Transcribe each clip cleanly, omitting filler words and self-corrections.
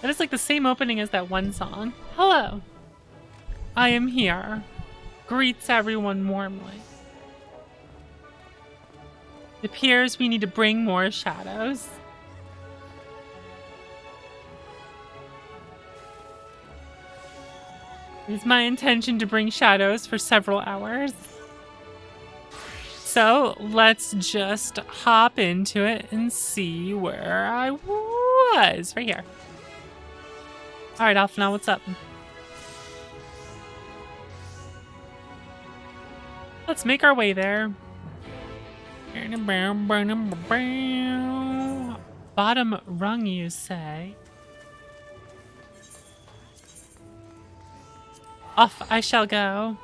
That is like the same opening as that one song. Hello. I am here. Greets everyone warmly. It appears we need to bring more shadows. It is my intention to bring shadows for several hours. So let's just hop into it and see where I was. Right here. All right, Alpha, now what's up? Let's make our way there. Bottom rung, you say? Off I shall go.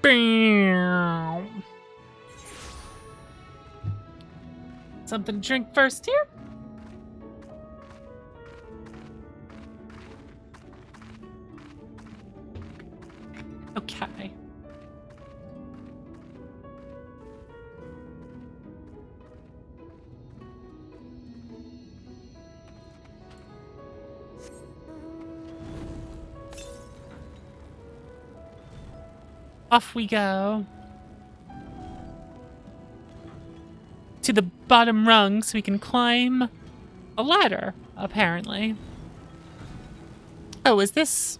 Bam. Something to drink first here. Okay. Off we go. To the bottom rung so we can climb a ladder, apparently. Oh, was this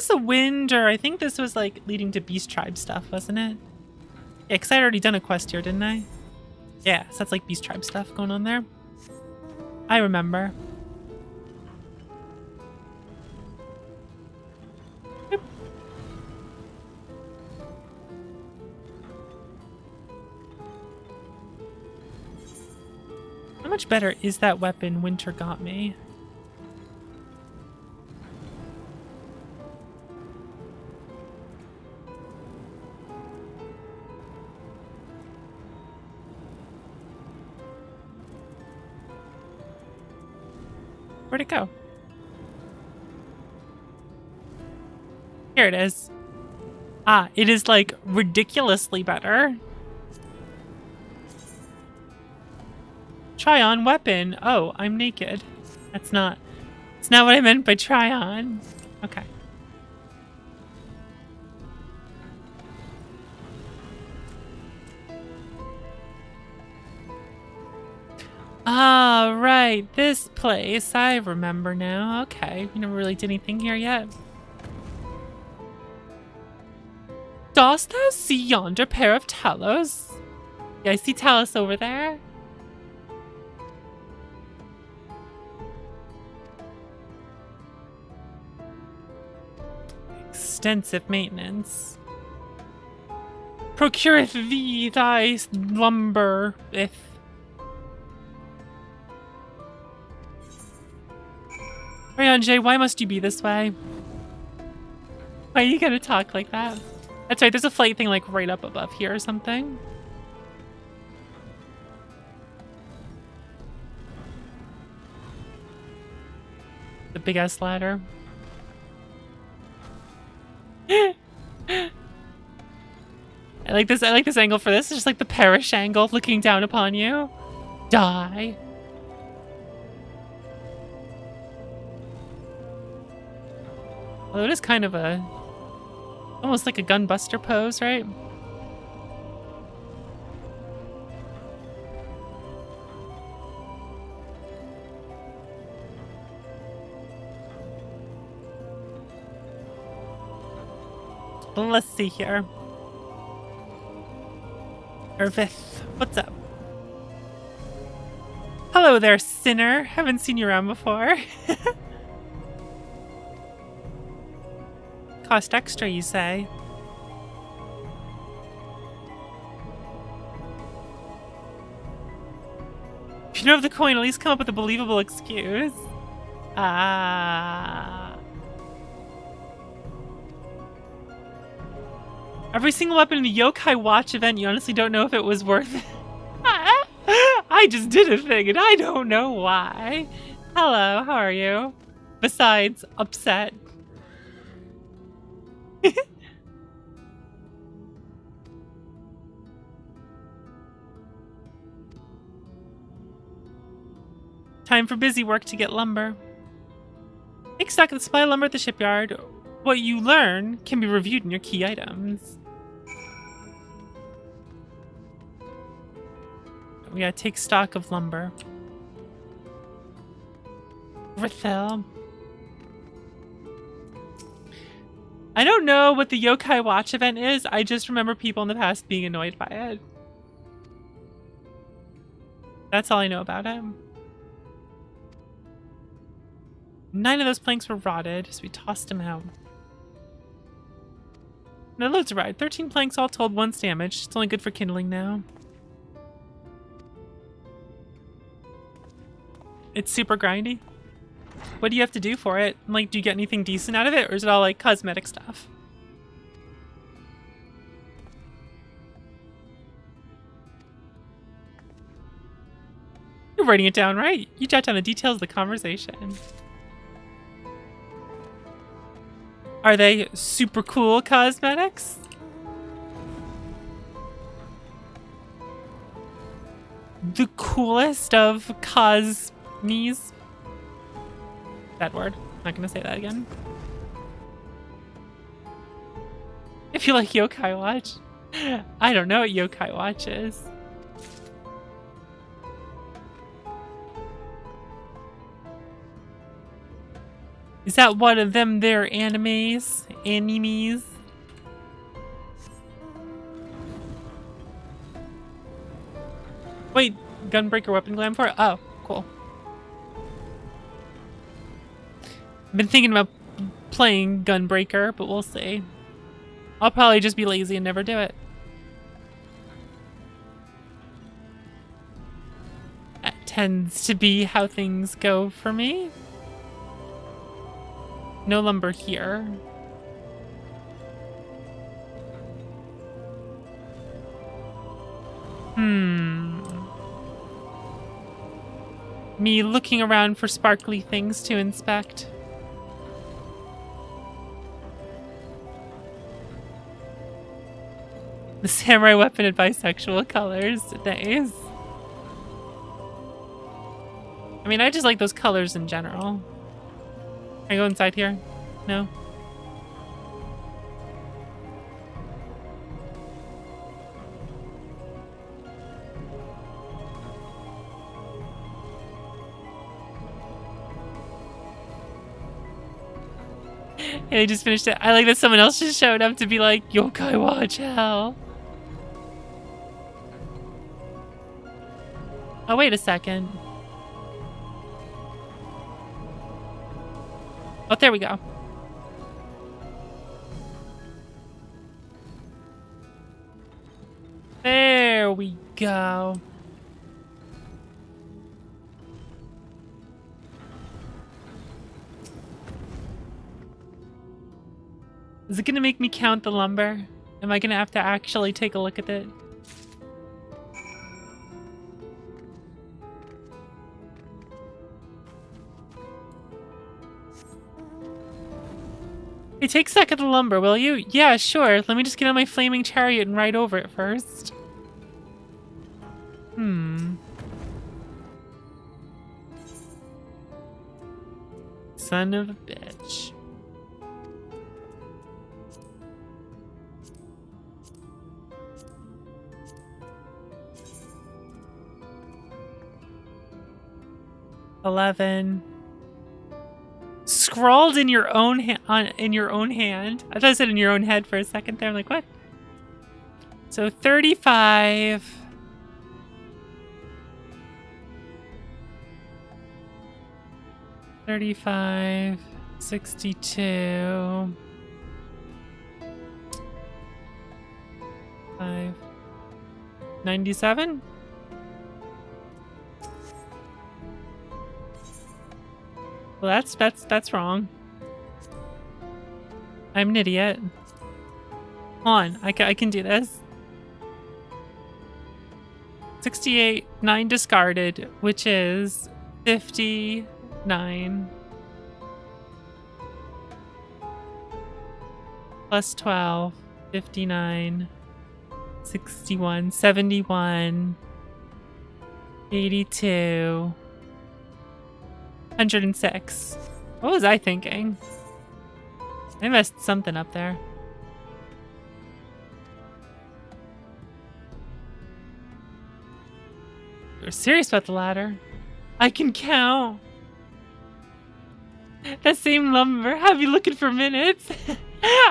a wind, or I think this was like leading to Beast Tribe stuff, wasn't it? Yeah, because I'd already done a quest here, didn't I? Yeah, so that's like Beast Tribe stuff going on there. I remember. Yep. How much better is that weapon Winter got me? Where'd it go? Here it is. Ah, it is like ridiculously better. Try on weapon. Oh, I'm naked. It's not what I meant by try on. Okay. Ah, right. This place. I remember now. Okay. We never really did anything here yet. Dost thou see yonder pair of Talos? Yeah, I see Talos over there. Extensive maintenance. Procureth thee thy lumber if. Ryanje, why must you be this way? Why are you gonna talk like that? That's right, there's a flight thing like right up above here or something. The big ass ladder. I like this angle for this. It's just like the Parish angle looking down upon you. Die. Although it is kind of almost like a gunbuster pose, right? Let's see here. Irvith, what's up? Hello there, sinner. Haven't seen you around before. Cost extra, you say? If you know of the coin, at least come up with a believable excuse. Ah. Every single weapon in the Yokai Watch event, you honestly don't know if it was worth it. I just did a thing and I don't know why. Hello, how are you? Besides, upset. Time for busy work to get lumber. Take stock of the supply of lumber at the shipyard. What you learn can be reviewed in your key items. We gotta take stock of lumber. Refill. I don't know what the Yokai Watch event is. I just remember people in the past being annoyed by it. That's all I know about it. 9 of those planks were rotted, so we tossed them out. No loads arrived. 13 planks all told, 1's damaged. It's only good for kindling now. It's super grindy. What do you have to do for it? Like, do you get anything decent out of it, or is it all like cosmetic stuff? You're writing it down, right? You jot down the details of the conversation. Are they super cool cosmetics? The coolest of cosmes? That word. I'm not gonna say that again. If you like Yokai Watch. I don't know what Yokai Watch is. Is that one of them their animes? Animes? Wait, Gunbreaker Weapon Glam for it? Oh, cool. I've been thinking about playing Gunbreaker, but we'll see. I'll probably just be lazy and never do it. That tends to be how things go for me. No lumber here. Me looking around for sparkly things to inspect. The samurai weapon in bisexual colors. Nice. I mean, I just like those colors in general. Can I go inside here? No? And they just finished it. I like that someone else just showed up to be like, Yokai Watch, hell. Oh, wait a second. Oh, there we go. There we go. Is it gonna make me count the lumber? Am I gonna have to actually take a look at it? Hey, take a second of the lumber, will you? Yeah, sure. Let me just get on my flaming chariot and ride over it first. Son of a bitch. $11. Scrawled in your own in your own hand. I thought I said in your own head for a second there. I'm like, what? So 35. 35. 62. 5. 97? Well, that's wrong. I'm an idiot. Hold on, I can do this. 68, 9 discarded, which is 59. Plus 12, 59, 61, 71, 82. 106. What was I thinking? I messed something up there. You're serious about the ladder? I can count. That same lumber have you looking for minutes?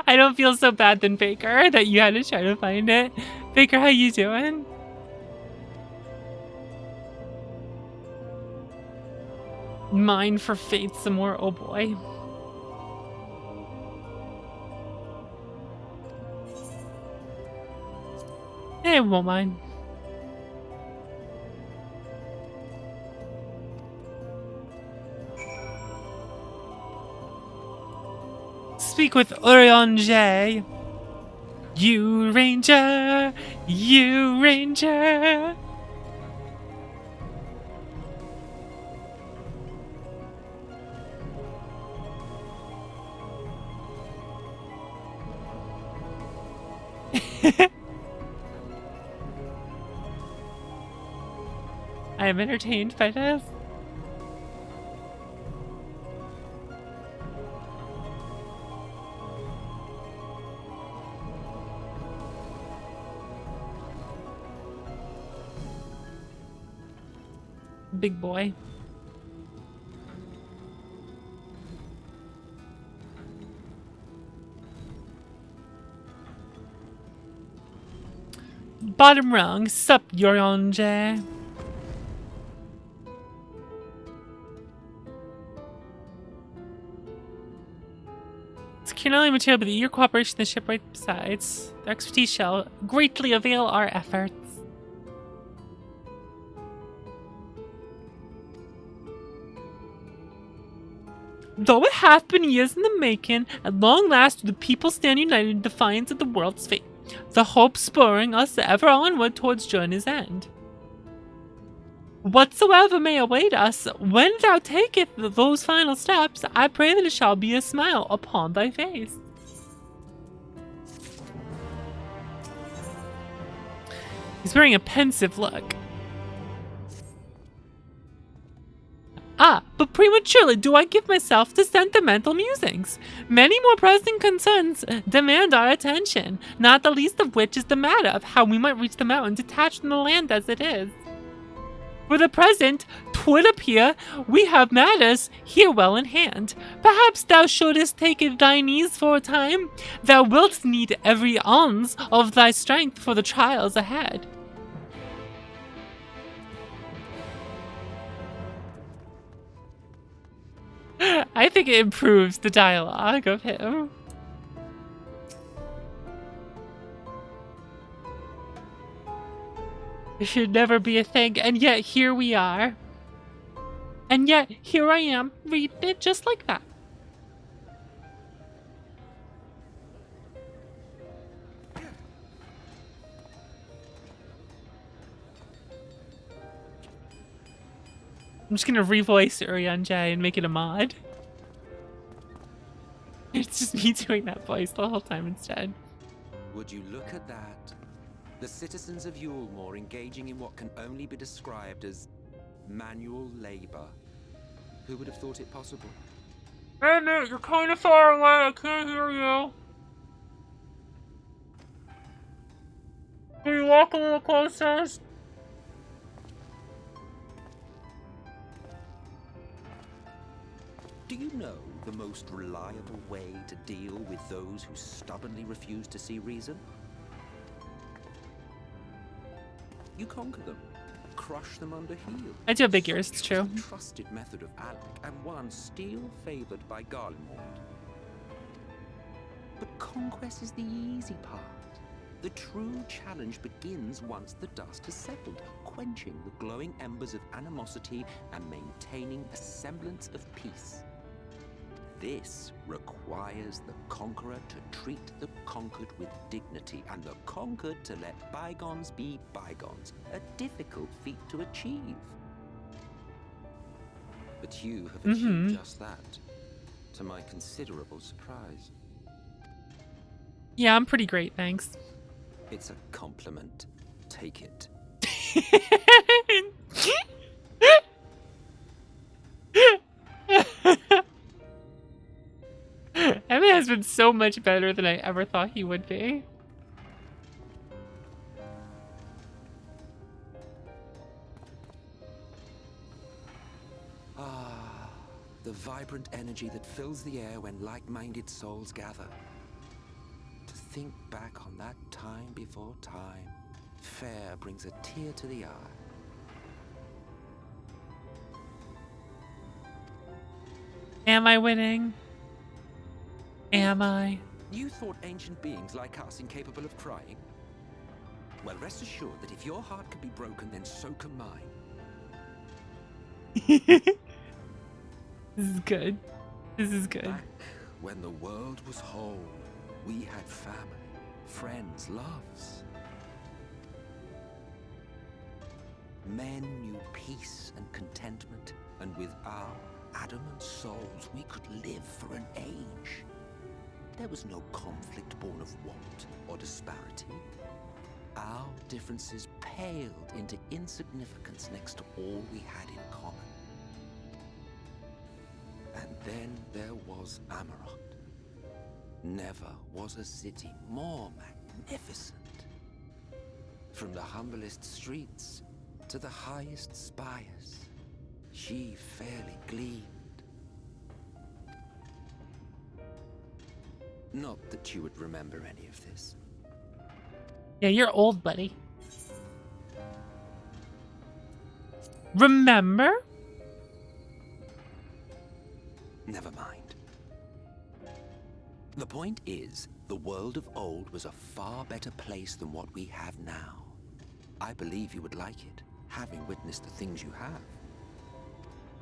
I don't feel so bad then, Baker, that you had to try to find it. Baker, how you doing? Mine for fate some more, oh boy. I won't mind. Speak with Orion J. You Ranger, you Ranger. I am entertained by this. Big boy. Bottom rung, sup, Yoronje. Secure not only material, but your cooperation in the shipwright besides. Their expertise shall greatly avail our efforts. Though it hath been years in the making, at long last do the people stand united in defiance of the world's fate, the hope spurring us ever onward towards journey's end. Whatsoever may await us, when thou taketh those final steps, I pray that it shall be a smile upon thy face. He's wearing a pensive look. Ah, but prematurely do I give myself to sentimental musings. Many more pressing concerns demand our attention, not the least of which is the matter of how we might reach the mountain detached from the land as it is. For the present, 'twould appear we have matters here well in hand. Perhaps thou shouldest take thine ease for a time. Thou wilt need every ounce of thy strength for the trials ahead. I think it improves the dialogue of him. It should never be a thing, and yet here we are. And yet here I am, reading it just like that. I'm just gonna revoice Urian J and make it a mod. It's just me doing that voice the whole time instead. Would you look at that? The citizens of Yulemore engaging in what can only be described as manual labor. Who would have thought it possible? Hey mate, you're kind of far away, I can't hear you. Can you walk a little closer? Do you know the most reliable way to deal with those who stubbornly refuse to see reason? You conquer them, crush them under heel. I do have big ears, it's true. A trusted method of Alec, and one still favored by Garlemald. But conquest is the easy part. The true challenge begins once the dust has settled, quenching the glowing embers of animosity and maintaining a semblance of peace. This requires the conqueror to treat the conquered with dignity, and the conquered to let bygones be bygones, a difficult feat to achieve. But you have achieved just that, to my considerable surprise. Yeah, I'm pretty great, thanks. It's a compliment. Take it. has been so much better than I ever thought he would be. Ah, the vibrant energy that fills the air when like-minded souls gather. To think back on that time before time, fair brings a tear to the eye. Am I winning? Am I? You thought ancient beings like us incapable of crying? Well, rest assured that if your heart can be broken, then so can mine. This is good. This is good. Back when the world was whole, we had family, friends, loves. Men knew peace and contentment, and with our adamant souls, we could live for an age. There was no conflict born of want or disparity. Our differences paled into insignificance next to all we had in common. And then there was Amarot. Never was a city more magnificent. From the humblest streets to the highest spires, she fairly gleamed. Not that you would remember any of this. Yeah, you're old, buddy. Remember? Never mind. The point is, the world of old was a far better place than what we have now. I believe you would like it, having witnessed the things you have.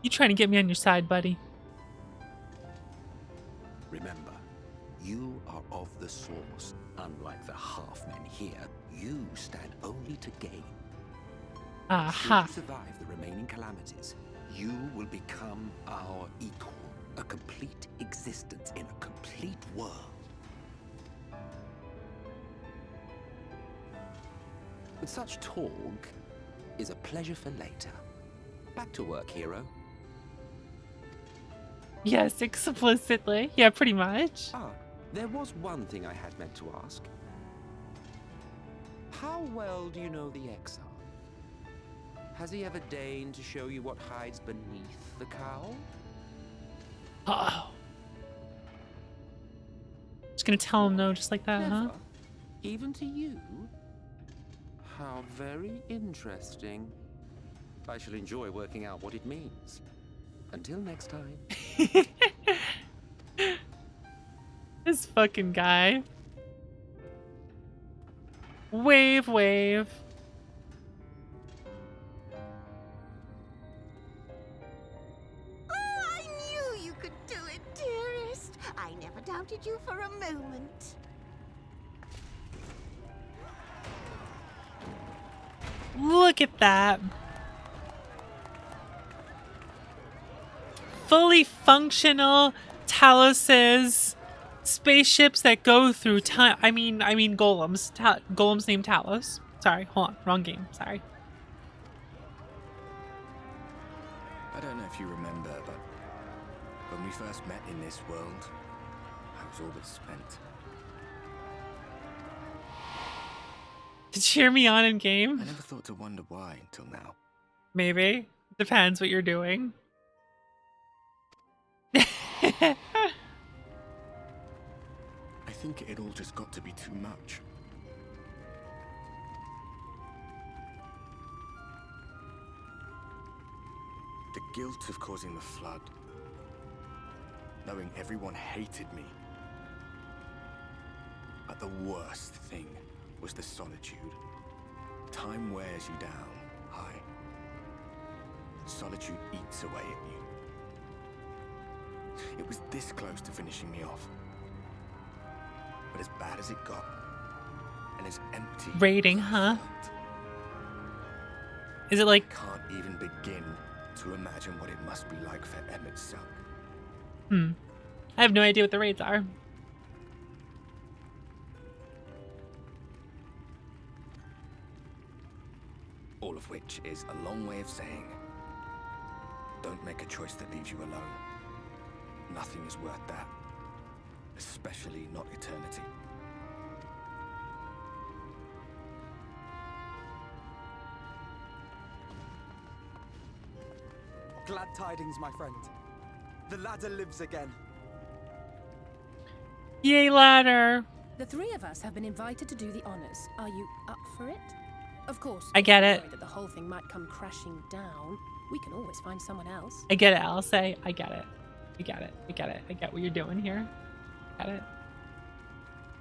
You trying to get me on your side, buddy? Remember, you are of the source. Unlike the half-men here, you stand only to gain. Aha. Should you survive the remaining calamities, you will become our equal. A complete existence in a complete world. But such talk is a pleasure for later. Back to work, hero. Yes, explicitly. Yeah, pretty much. Ah, there was one thing I had meant to ask. How well do you know the exile? Has he ever deigned to show you what hides beneath the cowl? Oh. Just gonna tell him no just like that, Never? huh? Even to you? How very interesting. I shall enjoy working out what it means. Until next time. This fucking guy. Wave, wave. I knew you could do it, dearest. I never doubted you for a moment. Look at that. Fully functional Taloses. Spaceships that go through time. I mean golems. Golems named Talos. Sorry, hold on. Wrong game. Sorry. I don't know if you remember, but when we first met in this world, I was all but spent. To cheer me on in I game? never thought to wonder why until now. Maybe. Depends what you're doing. I think it all just got to be too much. The guilt of causing the flood. Knowing everyone hated me. But the worst thing was the solitude. Time wears you down, Hi. Solitude eats away at you. It was this close to finishing me off. But as bad as it got, and as empty Rating, as I huh? felt, Is it like, I can't even begin to imagine what it must be like for Emmett Suck. I have no idea what the rates are. All of which is a long way of saying, don't make a choice that leaves you alone. Nothing is worth that. especially not eternity. Glad tidings, my friend. The ladder lives again. Yay, ladder. The three of us have been invited to do the honors. Are you up for it? Of course. I get if you're it. worried that the whole thing might come crashing down. We can always find someone else. I get it, I'll say. I get it. I get it. I get it. I get what you're doing here. Get it.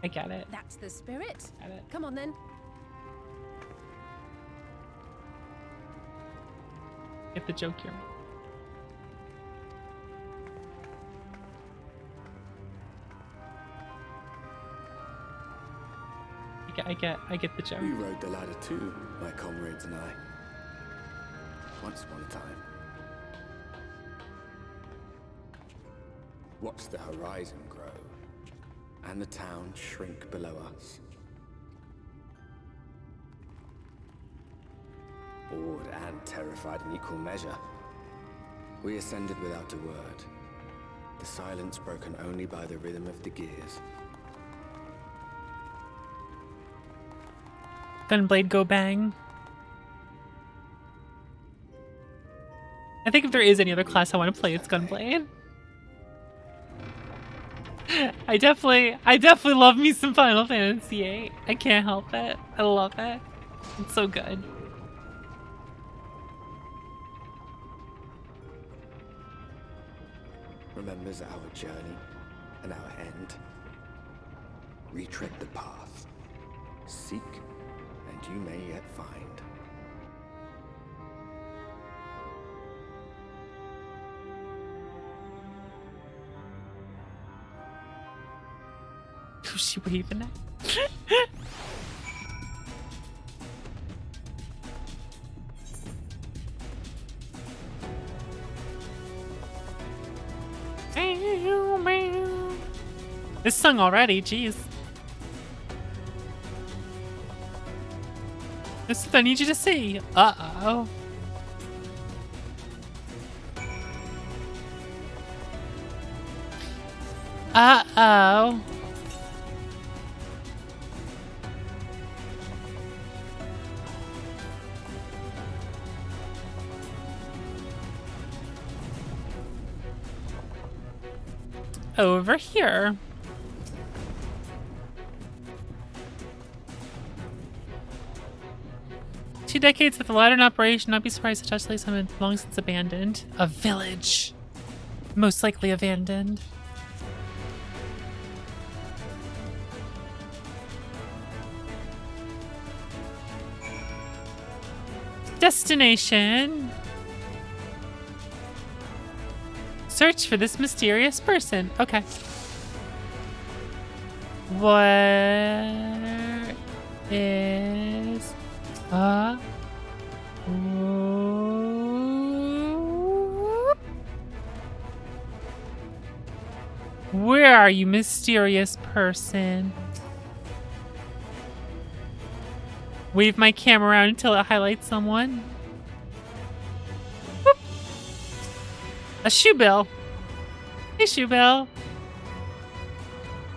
I get it. That's the spirit. Get it. Come on then. Get the joke here. I get the joke. We rode the ladder too, my comrades and I. Once upon a time. Watched the horizon grow, and the town shrink below us. Awed and terrified in equal measure, we ascended without a word, the silence broken only by the rhythm of the gears. Gunblade go bang. I think if there is any other class I want to play, it's Gunblade. I definitely love me some Final Fantasy VIII. I can't help it. I love it. It's so good. Remembers our journey and our end. Retread the path. Seek, and you may yet find. Who's she waving at? This song already, jeez. This is what I need you to see. Uh-oh. Uh-oh. Over here. Two decades with the ladder in operation. Not be surprised to touch place I'm long since abandoned. A village. Most likely abandoned. Destination. Search for this mysterious person. Okay. Where is where are you, mysterious person? Wave my camera around until it highlights someone. Whoop. A shoebill. Hey, shoebill.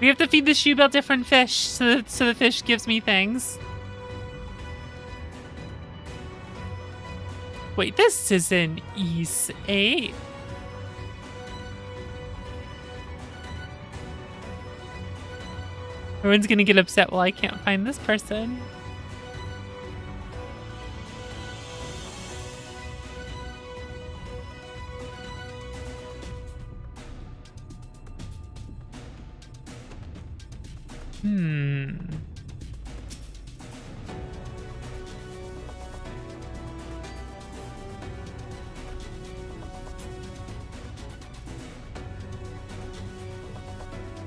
We have to feed the shoebill different fish so the fish gives me things. Wait, this is an East 8. Everyone's gonna get upset while I can't find this person.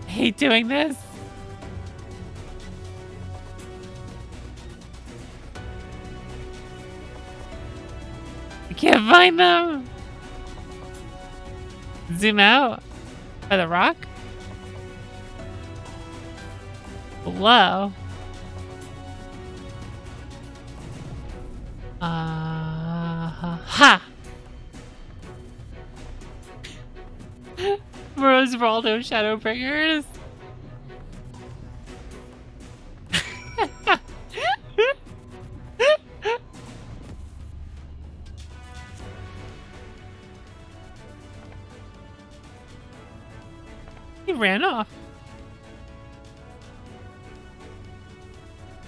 I hate doing this. I can't find them. Zoom out. By the rock? Below. Ha! Rose Raldo Shadowbringers. ran off.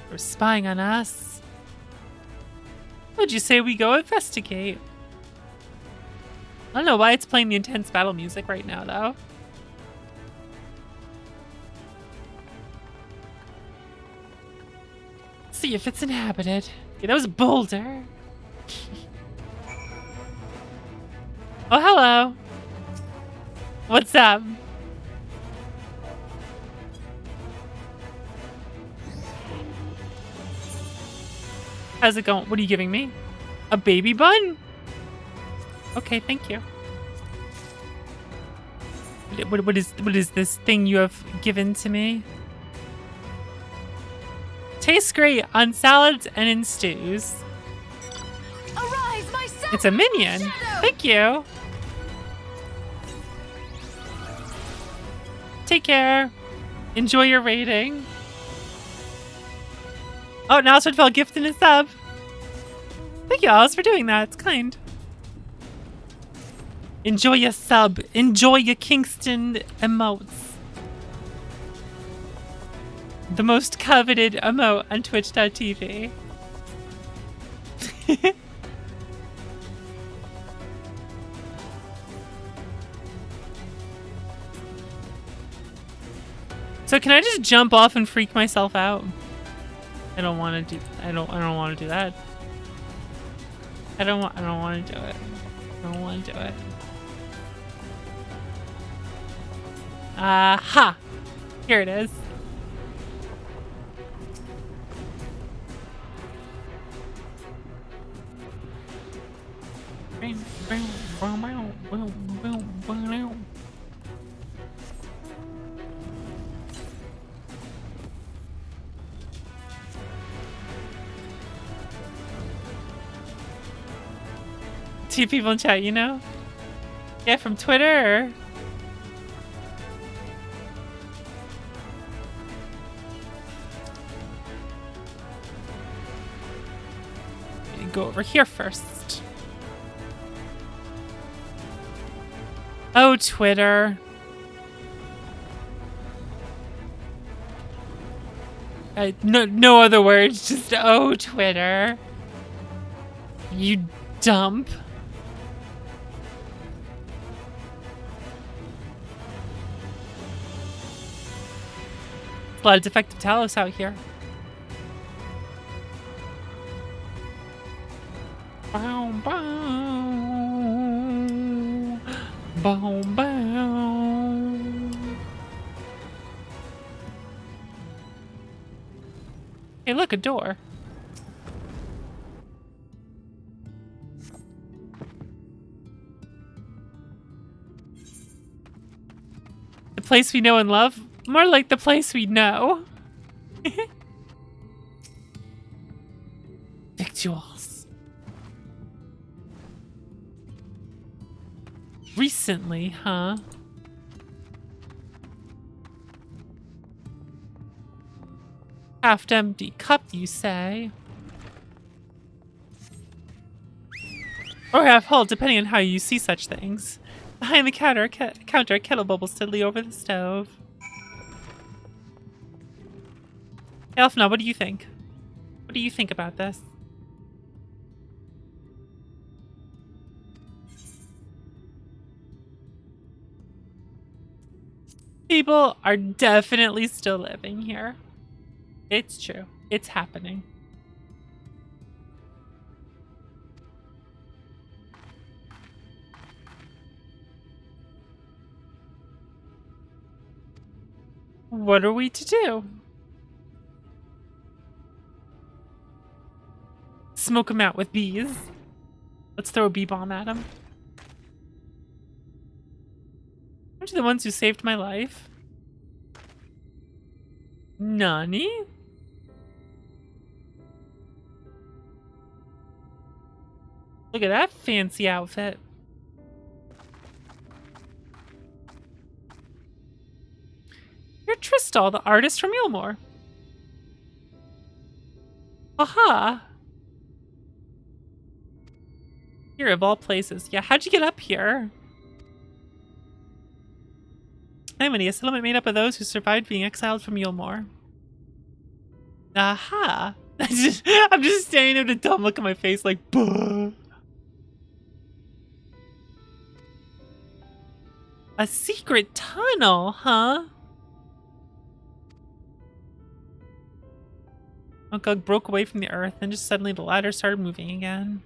They're spying on us. What'd you say we go investigate? I don't know why it's playing the intense battle music right now, though. See if it's inhabited. Okay, that was a boulder. Oh, hello. What's up? How's it going? What are you giving me? A baby bun? Okay, thank you. What is this thing you have given to me? Tastes great on salads and in stews. Arise, my son! It's a minion. Shadow! Thank you. Take care. Enjoy your raiding. Oh, now it's felt gift in a sub. Thank you, Alice, for doing that. It's kind. Enjoy your sub. Enjoy your Kingston emotes. The most coveted emote on Twitch.tv. So can I just jump off and freak myself out? I don't want to do. I don't want to do that. I don't want to do it. I don't want to do it. Aha! Here it is. Two people in chat, you know? Yeah, from Twitter or... Go over here first. Oh, Twitter. No other words, just oh, Twitter. You dump. A lot of defective Talos out here. Bow, bow. Bow, bow. Hey, look, a door. The place we know and love? More like the place we know. Victuals. Recently, huh? Half-empty cup, you say? Or half full, depending on how you see such things. Behind the counter, a kettle bubbles steadily over the stove. Elfna, what do you think? What do you think about this? People are definitely still living here. It's true. It's happening. What are we to do? Smoke him out with bees. Let's throw a bee bomb at him. Aren't you the ones who saved my life? Nani? Look at that fancy outfit. You're Tristal, the artist from Yulmore. Aha! Here of all places. Yeah, how'd you get up here? Amity, a settlement made up of those who survived being exiled from Yulmore. Aha! I'm just staring at a dumb look on my face like, buh. A secret tunnel, huh? Unkug broke away from the earth, and just suddenly the ladder started moving again.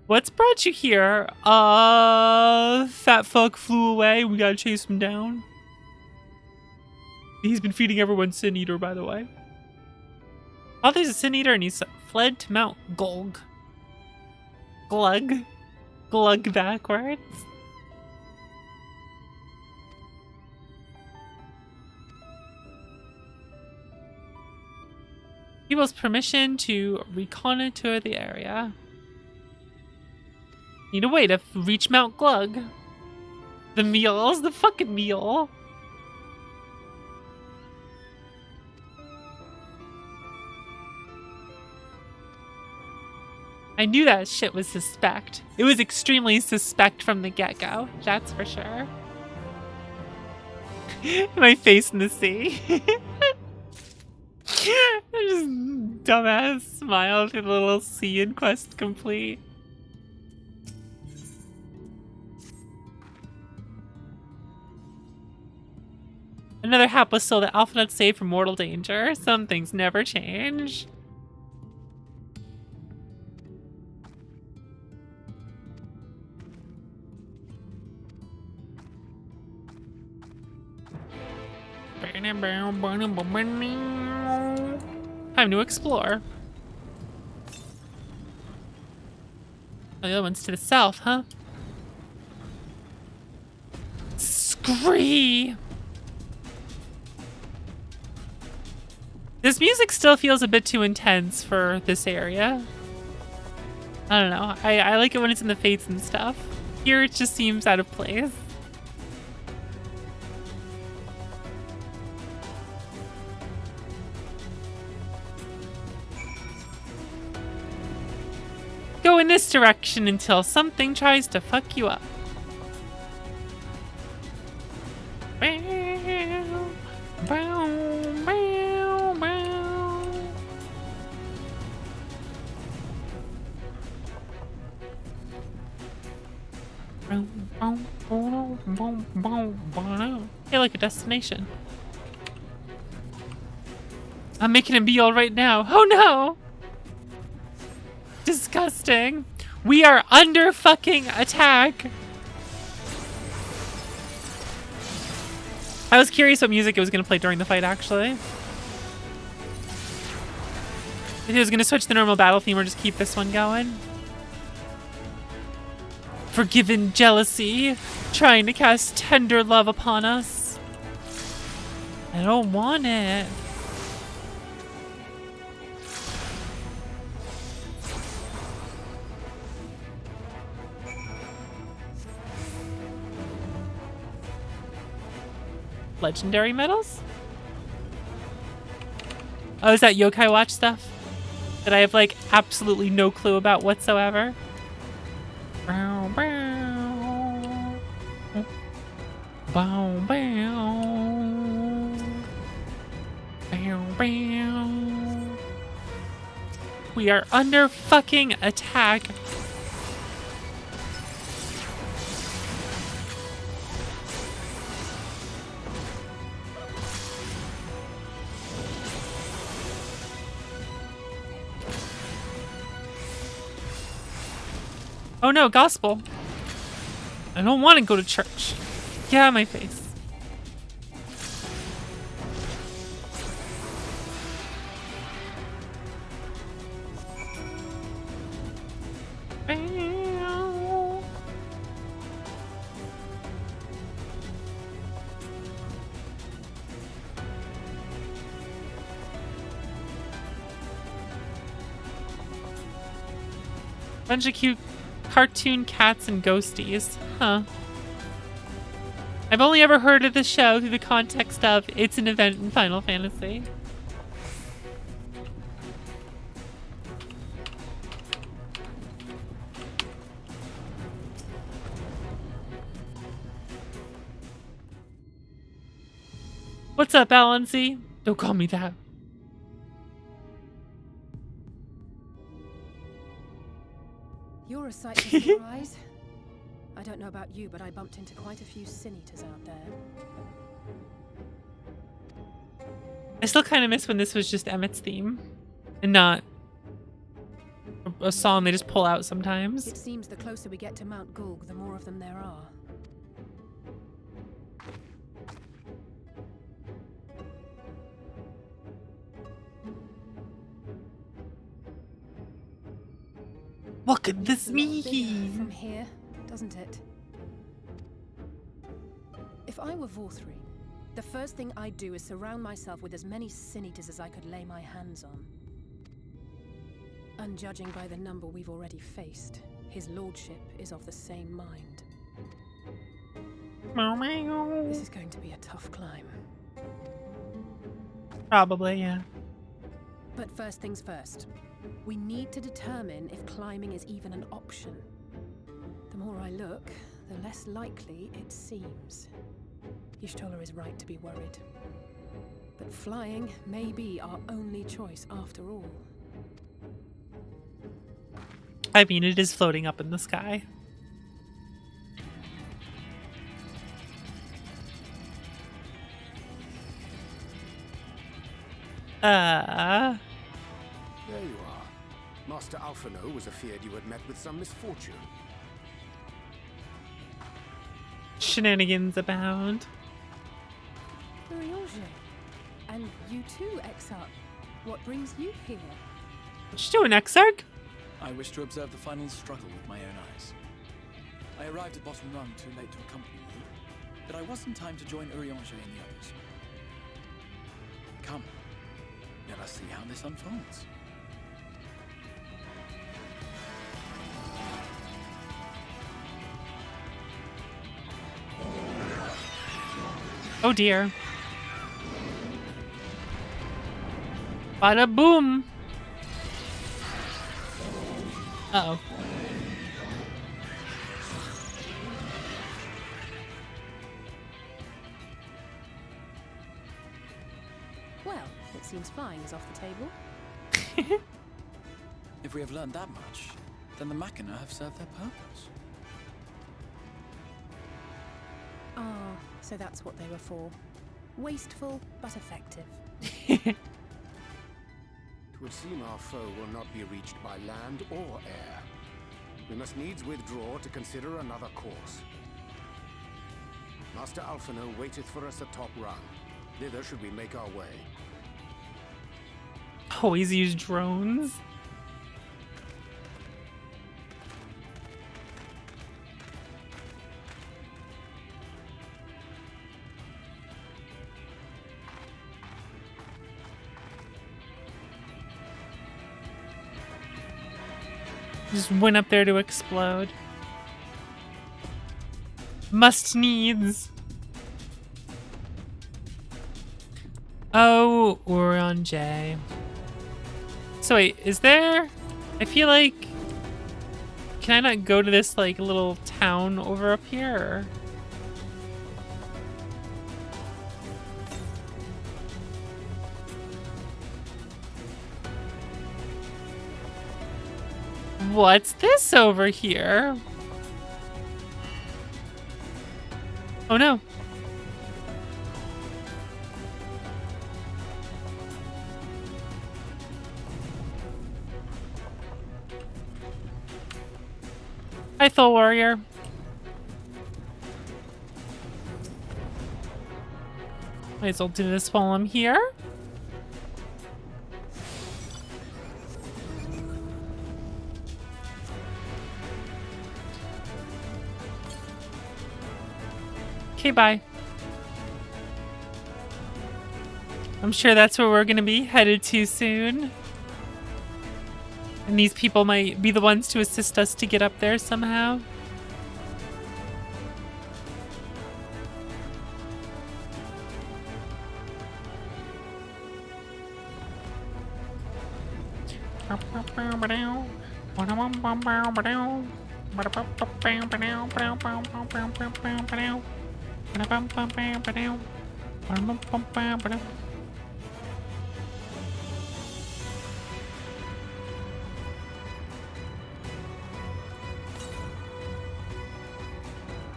What's brought you here? Fat fuck flew away. We gotta chase him down. He's been feeding everyone Sin Eater, by the way. Oh, there's a Sin Eater, and he's fled to Mount Glug. Glug backwards. People's permission to reconnoiter the area. Need a way to reach Mount Glug. The meals, the fucking meal. I knew that shit was suspect. It was extremely suspect from the get-go, that's for sure. My face in the sea. Just dumbass smile through the little sea and quest complete. Another hapless soul that Alphanut saved from mortal danger. Some things never change. Time to explore. Oh, the other one's to the south, huh? Scree! This music still feels a bit too intense for this area. I don't know. I like it when it's in the fates and stuff. Here it just seems out of place. Go in this direction until something tries to fuck you up. Hey, like a destination. I'm making him be all right now. Oh no! Disgusting. We are under fucking attack. I was curious what music it was going to play during the fight, actually. If it was going to switch the normal battle theme or just keep this one going. Forgiven jealousy, trying to cast tender love upon us. I don't want it. Legendary medals? Oh, is that Yokai Watch stuff? That I have, like, absolutely no clue about whatsoever? Bow, bow. Bow, bow. Bow, bow. We are under fucking attack. Oh no, gospel. I don't want to go to church. Get out of my face. Bunch of cute cartoon cats and ghosties. Huh. I've only ever heard of this show through the context of it's an event in Final Fantasy. What's up, Alancy? Don't call me that. You're a sight to see your eyes. I don't know about you, but I bumped into quite a few sin eaters out there. I still kind of miss when this was just Emmett's theme and not a song they just pull out sometimes. It seems the closer we get to Mount Gulg, the more of them there are. What could this It's a lot bigger mean? from here, doesn't it? If I were Vorthri, the first thing I'd do is surround myself with as many sin eaters as I could lay my hands on. And judging by the number we've already faced, his lordship is of the same mind. This is going to be a tough climb. Probably, yeah. But first things first. We need to determine if climbing is even an option. The more I look, the less likely it seems. Y'shtola is right to be worried. But flying may be our only choice after all. I mean, it is floating up in the sky. There you are. Master Alphino was afeard you had met with some misfortune. Shenanigans abound. Urianger. And you too, Exarch. What brings you here? What you doing, Exarch? I wish to observe the final struggle with my own eyes. I arrived at Bottom Rung too late to accompany you, but I was in time to join Urianger and the others. Come, let us see how this unfolds. Oh dear. Bada boom. Uh-oh. Well, it seems flying is off the table. If we have learned that much, then the Machina have served their purpose. Ah, so that's what they were for. Wasteful, but effective. It would seem our foe will not be reached by land or air. We must needs withdraw to consider another course. Master Alphino waiteth for us at Top Rung. Thither should we make our way. Always use drones. Just went up there to explode. Must needs. Oh, Urianger. So wait, is there... I feel like... Can I not go to this, like, little town over up here? Or... What's this over here? Oh no. Hi, Thul Warrior. Might as well do this while I'm here. Okay, bye. I'm sure that's where we're gonna be headed to soon. And these people might be the ones to assist us to get up there somehow.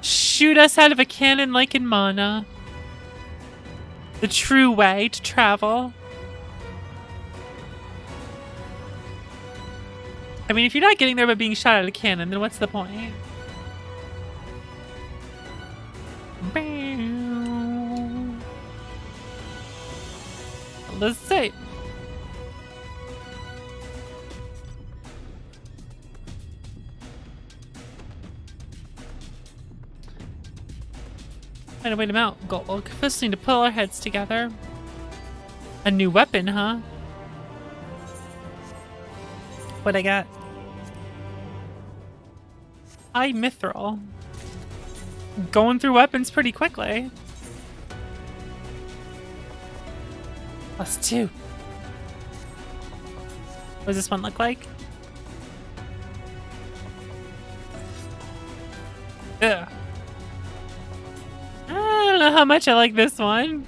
Shoot us out of a cannon like in Mana. The true way to travel. I mean, if you're not getting there by being shot out of a cannon, then what's the point? Let's see. Find a way to mount Gold. First, need to pull our heads together. A new weapon, huh? What I got? High Mithril. Going through weapons pretty quickly. +2. What does this one look like? Ugh. I don't know how much I like this one.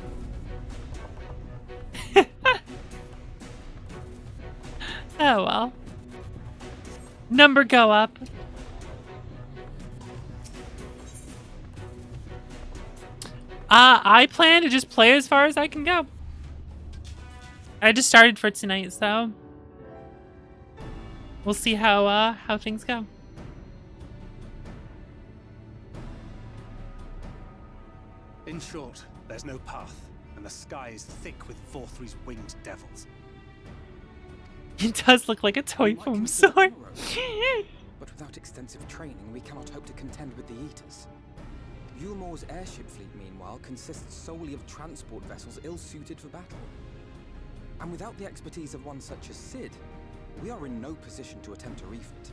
Oh well. Number go up. I plan to just play as far as I can go. I just started for tonight, so we'll see how things go. In short, there's no path, and the sky is thick with Vorthry's winged devils. It does look like a toy foam sword. But without extensive training, we cannot hope to contend with the Eaters. Yulmor's airship fleet, meanwhile, consists solely of transport vessels ill-suited for battle. And without the expertise of one such as Cid, we are in no position to attempt a refit.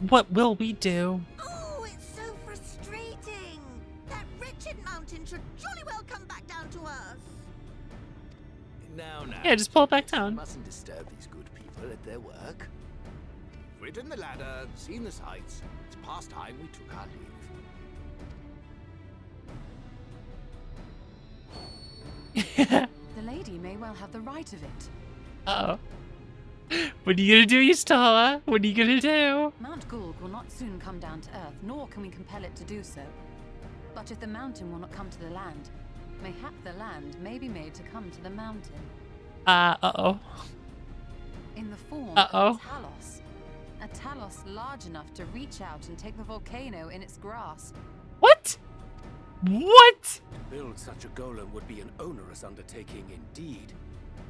What will we do? Oh, it's so frustrating! That wretched mountain should jolly well come back down to earth. Now, Yeah, just pull it back down. Mustn't disturb these good people at their work. We've ridden the ladder, seen the sights. It's past time we took our leave. The lady may well have the right of it. Uh-oh. What are you gonna do, Ystala? What are you gonna do? Mount Gulg will not soon come down to earth, nor can we compel it to do so. But if the mountain will not come to the land, mayhap the land may be made to come to the mountain. Uh-oh. In the form Uh-oh. of a Talos. A Talos large enough to reach out and take the volcano in its grasp. What? What? To build such a golem would be an onerous undertaking indeed.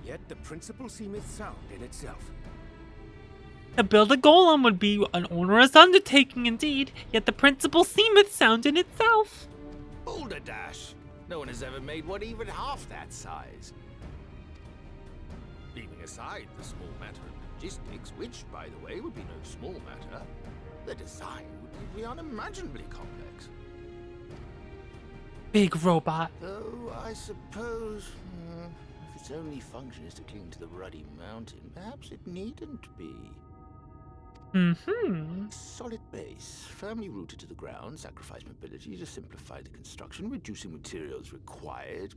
Yet the principle seemeth sound in itself. To build a golem would be an onerous undertaking indeed, yet the principle seemeth sound in itself. Boulder Dash! No one has ever made one even half that size. Leaving aside the small matter of logistics, which, by the way, would be no small matter, the design would be unimaginably complex. Big robot. Though I suppose, if its only function is to cling to the ruddy mountain, perhaps it needn't be. Mm-hmm. Solid base, firmly rooted to the ground, sacrifice mobility to simplify the construction, reducing materials required.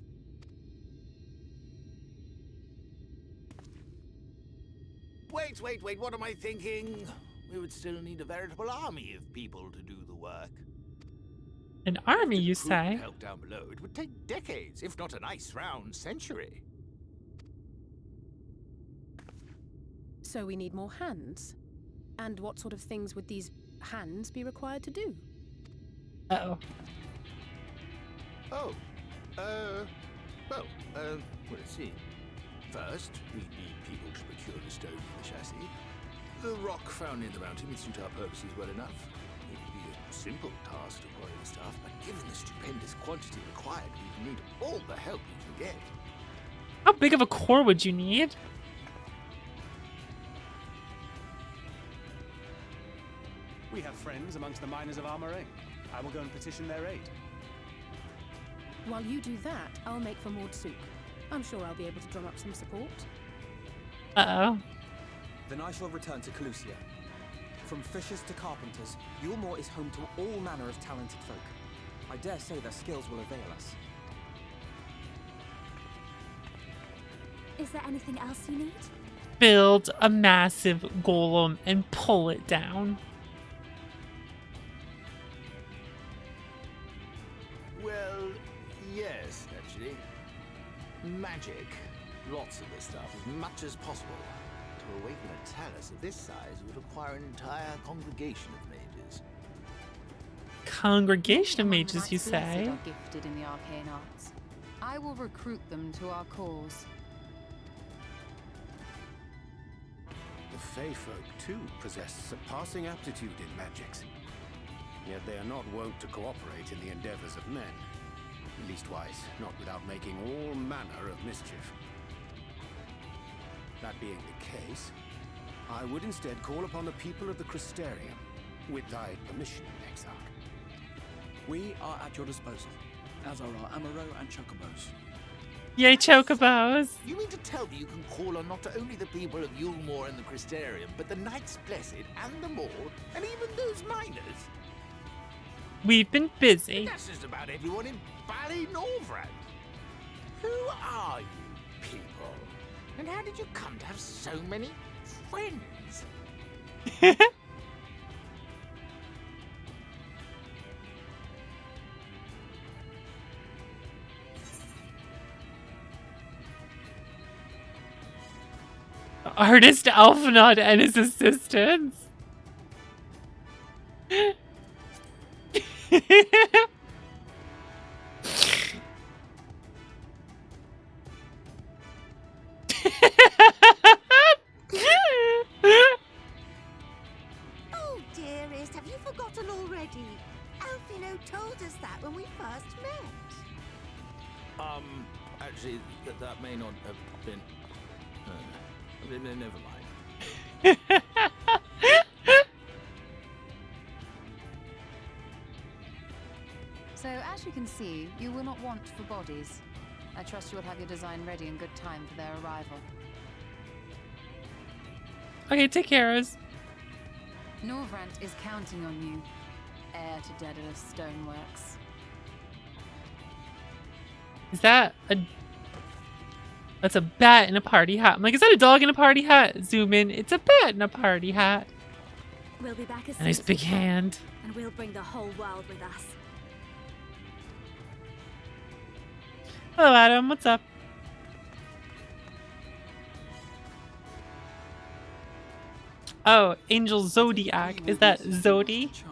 Wait, what am I thinking? We would still need a veritable army of people to do the work. An army, you If the crew say? could help down below, it would take decades, if not a nice round century. So we need more hands. And what sort of things would these hands be required to do? Uh-oh. Well, let's see. First, we need people to procure the stone for the chassis. The rock found in the mountain would suit our purposes well enough. It would be a simple task to acquire the stuff, but given the stupendous quantity required, we need all the help we can get. How big of a core would you need? We have friends amongst the miners of Armoring. I will go and petition their aid. While you do that, I'll make for Maud Souk. I'm sure I'll be able to drum up some support. Uh-oh. Then I shall return to Calusia. From fishers to carpenters, Yulmore is home to all manner of talented folk. I dare say their skills will avail us. Is there anything else you need? Build a massive golem and pull it down. Well, yes, actually. Magic. Lots of the stuff, as much as possible. To awaken a talus of this size would require an entire congregation of mages. Congregation of Among the mages, Knights you Blessed say? are gifted in the arcane arts. I will recruit them to our cause. The Fey folk, too, possess surpassing aptitude in magics. Yet they are not wont to cooperate in the endeavors of men. Leastwise, not without making all manner of mischief. That being the case, I would instead call upon the people of the Crystarium, with thy permission, Exarch. We are at your disposal, as are our Amaro and Chocobos. Yay, chocobos! You mean to tell me you can call on not only the people of Yulmore and the Crystarium, but the Knights Blessed and the Maud, and even those miners? We've been busy. That's just about everyone in Ballynorvrand. Who are you people? And how did you come to have so many friends? Artist Alphanod and his assistants. Oh, dearest, have you forgotten already? Alfino told us that when we first met. Actually, that may not have been... never mind. So, as you can see, you will not want for bodies. I trust you will have your design ready in good time for their arrival. Okay, take care, Rose. Norvrant is counting on you, heir to Daedalus Stoneworks. Is that a... That's a bat in a party hat. I'm like, is that a dog in a party hat? Zoom in. It's a bat in a party hat. We'll be back as soon Nice as we big can, hand. and we'll bring the whole world with us. Hello, Adam. What's up? Oh, Angel Zodiac. Is that Zodi? Chai,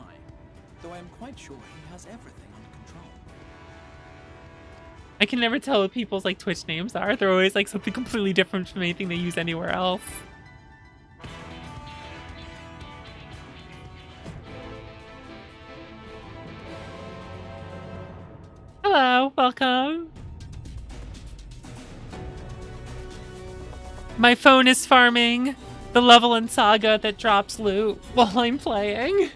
though I am quite sure he has everything under control. I can never tell what people's like Twitch names are. They're always like something completely different from anything they use anywhere else. Hello, welcome. My phone is farming the level in Saga that drops loot while I'm playing.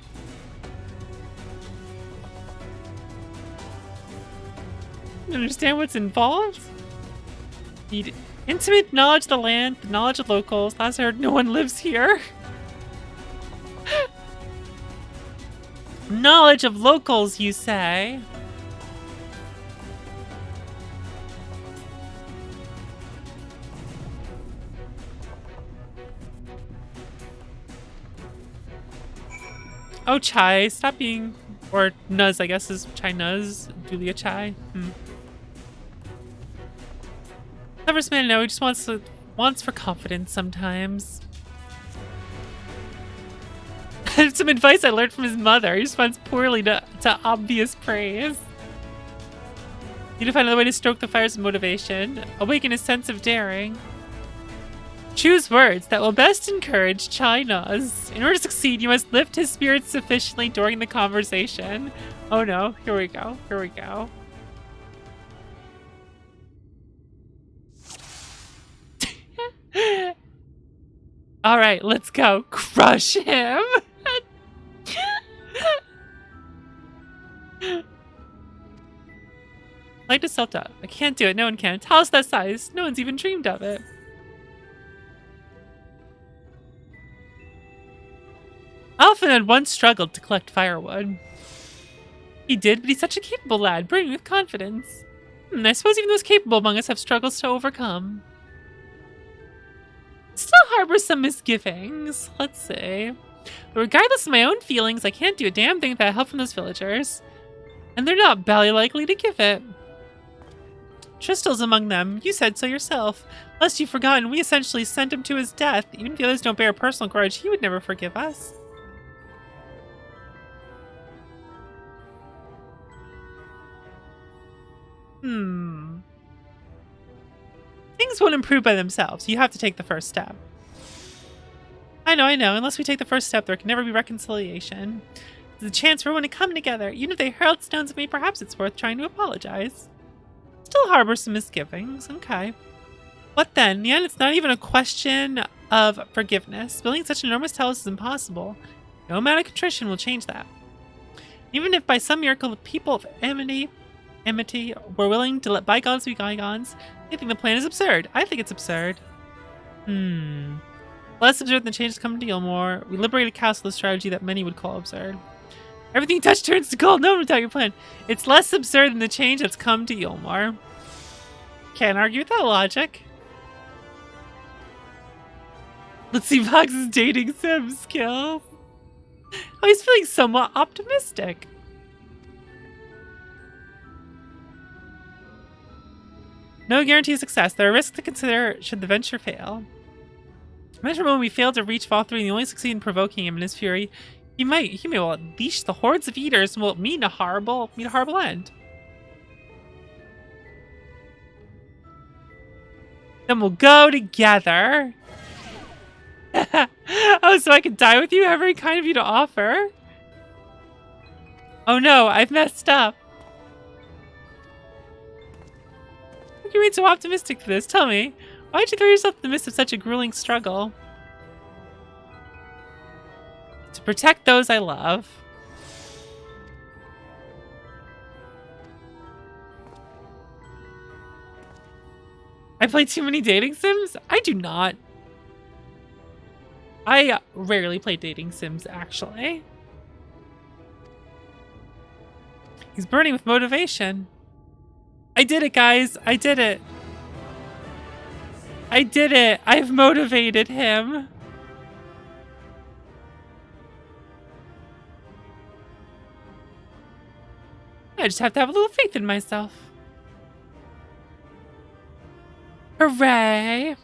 Understand what's involved? Need intimate knowledge of the land, the knowledge of locals. Last I heard, no one lives here. Knowledge of locals, you say? Oh, Chai, stop being... Or Nuz, I guess, is Chai Nuz. Julia Chai. Cleverest man I know, he just wants for confidence sometimes. Some advice I learned from his mother. He responds poorly to obvious praise. Need to find another way to stoke the fires of motivation. Awaken a sense of daring. Choose words that will best encourage Chai Nuz. In order to succeed, you must lift his spirits sufficiently during the conversation. Oh no, here we go, here we go. All right, let's go. Crush him. Like to self-doubt. I can't do it. No one can. House that size. No one's even dreamed of it. Alphen had once struggled to collect firewood. He did, but he's such a capable lad, brimming with confidence. I suppose even those capable among us have struggles to overcome. Still harbors some misgivings. Let's see. But regardless of my own feelings, I can't do a damn thing without help from those villagers. And they're not bally likely to give it. Tristel's among them. You said so yourself. Lest you've forgotten, we essentially sent him to his death. Even if the others don't bear a personal grudge, he would never forgive us. Things won't improve by themselves. You have to take the first step. I know. Unless we take the first step, there can never be reconciliation. There's a chance for everyone to come together. Even if they hurled stones at me, perhaps it's worth trying to apologize. Still harbor some misgivings. Okay. What then? In the end, it's not even a question of forgiveness. Building such an enormous house is impossible. No amount of contrition will change that. Even if by some miracle the people of enmity were willing to let bygones be bygones, they think the plan is absurd. I think it's absurd. Less absurd than the changes coming to Gilmore. We liberated Castle with a strategy that many would call absurd. Everything you touch turns to gold. No one would doubt your plan. It's less absurd than the change that's come to Gilmore. Can't argue with that logic. Let's see Vox's dating sim skills. Oh, he's feeling somewhat optimistic. No guarantee of success. There are risks to consider should the venture fail. Imagine when we fail to reach Valtteri and you only succeed in provoking him in his fury. He may well unleash the hordes of eaters and will meet a horrible end. Then we'll go together. Oh, so I can die with you? How very kind of you to offer. Oh no, I've messed up. How can you be so optimistic for this? Tell me, why'd you throw yourself in the midst of such a grueling struggle? To protect those I love. I play too many dating sims? I do not. I rarely play dating sims, actually. He's burning with motivation. I did it, guys. I did it. I did it. I've motivated him. I just have to have a little faith in myself. Hooray!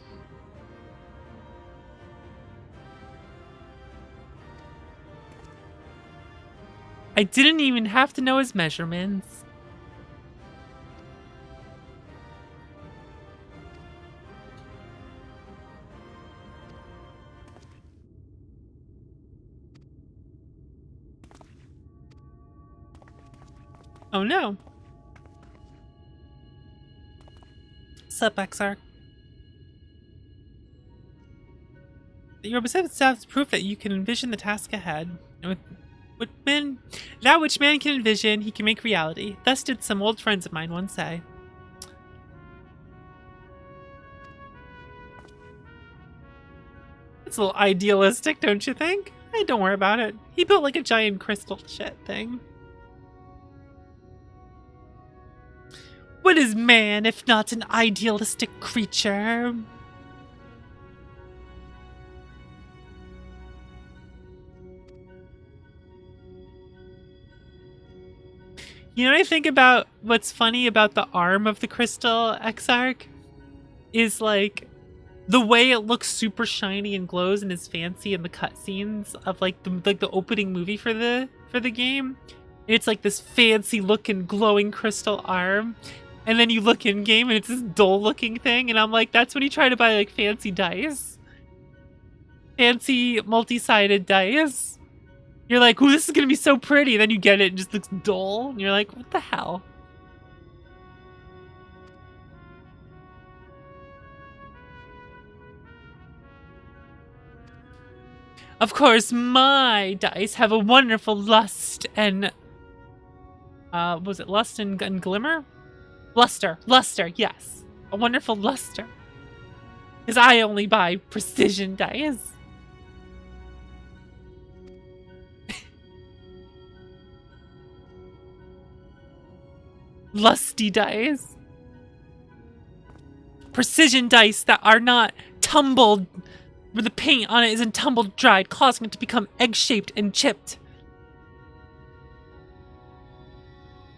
I didn't even have to know his measurements. Oh no. Sup, XR? Your besetting staff is proof that you can envision the task ahead. And that which man can envision, he can make reality. Thus did some old friends of mine once say. It's a little idealistic, don't you think? Hey, don't worry about it. He built like a giant crystal shit thing. What is man if not an idealistic creature? You know what I think about what's funny about the arm of the crystal Exarch is like the way it looks super shiny and glows and is fancy in the cutscenes of like the opening movie for the game. It's like this fancy looking glowing crystal arm. And then you look in game and it's this dull looking thing, and I'm like, that's when you try to buy like fancy dice. Fancy multi-sided dice. You're like, ooh, this is gonna be so pretty. Then you get it and it just looks dull. And you're like, what the hell? Of course, my dice have a wonderful lust and was it lust and glimmer? Luster, yes. A wonderful luster. Because I only buy precision dice. lusty dice. Precision dice that are not tumbled, where the paint on it isn't tumbled dried, causing it to become egg-shaped and chipped.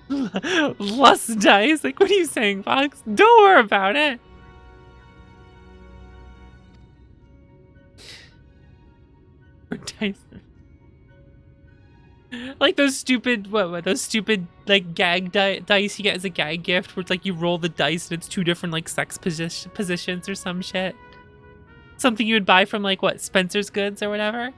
Lust dice? Like, what are you saying, Fox? Don't worry about it. Dice. Like those stupid, what those stupid, like, gag dice you get as a gag gift, where it's like you roll the dice and it's two different, like, sex positions or some shit. Something you would buy from, like, what, Spencer's Goods or whatever?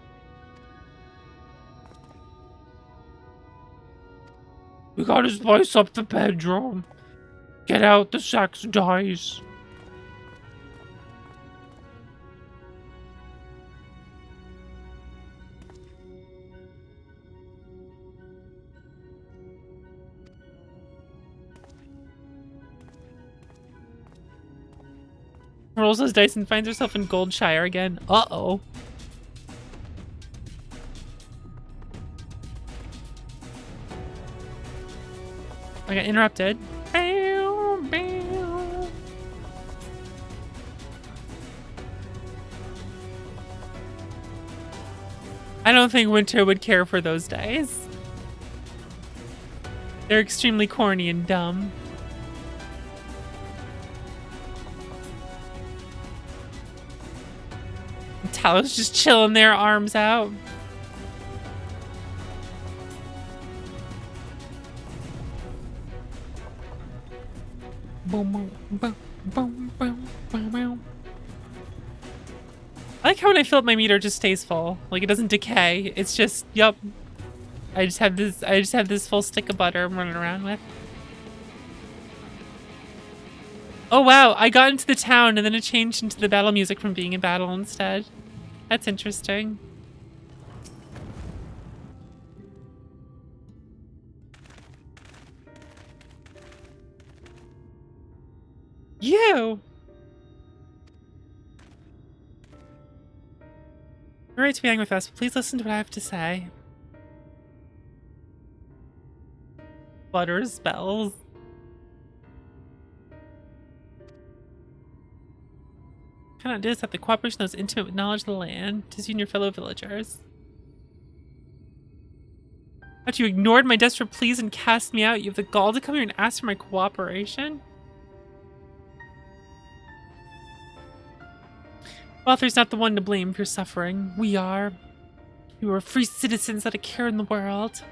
We gotta spice up the bedroom. Get out the sex dice. Rolls those dice and finds herself in Goldshire again. Uh-oh. I got interrupted. I don't think Winter would care for those dice. They're extremely corny and dumb. Tal's just chilling there, arms out. Boom, boom, boom, boom, boom, boom, boom. I like how when I fill up my meter, it just stays full. Like, it doesn't decay. It's just, yup. I just have this full stick of butter I'm running around with. Oh wow, I got into the town and then it changed into the battle music from being in battle instead. That's interesting. You! You're right to be angry with us, but please listen to what I have to say. Butter spells. Cannot do this without the cooperation of those intimate with knowledge of the land, to you and your fellow villagers. After you ignored my desperate pleas and cast me out, you have the gall to come here and ask for my cooperation? Author's not the one to blame for your suffering. We are. You are free citizens that a care in the world.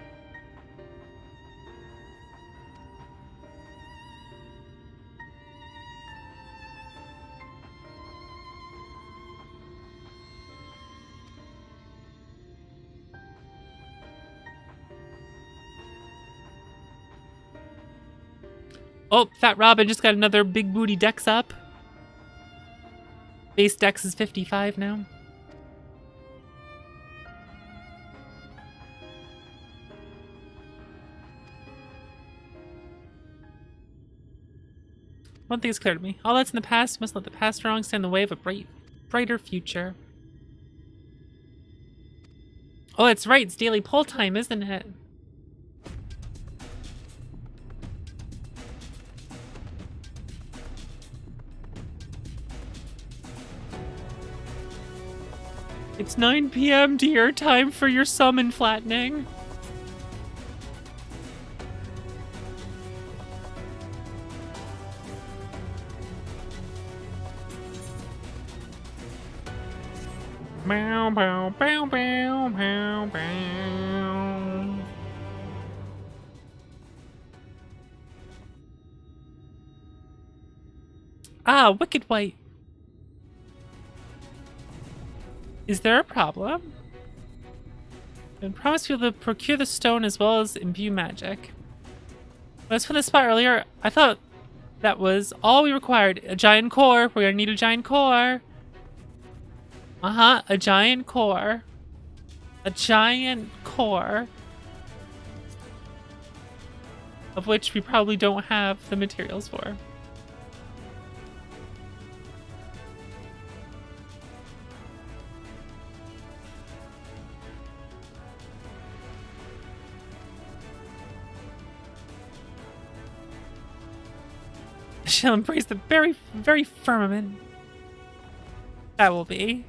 Oh, Fat Robin just got another big booty dex up. Base dex is 55 now. One thing is clear to me. All that's in the past, must let the past wrong stand in the way of a brighter future. Oh, that's right. It's daily poll time, isn't it? It's 9 p.m. dear. Time for your summon flattening. Bow, bow, bow, bow, bow, bow. Ah, Wicked White. Is there a problem? I promise you'll procure the stone as well as imbue magic. When I was put in the spot earlier, I thought that was all we required. A giant core. We're gonna need a giant core. A giant core. A giant core. Of which we probably don't have the materials for. shall embrace the very, very firmament. That will be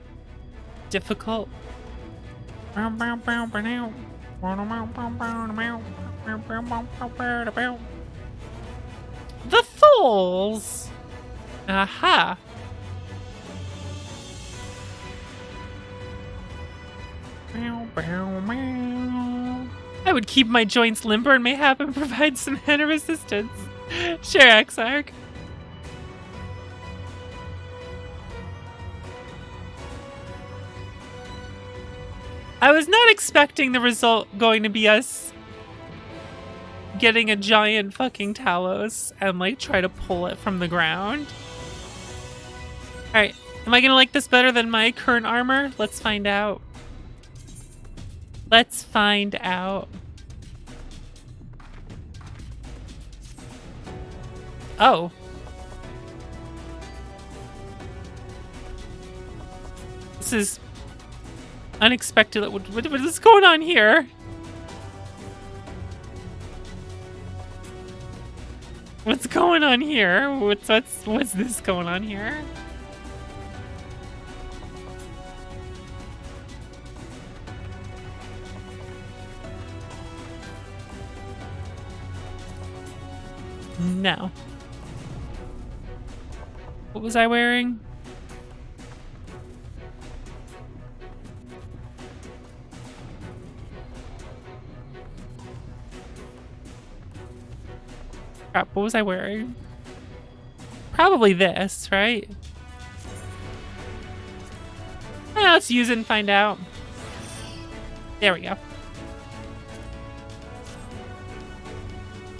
difficult. The Thulls! Aha! I would keep my joints limber and mayhap and provide some hand resistance. Sure, Exarch. I was not expecting the result going to be us getting a giant fucking Talos and like try to pull it from the ground. Alright, am I gonna like this better than my current armor? Let's find out. Let's find out. Oh. This is unexpected. What is going on here? What's going on here? What's this going on here? No. What was I wearing? Crap, what was I wearing? Probably this, right? Let's use it and find out. There we go.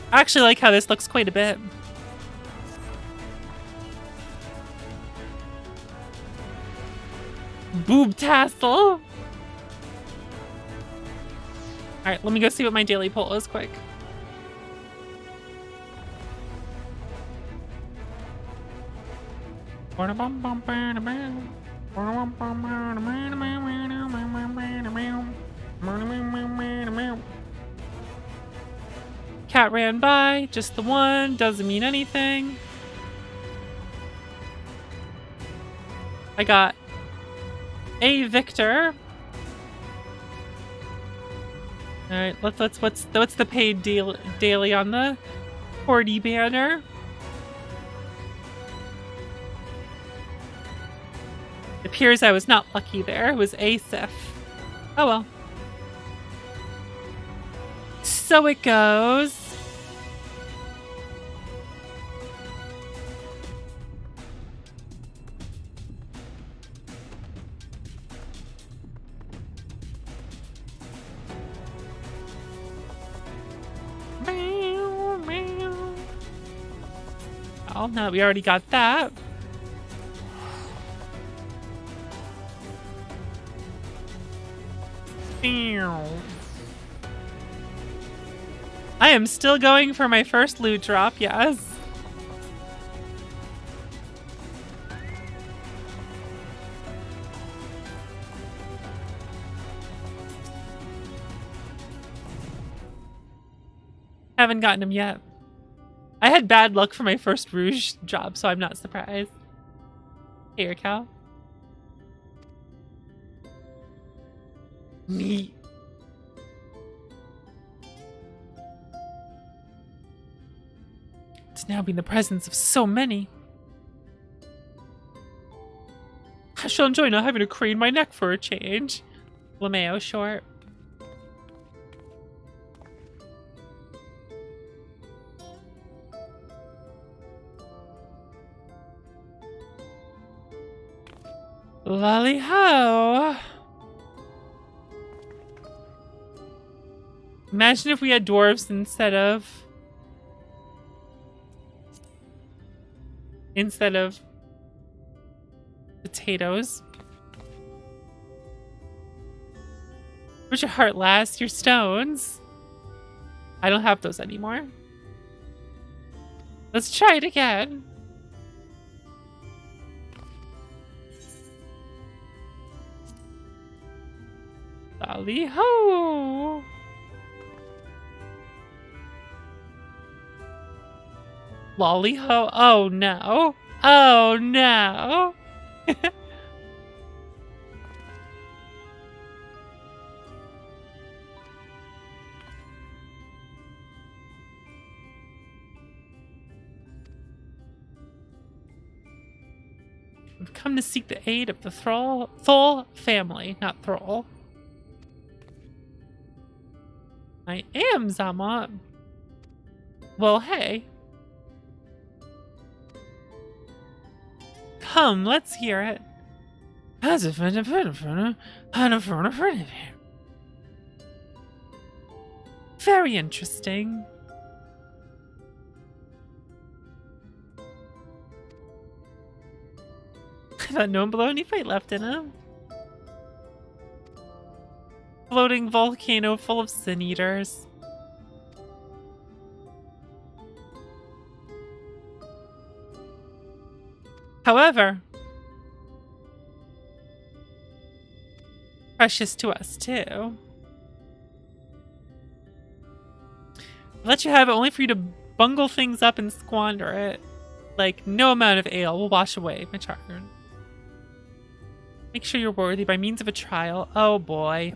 I actually like how this looks quite a bit. Boob tassel. Alright, let me go see what my daily pull is quick. Cat ran by, just the one, doesn't mean anything. I got a Victor. All right, let's what's the paid daily on the 40 banner? It appears I was not lucky there. It was Asif. Oh well. So it goes. Oh, no, we already got that. I am still going for my first loot drop, yes. Haven't gotten him yet. I had bad luck for my first Rouge job, so I'm not surprised. Here, Cal. Me. To now be in the presence of so many. I shall enjoy not having to crane my neck for a change. LeMayo short. Lolly ho! Imagine if we had dwarves instead of potatoes. Where's your heart last? Your stones? I don't have those anymore. Let's try it again. Lolly ho! Lollyho? Oh no. Oh no. I've come to seek the aid of the Thol family, not Thrall. I am Zama. Well, hey. Come, let's hear it. Very interesting. I thought no one below any fight left in him. Floating volcano full of sin eaters. However, precious to us too. I'll let you have it only for you to bungle things up and squander it. Like, no amount of ale will wash away my charm. Make sure you're worthy by means of a trial. Oh boy.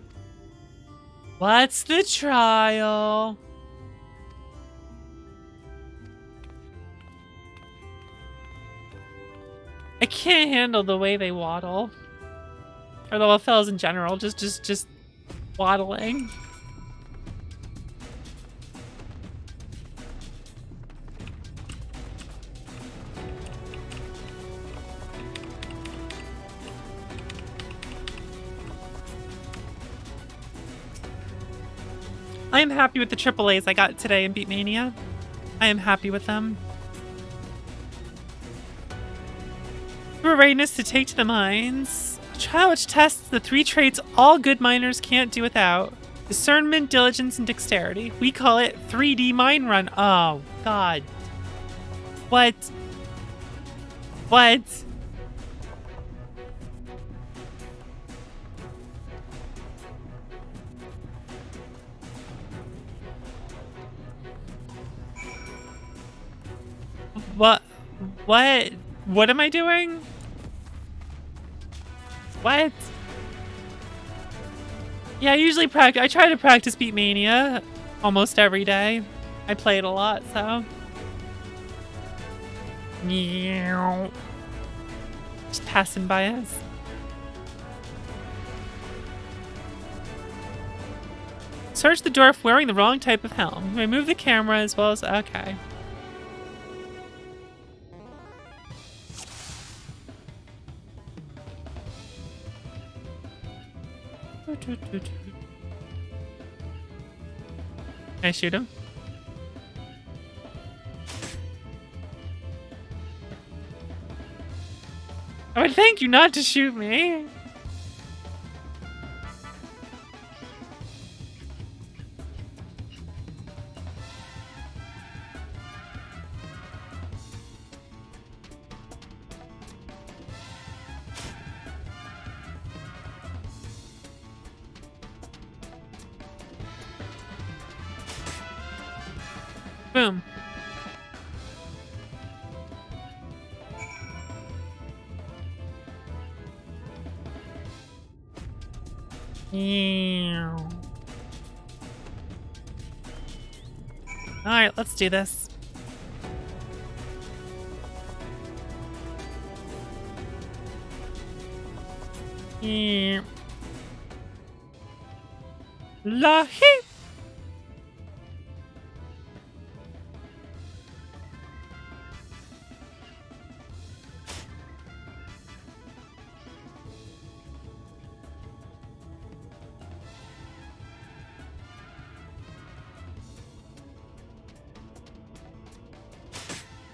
What's the trial? I can't handle the way they waddle. Or the fellas in general, just waddling. I am happy with the AAAs I got today in Beatmania. I am happy with them. For readiness to take to the mines. A trial which tests the 3 traits all good miners can't do without. Discernment, diligence, and dexterity. We call it 3D mine run. Oh, God. What? What? What? What? What am I doing? What? Yeah, I usually practice. I try to practice Beatmania almost every day. I play it a lot, so. Just passing by us. Search the dwarf wearing the wrong type of helm. Remove the camera as well as. Okay. Can I shoot him? I would thank you not to shoot me. Boom. Alright, let's do this. Lahi.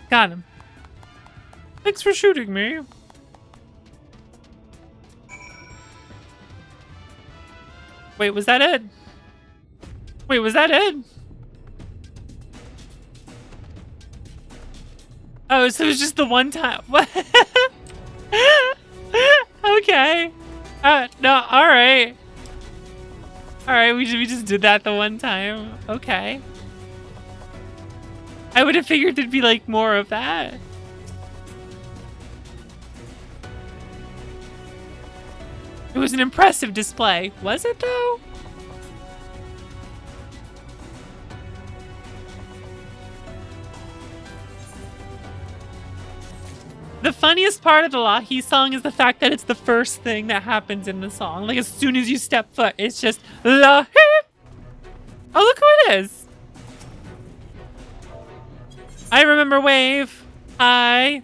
Got him. Thanks for shooting me. Wait, was that it? Wait, was that it? Oh, so it was just the one time. What? Okay. No, alright. Alright, we just did that the one time. Okay. I would have figured there'd be like more of that. It was an impressive display. Was it though? The funniest part of the Lahi song is the fact that it's the first thing that happens in the song. Like as soon as you step foot, it's just Lahi. Oh, look who it is. I remember Wave. Hi.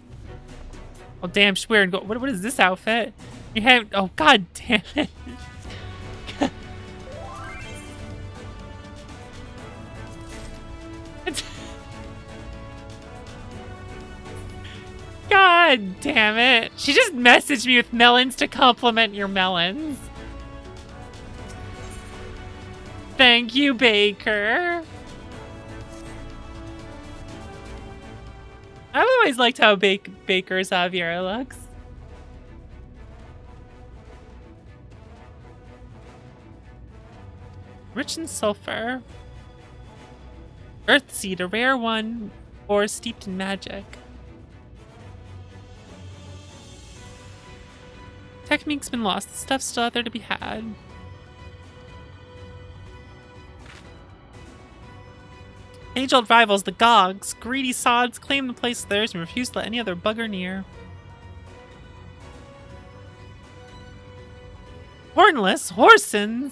Oh, damn, she's wearing gold. What is this outfit? You have. Oh, god damn it. God damn it. She just messaged me with melons to compliment your melons. Thank you, Baker. I've always liked how Baker Xavier looks. Rich in sulfur. Earth seed, a rare one, or steeped in magic. Technique's been lost. The stuff's still out there to be had. Age-old rivals, the Gogs, greedy sods, claim the place as theirs and refuse to let any other bugger near. Hornless Horsons!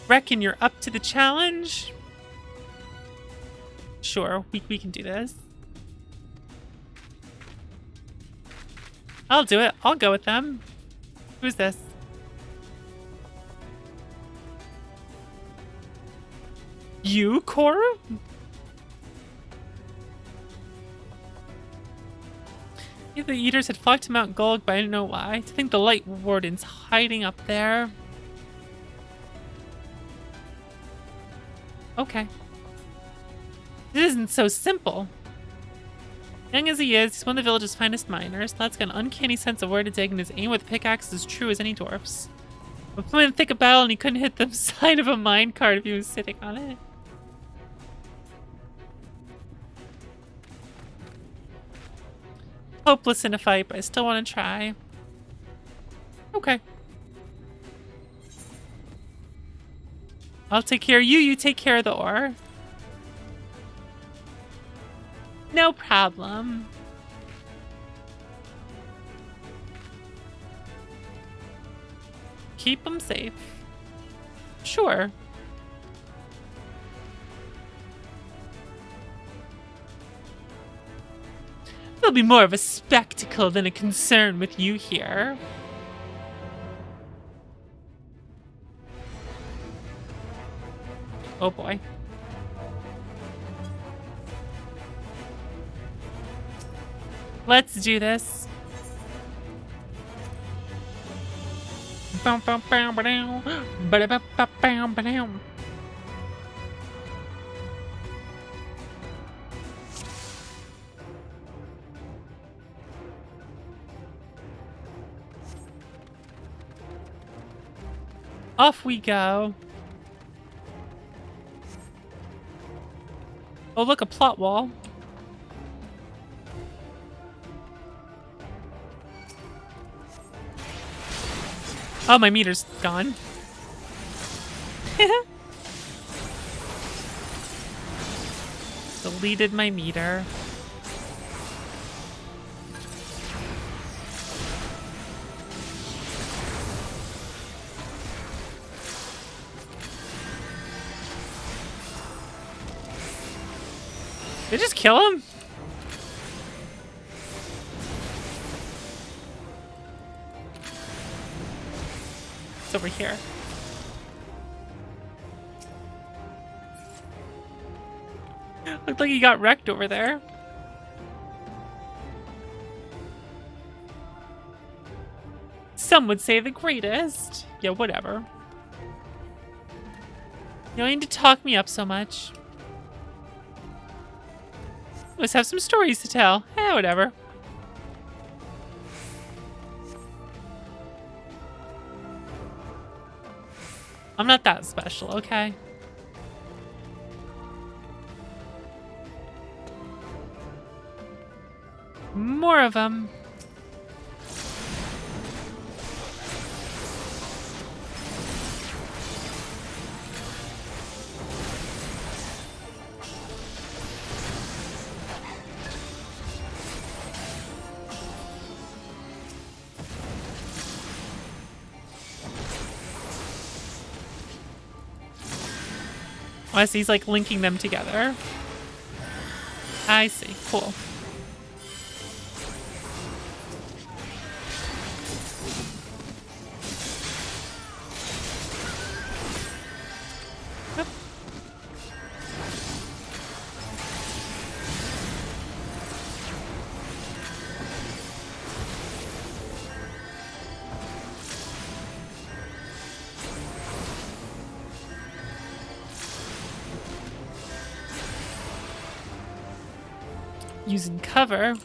Reckon you're up to the challenge? Sure, we can do this. I'll do it. I'll go with them. Who's this? You, Cora? The Eaters had flocked to Mount Golg, but I didn't know why. To think the Light Warden's hiding up there. Okay. It isn't so simple. Young as he is, he's one of the village's finest miners. Lad's got an uncanny sense of where to dig, and his aim with the pickaxe is as true as any dwarf's. But put him in the thick of battle, and he couldn't hit the side of a minecart if he was sitting on it. Hopeless in a fight, but I still want to try. Okay. I'll take care of you, you take care of the ore. No problem. Keep them safe. Sure. There'll be more of a spectacle than a concern with you here. Oh boy. Let's do this. Off we go. Oh, look, a plot wall. Oh, my meter's gone. Deleted my meter. Did I just kill him? It's over here. Looked like he got wrecked over there. Some would say the greatest. Yeah, whatever. You don't need to talk me up so much. Let's have some stories to tell. Eh, whatever. I'm not that special, okay? More of them. Oh, I see. He's like linking them together. I see. Cool. Yep. Using cover.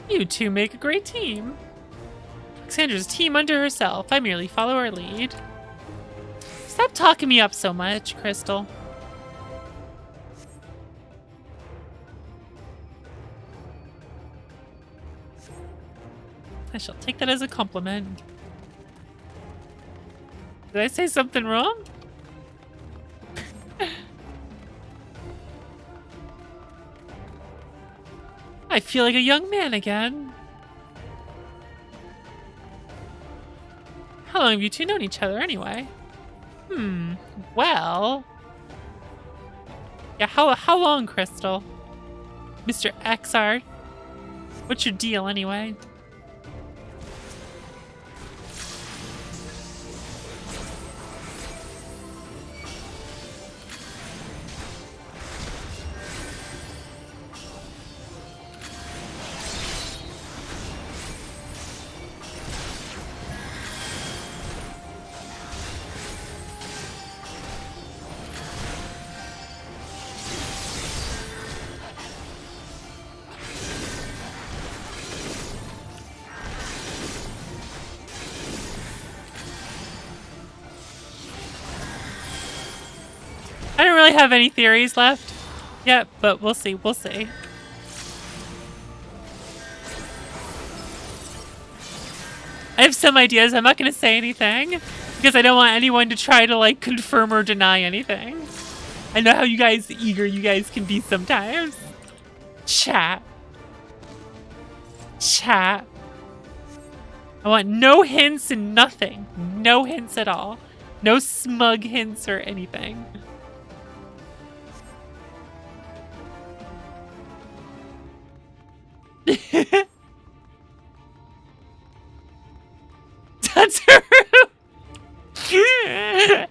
You two make a great team. Alexandra's team unto herself. I merely follow her lead. Stop talking me up so much, Crystal. I shall take that as a compliment. Did I say something wrong? I feel like a young man again. How long have you two known each other anyway? Well... Yeah, how long, Crystal? Mr. XR? What's your deal anyway? I don't really have any theories left yet, but we'll see. We'll see. I have some ideas. I'm not going to say anything because I don't want anyone to try to like confirm or deny anything. I know how you guys you guys can be sometimes. Chat. Chat. I want no hints and nothing. No hints at all. No smug hints or anything. That's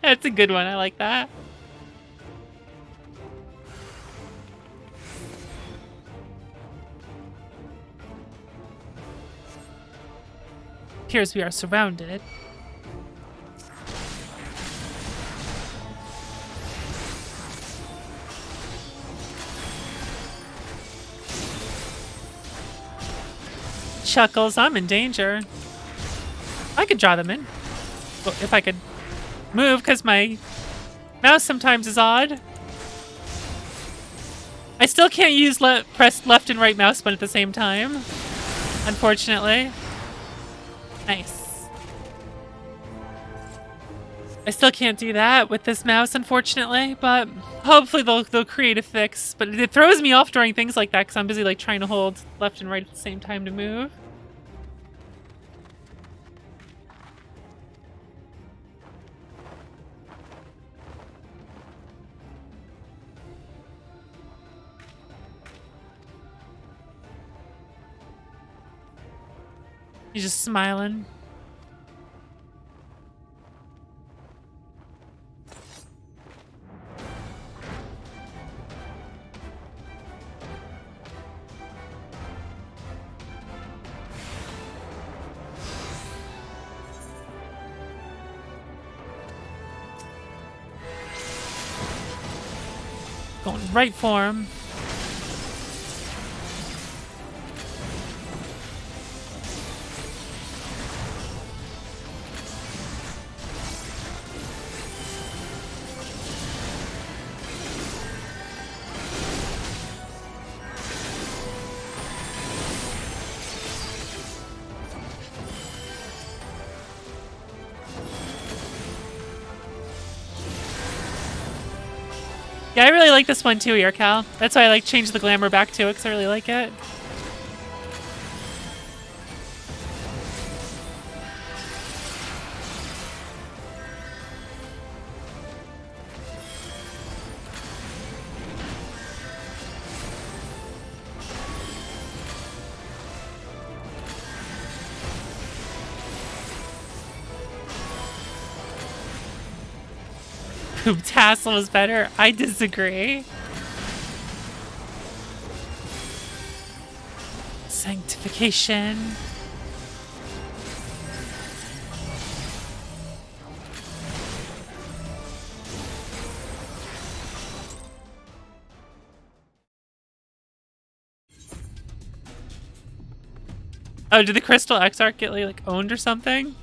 That's a good one. I like that. Appears we are surrounded. Chuckles, I'm in danger. I could draw them in. Well, if I could move, because my mouse sometimes is odd. I still can't use press left and right mouse button at the same time. Unfortunately. Nice. I still can't do that with this mouse, unfortunately, but hopefully they'll create a fix. But it throws me off during things like that because I'm busy like trying to hold left and right at the same time to move. He's just smiling. Going right for him. Yeah, I really like this one too, Cal. That's why I like changed the glamour back to it, because I really like it. Poop tassel is better. I disagree. Sanctification. Oh, did the Crystal Exarch get like owned or something?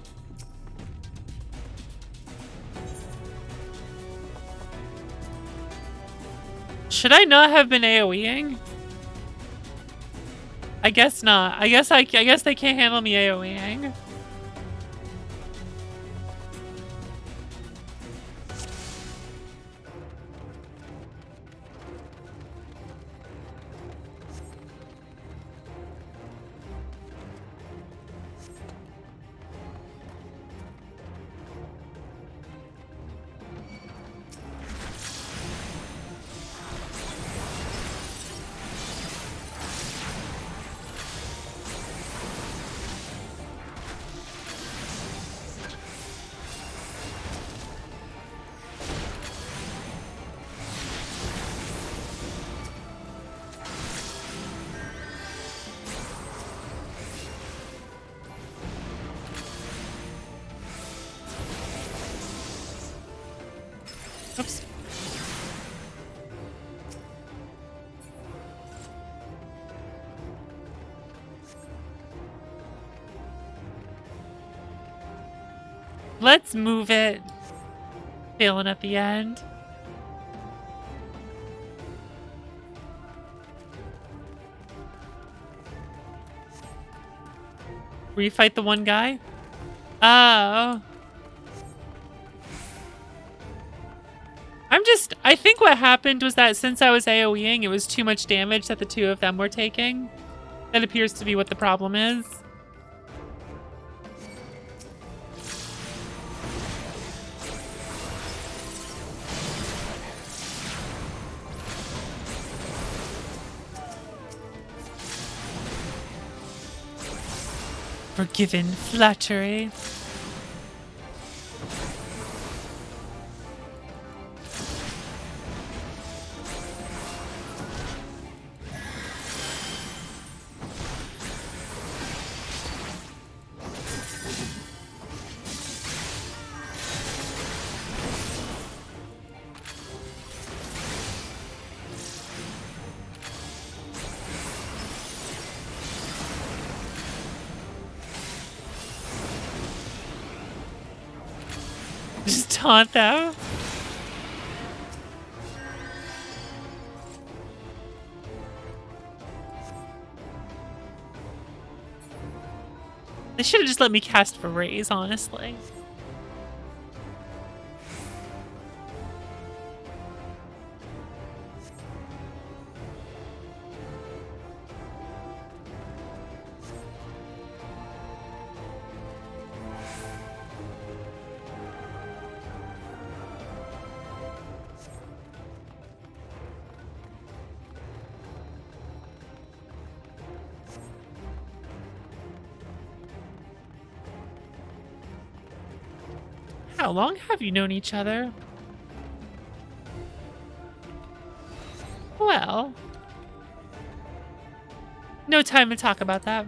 Should I not have been AoEing? I guess not. I guess they can't handle me AoEing. Oops. Let's move it. Failing at the end. Refight the one guy? Oh. I think what happened was that since I was AoEing, it was too much damage that the two of them were taking. That appears to be what the problem is. Forgiven flattery. Just taunt them. They should have just let me cast for raise, honestly. How long have you known each other? Well, no time to talk about that.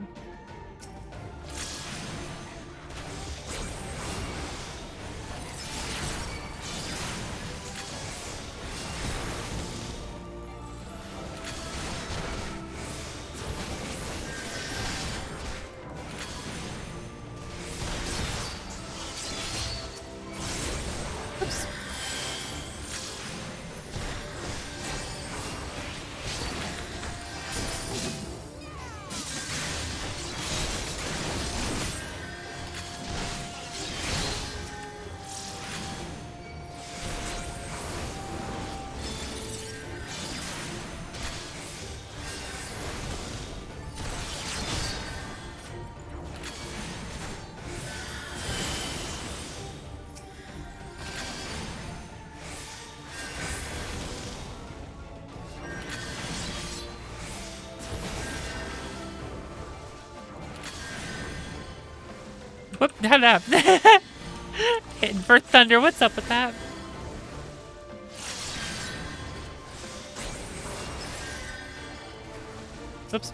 Shut up. Hitting for thunder. What's up with that? Oops.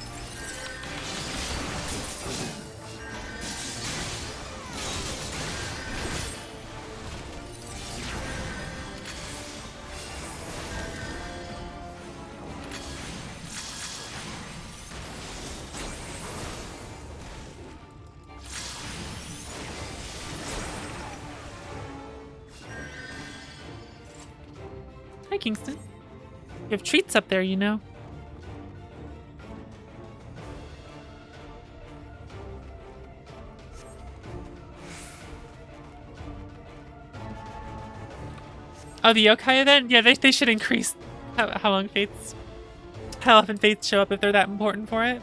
Hi, Kingston. You have treats up there, you know. Oh, the yokai event? Yeah, they should increase how often fates show up if they're that important for it.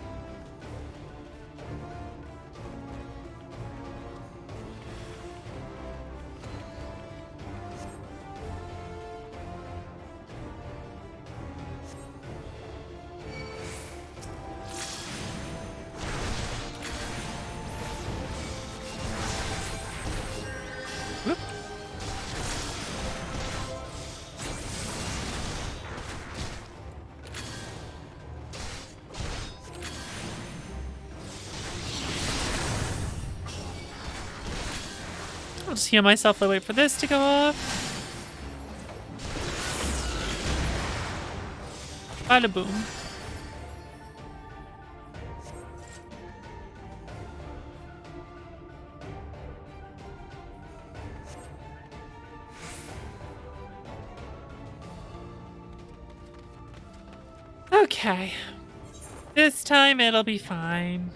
Whoop. I'll just heal myself while I wait for this to go off. Bada boom. Okay. This time it'll be fine.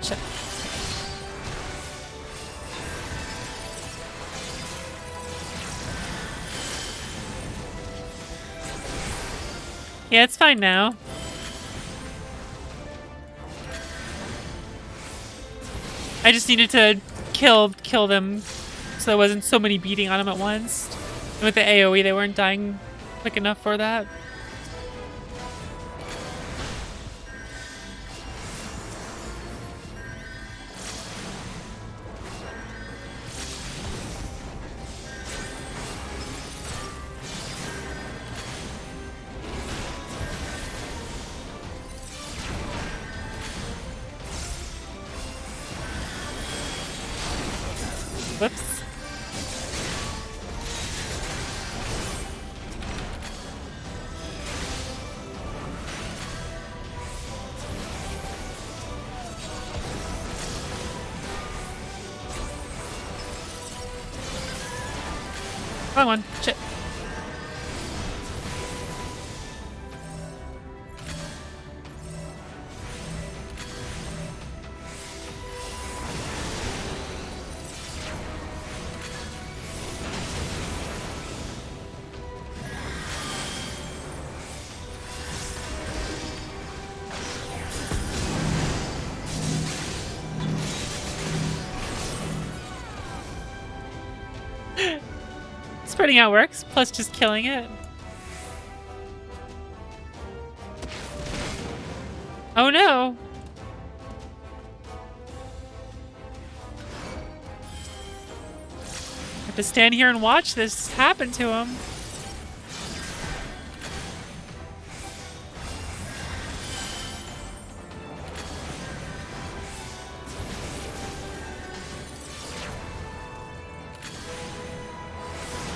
Check. Yeah, it's fine now. I just needed to kill them so there wasn't so many beating on them at once. And with the AoE, they weren't dying quick enough for that. Whoops. Wrong one. Shit. Spreading out works, plus just killing it. Oh no! I have to stand here and watch this happen to him.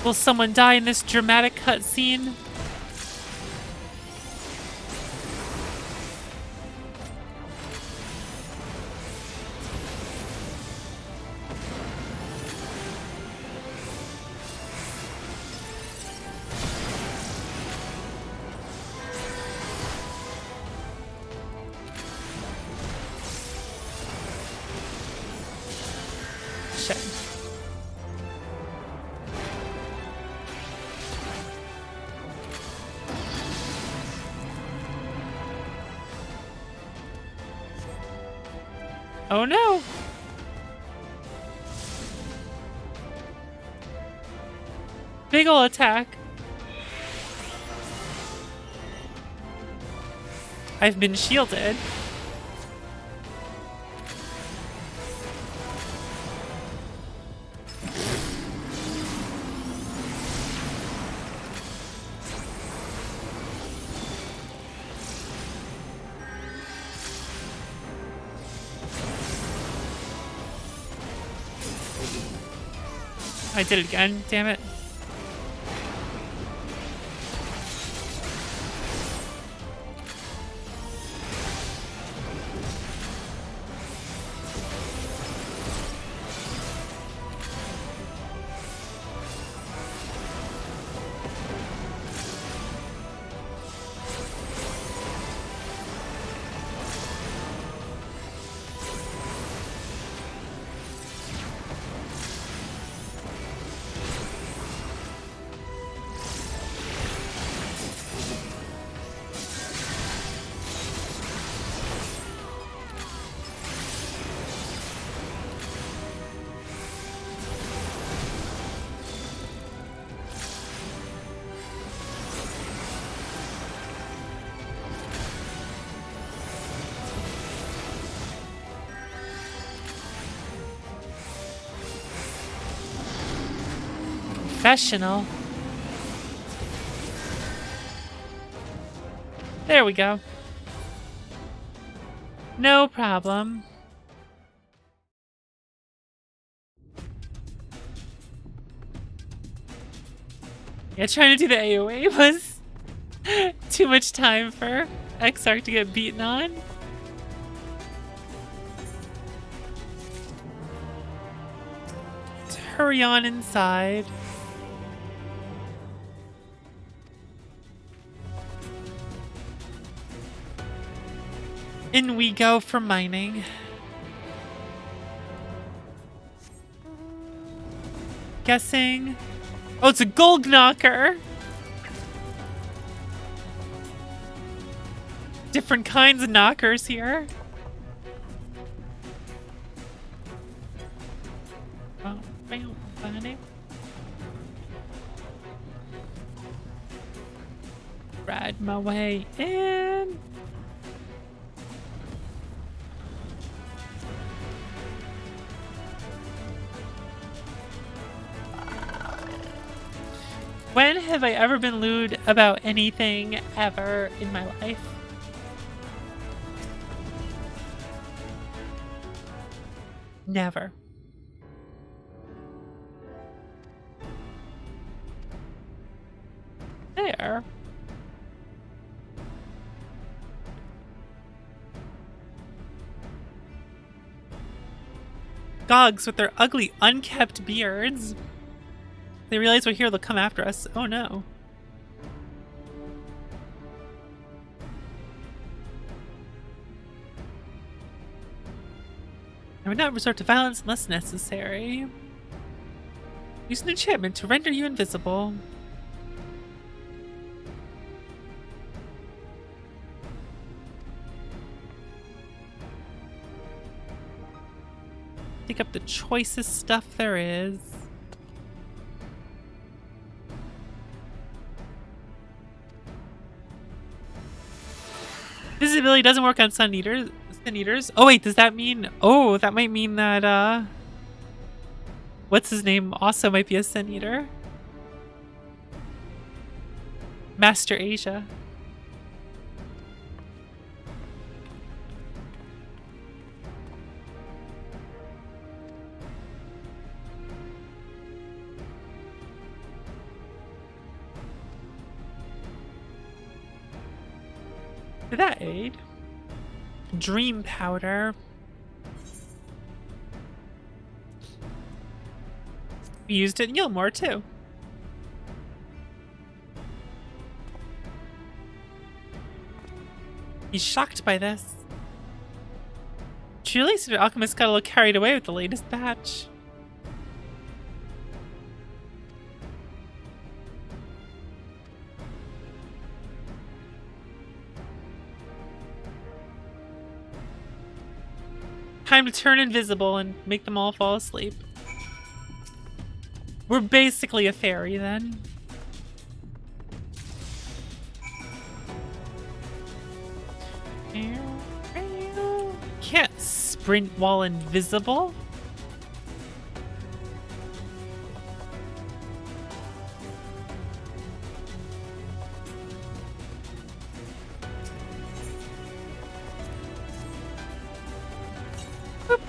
Will someone die in this dramatic cutscene? action. Oh no! Big ol' attack. I've been shielded. I did it again, damn it. Professional. There we go. No problem. Yeah, trying to do the AoE was too much time for Exarch to get beaten on. Let's hurry on inside. In we go for mining. Guessing. Oh, it's a gold knocker. Different kinds of knockers here. Oh, funny. Ride my way in. When have I ever been lewd about anything ever in my life? Never. There. Gogs with their ugly, unkept beards. They realize we're here, they'll come after us. Oh no. I would not resort to violence unless necessary. Use an enchantment to render you invisible. Pick up the choicest stuff there is. Visibility doesn't work on sun eaters. Oh wait, does that mean? Oh, that might mean that what's his name also might be a sun eater. Master Asia. Did that aid? Dream powder. We used it in Gilmore too. He's shocked by this. Truly, Sir Alchemist got a little carried away with the latest batch. Time to turn invisible and make them all fall asleep. We're basically a fairy then. Can't sprint while invisible. Boop.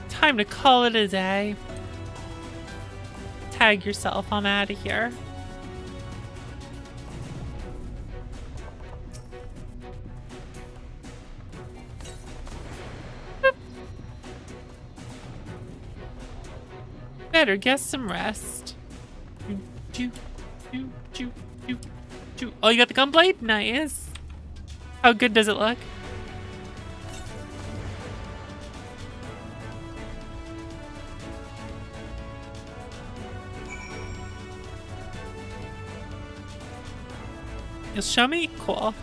Time to call it a day. Tag yourself, I'm out of here. Better get some rest. Oh, you got the gunblade? Nice. How good does it look? You'll show me? Cool.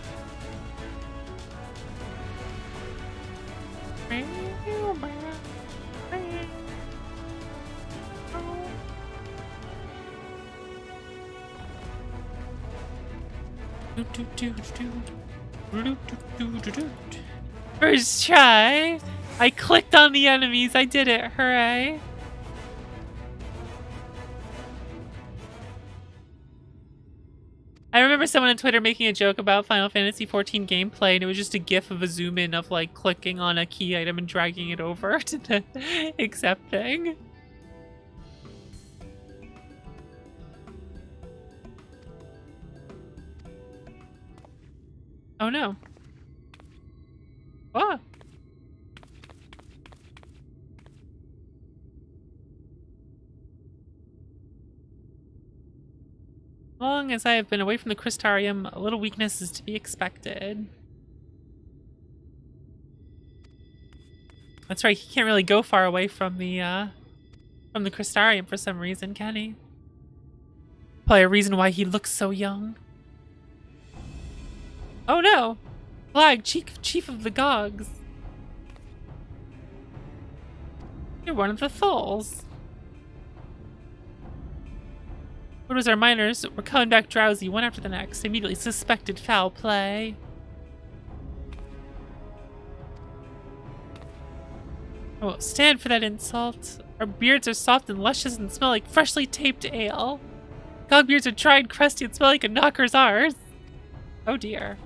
First try. I clicked on the enemies. I did it. Hooray. I remember someone on Twitter making a joke about Final Fantasy XIV gameplay, and it was just a gif of a zoom in of like clicking on a key item and dragging it over to the accept thing. Oh no. Ah. Long as I have been away from the Crystarium, a little weakness is to be expected. That's right, he can't really go far away from the Crystarium for some reason, can he? Probably a reason why he looks so young. Oh no! Flag, chief of the Gogs. You're one of the Thulls. Orders our miners were coming back drowsy, one after the next. Immediately suspected foul play. I won't stand for that insult. Our beards are soft and luscious and smell like freshly taped ale. Gog beards are dry and crusty and smell like a knocker's ours. Oh dear.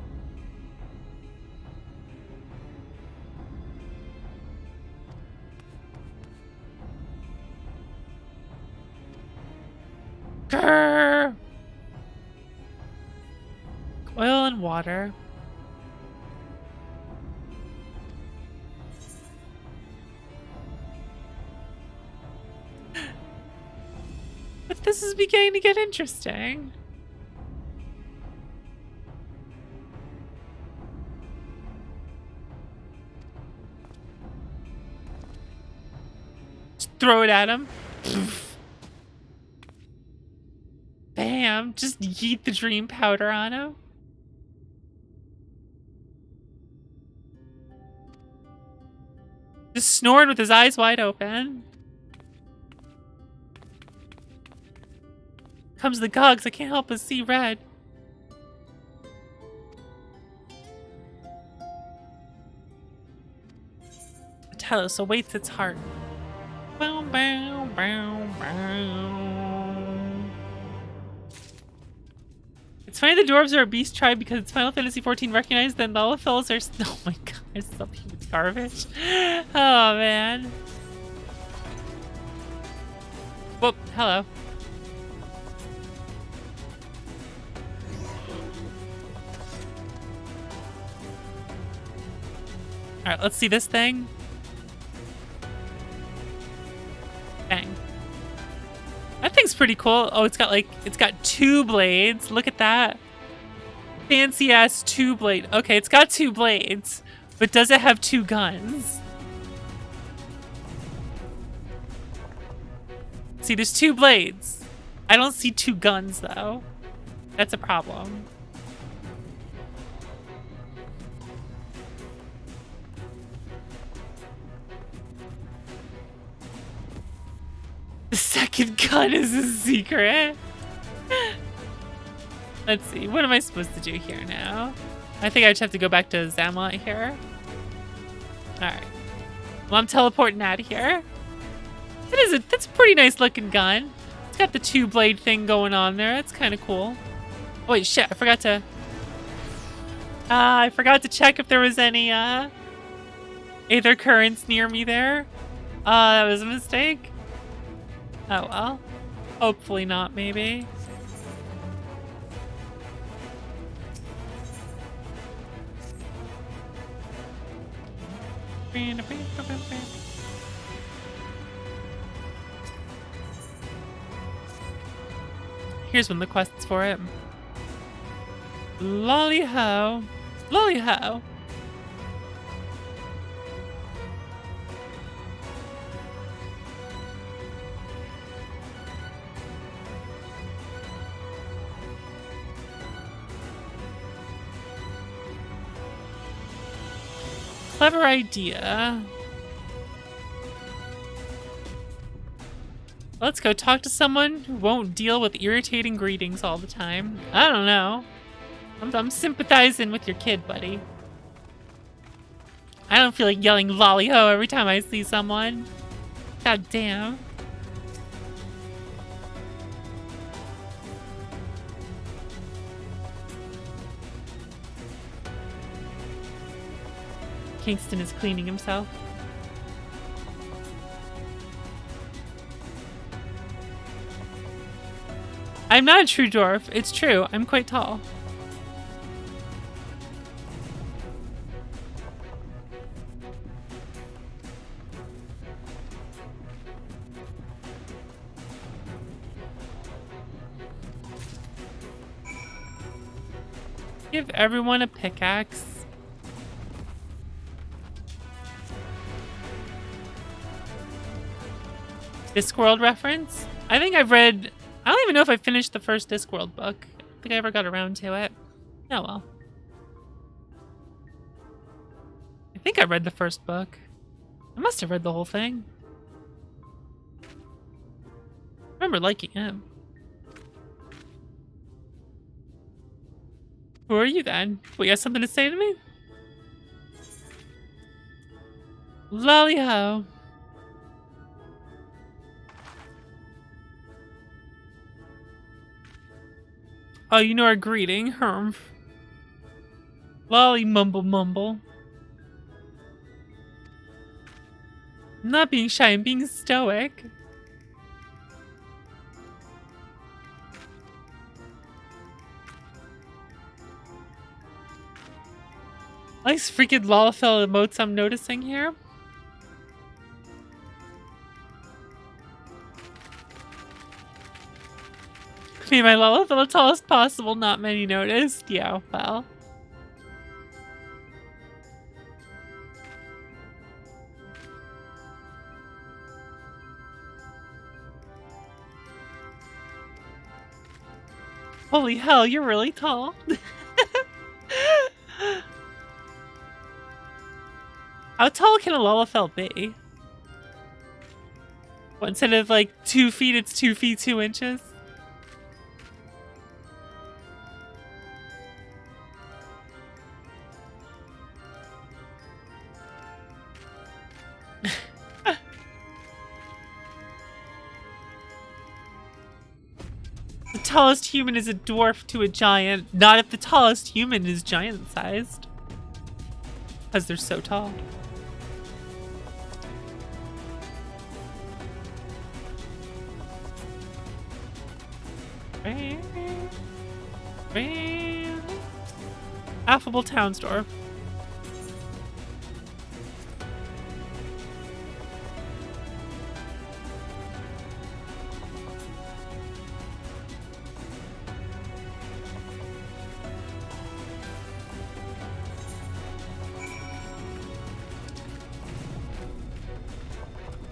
Grrr. Oil and water. But this is beginning to get interesting. Just throw it at him. Bam! Just yeet the dream powder on him. Just snoring with his eyes wide open. Comes the Gogs, I can't help but see red. Talos awaits its heart. Bow, bow, bow, bow. It's funny the dwarves are a beast tribe because it's Final Fantasy XIV recognized, then all the fellows are... Oh my god, they're so huge garbage. Oh man. Whoop, hello. Alright, let's see this thing. Bang. That thing's pretty cool. Oh, it's got two blades. Look at that. Fancy ass two blade. Okay, it's got two blades, but does it have two guns? See, there's two blades. I don't see two guns though. That's a problem. second gun is a secret. Let's see. What am I supposed to do here now? I think I just have to go back to Zamlot here. Alright. Well, I'm teleporting out of here. That's a pretty nice looking gun. It's got the 2-blade thing going on there. That's kind of cool. Oh, wait, shit. I forgot to check if there was any aether currents near me there. That was a mistake. Oh well. Hopefully not, maybe. Here's one of the quests for it. Lolly ho. Lolly ho. Clever idea. Let's go talk to someone who won't deal with irritating greetings all the time. I don't know. I'm sympathizing with your kid, buddy. I don't feel like yelling lolly ho every time I see someone. God damn. Kingston is cleaning himself. I'm not a true dwarf. It's true. I'm quite tall. Give everyone a pickaxe. Discworld reference? I think I've read... I don't even know if I finished the first Discworld book. I don't think I ever got around to it. Oh well. I think I read the first book. I must have read the whole thing. I remember liking it. Who are you then? Well, you have something to say to me? Lolly ho. Oh, you know our greeting, Herm. Lolly mumble mumble. I'm not being shy, I'm being stoic. Nice freaking Lalafell emotes I'm noticing here. Me and my Lalafell the tallest possible, not many noticed. Yeah, well. Holy hell, you're really tall. How tall can a Lalafell be? Well, instead of like 2 feet, it's 2 feet 2 inches. The tallest human is a dwarf to a giant, not if the tallest human is giant-sized. Because they're so tall. Affable Townsdorf.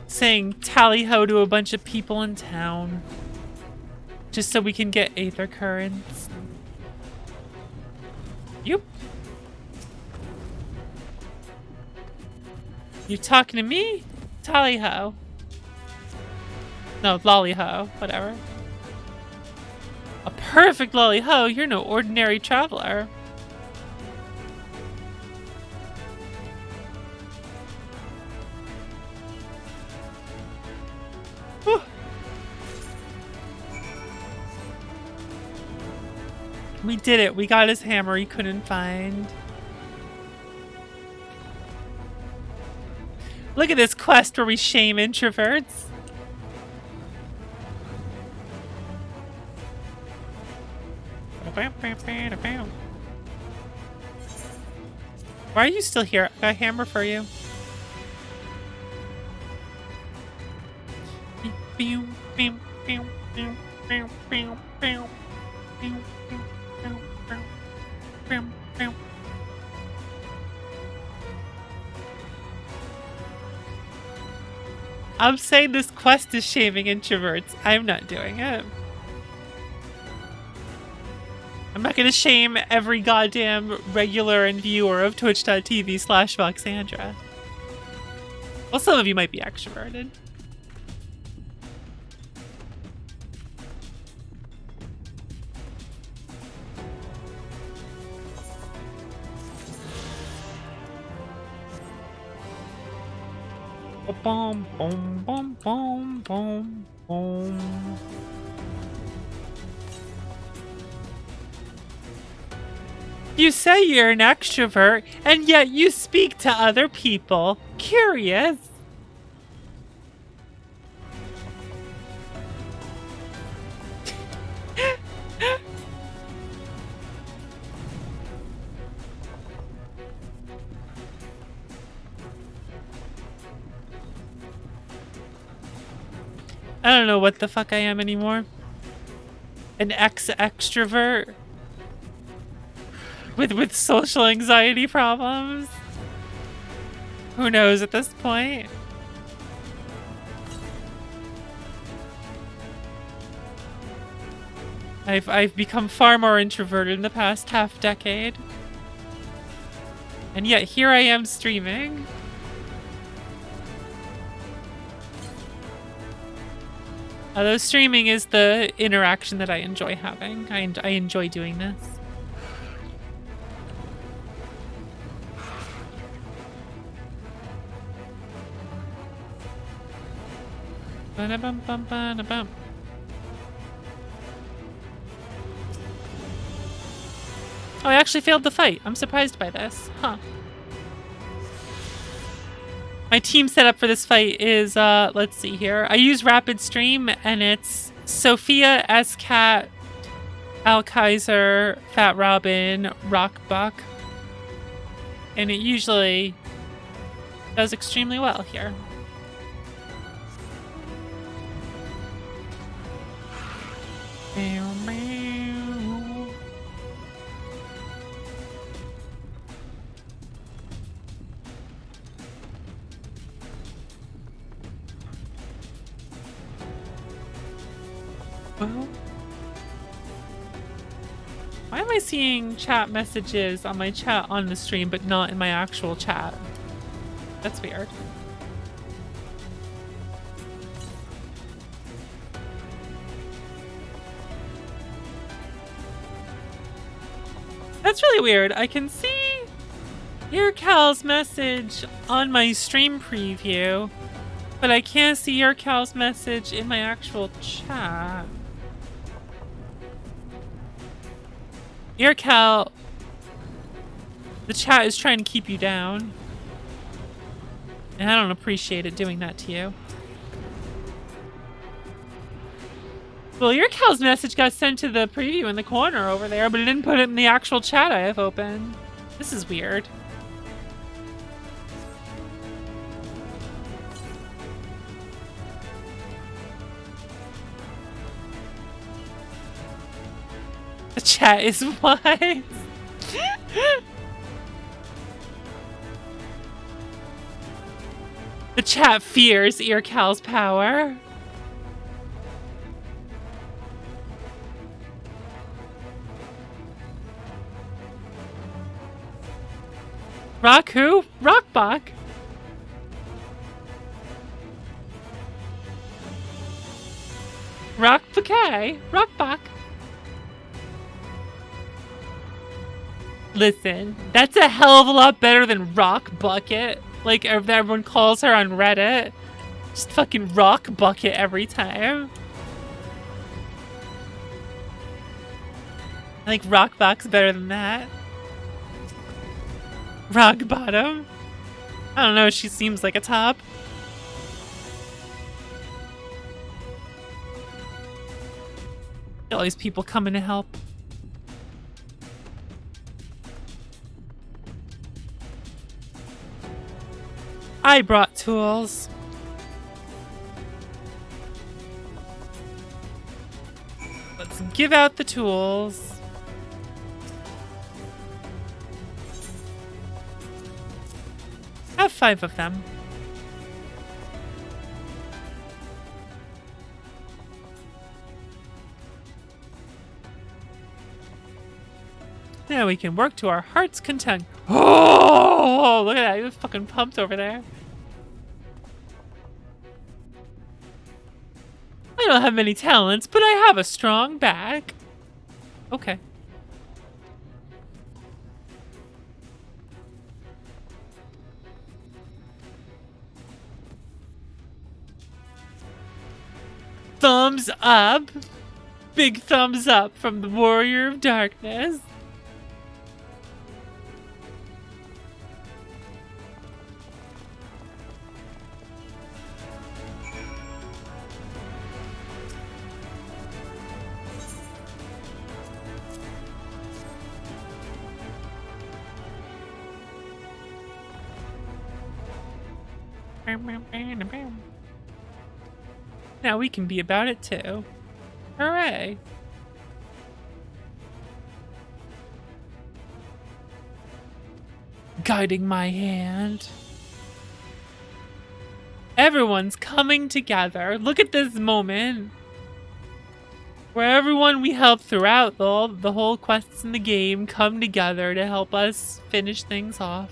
Saying tally-ho to a bunch of people in town. Just so we can get aether currents. Yep. You talking to me? Tally-ho. No, lolly-ho. Whatever. A perfect lolly-ho? You're no ordinary traveler. Whew. We did it. We got his hammer he couldn't find. Look at this quest where we shame introverts. Why are you still here? I got a hammer for you. I'm saying this quest is shaming introverts. I'm not doing it. I'm not gonna shame every goddamn regular and viewer of twitch.tv/Voxandra. Well, some of you might be extroverted. Boom, boom, boom, boom, boom, boom. You say you're an extrovert, and yet you speak to other people. Curious. I don't know what the fuck I am anymore. An extrovert with social anxiety problems. Who knows at this point? I've become far more introverted in the past half decade. And yet here I am streaming. Although streaming is the interaction that I enjoy having. I enjoy doing this. Ba-da-bum-bum-ba-da-bum. Oh, I actually failed the fight. I'm surprised by this. Huh. My team setup for this fight is, let's see here. I use Rapid Stream, and it's Sophia, S-Cat, Al-Kaiser, Fat Robin, Rockbuck. And it usually does extremely well here. Meow, meow. Well, why am I seeing chat messages on my chat on the stream but not in my actual chat? That's weird. That's really weird. I can see your Cal's message on my stream preview, but I can't see your Cal's message in my actual chat. Your Cal, the chat is trying to keep you down, and I don't appreciate it doing that to you. Well, your Cal's message got sent to the preview in the corner over there, but it didn't put it in the actual chat I have open. This is weird. The chat is wise. The chat fears Earcal's power. Rock who? Rockbach? Rock bouquet. Rock buck. Listen, that's a hell of a lot better than Rock Bucket. Like everyone calls her on Reddit. Just fucking Rock Bucket every time. I think Rock Box better than that. Rock Bottom. I don't know, she seems like a top. All these people coming to help. I brought tools. Let's give out the tools. Have 5 of them. Now we can work to our heart's content. Oh, look at that. He was fucking pumped over there. I don't have many talents, but I have a strong back. Okay. Thumbs up. Big thumbs up from the Warrior of Darkness. Now we can be about it too. Hooray! Guiding my hand. Everyone's coming together. Look at this moment. Where everyone we helped throughout the whole quests in the game come together to help us finish things off.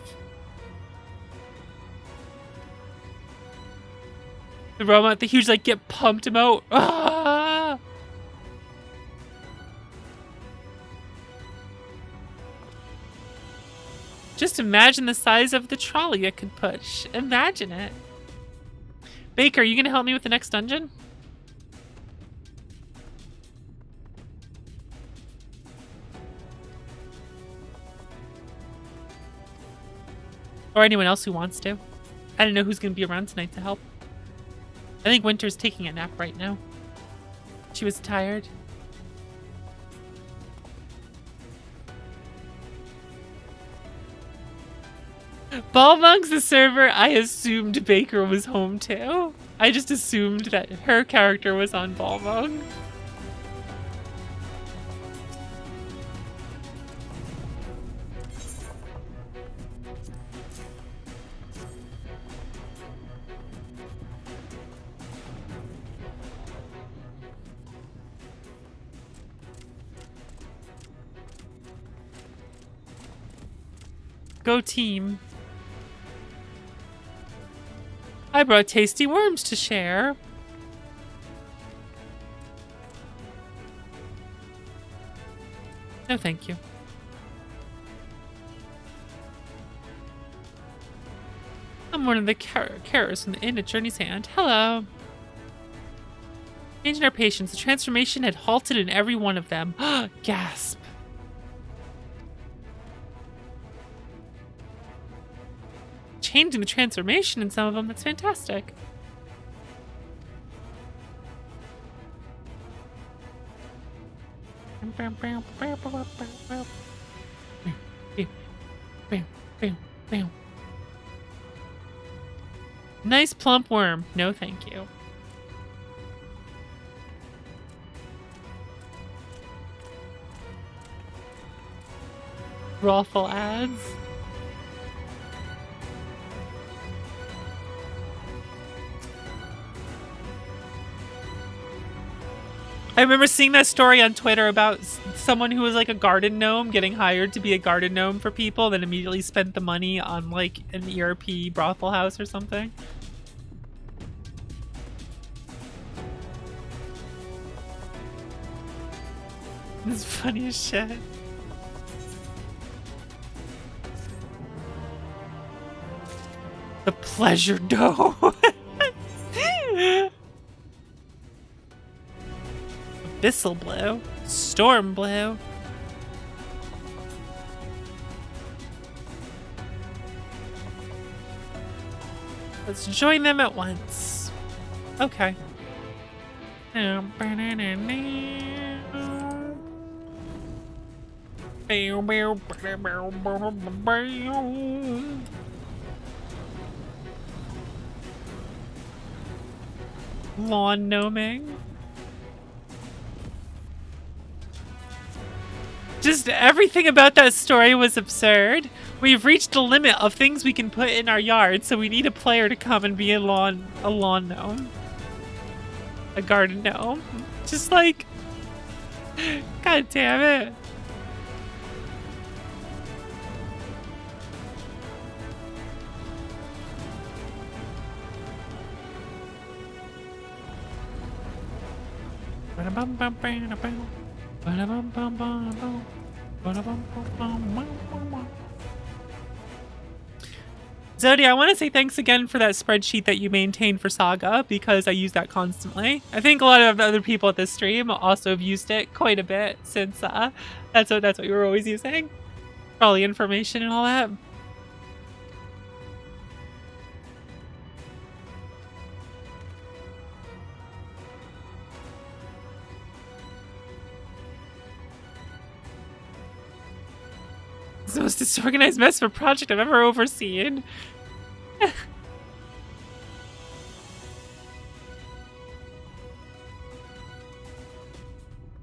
The robot, the huge, like, get pumped him out. Ah! Just imagine the size of the trolley it could push. Imagine it. Baker, are you gonna help me with the next dungeon? Or anyone else who wants to. I don't know who's gonna be around tonight to help. I think Winter's taking a nap right now. She was tired. Ballmong's the server I assumed Baker was home to. I just assumed that her character was on Ballmong. Go team. I brought tasty worms to share. No, thank you. I'm one of the carers from the inn at Journey's Hand. Hello. Changing our patience. The transformation had halted in every one of them. Gasp. Changing the transformation in some of them. That's fantastic. Nice plump worm. No, thank you. Rawful ads. I remember seeing that story on Twitter about someone who was like a garden gnome getting hired to be a garden gnome for people, then immediately spent the money on like an ERP brothel house or something. This is funny as shit. The pleasure dome. Abyssal blue. Storm blue. Let's join them at once. Okay. Lawn gnoming. Just everything about that story was absurd. We've reached the limit of things we can put in our yard, so we need a player to come and be a lawn gnome. A garden gnome. Just like, God damn it. Zodi, I want to say thanks again for that spreadsheet that you maintained for Saga, because I use that constantly. I think a lot of other people at this stream also have used it quite a bit since that's what you were always using. For all the information and all that. It's the most disorganized mess of a project I've ever overseen.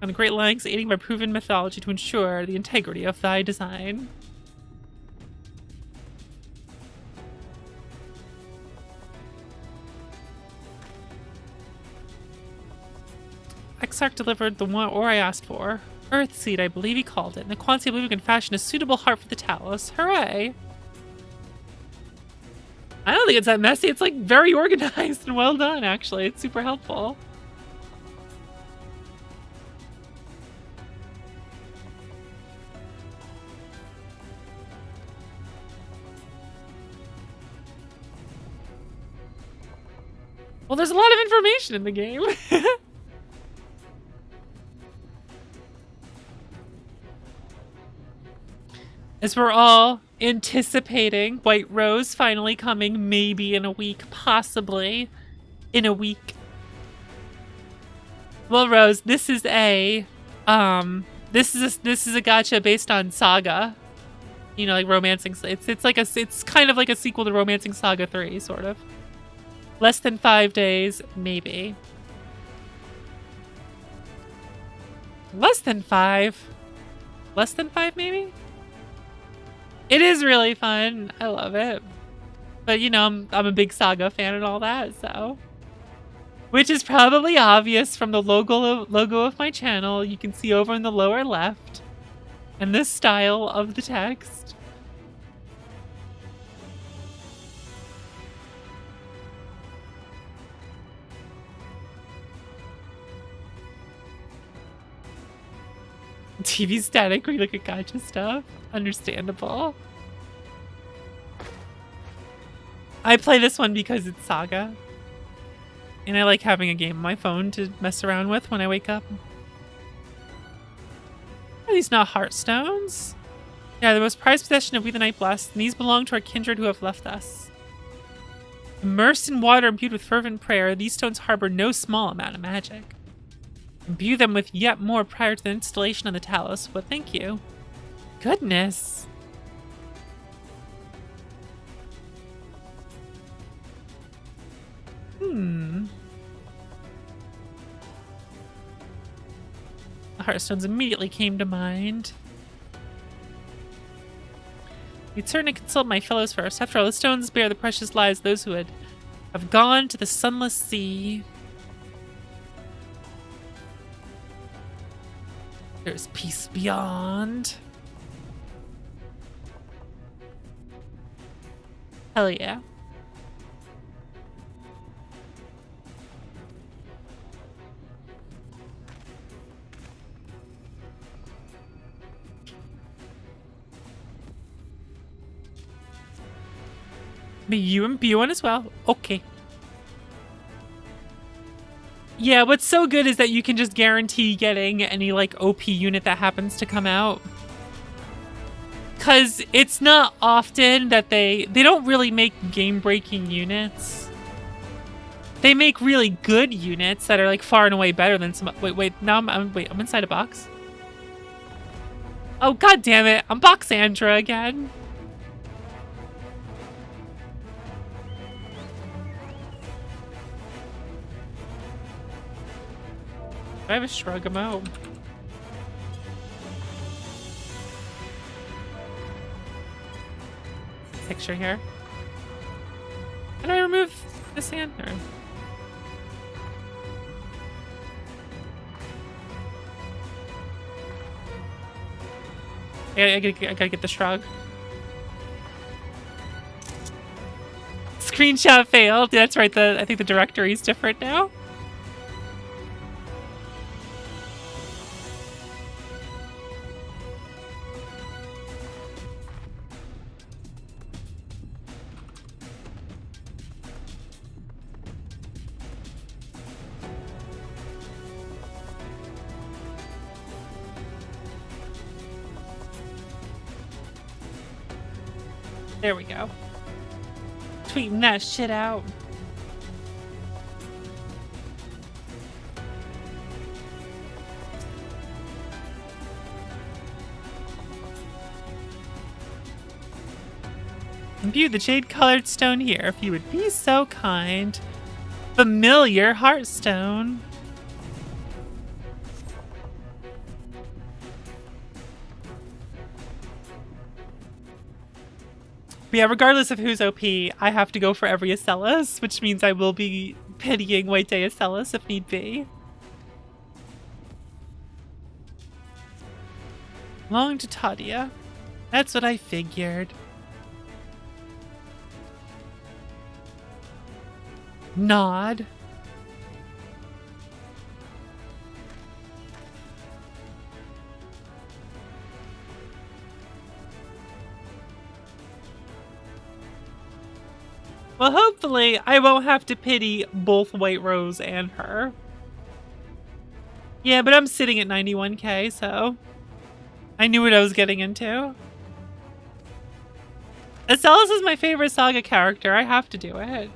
On the Great Lengths, aiding by proven methodology to ensure the integrity of thy design. Exarch delivered the one ore I asked for. Earthseed, I believe he called it. And the quantity I believe we can fashion a suitable heart for the Talos. Hooray! I don't think it's that messy. It's like very organized and well done, actually. It's super helpful. Well, there's a lot of information in the game. As we're all anticipating White Rose finally coming, maybe in a week, possibly in a week. Well, Rose, this is a gacha based on Saga. You know, like Romancing. It's kind of like a sequel to Romancing Saga 3, sort of. Less than 5 days, maybe. Less than 5. Less than 5, maybe? It is really fun. I love it. But, you know, I'm a big Saga fan and all that, so. Which is probably obvious from the logo of my channel. You can see over in the lower left. And the style of the text. TV static when you look at gacha stuff. Understandable. I play this one because it's Saga. And I like having a game on my phone to mess around with when I wake up. Are these not Heartstones? Yeah, the most prized possession of We the Night Blessed, and these belong to our kindred who have left us. Immersed in water imbued with fervent prayer, these stones harbor no small amount of magic. Imbue them with yet more prior to the installation on the Talos. Well, thank you. Goodness. The Heartstones immediately came to mind. We'd certainly consult my fellows first. After all, the stones bear the precious lives of those who have gone to the sunless sea. There's peace beyond. Hell yeah. You and B1 as well. Okay. Yeah, what's so good is that you can just guarantee getting any, like, OP unit that happens to come out. Because it's not often that they don't really make game-breaking units. They make really good units that are, like, far and away better than some... Wait, now I'm inside a box? Oh, god damn it. I'm Boxandra again. I have a shrug him out. Picture here. How do I remove the sand? Or... I gotta get the shrug. Screenshot failed. That's right. I think the directory is different now. There we go. Tweeting that shit out. Imbue the jade-colored stone here, if you would be so kind. Familiar heartstone. But yeah, regardless of who's OP, I have to go for every Acellus, which means I will be pitying White Day Acellus if need be. Long to Tadia. That's what I figured. Nod. Well, hopefully, I won't have to pity both White Rose and her. Yeah, but I'm sitting at 91k, so... I knew what I was getting into. Acellus is my favorite Saga character. I have to do it.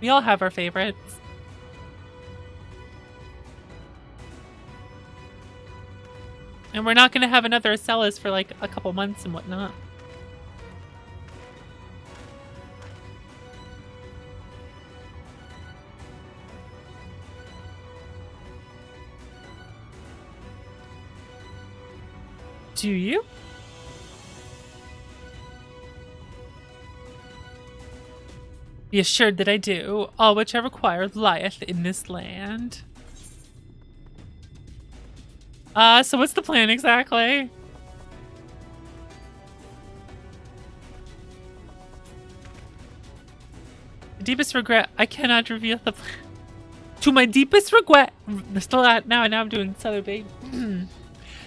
We all have our favorites. And we're not going to have another Acellus for like a couple months and whatnot. Do you? Be assured that I do. All which I require lieth in this land. So what's the plan exactly? The deepest regret, I cannot reveal the plan. To my deepest regret, now I'm doing Southern Bait.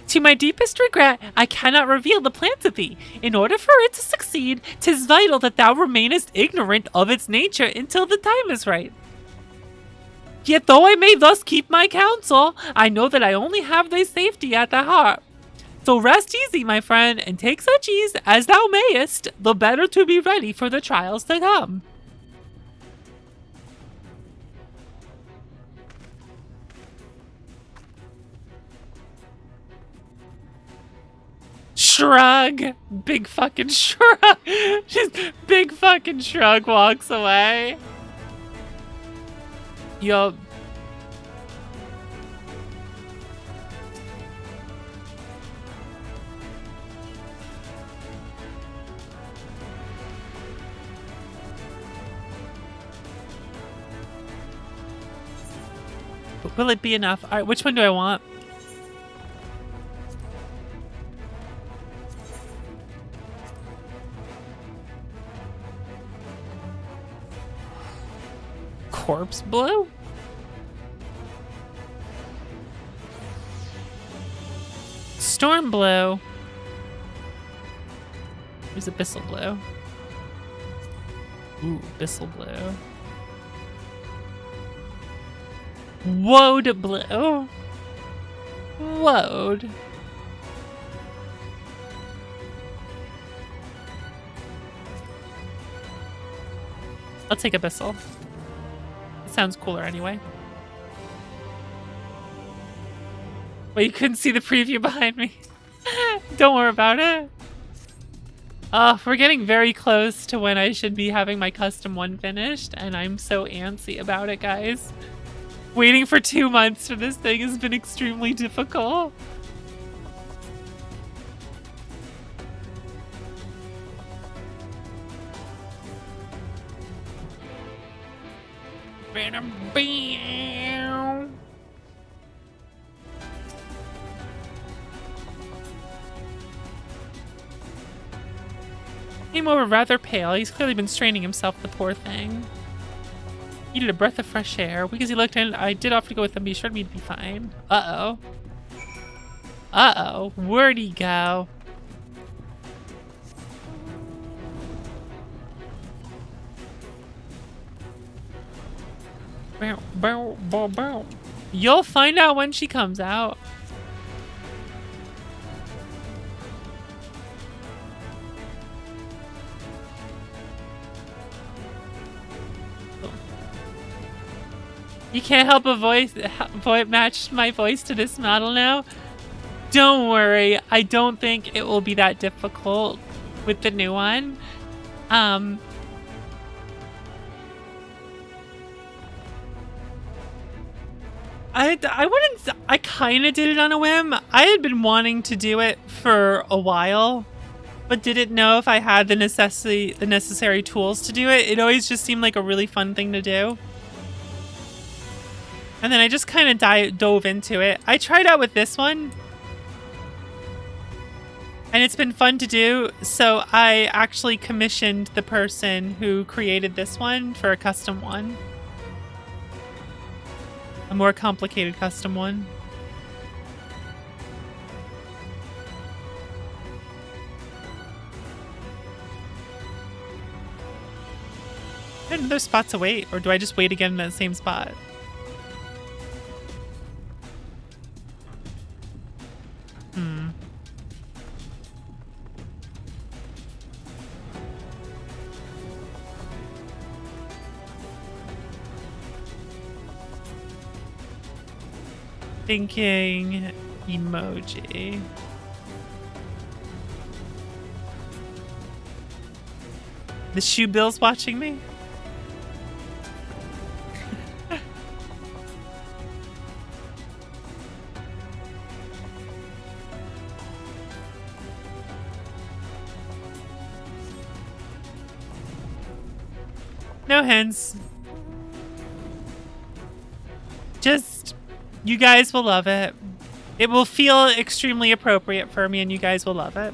To my deepest regret, I cannot reveal the plan to thee. In order for it to succeed, 'tis vital that thou remainest ignorant of its nature until the time is right. Yet though I may thus keep my counsel, I know that I only have thy safety at the heart. So rest easy, my friend, and take such ease as thou mayest, the better to be ready for the trials to come. Shrug! Big fucking shrug! Just big fucking shrug walks away. Yup. But will it be enough? Alright, which one do I want? Corpse blue? Storm Blue. There's Abyssal Blue. Ooh, Abyssal Blue. Woad Blue. Woad. I'll take Abyssal. It sounds cooler anyway. Well, you couldn't see the preview behind me. Don't worry about it. We're getting very close to when I should be having my custom one finished, and I'm so antsy about it, guys. Waiting for 2 months for this thing has been extremely difficult. Came over rather pale. He's clearly been straining himself, the poor thing. Needed a breath of fresh air. Weak as he looked, and I did offer to go with him, but he assured me to be fine. Uh-oh. Uh-oh. Where'd he go? Bow, bow, bow, bow. You'll find out when she comes out. You can't help but match my voice to this model now. Don't worry, I don't think it will be that difficult with the new one. I kind of did it on a whim. I had been wanting to do it for a while, but didn't know if I had the necessary tools to do it. It always just seemed like a really fun thing to do. And then I just kind of dove into it. I tried out with this one, and it's been fun to do. So I actually commissioned the person who created this one for a custom one. A more complicated custom one. Are there other spots to wait, or do I just wait again in that same spot? Thinking emoji. The shoe bill's watching me? No hints. Just, you guys will love it. It will feel extremely appropriate for me, and you guys will love it.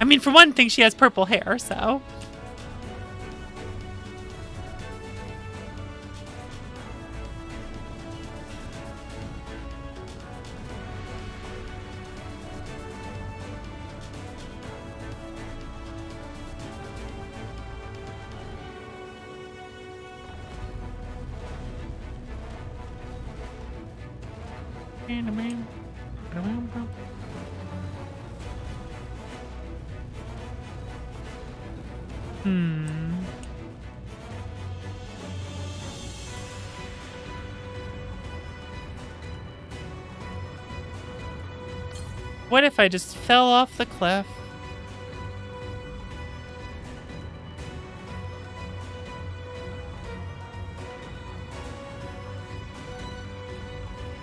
I mean, for one thing, she has purple hair, so... What if I just fell off the cliff?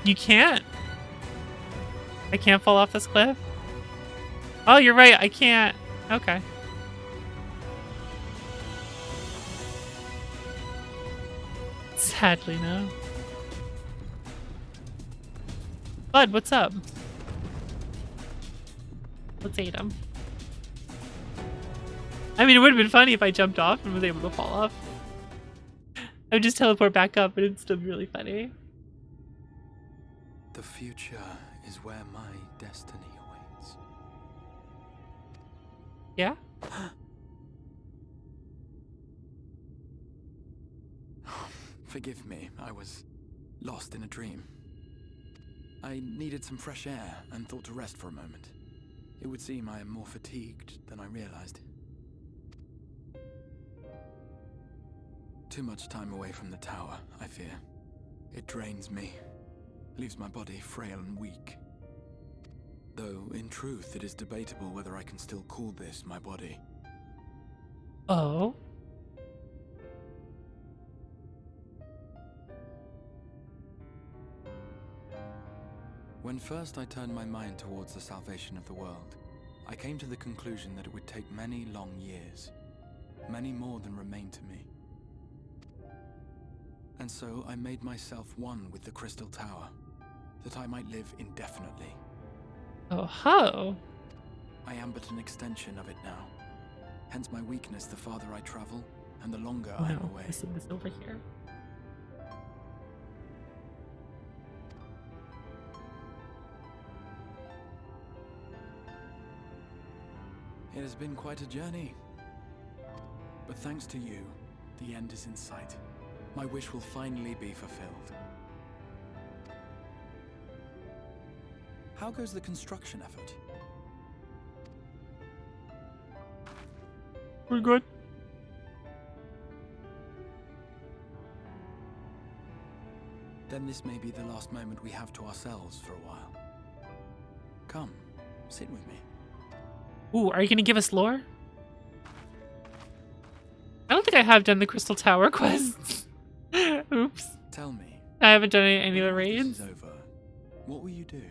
You can't? I can't fall off this cliff? Oh, you're right, I can't. Okay. Sadly, no. Bud, what's up? Let's eat him. I mean, it would have been funny if I jumped off and was able to fall off. I would just teleport back up, but it'd still be really funny. The future is where my destiny awaits. Yeah? Forgive me, I was lost in a dream. I needed some fresh air and thought to rest for a moment. It would seem I am more fatigued than I realized. Too much time away from the tower, I fear. It drains me, leaves my body frail and weak. Though, in truth, it is debatable whether I can still call this my body. Oh? When first I turned my mind towards the salvation of the world, I came to the conclusion that it would take many long years, many more than remain to me. And so I made myself one with the Crystal Tower, that I might live indefinitely. Oh, ho! I am but an extension of it now. Hence my weakness the farther I travel, and the longer I am away. This is over here. It has been quite a journey. But thanks to you, the end is in sight. My wish will finally be fulfilled. How goes the construction effort? We're good. Then this may be the last moment we have to ourselves for a while. Come, sit with me. Ooh, are you gonna give us lore? I don't think I have done the Crystal Tower quests. Oops. Tell me. I haven't done any of the raids. This is over. What will you do?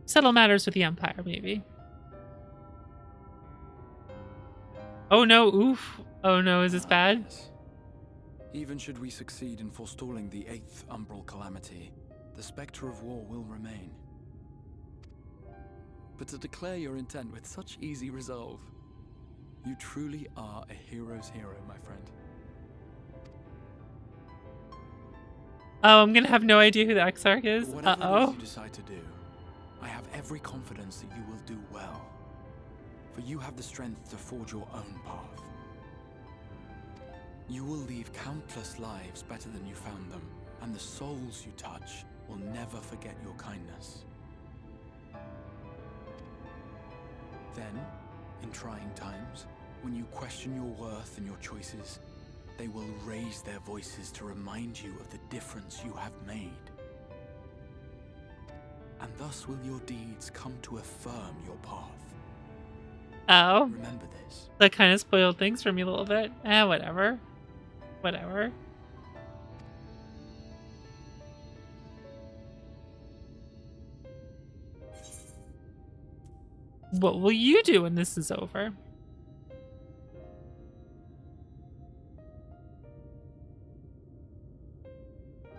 Settle matters with the Empire, maybe. Oh no, oof. Oh no, is this bad? Yes. Even should we succeed in forestalling the 8th Umbral Calamity, the spectre of war will remain. But to declare your intent with such easy resolve, you truly are a hero's hero, my friend. Oh, I'm gonna have no idea who the Exarch is. Whatever it Uh-oh. is you decide to do, I have every confidence that you will do well. For you have the strength to forge your own path. You will leave countless lives better than you found them, and the souls you touch will never forget your kindness. Then, in trying times, when you question your worth and your choices, they will raise their voices to remind you of the difference you have made. And thus will your deeds come to affirm your path. Oh. Remember this. That kind of spoiled things for me a little bit. Whatever. Whatever. What will you do when this is over?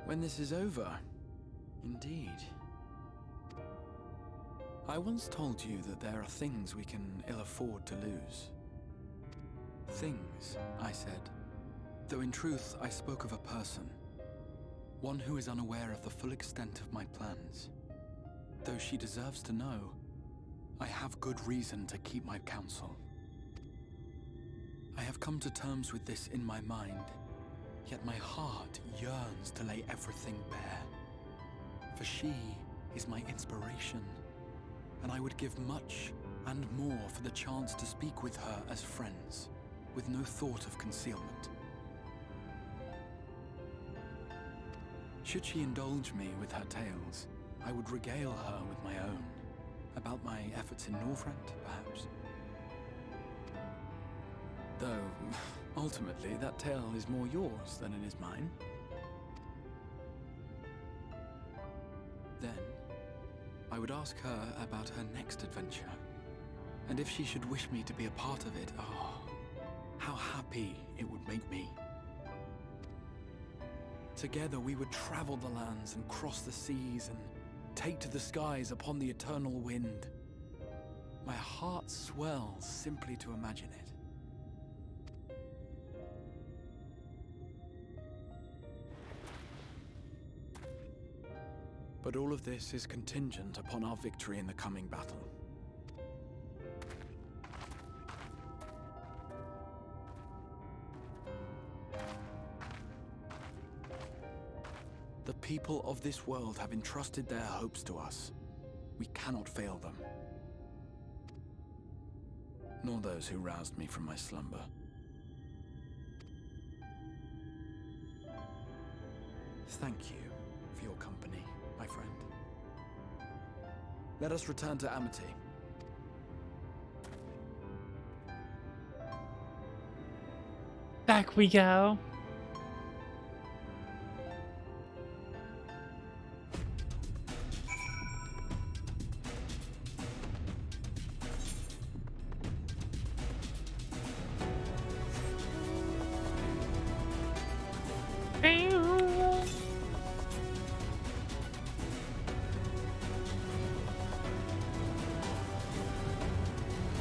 When this is over, indeed. I once told you that there are things we can ill afford to lose. Things, I said. Though in truth, I spoke of a person. One who is unaware of the full extent of my plans. Though she deserves to know, I have good reason to keep my counsel. I have come to terms with this in my mind, yet my heart yearns to lay everything bare. For she is my inspiration, and I would give much and more for the chance to speak with her as friends, with no thought of concealment. Should she indulge me with her tales, I would regale her with my own, about my efforts in Northrend, perhaps. Though, ultimately, that tale is more yours than it is mine. Then, I would ask her about her next adventure, and if she should wish me to be a part of it, oh, how happy it would make me. Together we would travel the lands and cross the seas and take to the skies upon the eternal wind. My heart swells simply to imagine it. But all of this is contingent upon our victory in the coming battle. The people of this world have entrusted their hopes to us. We cannot fail them. Nor those who roused me from my slumber. Thank you for your company, my friend. Let us return to Amity. Back we go.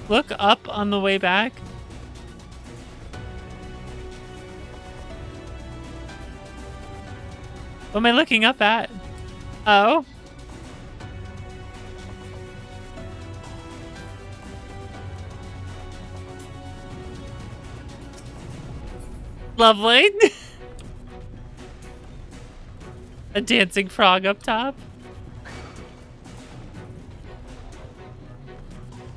Look up on the way back. What am I looking up at? Oh. Lovely. A dancing frog up top.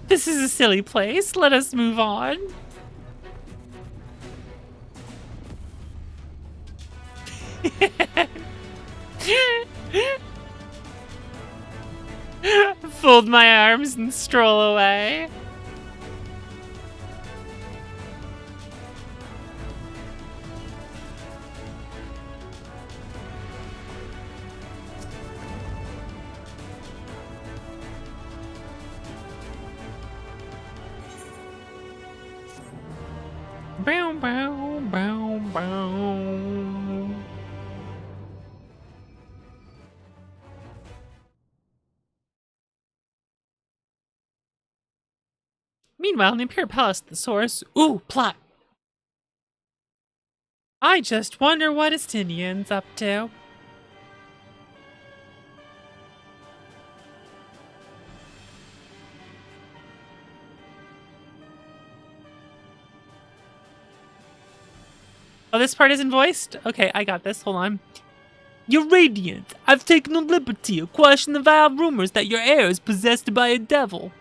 This is a silly place. Let us move on. Fold my arms and stroll away. Bow, bow, bow, bow. Meanwhile, in the Imperial Palace, the source. Ooh, plot. I just wonder what Estinian's up to. Oh, this part isn't voiced? Okay, I got this. Hold on. Your Radiant, I've taken the liberty of quashing the vile rumors that your heir is possessed by a devil.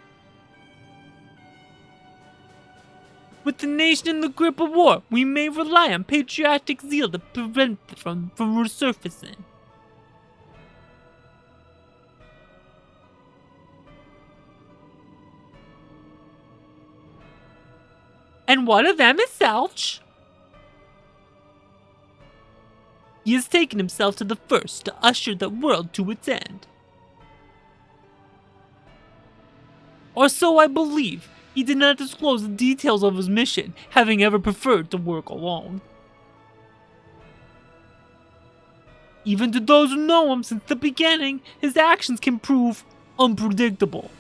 With the nation in the grip of war, we may rely on patriotic zeal to prevent it from resurfacing. And one of them is Selch. He has taken himself to the first to usher the world to its end. Or so I believe. He did not disclose the details of his mission, having ever preferred to work alone. Even to those who know him since the beginning, his actions can prove unpredictable.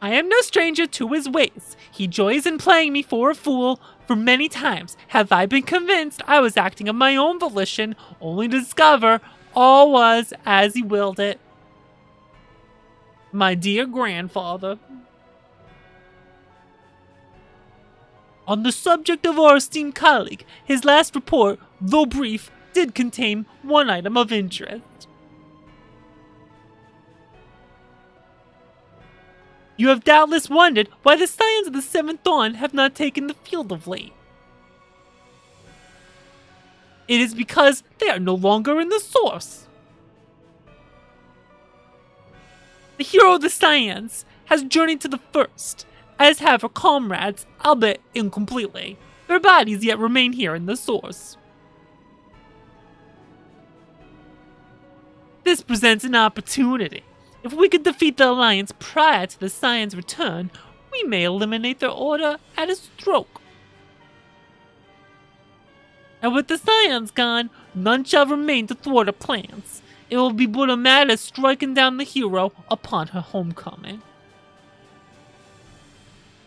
I am no stranger to his ways. He joys in playing me for a fool. For many times have I been convinced I was acting of my own volition, only to discover all was as he willed it. My dear grandfather. On the subject of our esteemed colleague, his last report, though brief, did contain one item of interest. You have doubtless wondered why the Scions of the Seventh Dawn have not taken the field of late. It is because they are no longer in the source. The hero of the Scions has journeyed to the First, as have her comrades, albeit incompletely. Their bodies yet remain here in the source. This presents an opportunity. If we could defeat the Alliance prior to the Scions' return, we may eliminate their order at a stroke. And with the Scions gone, none shall remain to thwart her plans. It will be but a matter of striking down the hero upon her homecoming.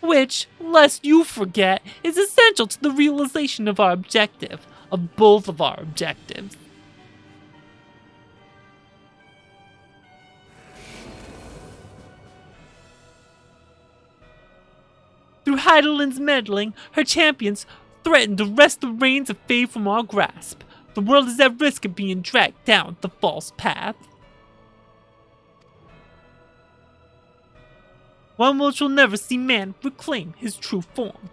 Which, lest you forget, is essential to the realization of our objective, of both of our objectives. Through Heidelin's meddling, her champions threaten to wrest the reins of fate from our grasp. The world is at risk of being dragged down the false path. One which will never see man reclaim his true form.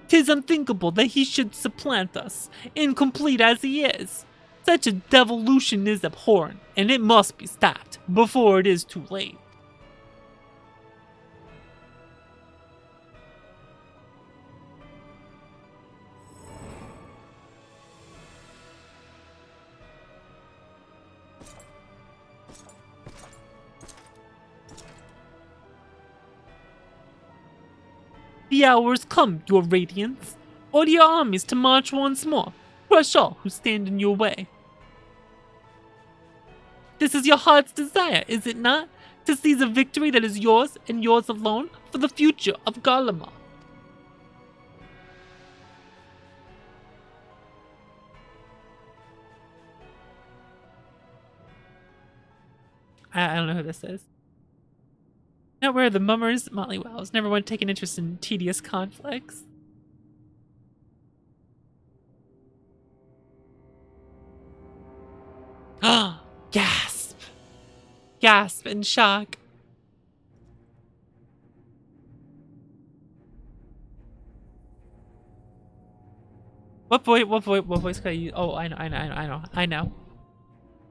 'Tis unthinkable that he should supplant us, incomplete as he is. Such a devolution is abhorrent, and it must be stopped before it is too late. The hour has come, your radiance. Order your armies to march once more. Crush all who stand in your way. This is your heart's desire, is it not? To seize a victory that is yours and yours alone for the future of Garlemald. I don't know who this is. Not where the mummers, Motley Wells. Never want to take an interest in tedious conflicts. Ah! Gasp! Gasp in shock. What voice could I use? Oh, I know.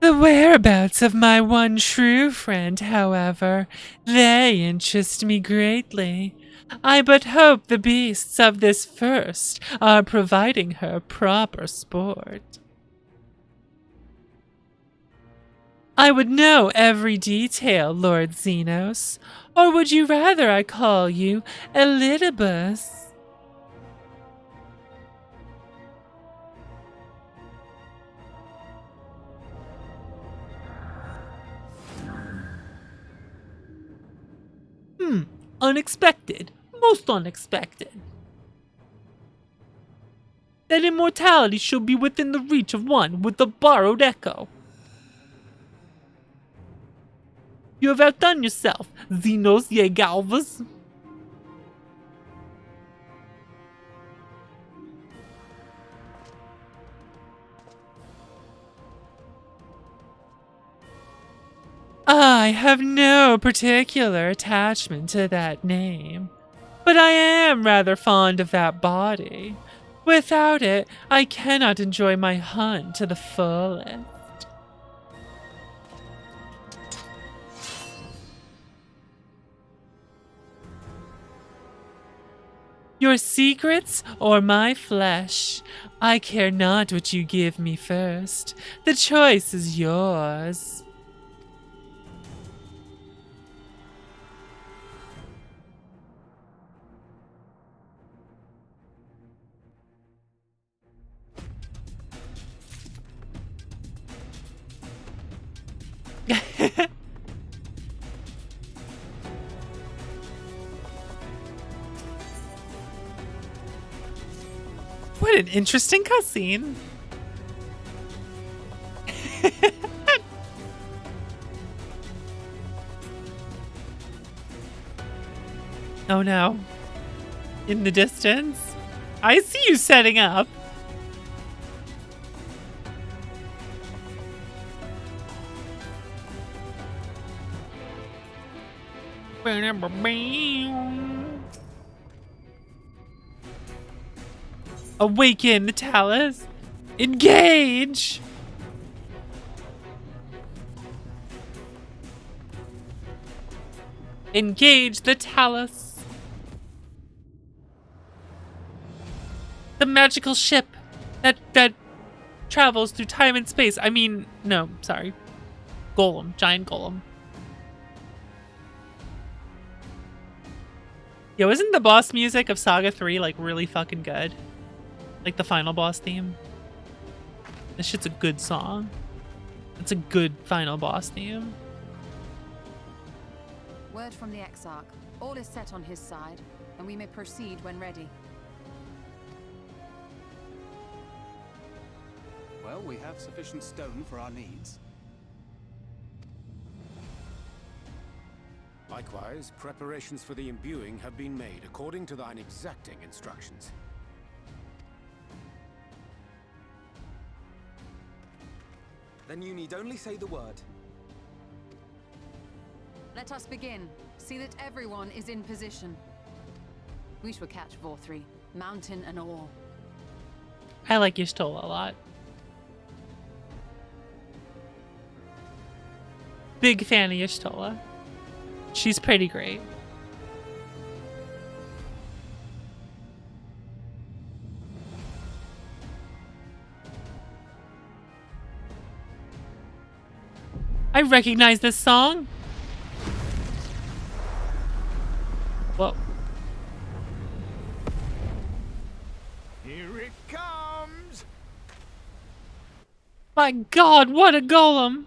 The whereabouts of my one true friend, however, they interest me greatly. I but hope the beasts of this first are providing her proper sport. I would know every detail, Lord Xenos, or would you rather I call you Elidibus? Unexpected. Most unexpected. That immortality should be within the reach of one with the borrowed echo. You have outdone yourself, Xenos Yegalvas. I have no particular attachment to that name, but I am rather fond of that body. Without it, I cannot enjoy my hunt to the fullest. Your secrets or my flesh? I care not what you give me first. The choice is yours. What an interesting cutscene. Oh no. In the distance? I see you setting up. Awaken the Talus. Engage. Engage the Talus. The magical ship that travels through time and space. I mean, no, sorry. Golem, giant golem. Yo, isn't the boss music of Saga 3 like really fucking good? Like the final boss theme? This shit's a good song. It's a good final boss theme. Word from the Exarch. All is set on his side, and we may proceed when ready. Well, we have sufficient stone for our needs. Likewise, preparations for the imbuing have been made according to thine exacting instructions. Then you need only say the word. Let us begin. See that everyone is in position. We shall catch Vorthri, mountain and all. I like Y'shtola a lot. Big fan of Y'shtola. She's pretty great. I recognize this song. Whoa. Here it comes! My god, what a golem!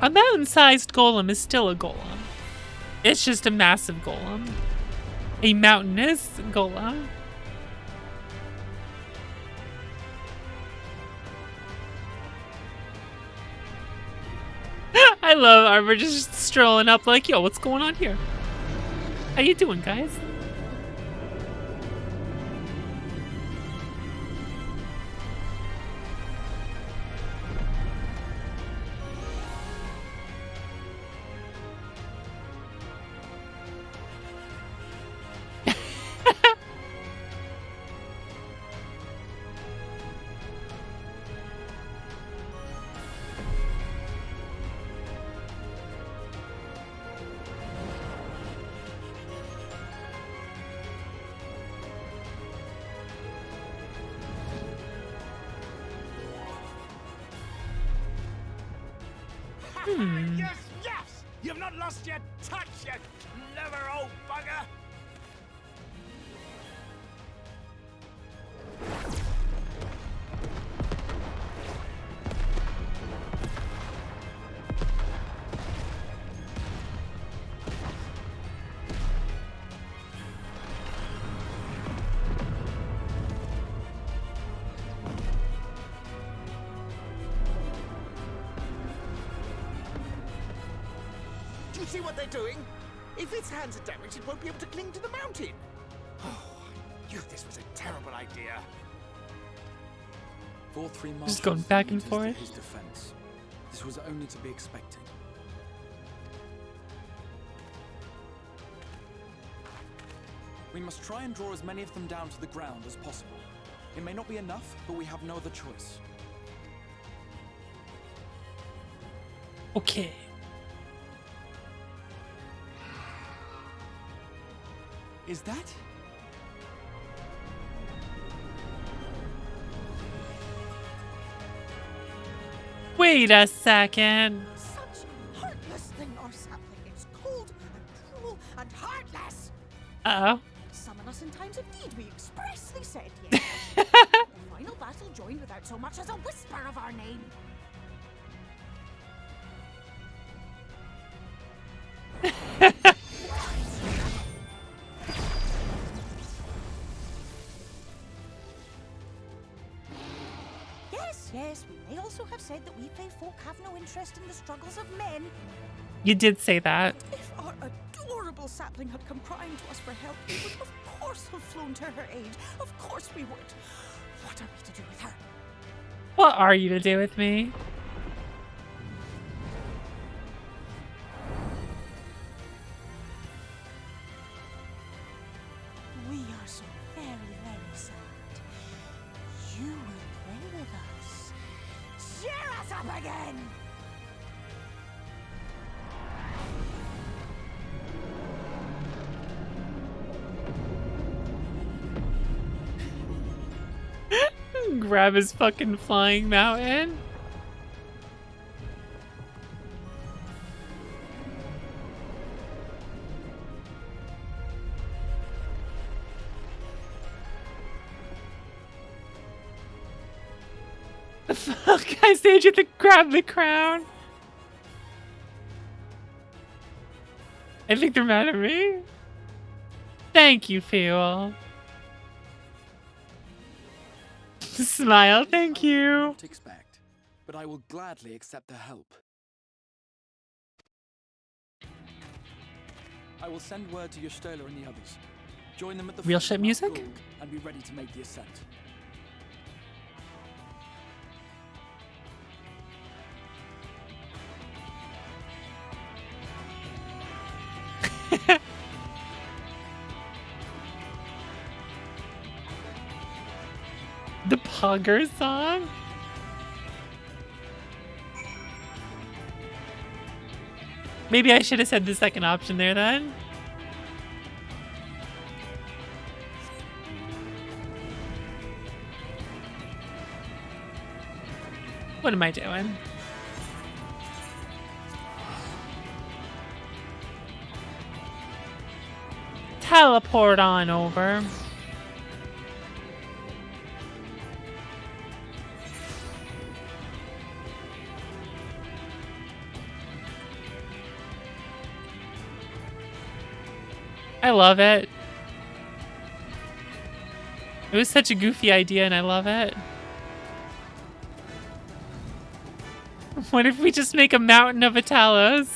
A mountain-sized golem is still a golem. It's just a massive golem. A mountainous golem. I love Arbor just strolling up like, yo, what's going on here? How you doing, guys? Yes, yes! You've not lost your touch, you clever old bugger! See what they're doing? If its hands are damaged, it won't be able to cling to the mountain. Oh, I knew this was a terrible idea. Vorthri Just going back and forth. His defense. This was only to be expected. We must try and draw as many of them down to the ground as possible. It may not be enough, but we have no other choice. Okay. Is that? Wait a second. Such heartless thing, our sapling. It's cold and cruel and heartless. Uh-oh. Summon us in times of need, we expressly said yes. The final battle joined without so much as a whisper of our name. Yes, we may also have said that we fae folk have no interest in the struggles of men. You did say that. If our adorable sapling had come crying to us for help, we would of course have flown to her aid. Of course we would. What are we to do with her? What are you to do with me? up again! Grab his fucking flying mountain. The fuck? I said you have to grab the crown. I think they're mad at me. Thank you, Fuel. Smile, thank you. Not expect, but I will gladly accept their help. I will send word to Y'shtola and the others. Join them at the Real foot ship of music? Mount Gold and be ready to make the ascent. The Pogger song? Maybe I should have said the second option there then. What am I doing? Teleport on over. I love it. It was such a goofy idea and I love it. What if we just make a mountain of Italos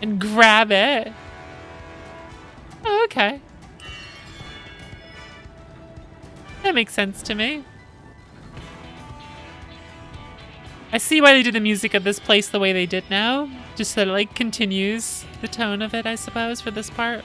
and grab it? Oh, okay. That makes sense to me. I see why they did the music of this place the way they did now. Just so it like continues the tone of it, I suppose, for this part.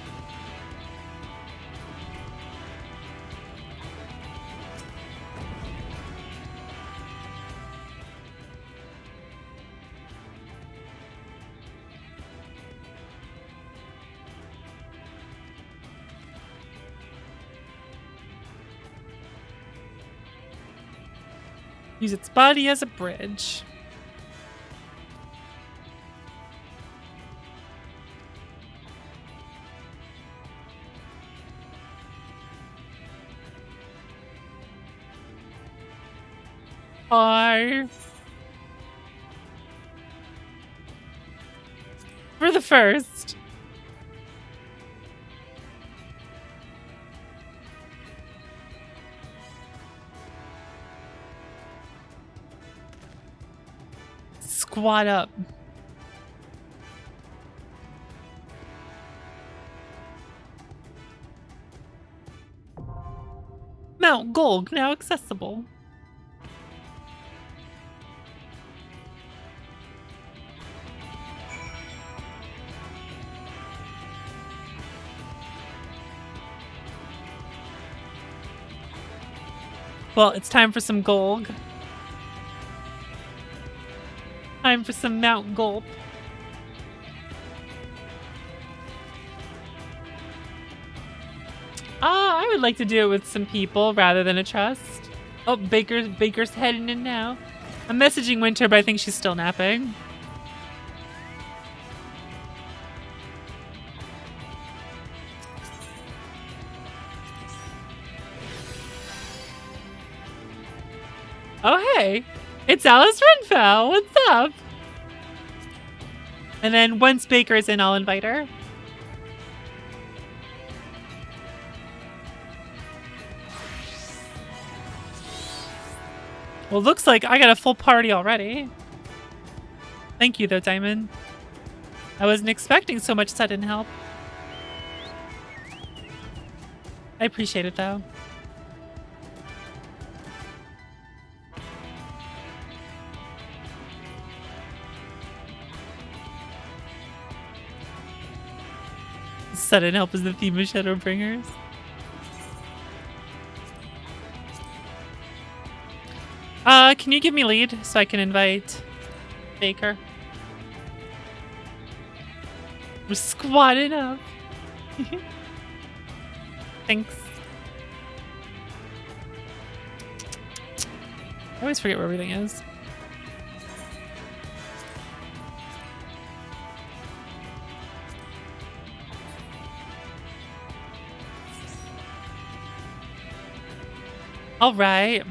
Use its body as a bridge. Hi. For the first. Squat up. Mount Gold now accessible. Well, it's time for some Golg. Time for some Mount Gulp. I would like to do it with some people rather than a trust. Oh, Baker's heading in now. I'm messaging Winter, but I think she's still napping. Oh, hey. It's Alice Renfell. What's up? And then once Baker is in, I'll invite her. Well, looks like I got a full party already. Thank you, though, Diamond. I wasn't expecting so much sudden help. I appreciate it, though. Sudden help is the theme of Shadowbringers. Can you give me lead so I can invite Baker. We're squatting up. Thanks. I always forget where everything is. All right.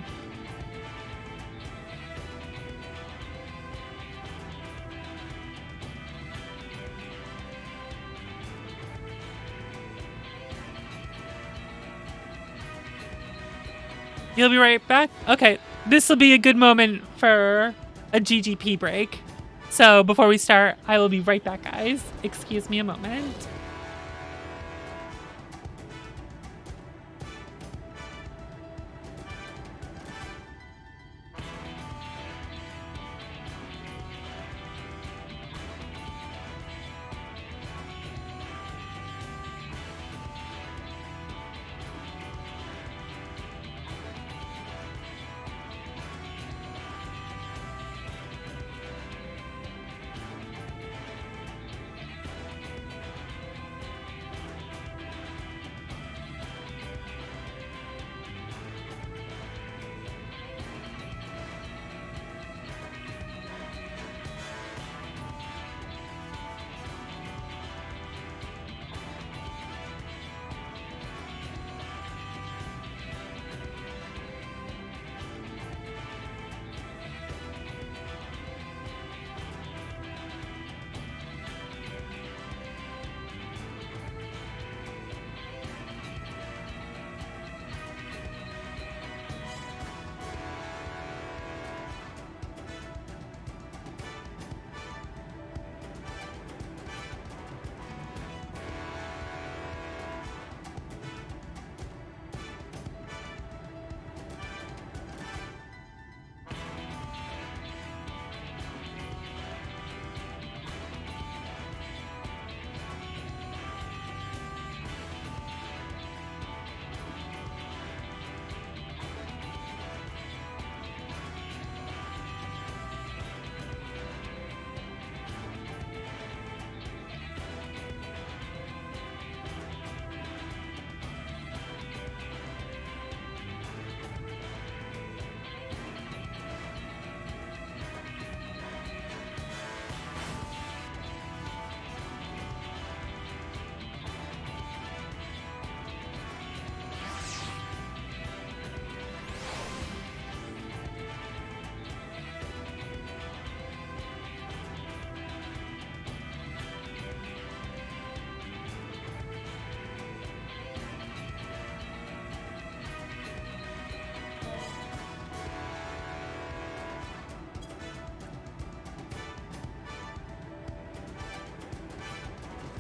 You'll be right back? Okay, this will be a good moment for a GGP break. So before we start, I will be right back, guys. Excuse me a moment.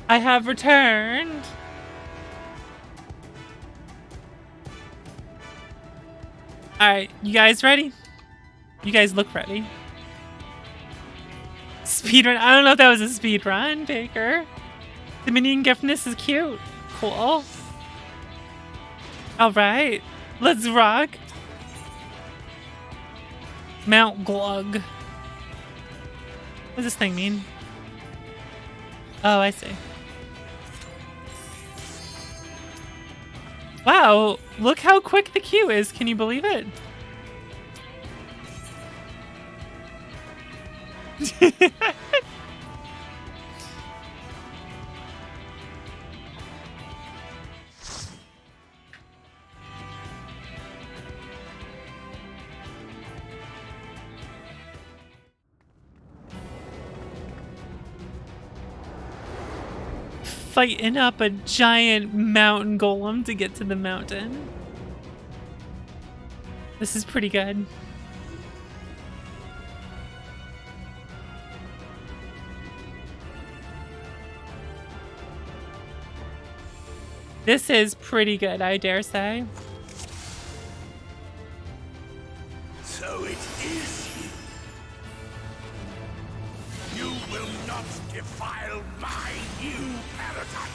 I have returned. Alright, you guys ready? You guys look ready. Speedrun. I don't know if that was a speedrun, Baker. The minion giftness is cute. Cool. Alright, let's rock. Mount Glug. What does this thing mean? Oh, I see. Wow, look how quick the queue is. Can you believe it? Fighting up a giant mountain golem to get to the mountain. This is pretty good. This is pretty good, I dare say. So it is you. You will not defile my new paradise.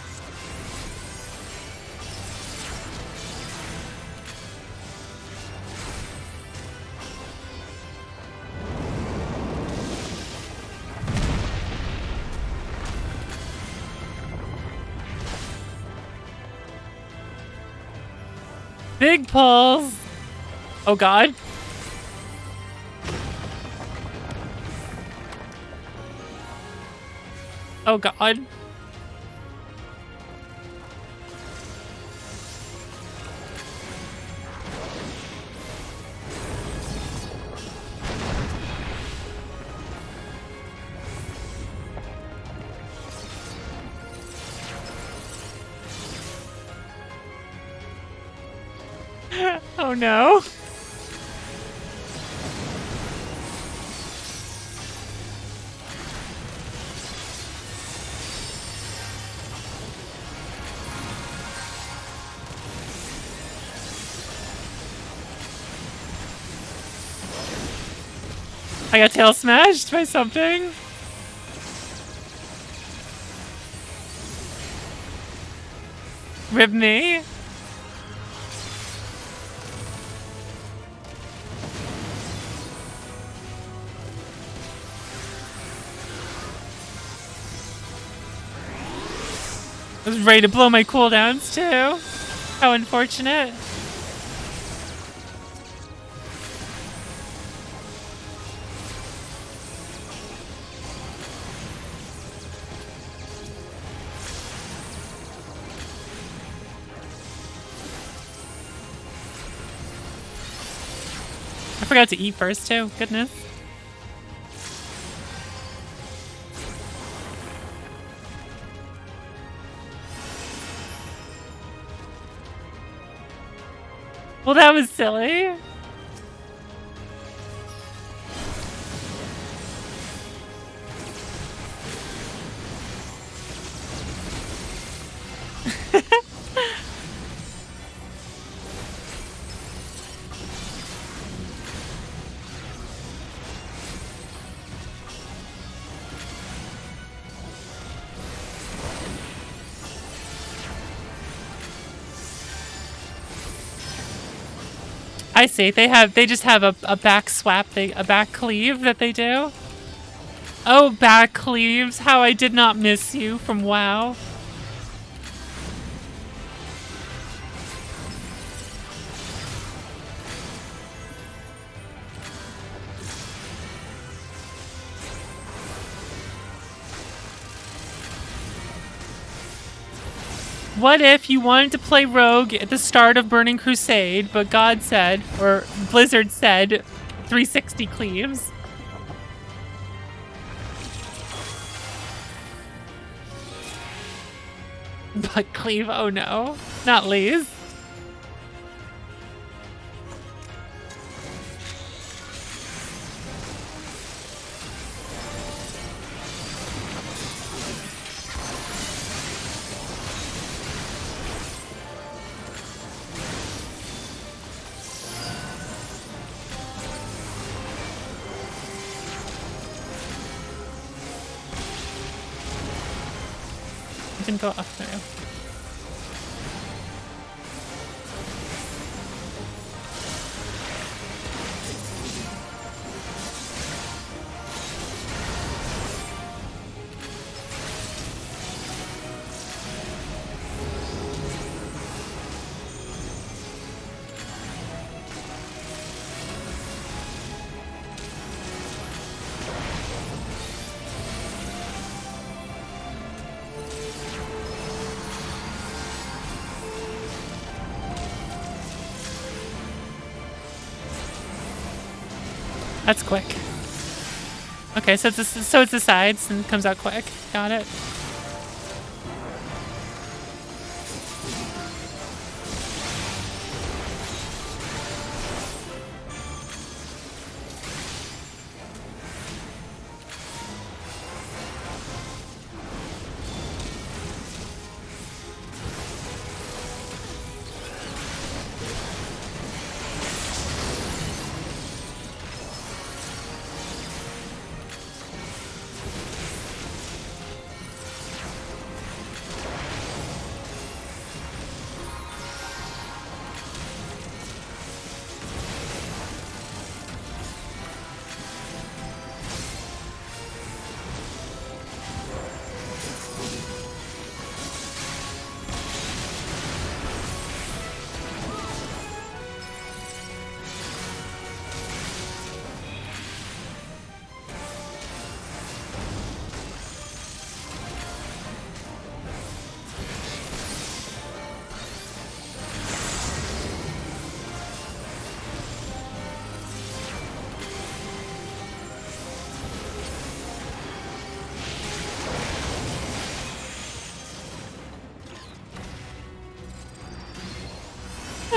big pulls. Oh god. Oh god. Oh no. I got tail smashed by something. Rib me. I was ready to blow my cooldowns too. How unfortunate. I forgot to eat first too. Goodness. Well, that was silly. I see. They just have a back swap, a back cleave that they do. Oh, back cleaves, how I did not miss you from WoW. What if you wanted to play Rogue at the start of Burning Crusade, but God said, or Blizzard said, 360 cleaves? But cleave, oh no. Not Lee's. Didn't go off there. That's quick. Okay, so it's the sides and it comes out quick. Got it.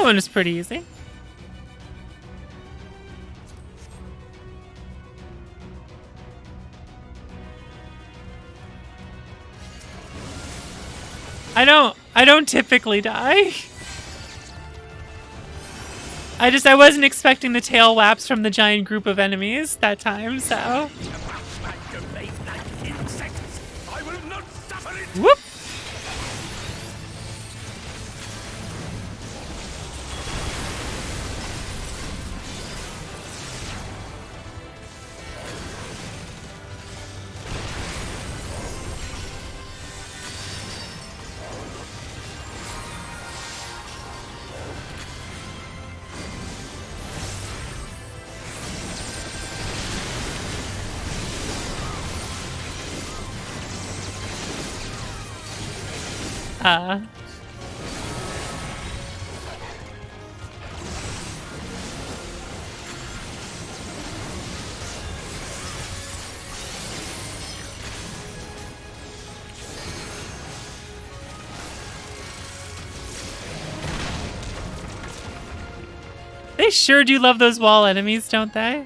That one is pretty easy. I don't typically die. I wasn't expecting the tail whaps from the giant group of enemies that time, so. Whoop! They sure do love those wall enemies, don't they?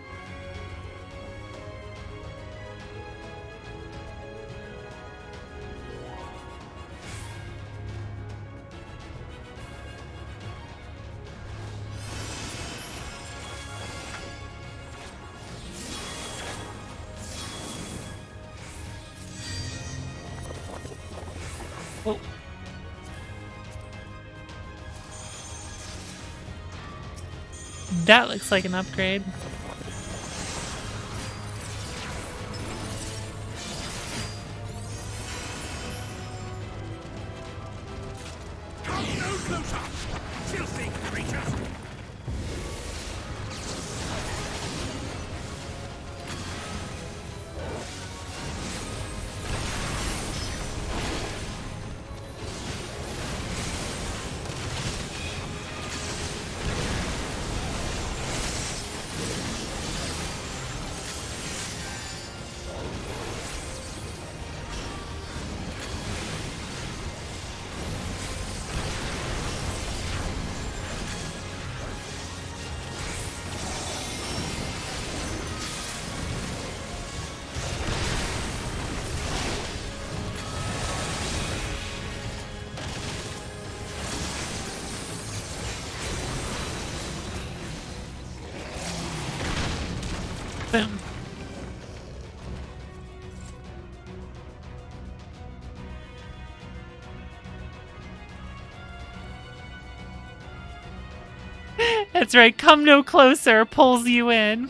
Oh. That looks like an upgrade. Come no closer, filthy creatures! Boom. That's right. Come no closer pulls you in.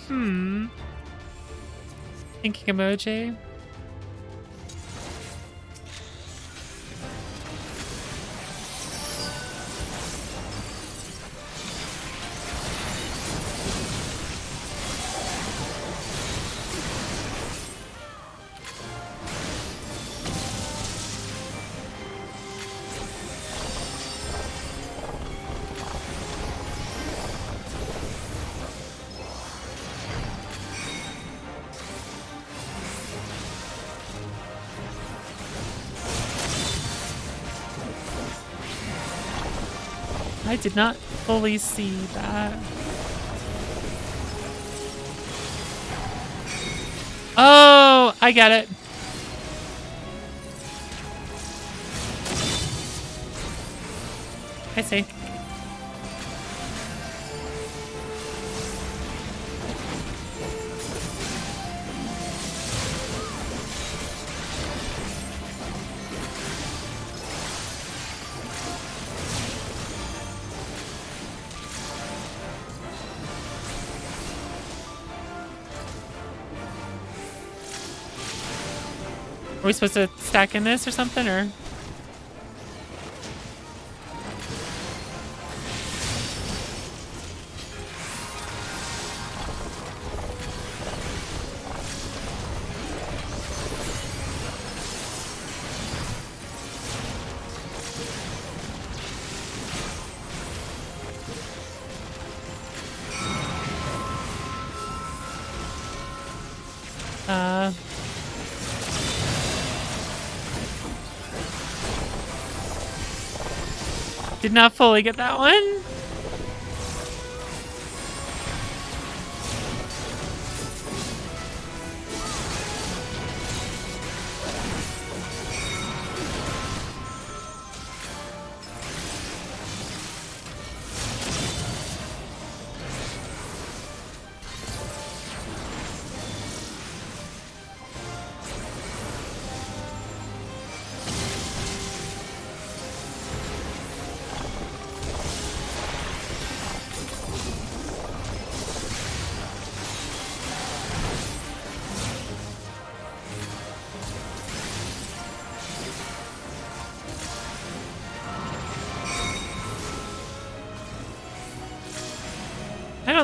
Thinking emoji. I did not fully see that. Oh, I get it. I see. Are we supposed to stack in this or something, or? Did not fully get that one.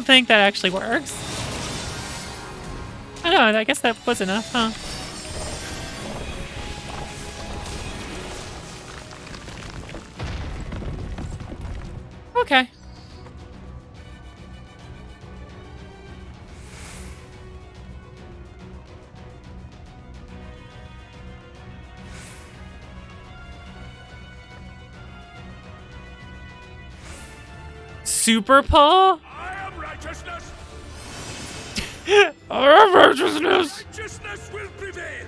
don't think that actually works. I don't know, I guess that was enough, huh? Okay. Super Paw? I am righteousness. I am righteousness. Righteousness will prevail.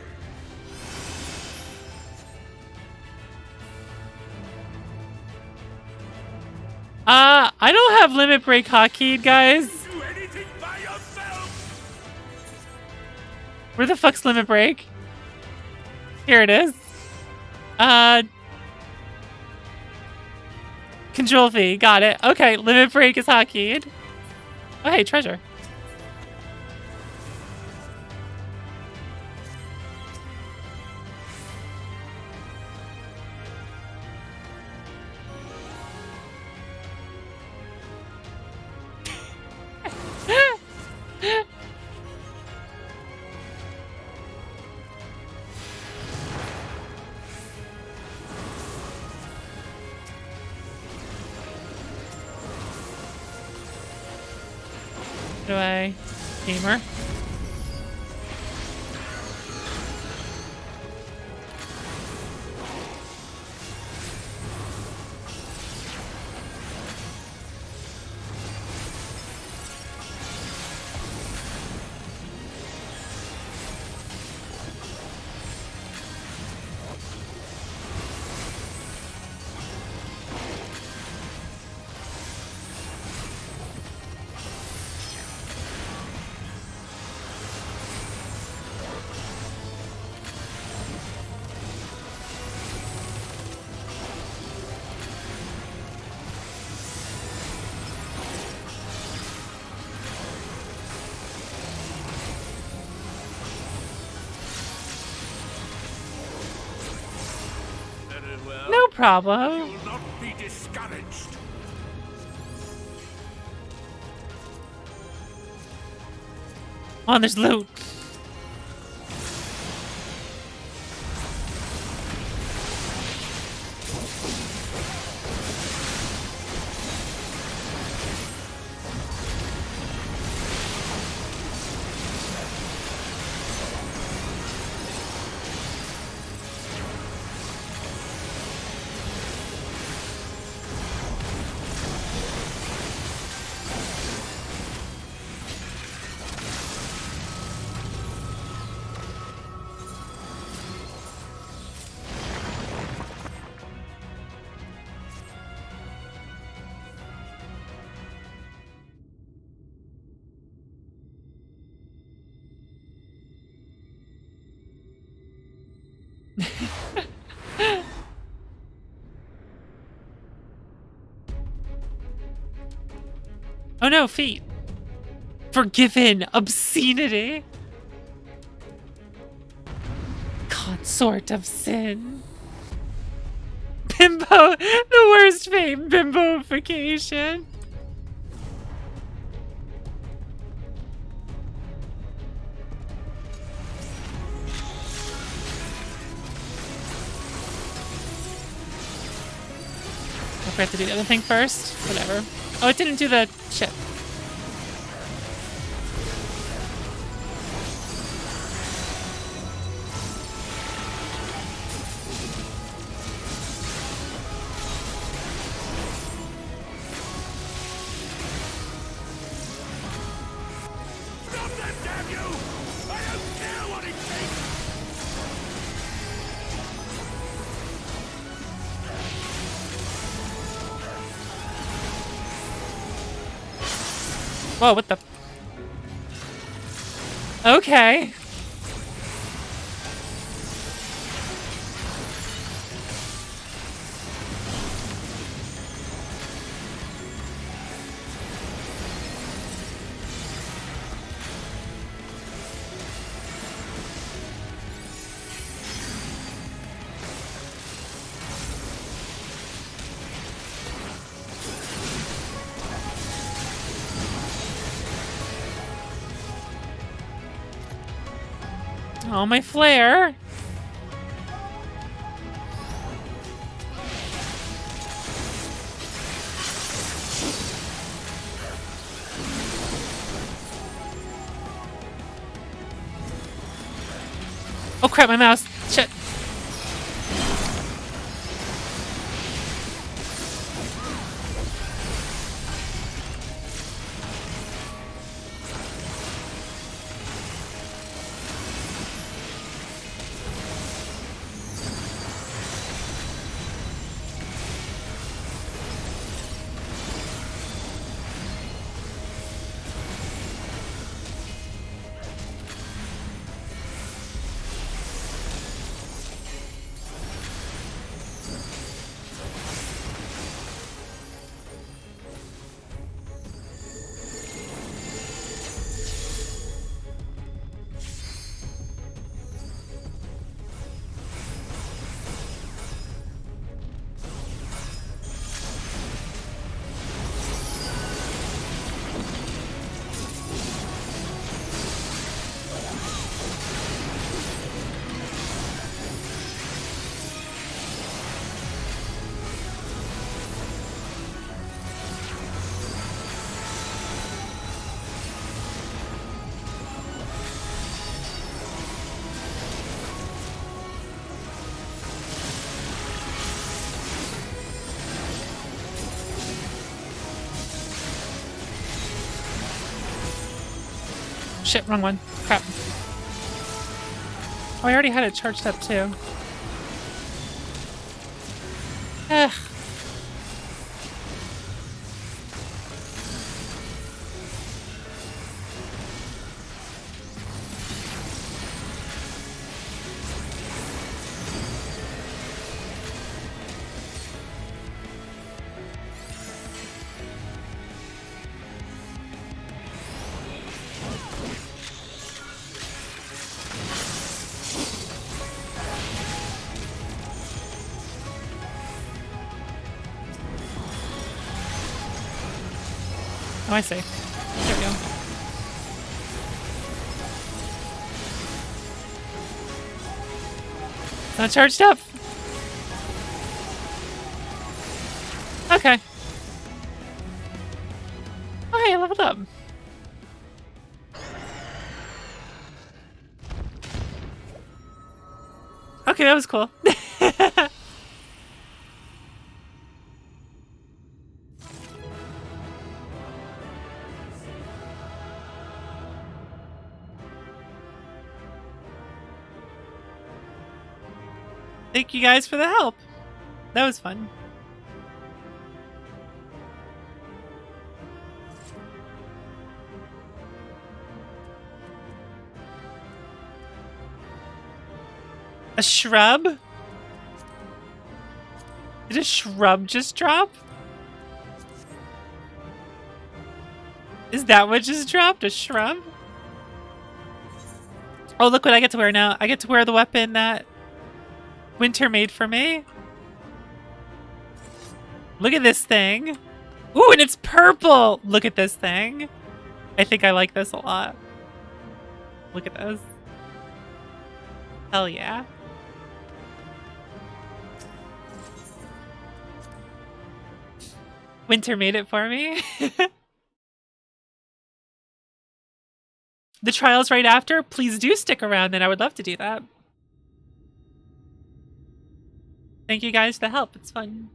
I don't have Limit Break hotkeyed, guys. Do anything by yourself. Where the fuck's Limit Break? Here it is. Control V, got it. Okay, Limit Break is hotkeyed. Oh, hey, treasure. Do I gamer? No problem. You will not be discouraged. Oh, there's loot. Oh no, feet. Forgiven obscenity. Consort of sin. Bimbo, the worst fate, bimboification. I forgot to do the other thing first. Whatever. Oh, it didn't do the shit. Stop that, damn you! I don't care what it takes. Whoa, what the? Okay. Oh, my flare. Oh crap, my mouse. Shit. Shit, wrong one. Crap. Oh, I already had it charged up too. Ugh. Oh, I see. There we go. It's not charged up. Okay. Oh, hey, I leveled up. Okay, that was cool. Thank you guys for the help. That was fun. A shrub? Did a shrub just drop? Is that what just dropped? A shrub? Oh, look what I get to wear now. I get to wear the weapon that Winter made for me. Look at this thing. Ooh, and it's purple. Look at this thing. I think I like this a lot. Look at this. Hell yeah. Winter made it for me. The trial's right after. Please do stick around, and I would love to do that. Thank you guys for the help. It's fun.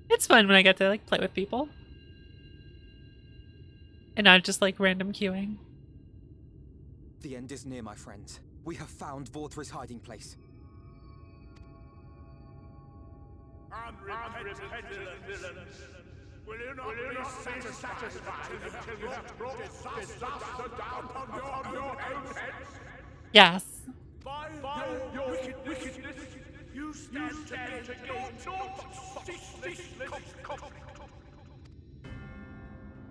It's fun when I get to like play with people. And not just like random queuing. The end is near, my friends. We have found Vorthra's hiding place. Unrepentant villains! Will you not be satisfied until you have brought disaster down on your own heads? Yes. By your wickedness, you stand to gain naught but ceaseless conflict.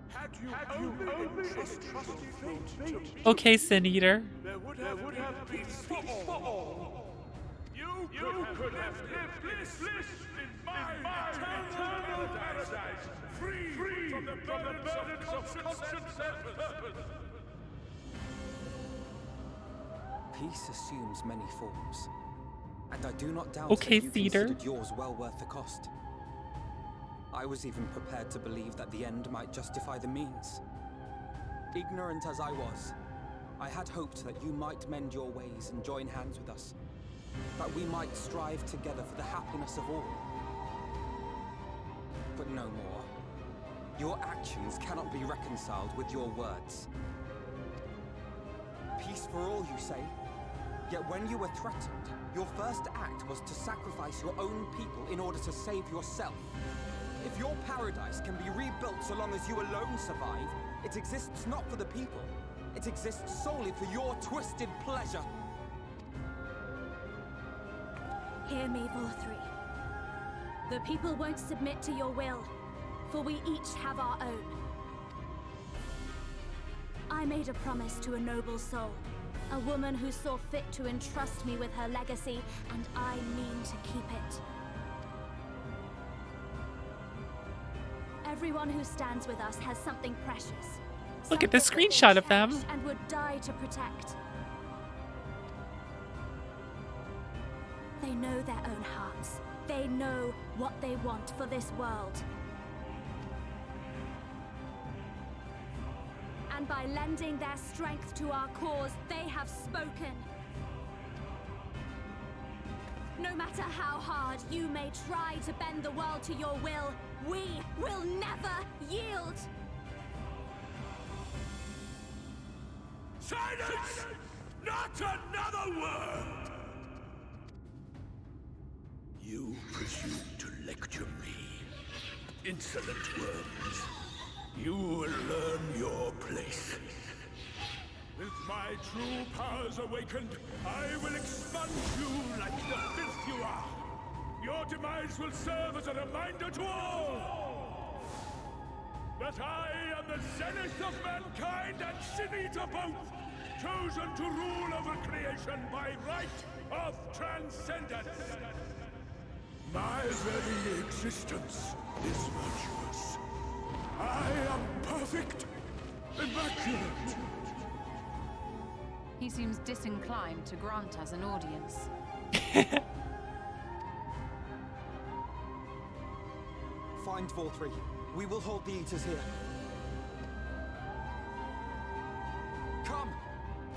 Had you only trusted fate, Okay, Sin Eater. there would have been peace for all. You could have lived bliss in my eternal paradise, free from the burdens of conscience and purpose. Peace assumes many forms, and I do not doubt Okay, that you Cedar. considered yours well worth the cost. I was even prepared to believe that the end might justify the means. Ignorant as I was, I had hoped that you might mend your ways and join hands with us, that we might strive together for the happiness of all. But no more. Your actions cannot be reconciled with your words. Peace for all, you say? Yet when you were threatened, your first act was to sacrifice your own people in order to save yourself. If your paradise can be rebuilt so long as you alone survive, it exists not for the people. It exists solely for your twisted pleasure. Hear me, Vorthri. The people won't submit to your will, for we each have our own. I made a promise to a noble soul, a woman who saw fit to entrust me with her legacy, and I mean to keep it. Everyone who stands with us has something precious. Look at the something screenshot they of them. cherish and would die to protect. They know their own hearts. They know what they want for this world. And by lending their strength to our cause, they have spoken. No matter how hard you may try to bend the world to your will, we will never yield! Silence! Not another word! You presume to lecture me. Insolent worms. You will learn your place. With my true powers awakened, I will expunge you like the filth you are. Your demise will serve as a reminder to all that I am the zenith of mankind and Sin Eater both, chosen to rule over creation by right of transcendence. My very existence is virtuous. I am perfect, immaculate. He seems disinclined to grant us an audience. Find Vorthri. We will hold the Eaters here. Come!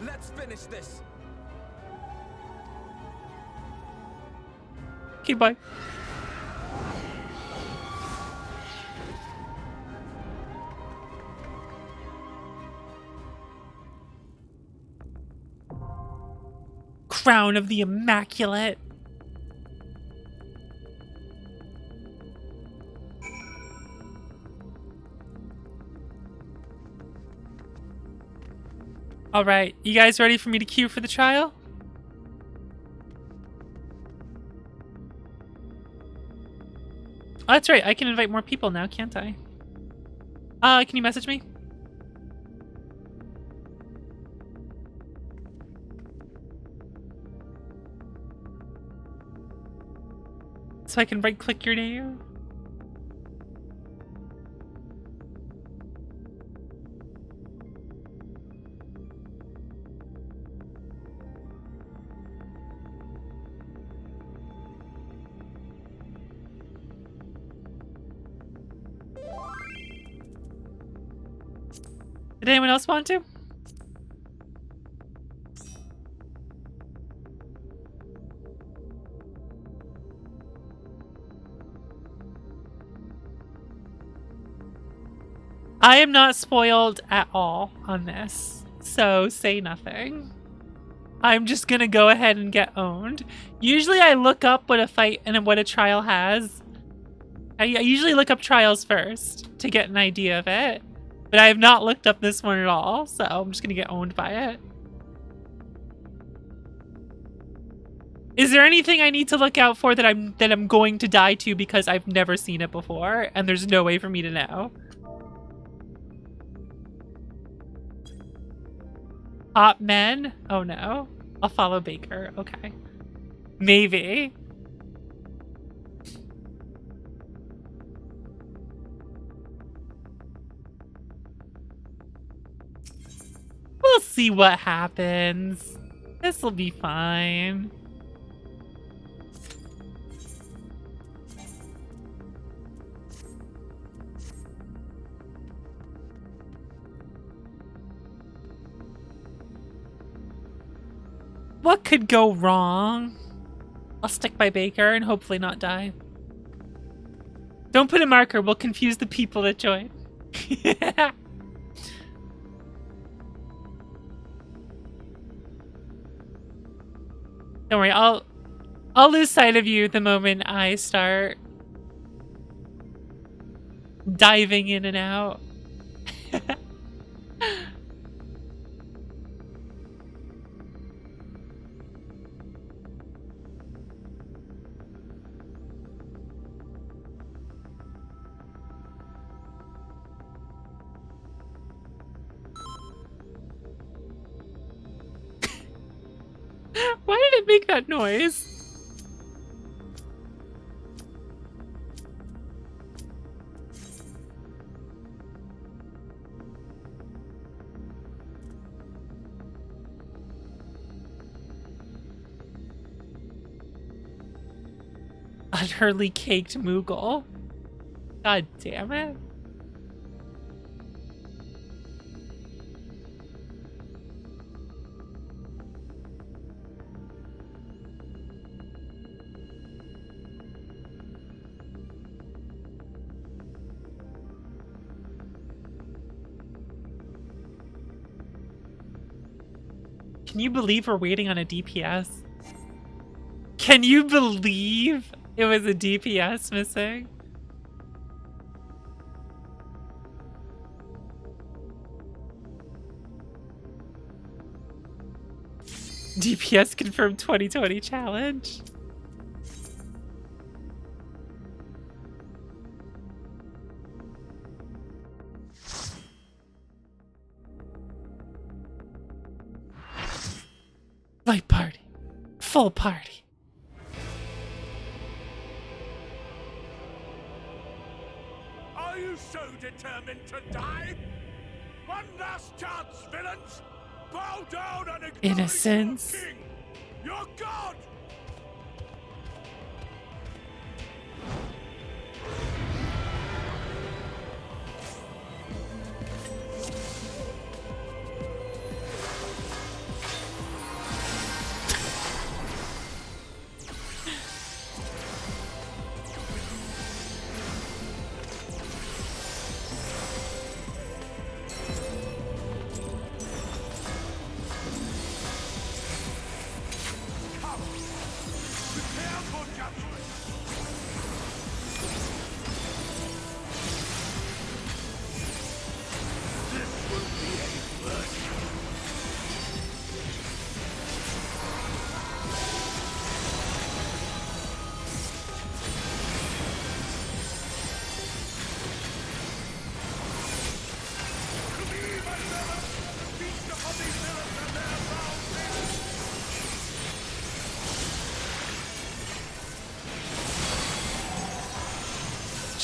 Let's finish this! Okay, bye. Crown of the Immaculate. All right, you guys ready for me to queue for the trial? Oh, that's right. I can invite more people now, can't I? Can you message me? So I can right-click your name? Did anyone else want to? I am not spoiled at all on this, so say nothing. I'm just gonna go ahead and get owned. Usually I look up what a fight and what a trial has. I usually look up trials first to get an idea of it. But I have not looked up this one at all, so I'm just gonna get owned by it. Is there anything I need to look out for that I'm going to die to because I've never seen it before and there's no way for me to know? Hot men? Oh no. I'll follow Baker. Okay. Maybe. We'll see what happens. This'll be fine. What could go wrong? I'll stick by Baker and hopefully not die. Don't put a marker, we'll confuse the people that join. Don't worry, I'll lose sight of you the moment I start diving in and out. Why did it make that noise? Utterly caked Moogle. God damn it. Can you believe we're waiting on a DPS? Can you believe it was a DPS missing? DPS confirmed 2020 challenge. Light party. Full party. Are you so determined to die? One last chance, villains! Bow down and acknowledge Innocence. your king, your god!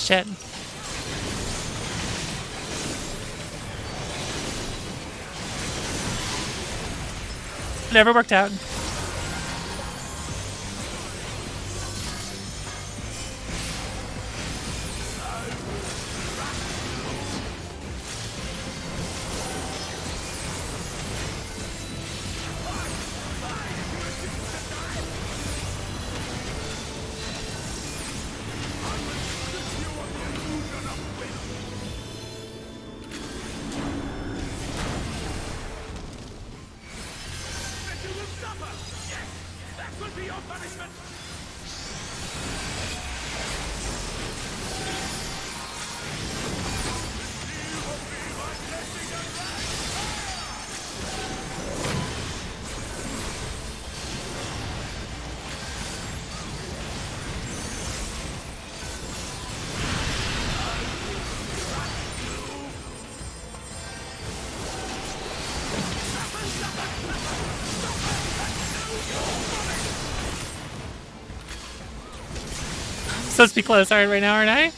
Shit. Never worked out. Supposed to be close right now, aren't I?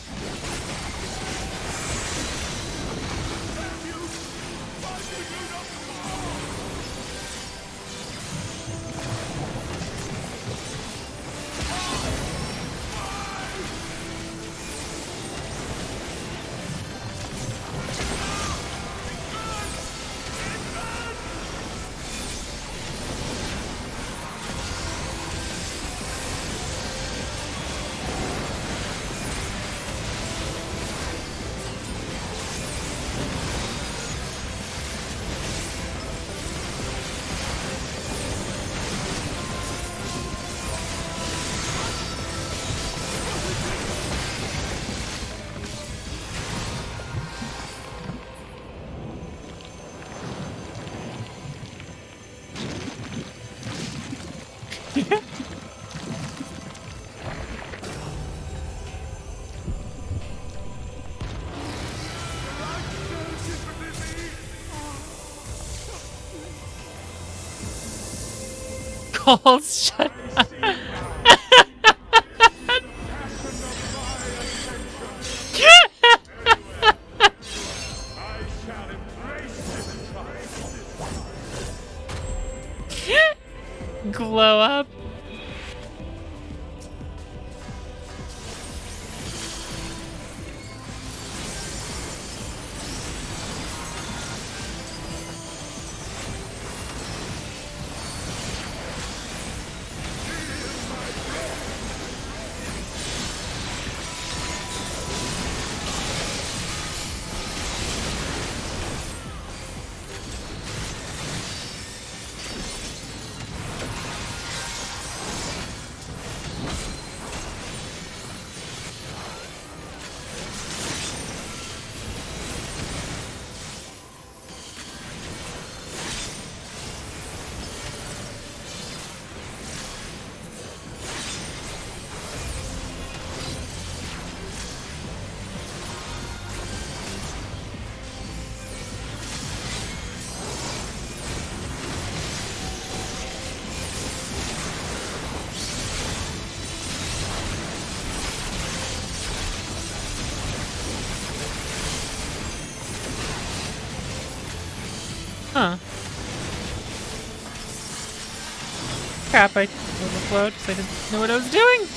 Cold shut up. Glow up. Huh. Crap, I overflowed because I didn't know what I was doing.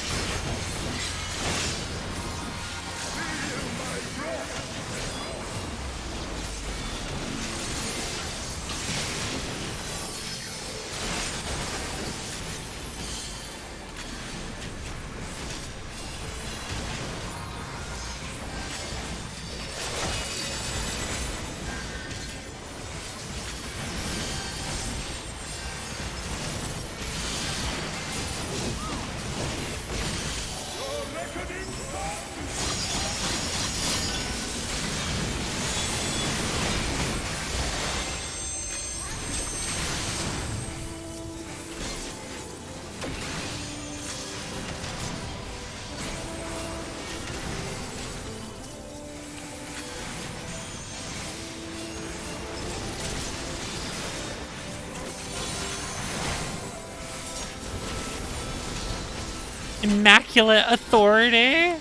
Immaculate authority.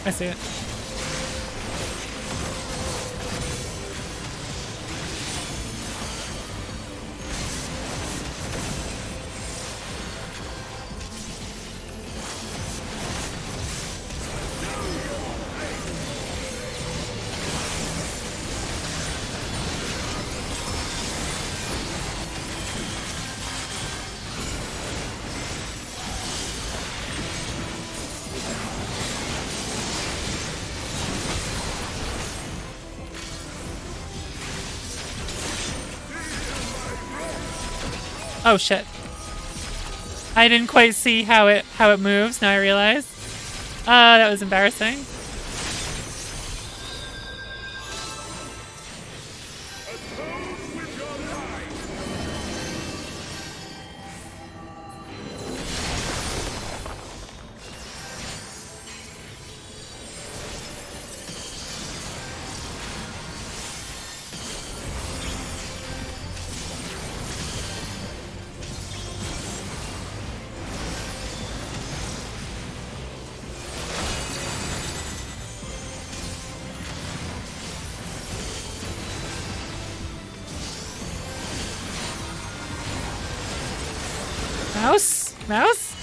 I see it. Oh shit. I didn't quite see how it moves, now I realize. That was embarrassing. Mouse? Mouse?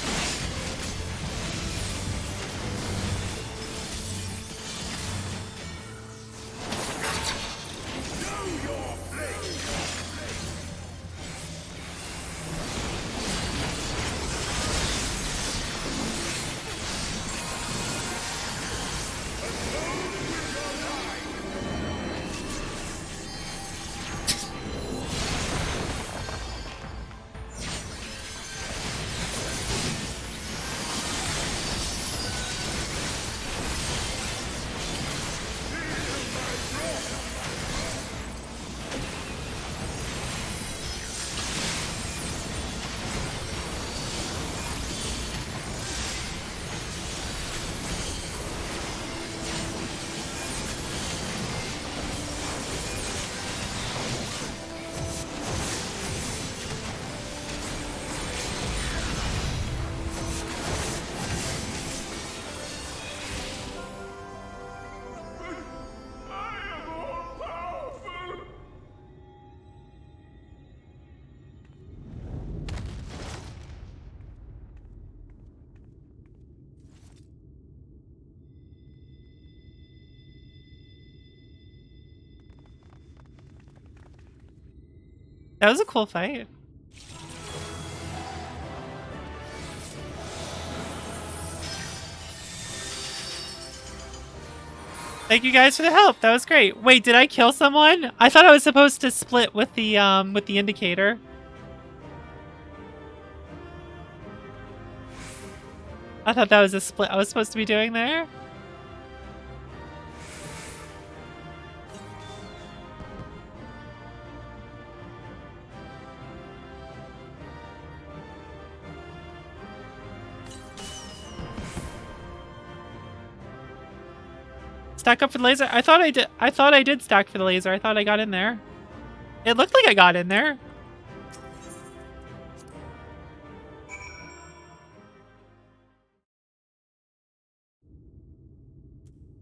That was a cool fight. Thank you guys for the help. That was great. Wait, did I kill someone? I thought I was supposed to split with the indicator. I thought that was a split I was supposed to be doing there. Stack up for the laser? I thought I did stack for the laser. I thought I got in there. It looked like I got in there.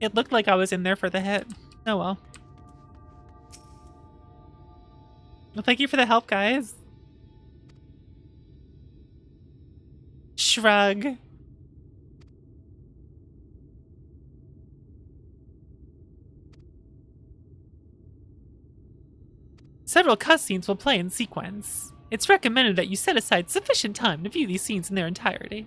It looked like I was in there for the hit. Oh well. Well, thank you for the help, guys. Shrug. Several cutscenes will play in sequence. It's recommended that you set aside sufficient time to view these scenes in their entirety.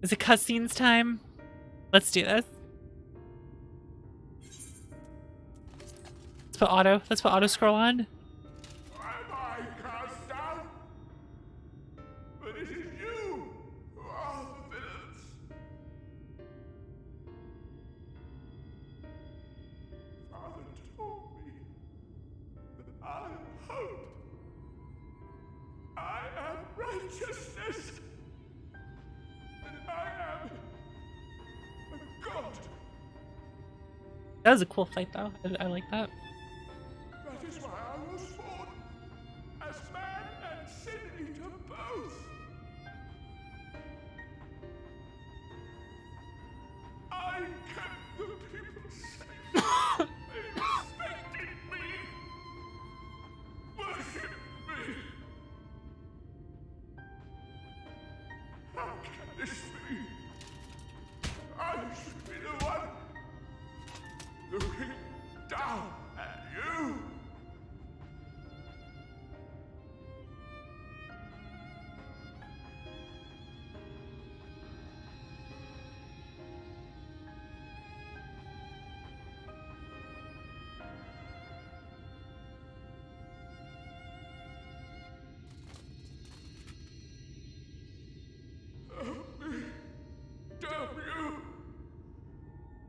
Is it cutscenes time? Let's do this. Let's put auto scroll on. But it is you who are the villains. Father told me that I am hope. I am righteousness. And I am a god. That was a cool fight, though. I like that. That is why I was born. As man and sin eater both. I kept the people safe. They respected me. Worshipped me. How can this be? I should be the one looking down at you. Help me. Damn you.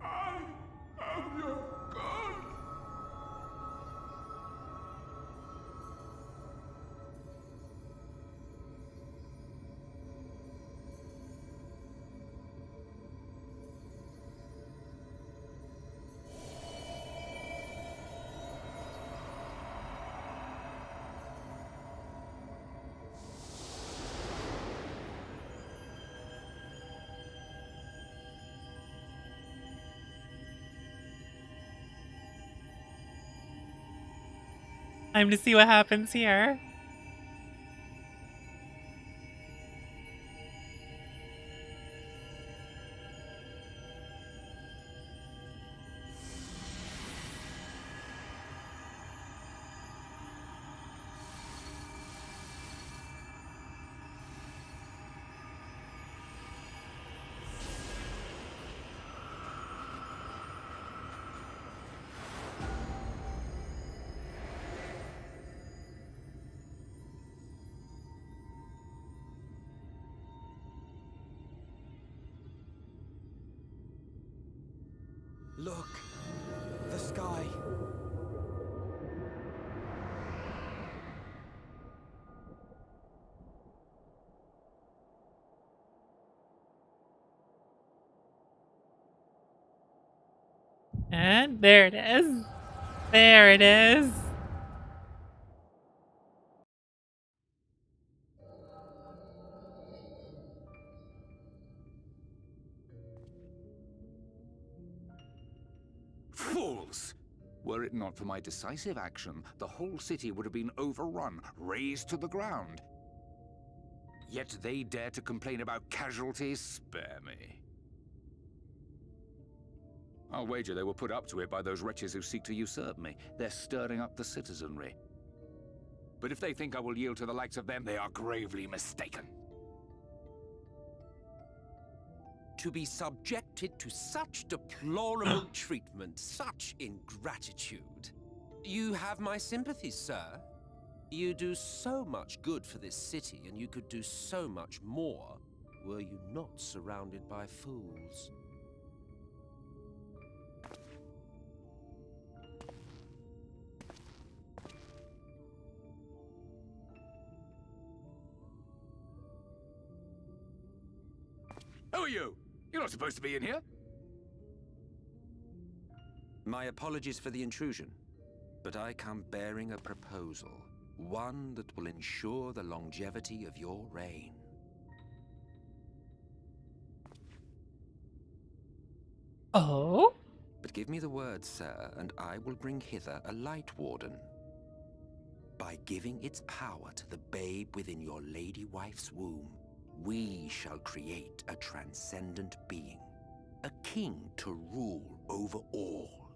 I am your god. Time to see what happens here. Look, the sky. And there it is. There it is. Fools! Were it not for my decisive action, the whole city would have been overrun, razed to the ground. Yet they dare to complain about casualties? Spare me. I'll wager they were put up to it by those wretches who seek to usurp me. They're stirring up the citizenry. But if they think I will yield to the likes of them, they are gravely mistaken. To be subjected to such deplorable treatment, such ingratitude. You have my sympathies, sir. You do so much good for this city, and you could do so much more were you not surrounded by fools. Who are you? You're not supposed to be in here. My apologies for the intrusion, but I come bearing a proposal. One that will ensure the longevity of your reign. Oh? But give me the word, sir, and I will bring hither a light warden. By giving its power to the babe within your lady wife's womb, we shall create a transcendent being, a king to rule over all.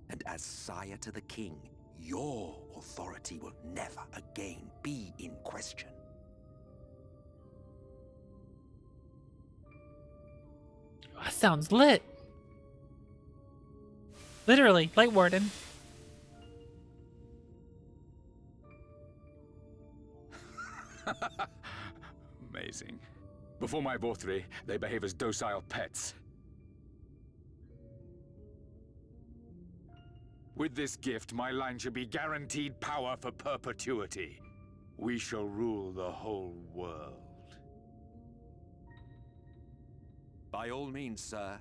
And as sire to the king, your authority will never again be in question. That sounds lit. Literally, light warden. Amazing. Before my Vorthri, they behave as docile pets. With this gift, my line should be guaranteed power for perpetuity. We shall rule the whole world. By all means, sir.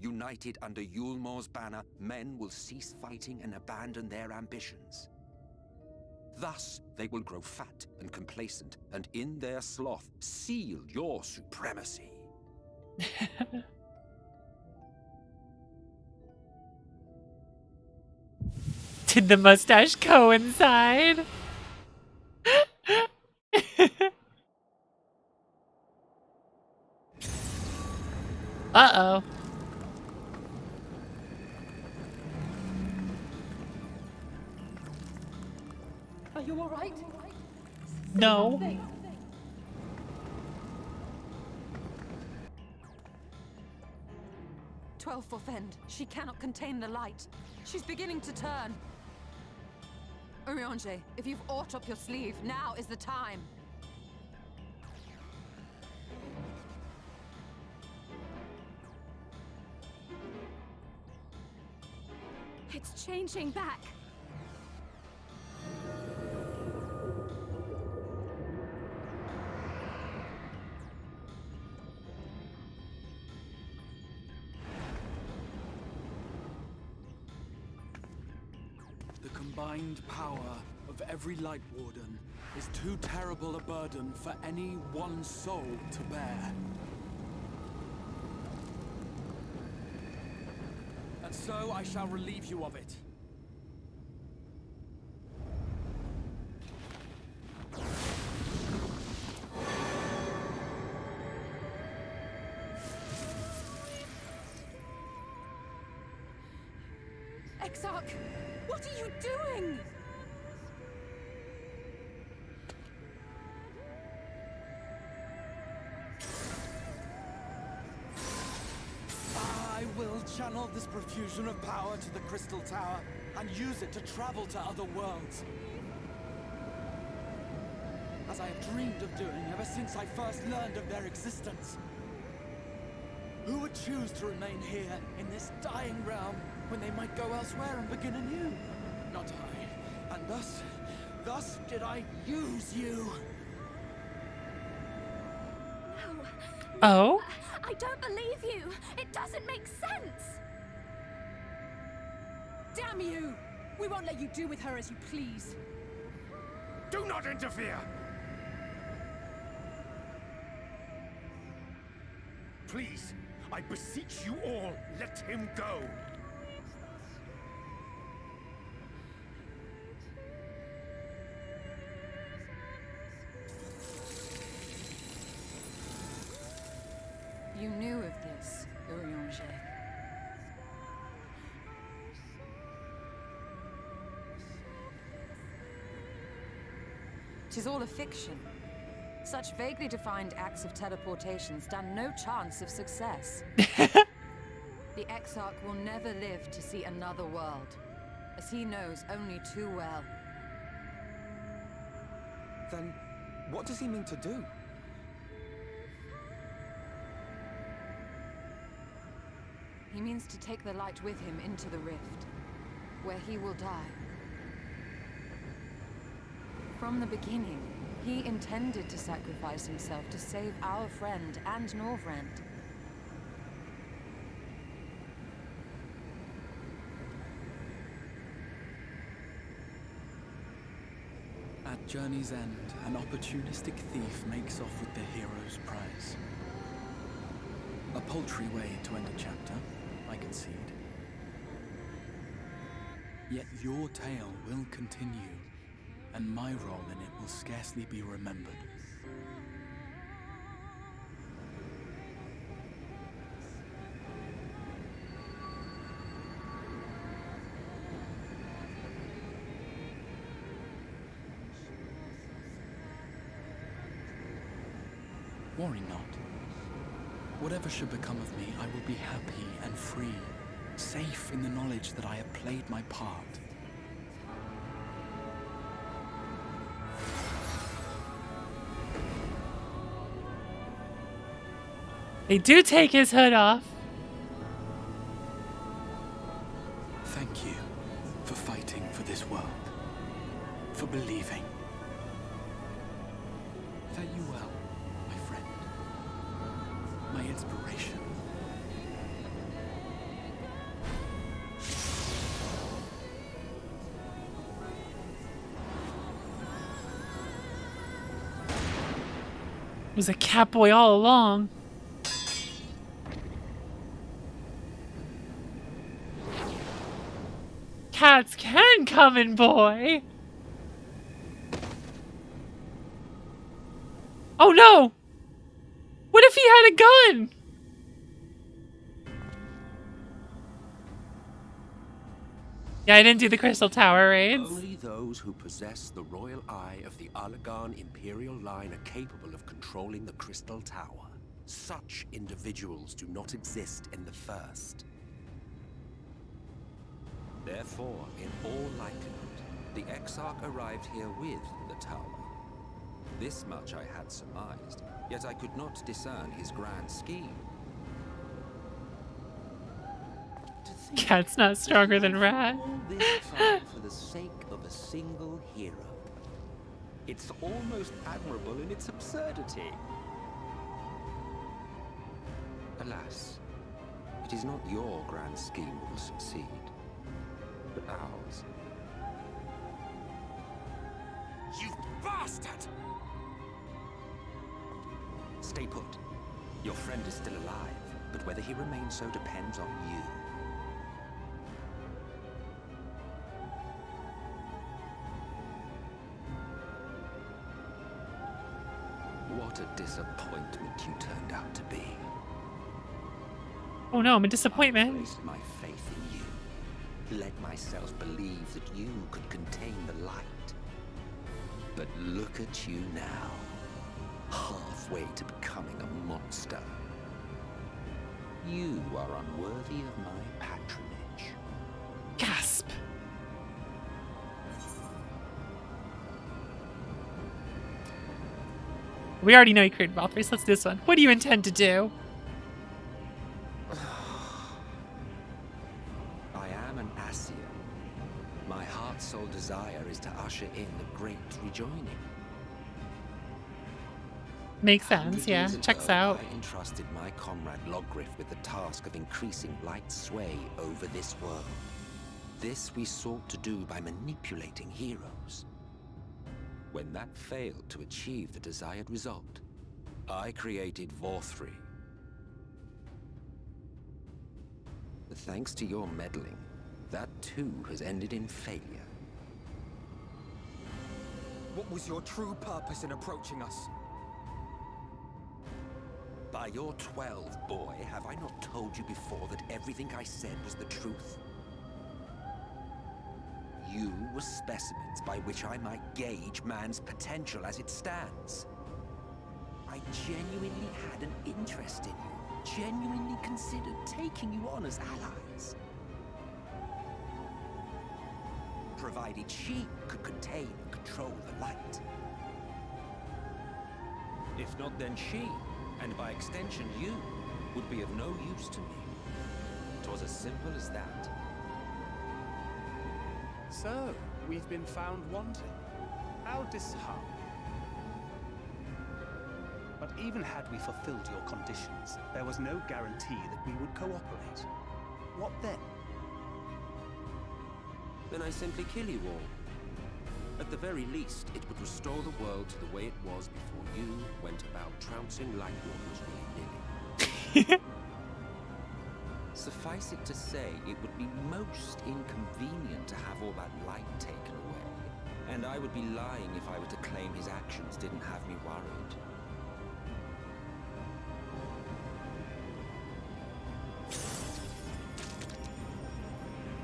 United under Yulmor's banner, men will cease fighting and abandon their ambitions. Thus, they will grow fat and complacent, and in their sloth, seal your supremacy. Did the mustache coincide? Uh-oh. Are you all right? No. Twelfth End. She cannot contain the light. She's beginning to turn. Urianger, if you've aught up your sleeve, now is the time. It's changing back. The combined power of every Light Warden is too terrible a burden for any one soul to bear. And so I shall relieve you of it. Exarch, what are you doing? I will channel this profusion of power to the Crystal Tower and use it to travel to other worlds. As I have dreamed of doing ever since I first learned of their existence. Who would choose to remain here in this dying realm when they might go elsewhere and begin anew? Not I. And thus did I use you. No. Oh? I don't believe you. It doesn't make sense. Damn you! We won't let you do with her as you please. Do not interfere! Please, I beseech you all, let him go! 'Tis all a fiction. Such vaguely defined acts of teleportation stand no chance of success. The Exarch will never live to see another world, as he knows only too well. Then, what does he mean to do? He means to take the light with him into the rift, where he will die. From the beginning, he intended to sacrifice himself to save our friend and Norvrend. At journey's end, an opportunistic thief makes off with the hero's prize. A paltry way to end a chapter, I concede. Yet your tale will continue, and my role in it will scarcely be remembered. Worry not. Whatever should become of me, I will be happy and free, safe in the knowledge that I have played my part. They do take his hood off. Thank you for fighting for this world, for believing. Fare you well, my friend, my inspiration. It was a Catboy all along. Cats can come in, boy. Oh no! What if he had a gun? Yeah, I didn't do the Crystal Tower raids. Only those who possess the royal eye of the Allagan Imperial line are capable of controlling the Crystal Tower. Such individuals do not exist in the First. Therefore, in all likelihood, the Exarch arrived here with the tower. This much I had surmised, yet I could not discern his grand scheme. Cat's not stronger than Rat. All this trouble for the sake of a single hero. It's almost admirable in its absurdity. Alas, it is not your grand scheme that will succeed, but ours. You bastard! Stay put. Your friend is still alive, but whether he remains so depends on you. What a disappointment you turned out to be. Oh no, I'm a disappointment. I placed my faith in you. Let myself believe that you could contain the light. But look at you now. Halfway to becoming a monster. You are unworthy of my patronage. Gasp. We already know you created Valkyrie, so let's do this one. What do you intend to do? I am an Ascian. My heart's sole desire is to usher in the great rejoining. Makes sense, yeah. Checks out. I entrusted my comrade Logriff with the task of increasing light sway over this world. This we sought to do by manipulating heroes. When that failed to achieve the desired result, I created Vorthri. Thanks to your meddling, that too has ended in failure. What was your true purpose in approaching us? By your 12, boy, have I not told you before that everything I said was the truth? You were specimens by which I might gauge man's potential as it stands. I genuinely had an interest in you, genuinely considered taking you on as allies. Provided she could contain and control the light. If not, then she, and by extension you, would be of no use to me. 'Twas as simple as that. So, we've been found wanting. How disheartening. But even had we fulfilled your conditions, there was no guarantee that we would cooperate. What then? Then I simply kill you all. At the very least, it would restore the world to the way it was before you went about trouncing Lightwalkers willy-nilly. Suffice it to say, it would be most inconvenient to have all that light taken away. And I would be lying if I were to claim his actions didn't have me worried.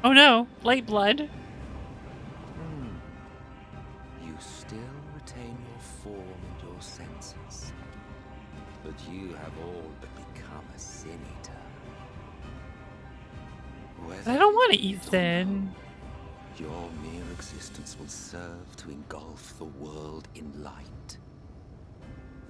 Oh no, light blood. You still retain your form and your senses. But you have all but become a sin eater. I don't want to eat sin. Your mere existence will serve to engulf the world in light.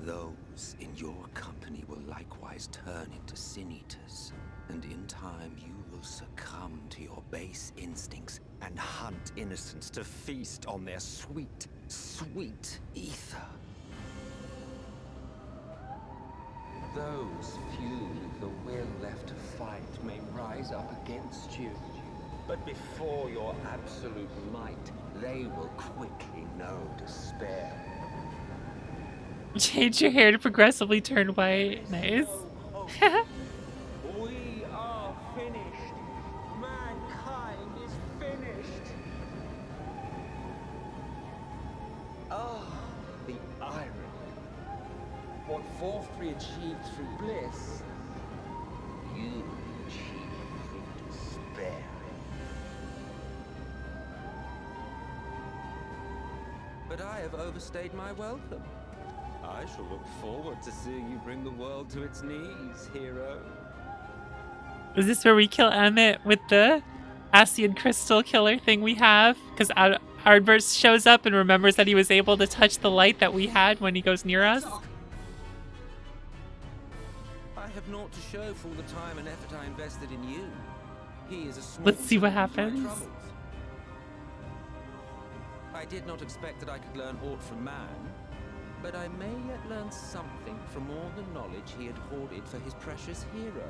Those in your company will likewise turn into sin eaters, and in time you will succumb to your base instincts and hunt innocents to feast on their sweet, sweet ether. Those few with the will left to fight may rise up against you, but before your absolute might, they will quickly know despair. Change your hair to progressively turn white. Nice. We are finished. Mankind is finished. Ah, the irony. What Forthry achieved through bliss, you achieved through despair. But I have overstayed my welcome. I shall look forward to seeing you bring the world to its knees, hero. Is this where we kill Emmett with the Ascian crystal killer thing we have? Because Ardverse shows up and remembers that he was able to touch the light that we had when he goes near us. I have naught to show for all the time and effort I invested in you. He is a small Let's see what servant of my happens. troubles. I did not expect that I could learn aught from man, but I may yet learn something from all the knowledge he had hoarded for his precious hero.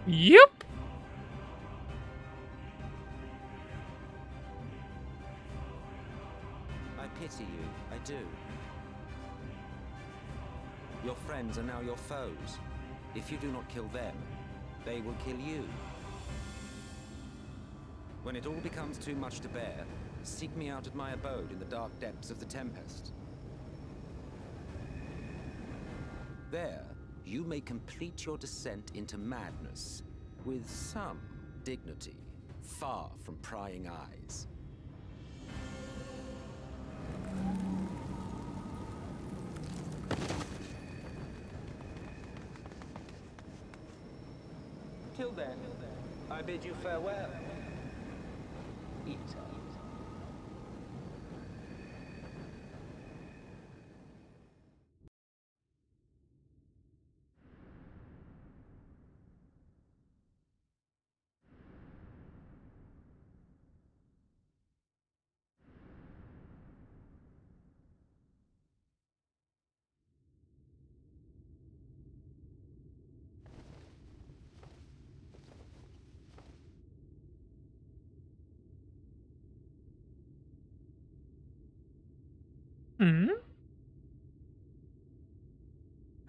Yep. I pity you, I do. Your friends are now your foes. If you do not kill them, they will kill you. When it all becomes too much to bear, seek me out at my abode in the dark depths of the Tempest. There, you may complete your descent into madness with some dignity, far from prying eyes. Till then, I bid you farewell. Eat. Hmm?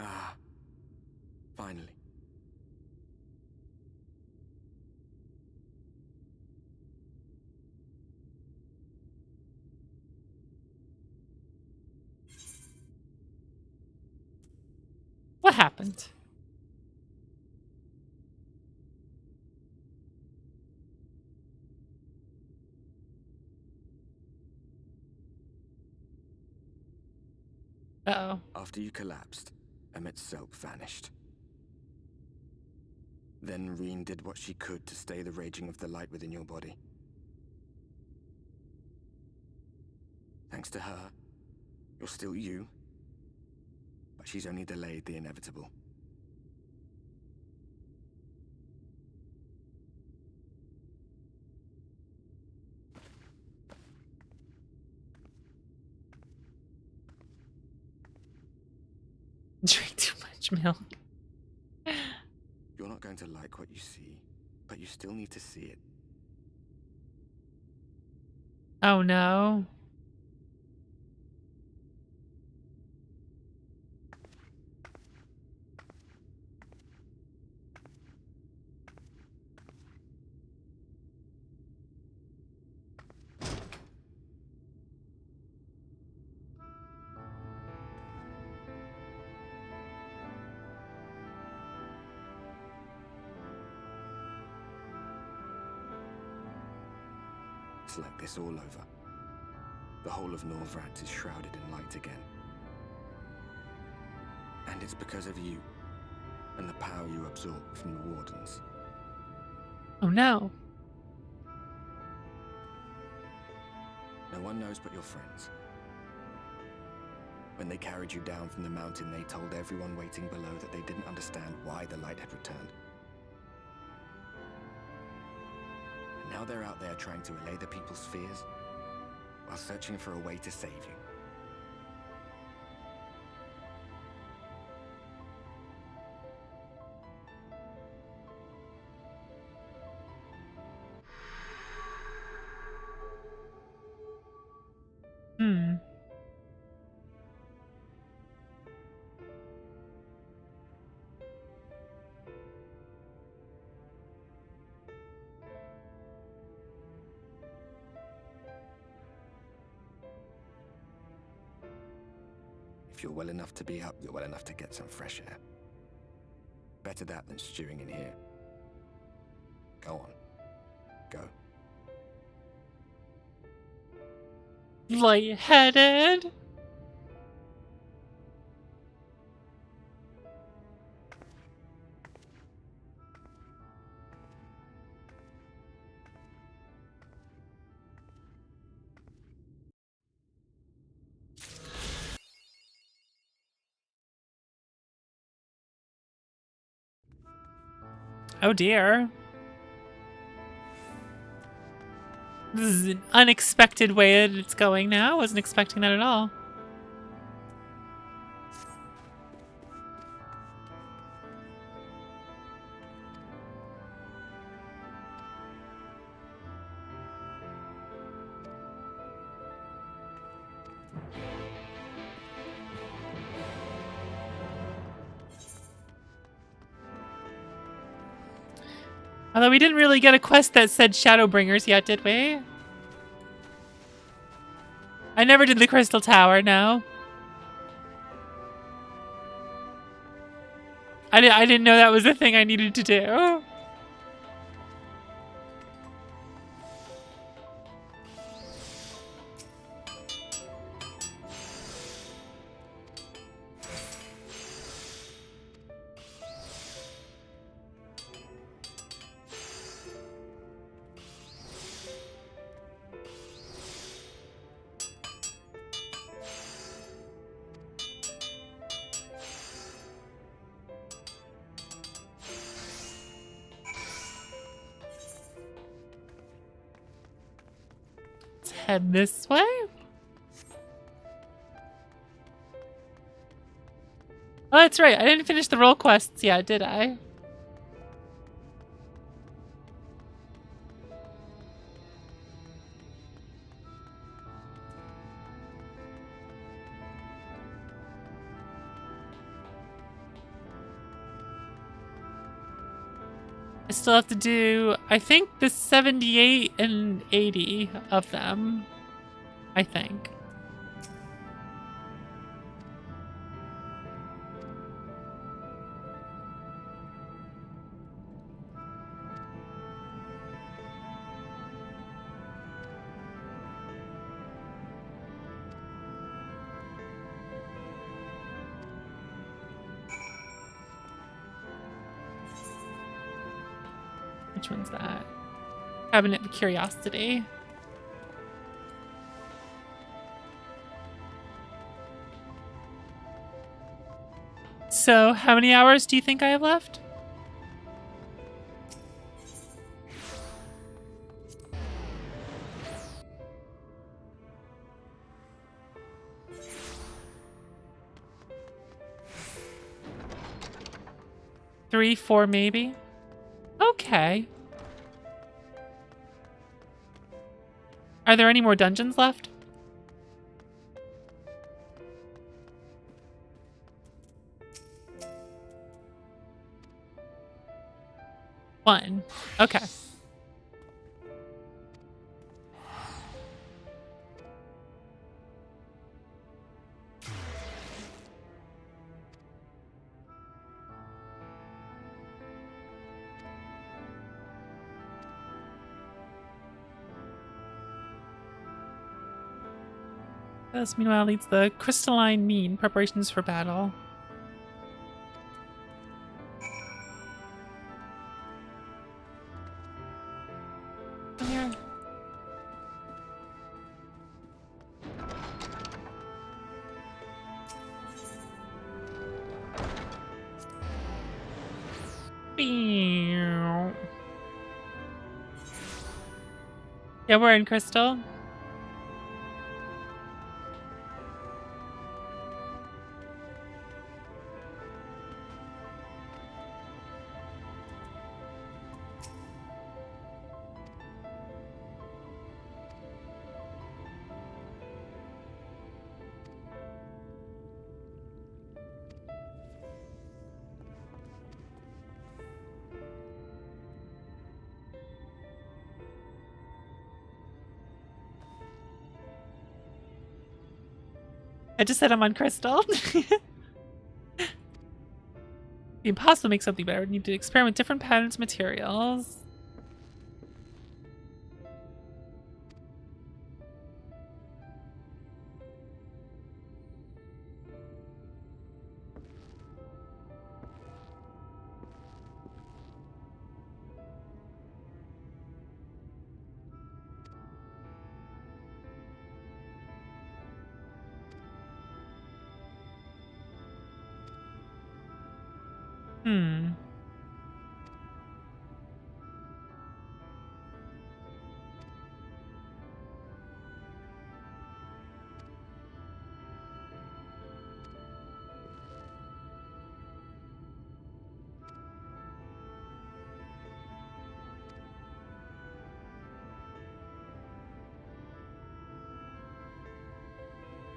Ah, finally. What happened? After you collapsed, Emmet's self vanished. Then Reen did what she could to stay the raging of the light within your body. Thanks to her, you're still you, but she's only delayed the inevitable. Drink too much milk. You're not going to like what you see, but you still need to see it. Oh no. It's like this all over. The whole of Norvrats is shrouded in light again. And it's because of you, and the power you absorb from the Wardens. Oh no. No one knows but your friends. When they carried you down from the mountain, they told everyone waiting below that they didn't understand why the light had returned. And now they're out there trying to allay the people's fears, while searching for a way to save you. If you're well enough to be up, you're well enough to get some fresh air. Better that than stewing in here. Go on. Go. Lightheaded. Oh dear. This is an unexpected way that it's going now. I wasn't expecting that at all. Although we didn't really get a quest that said Shadowbringers yet, did we? I never did the Crystal Tower, no. I didn't know that was a thing I needed to do. Let's head this way. Oh, that's right. I didn't finish the role quests yet, did I? I still have to do, I think, the 78 and 80 of them. I think. Which one's that? Cabinet of Curiosity. So, how many hours do you think I have left? Three, four, maybe? Okay. Are there any more dungeons left? One. Okay. This, meanwhile, leads the crystalline mean preparations for battle. Here. Yeah, we're in Crystal. I just said I'm on Crystal. The impossible makes something better. We need to experiment with different patterns, materials.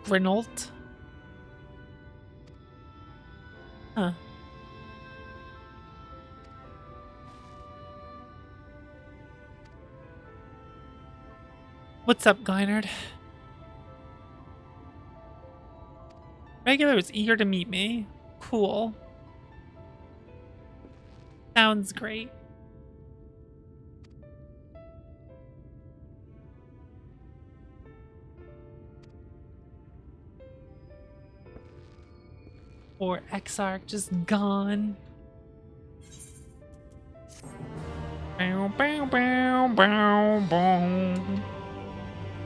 Renault. Huh. What's up, Glynard? Regular is eager to meet me. Cool. Sounds great. Or Exarch just gone. Bow, bow, bow, bow, bow.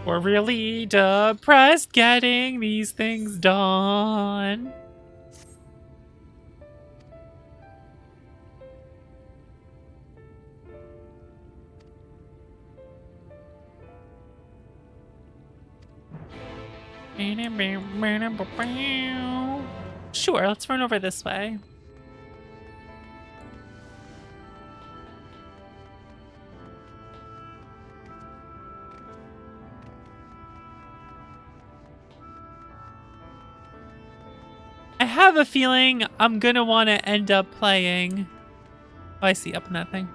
We're really depressed getting these things done. Sure, let's run over this way. I have a feeling I'm gonna want to end up playing. Oh, I see up in that thing.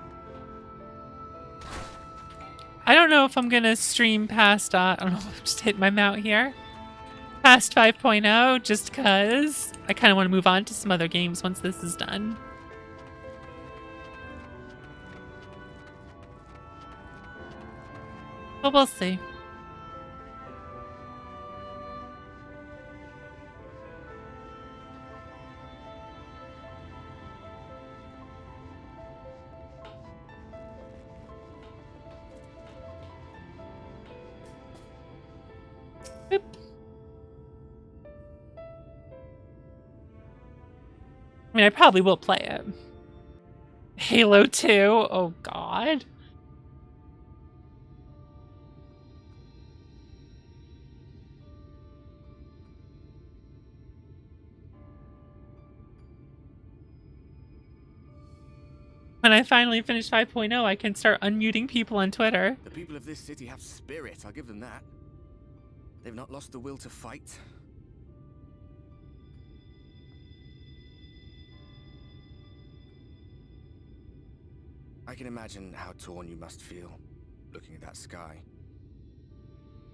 I don't know if I'm gonna stream past. I don't know. If I'm just hitting my mount here. Past 5.0, just cause I kind of want to move on to some other games once this is done. But we'll see. I mean, I probably will play it. Halo 2? Oh, God. When I finally finish 5.0, I can start unmuting people on Twitter. The people of this city have spirit, I'll give them that. They've not lost the will to fight. I can imagine how torn you must feel, looking at that sky,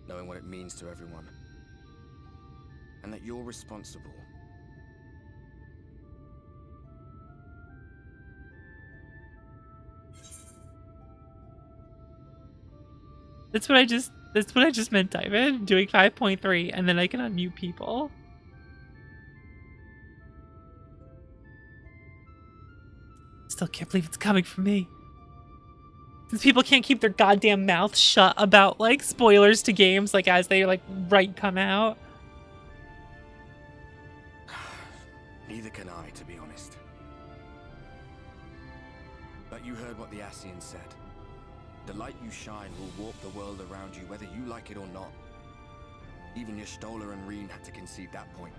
knowing what it means to everyone, and that you're responsible. That's what I just meant, David. Doing 5.3 and then I can unmute people. Still can't believe it's coming from me. Since people can't keep their goddamn mouths shut about like spoilers to games like as they like come out. Neither can I, to be honest. But you heard what the Ascian said. The light you shine will warp the world around you, whether you like it or not. Even your Stoller and Reen had to concede that point.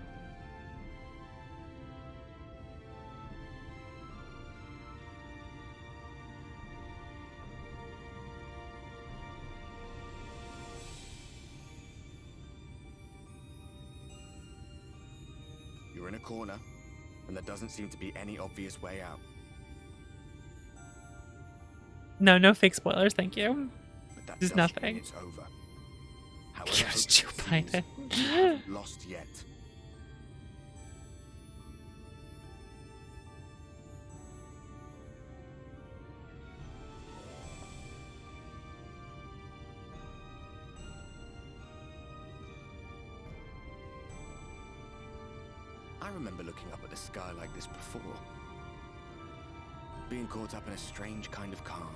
You're in a corner, and there doesn't seem to be any obvious way out. No fake spoilers, thank you. But that There's doesn't nothing. mean it's over. However, Yes, Joe Biden. you haven't lost yet. I remember looking up at the sky like this before. Being caught up in a strange kind of calm.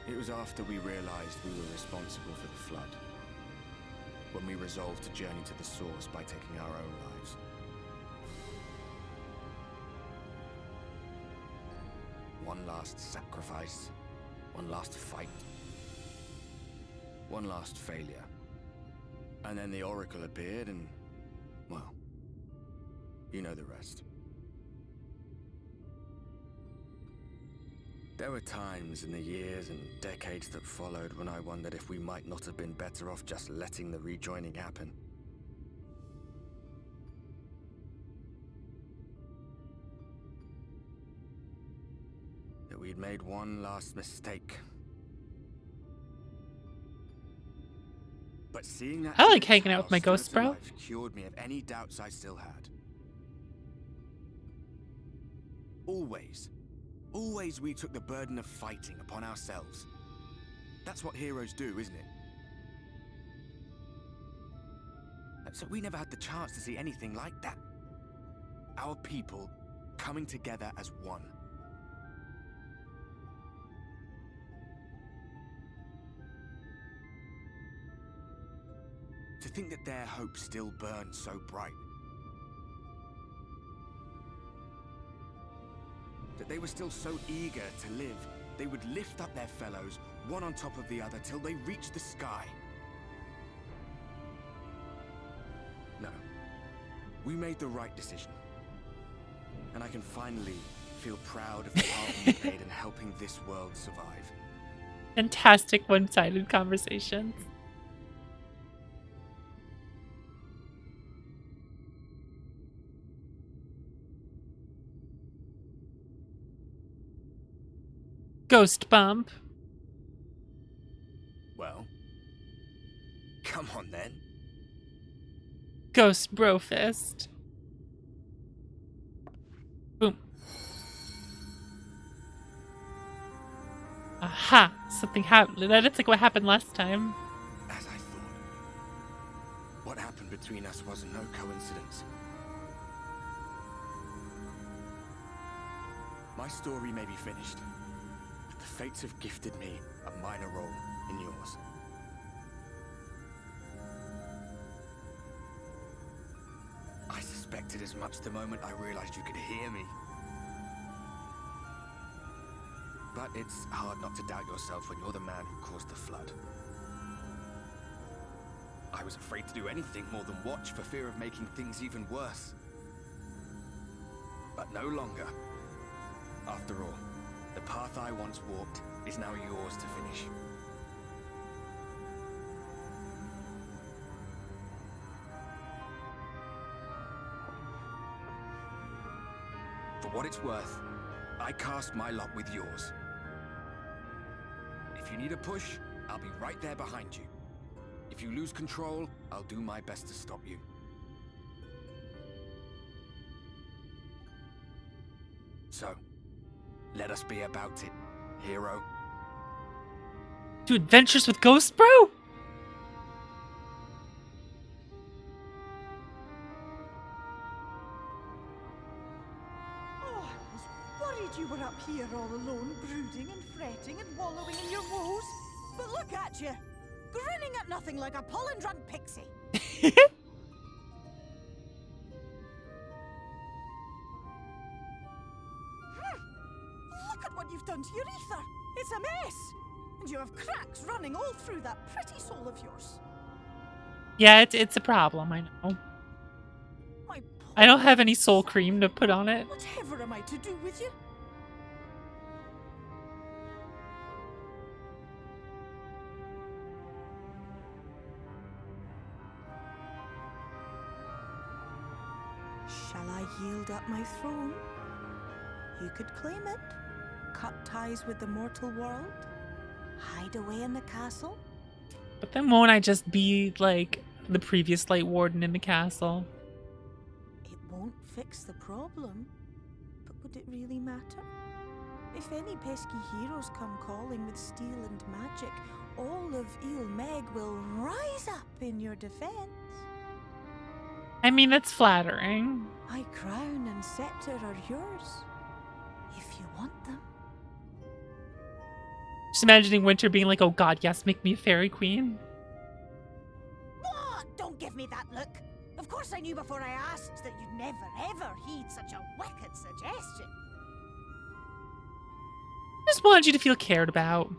It was after we realized we were responsible for the flood, when we resolved to journey to the source by taking our own lives. One last sacrifice, one last fight, one last failure. And then the Oracle appeared and, well, you know the rest. There were times in the years and decades that followed when I wondered if we might not have been better off just letting the rejoining happen. That we'd made one last mistake. But seeing that I like hanging out with my ghosts, bro. cured me of any doubts I still had. Always we took the burden of fighting upon ourselves. That's what heroes do, isn't it? So we never had the chance to see anything like that. Our people coming together as one. To think that their hope still burns so bright. That they were still so eager to live, they would lift up their fellows, one on top of the other, till they reached the sky. No. We made the right decision. And I can finally feel proud of the part we played in helping this world survive. Fantastic one-sided conversations. Ghost bump. Well, come on then. Ghost bro fist. Boom. Aha! Something happened. That's like what happened last time. As I thought. What happened between us was no coincidence. My story may be finished, but the fates have gifted me a minor role in yours. suspected as much the moment I realized you could hear me. But it's hard not to doubt yourself when you're the man who caused the flood. I was afraid to do anything more than watch for fear of making things even worse. But no longer. After all, the path I once walked is now yours to finish. For what it's worth, I cast my lot with yours. If you need a push, I'll be right there behind you. If you lose control, I'll do my best to stop you. So, let us be about it, hero. Do adventures with ghosts, bro? Oh, I was worried you were up here all alone, brooding and fretting and wallowing in your woes. But look at you, grinning at nothing like a pollen-drunk pixie. Look at what you've done to your ether. It's a mess. And you have cracks running all through that pretty soul of yours. Yeah, it's a problem, I know. I don't have any soul cream to put on it. Whatever am I to do with you? Shall I yield up my throne? You could claim it, cut ties with the mortal world, hide away in the castle. But then won't I just be like the previous Light Warden in the castle? It won't fix the problem, but would it really matter? If any pesky heroes come calling with steel and magic, all of Meg will rise up in your defense. I mean, that's flattering. My crown and scepter are yours, if you want them. Just imagining Winter being like, oh god, yes, make me a fairy queen. What? Don't give me that look. Of course I knew before I asked that you'd never ever heed such a wicked suggestion. Just wanted you to feel cared about.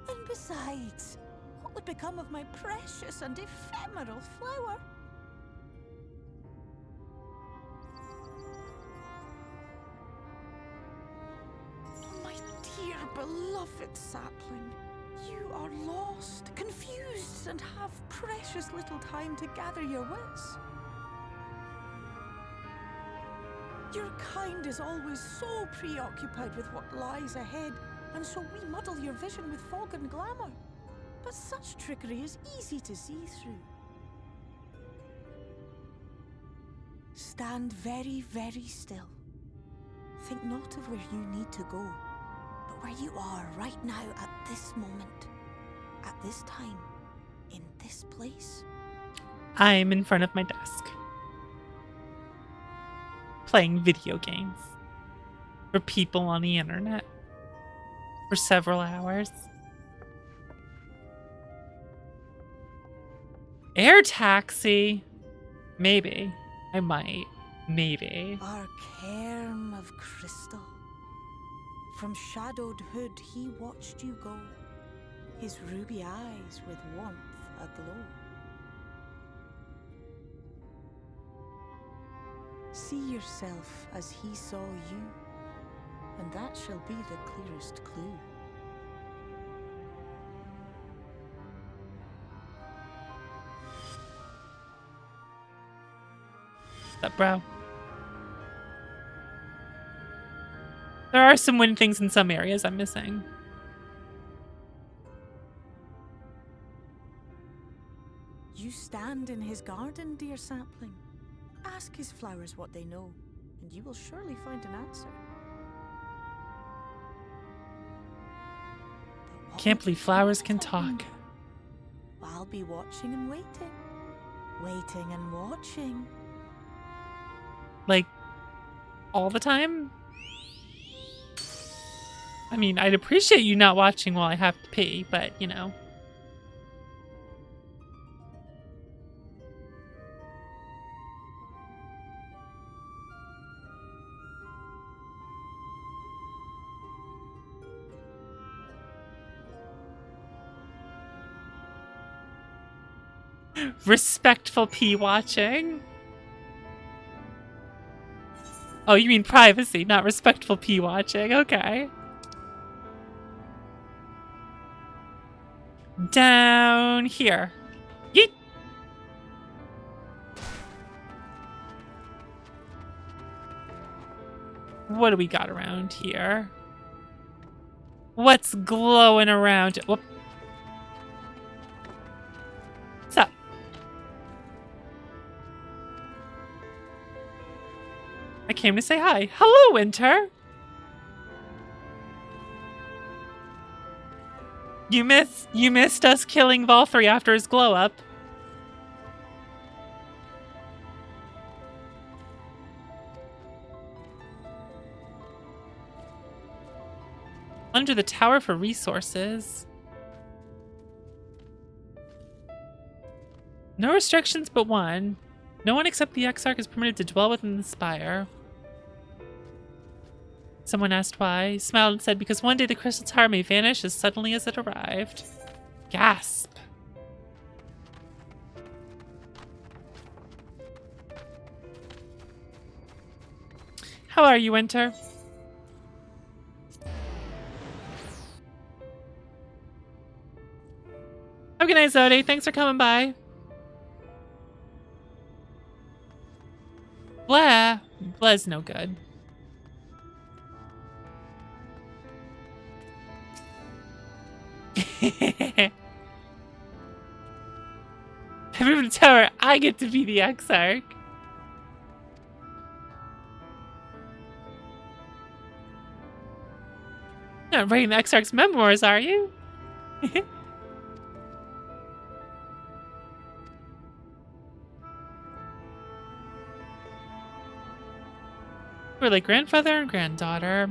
And besides, what would become of my precious and ephemeral flower? My dear beloved sapling, you are lost, confused, and have precious little time to gather your wits. Your kind is always so preoccupied with what lies ahead, and so we muddle your vision with fog and glamour. But such trickery is easy to see through. Stand very, very still. Think not of where you need to go, but where you are right now at this moment, at this time, in this place. I'm in front of my desk, playing video games for people on the internet for several hours. Air taxi? Maybe. I might. Maybe. Our cairn of crystal. From shadowed hood he watched you go, his ruby eyes with warmth aglow. See yourself as he saw you, and that shall be the clearest clue. What's up, bro? There are some wind things in some areas I'm missing. You stand in his garden, dear sapling. Ask his flowers what they know, and you will surely find an answer. Can't believe flowers can talk. I'll be watching and waiting. Waiting and watching. Like, all the time? I mean, I'd appreciate you not watching while I have to pee, but, you know. Respectful pee watching. Oh, you mean privacy, not respectful pee watching. Okay. Down here. Yeet. What do we got around here? What's glowing around? Whoop. What's up? I came to say hi. Hello, Winter. You missed us killing Valkyrie after his glow up. Under the tower for resources. No restrictions but one. No one except the Exarch is permitted to dwell within the spire. Someone asked why, smiled and said, because one day the crystal tower may vanish as suddenly as it arrived. Gasp. How are you, Winter? Have a good night, Zodi. Thanks for coming by. Blah. Blah's no good. Every from the tower, I get to be the Exarch. Not writing the Exarch's memoirs, are you? We're like grandfather and granddaughter.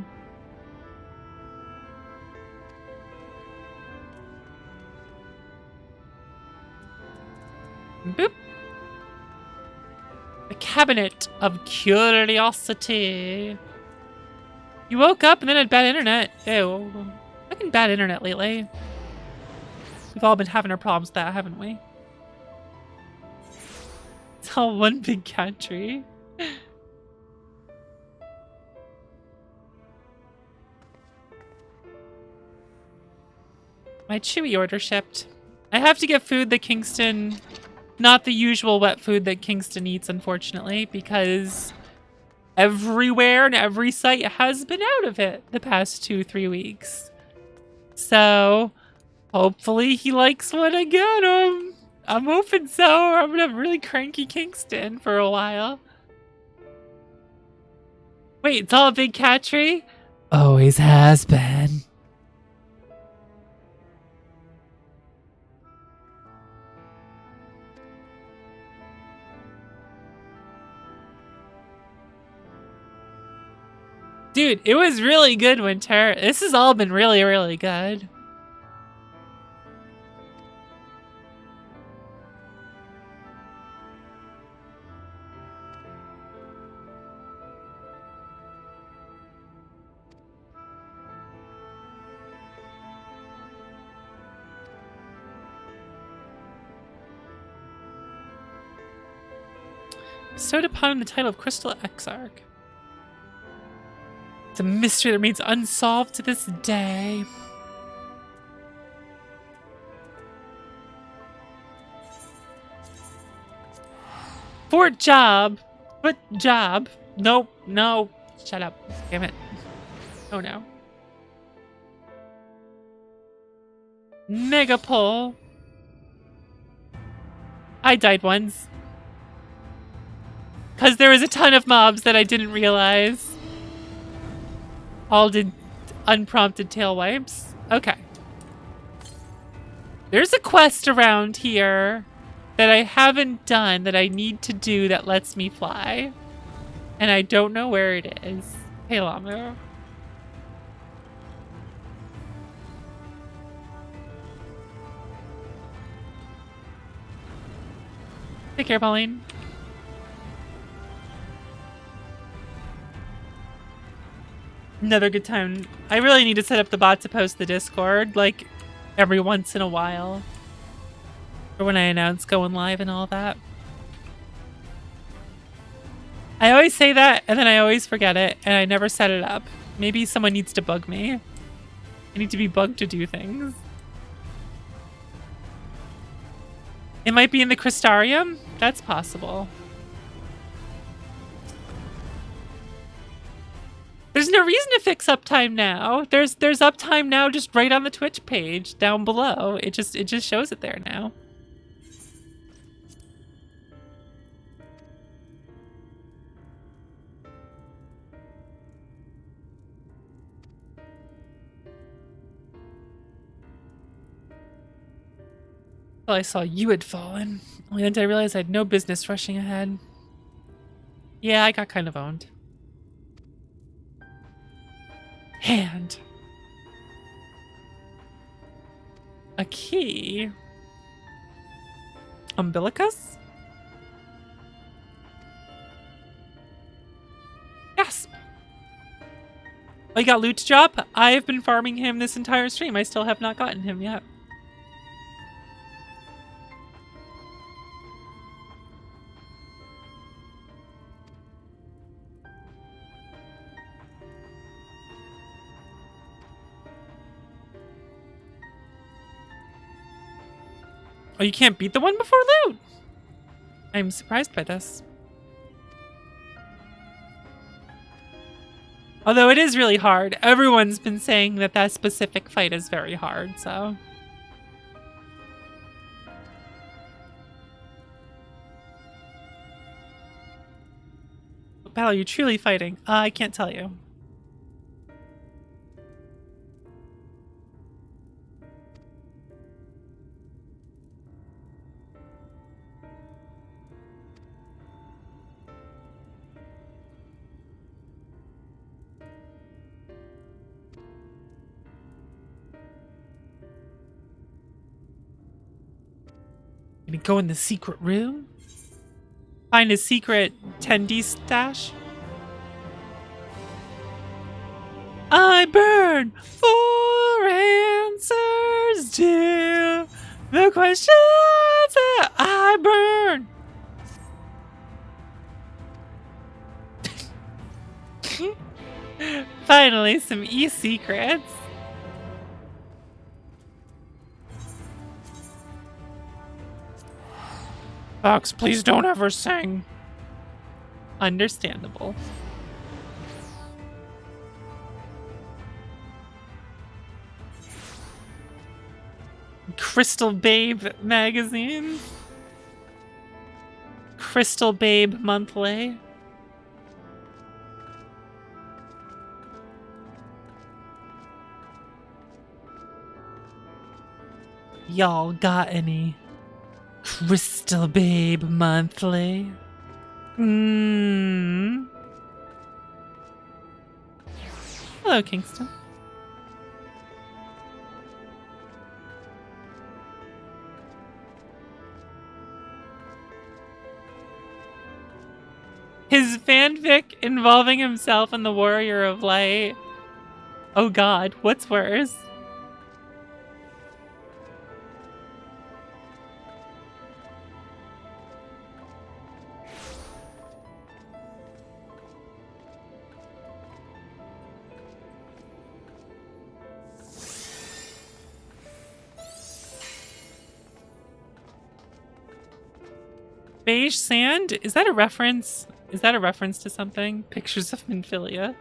Boop. The Cabinet of Curiosity. You woke up and then had bad internet. Ew. Fucking bad internet lately. We've all been having our problems with that, haven't we? It's all one big cat tree. My Chewy order shipped. I have to get food that Kingston... Not the usual wet food that Kingston eats, unfortunately, because everywhere and every site has been out of it the past 2-3 weeks. So, hopefully he likes what I get him. I'm hoping so, or I'm gonna have really cranky Kingston for a while. Wait, it's all a big cat tree? Always has been. Dude, it was really good, Winter. This has all been really, really good. Bestowed upon him the title of Crystal Exarch. It's a mystery that remains unsolved to this day. Fort job. What job? Nope. No. Shut up. Damn it. Oh no. Mega pull. I died once. Because there was a ton of mobs that I didn't realize. All did unprompted tail wipes. Okay. There's a quest around here that I haven't done that I need to do that lets me fly. And I don't know where it is. Hey, Lamu. Take care, Pauline. Another good time. I really need to set up the bot to post the Discord, like, every once in a while. For when I announce going live and all that. I always say that, and then I always forget it, and I never set it up. Maybe someone needs to bug me. I need to be bugged to do things. It might be in the Crystarium? That's possible. There's no reason to fix uptime now. There's uptime now just right on the Twitch page down below. It just shows it there now. Well, I saw you had fallen. Only then did I realize I had no business rushing ahead. Yeah, I got kind of owned. Hand. A key. Umbilicus? Gasp. Oh, you got loot to drop? I've been farming him this entire stream. I still have not gotten him yet. Oh, you can't beat the one before loot? I'm surprised by this. Although it is really hard. Everyone's been saying that that specific fight is very hard, so... What battle are you truly fighting? I can't tell you. Gonna go in the secret room? Find a secret 10D stash? I burn for answers to the questions that I burn. Finally, some e-secrets. Fox, please don't ever sing. Understandable. Crystal Babe magazine. Crystal Babe monthly. Y'all got any Crystal Babe monthly? Hello, Kingston. His fanfic involving himself and the Warrior of Light. Oh god, what's worse? Beige sand? Is that a reference? Is that a reference to something? Pictures of Minfilia.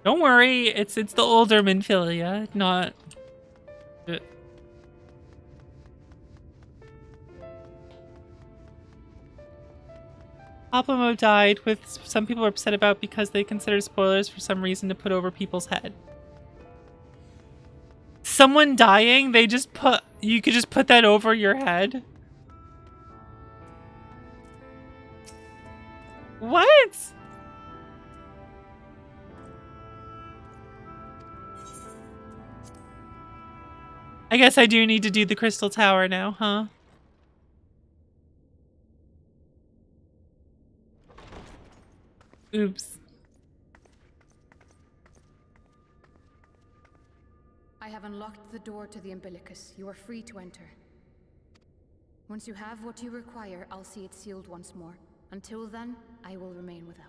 Don't worry, it's the older Minfilia, not... Oplomo died, with some people are upset about because they consider spoilers for some reason to put over people's head. Someone dying, they just put... You could just put that over your head? What? I guess I do need to do the Crystal Tower now, huh? Oops. I have unlocked the door to the umbilicus. You are free to enter. Once you have what you require, I'll see it sealed once more. Until then, I will remain without.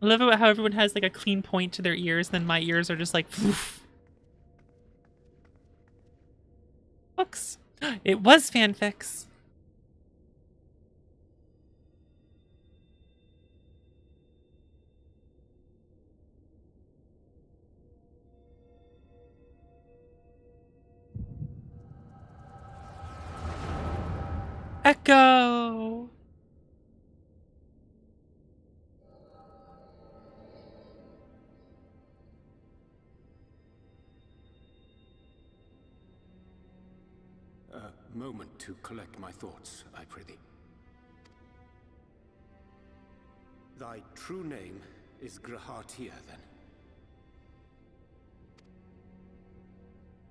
I love it how everyone has like a clean point to their ears, then my ears are just like poof. Books. It was fanfics. Echo. A moment to collect my thoughts, I prithee. Thy true name is Grahatia, then?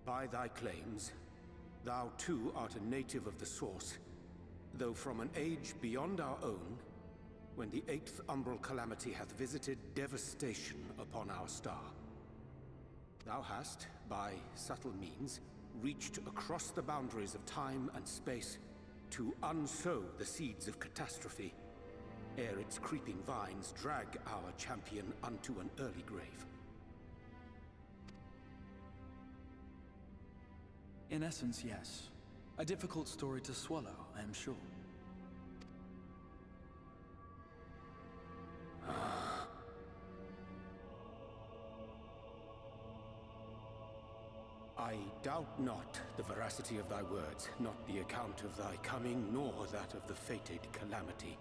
By thy claims, thou too art a native of the Source, though from an age beyond our own, when the 8th umbral calamity hath visited devastation upon our star. Thou hast, by subtle means, reached across the boundaries of time and space to unsow the seeds of catastrophe, ere its creeping vines drag our champion unto an early grave. In essence, yes. A difficult story to swallow, I am sure. I doubt not the veracity of thy words, not the account of thy coming, nor that of the fated calamity.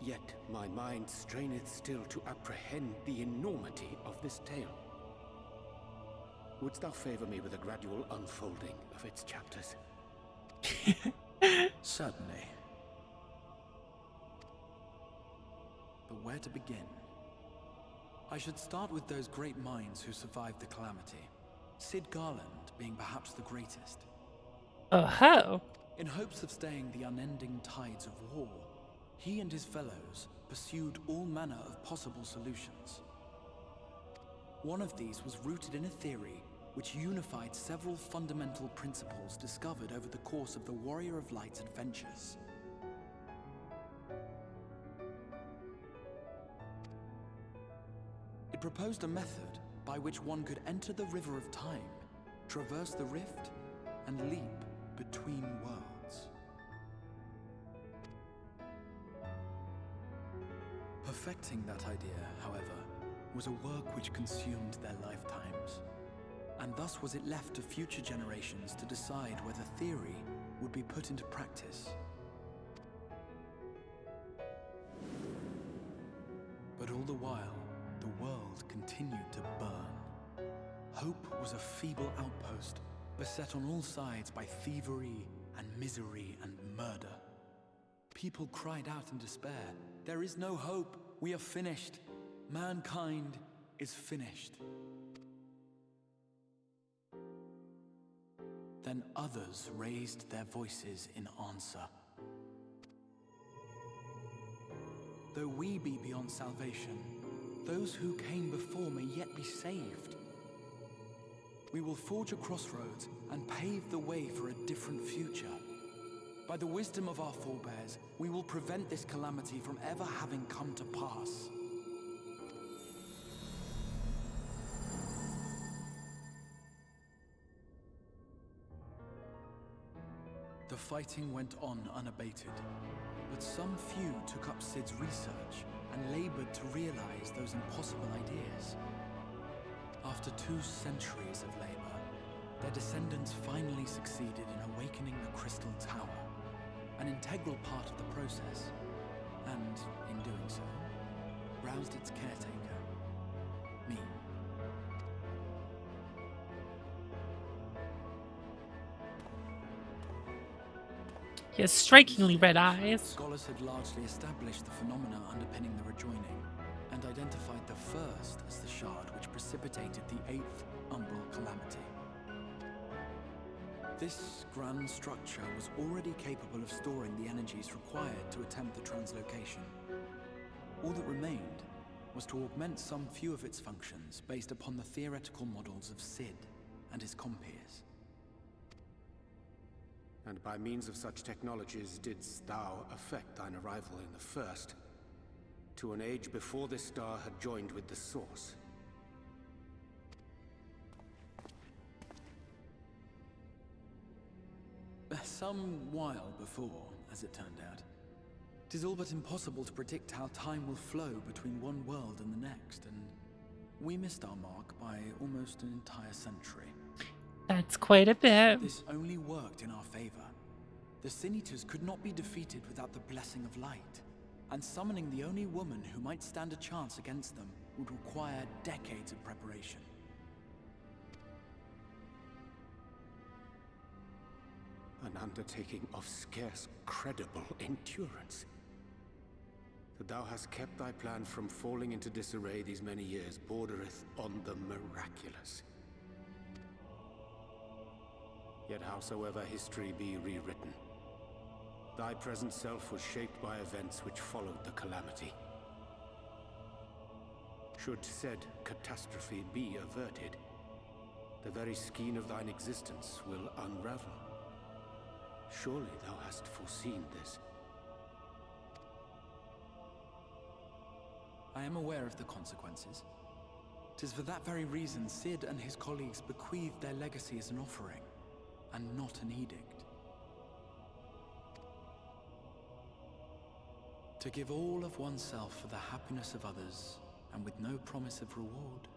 Yet my mind straineth still to apprehend the enormity of this tale. Wouldst thou favor me with a gradual unfolding of its chapters? Certainly. But where to begin? I should start with those great minds who survived the calamity. Sid Garland being perhaps the greatest. Oh, how? In hopes of staying the unending tides of war, he and his fellows pursued all manner of possible solutions. One of these was rooted in a theory which unified several fundamental principles discovered over the course of the Warrior of Light's adventures. It proposed a method by which one could enter the river of time, traverse the rift, and leap between worlds. Perfecting that idea, however, was a work which consumed their lifetimes, and thus was it left to future generations to decide whether theory would be put into practice. But all the while, the world continued to burn. Hope was a feeble outpost, beset on all sides by thievery and misery and murder. People cried out in despair, "There is no hope, we are finished. Mankind is finished." Then others raised their voices in answer. Though we be beyond salvation, those who came before may yet be saved. We will forge a crossroads and pave the way for a different future. By the wisdom of our forebears, we will prevent this calamity from ever having come to pass. The fighting went on unabated, but some few took up Sid's research and labored to realize those impossible ideas. After 2 centuries of labor, their descendants finally succeeded in awakening the Crystal Tower, an integral part of the process, and, in doing so, roused its caretaker, me. He has strikingly red eyes. Scholars had largely established the phenomena underpinning the rejoining, and identified the first as the shard which precipitated the 8th umbral calamity. This grand structure was already capable of storing the energies required to attempt the translocation. All that remained was to augment some few of its functions based upon the theoretical models of Sid and his compeers. And by means of such technologies didst thou effect thine arrival in the first, to an age before this star had joined with the Source. Some while before, as it turned out. 'Tis all but impossible to predict how time will flow between one world and the next, and we missed our mark by almost an entire century. That's quite a bit. This only worked in our favor. The Sin Eaters could not be defeated without the blessing of light, and summoning the only woman who might stand a chance against them would require decades of preparation. An undertaking of scarce credible endurance. That thou hast kept thy plan from falling into disarray these many years bordereth on the miraculous. Yet howsoever history be rewritten, thy present self was shaped by events which followed the calamity. Should said catastrophe be averted, the very skein of thine existence will unravel. Surely thou hast foreseen this. I am aware of the consequences. 'Tis for that very reason Sid and his colleagues bequeathed their legacy as an offering, and not an edict. To give all of oneself for the happiness of others, and with no promise of reward.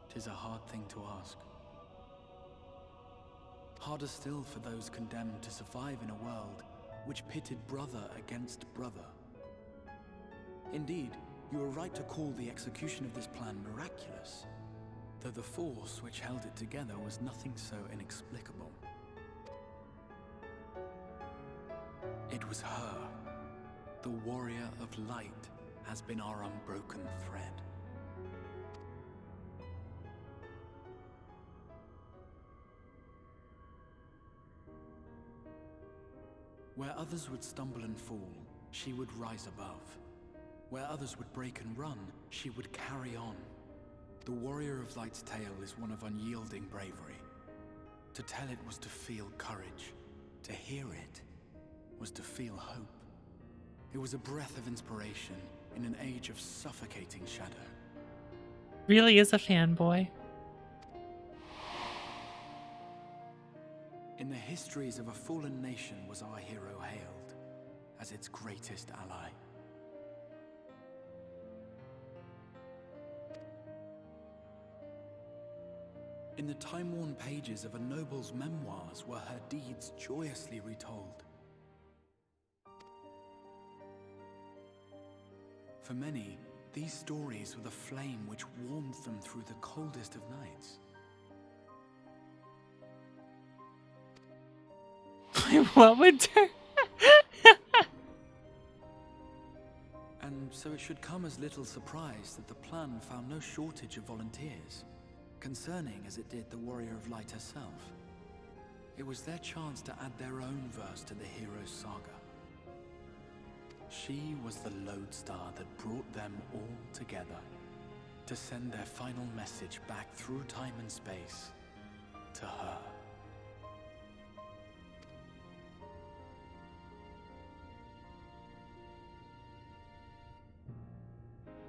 'Tis a hard thing to ask. Harder still for those condemned to survive in a world which pitted brother against brother. Indeed, you are right to call the execution of this plan miraculous, though the force which held it together was nothing so inexplicable. It was her. The warrior of light has been our unbroken thread. Where others would stumble and fall, she would rise above. Where others would break and run, she would carry on. The warrior of light's tale is one of unyielding bravery. To tell it was to feel courage. To hear it was to feel hope. It was a breath of inspiration in an age of suffocating shadow. Really is a fanboy. In the histories of a fallen nation was our hero hailed as its greatest ally. In the time-worn pages of a noble's memoirs were her deeds joyously retold. For many, these stories were the flame which warmed them through the coldest of nights. What would turn? And so it should come as little surprise that the plan found no shortage of volunteers, concerning as it did the Warrior of Light herself. It was their chance to add their own verse to the hero's saga. She was the lodestar that brought them all together, to send their final message back through time and space to her.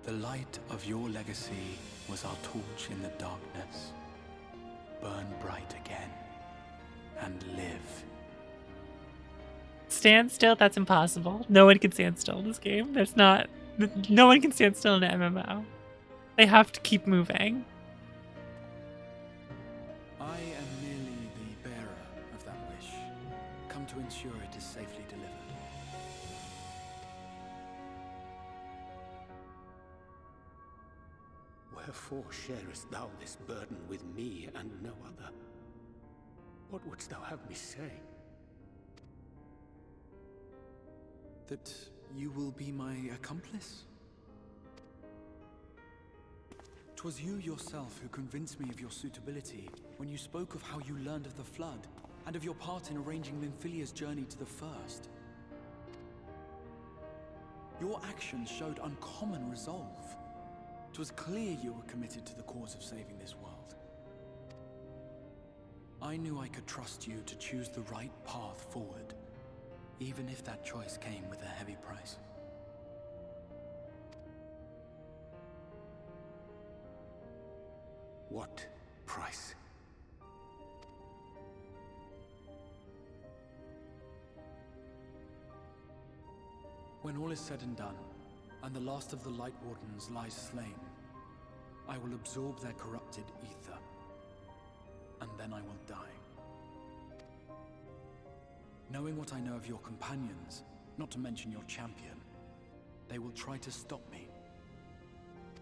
The light of your legacy was our torch in the darkness. Burn bright again, and live. Stand still? That's impossible. No one can stand still in this game. There's not... No one can stand still in an MMO. They have to keep moving. I am merely the bearer of that wish, come to ensure it is safely delivered. Wherefore sharest thou this burden with me and no other? What wouldst thou have me say? That you will be my accomplice? 'Twas you yourself who convinced me of your suitability when you spoke of how you learned of the Flood and of your part in arranging Lymphylia's journey to the First. Your actions showed uncommon resolve. 'Twas clear you were committed to the cause of saving this world. I knew I could trust you to choose the right path forward, even if that choice came with a heavy price. What price? When all is said and done, and the last of the Light Wardens lies slain, I will absorb their corrupted ether, and then I will die. Knowing what I know of your companions, not to mention your champion, they will try to stop me.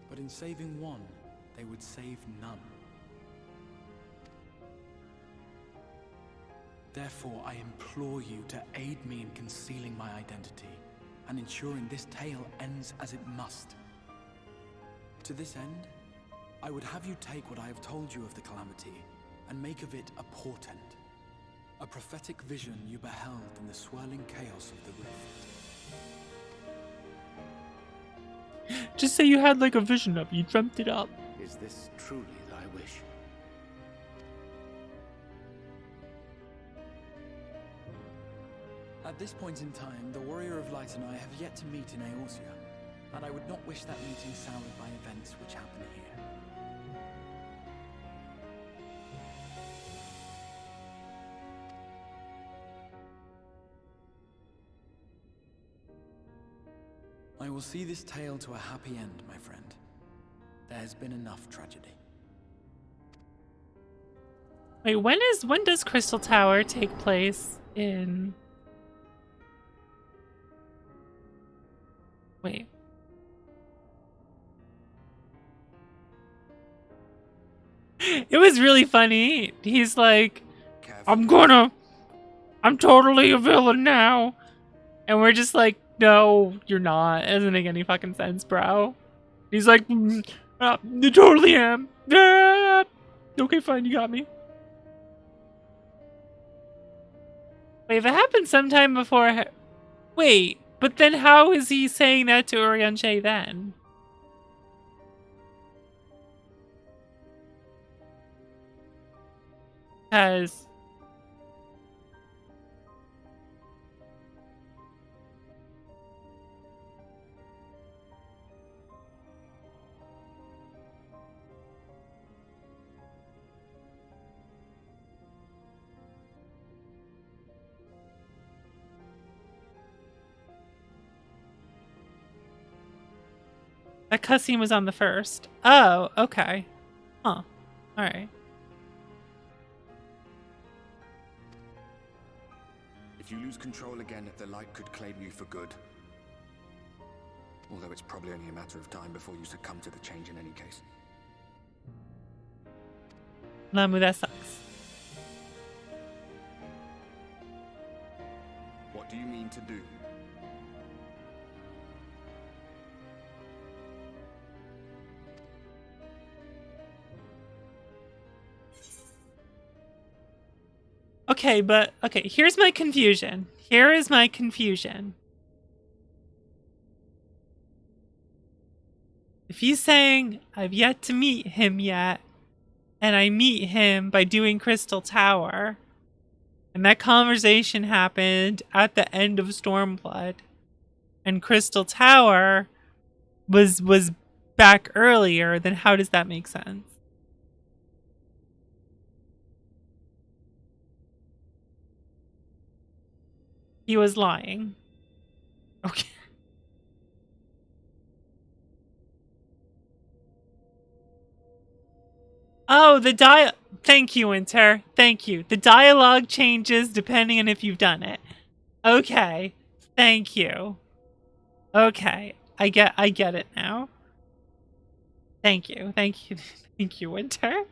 But in saving one, they would save none. Therefore, I implore you to aid me in concealing my identity and ensuring this tale ends as it must. To this end, I would have you take what I have told you of the Calamity and make of it a portent, a prophetic vision you beheld in the swirling chaos of the rift. Just say you had like a vision of, you dreamt it up. Is this truly thy wish? At this point in time, the Warrior of Light and I have yet to meet in Eorzea, and I would not wish that meeting soured by events which happen here. I will see this tale to a happy end, my friend. There has been enough tragedy. Wait, when does Crystal Tower take place in... Wait. It was really funny. He's like, I'm totally a villain now. And we're just like, no, you're not. It doesn't make any fucking sense, bro. He's like, you totally am. Okay, fine, you got me. Wait, if it happened sometime before... Wait, but then how is he saying that to Urianger then? Because... that cutscene was on the first. Oh, okay. Huh. Alright. If you lose control again, the light could claim you for good. Although it's probably only a matter of time before you succumb to the change in any case. Lamu, that sucks. What do you mean to do? Okay, but... Okay, here's my confusion. Here is my confusion. If he's saying, I've yet to meet him yet, and I meet him by doing Crystal Tower, and that conversation happened at the end of Stormblood, and Crystal Tower was back earlier, then how does that make sense? He was lying. Okay. Oh, thank you, Winter. Thank you. The dialogue changes depending on if you've done it. Okay. Thank you. Okay. I get it now. Thank you. Thank you. Thank you, Winter.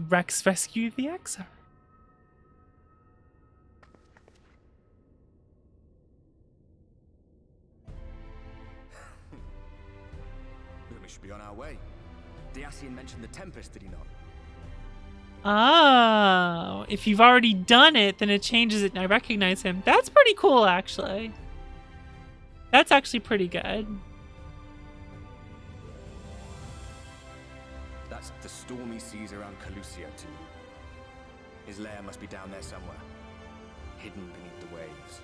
Rex rescue the Exar. should be on our way. Diassian mentioned the Tempest, did he not? Oh, if you've already done it, then it changes it and I recognize him. That's pretty cool, actually. That's actually pretty good. That's the stormy seas around Calusia, too. His lair must be down there somewhere, hidden beneath the waves.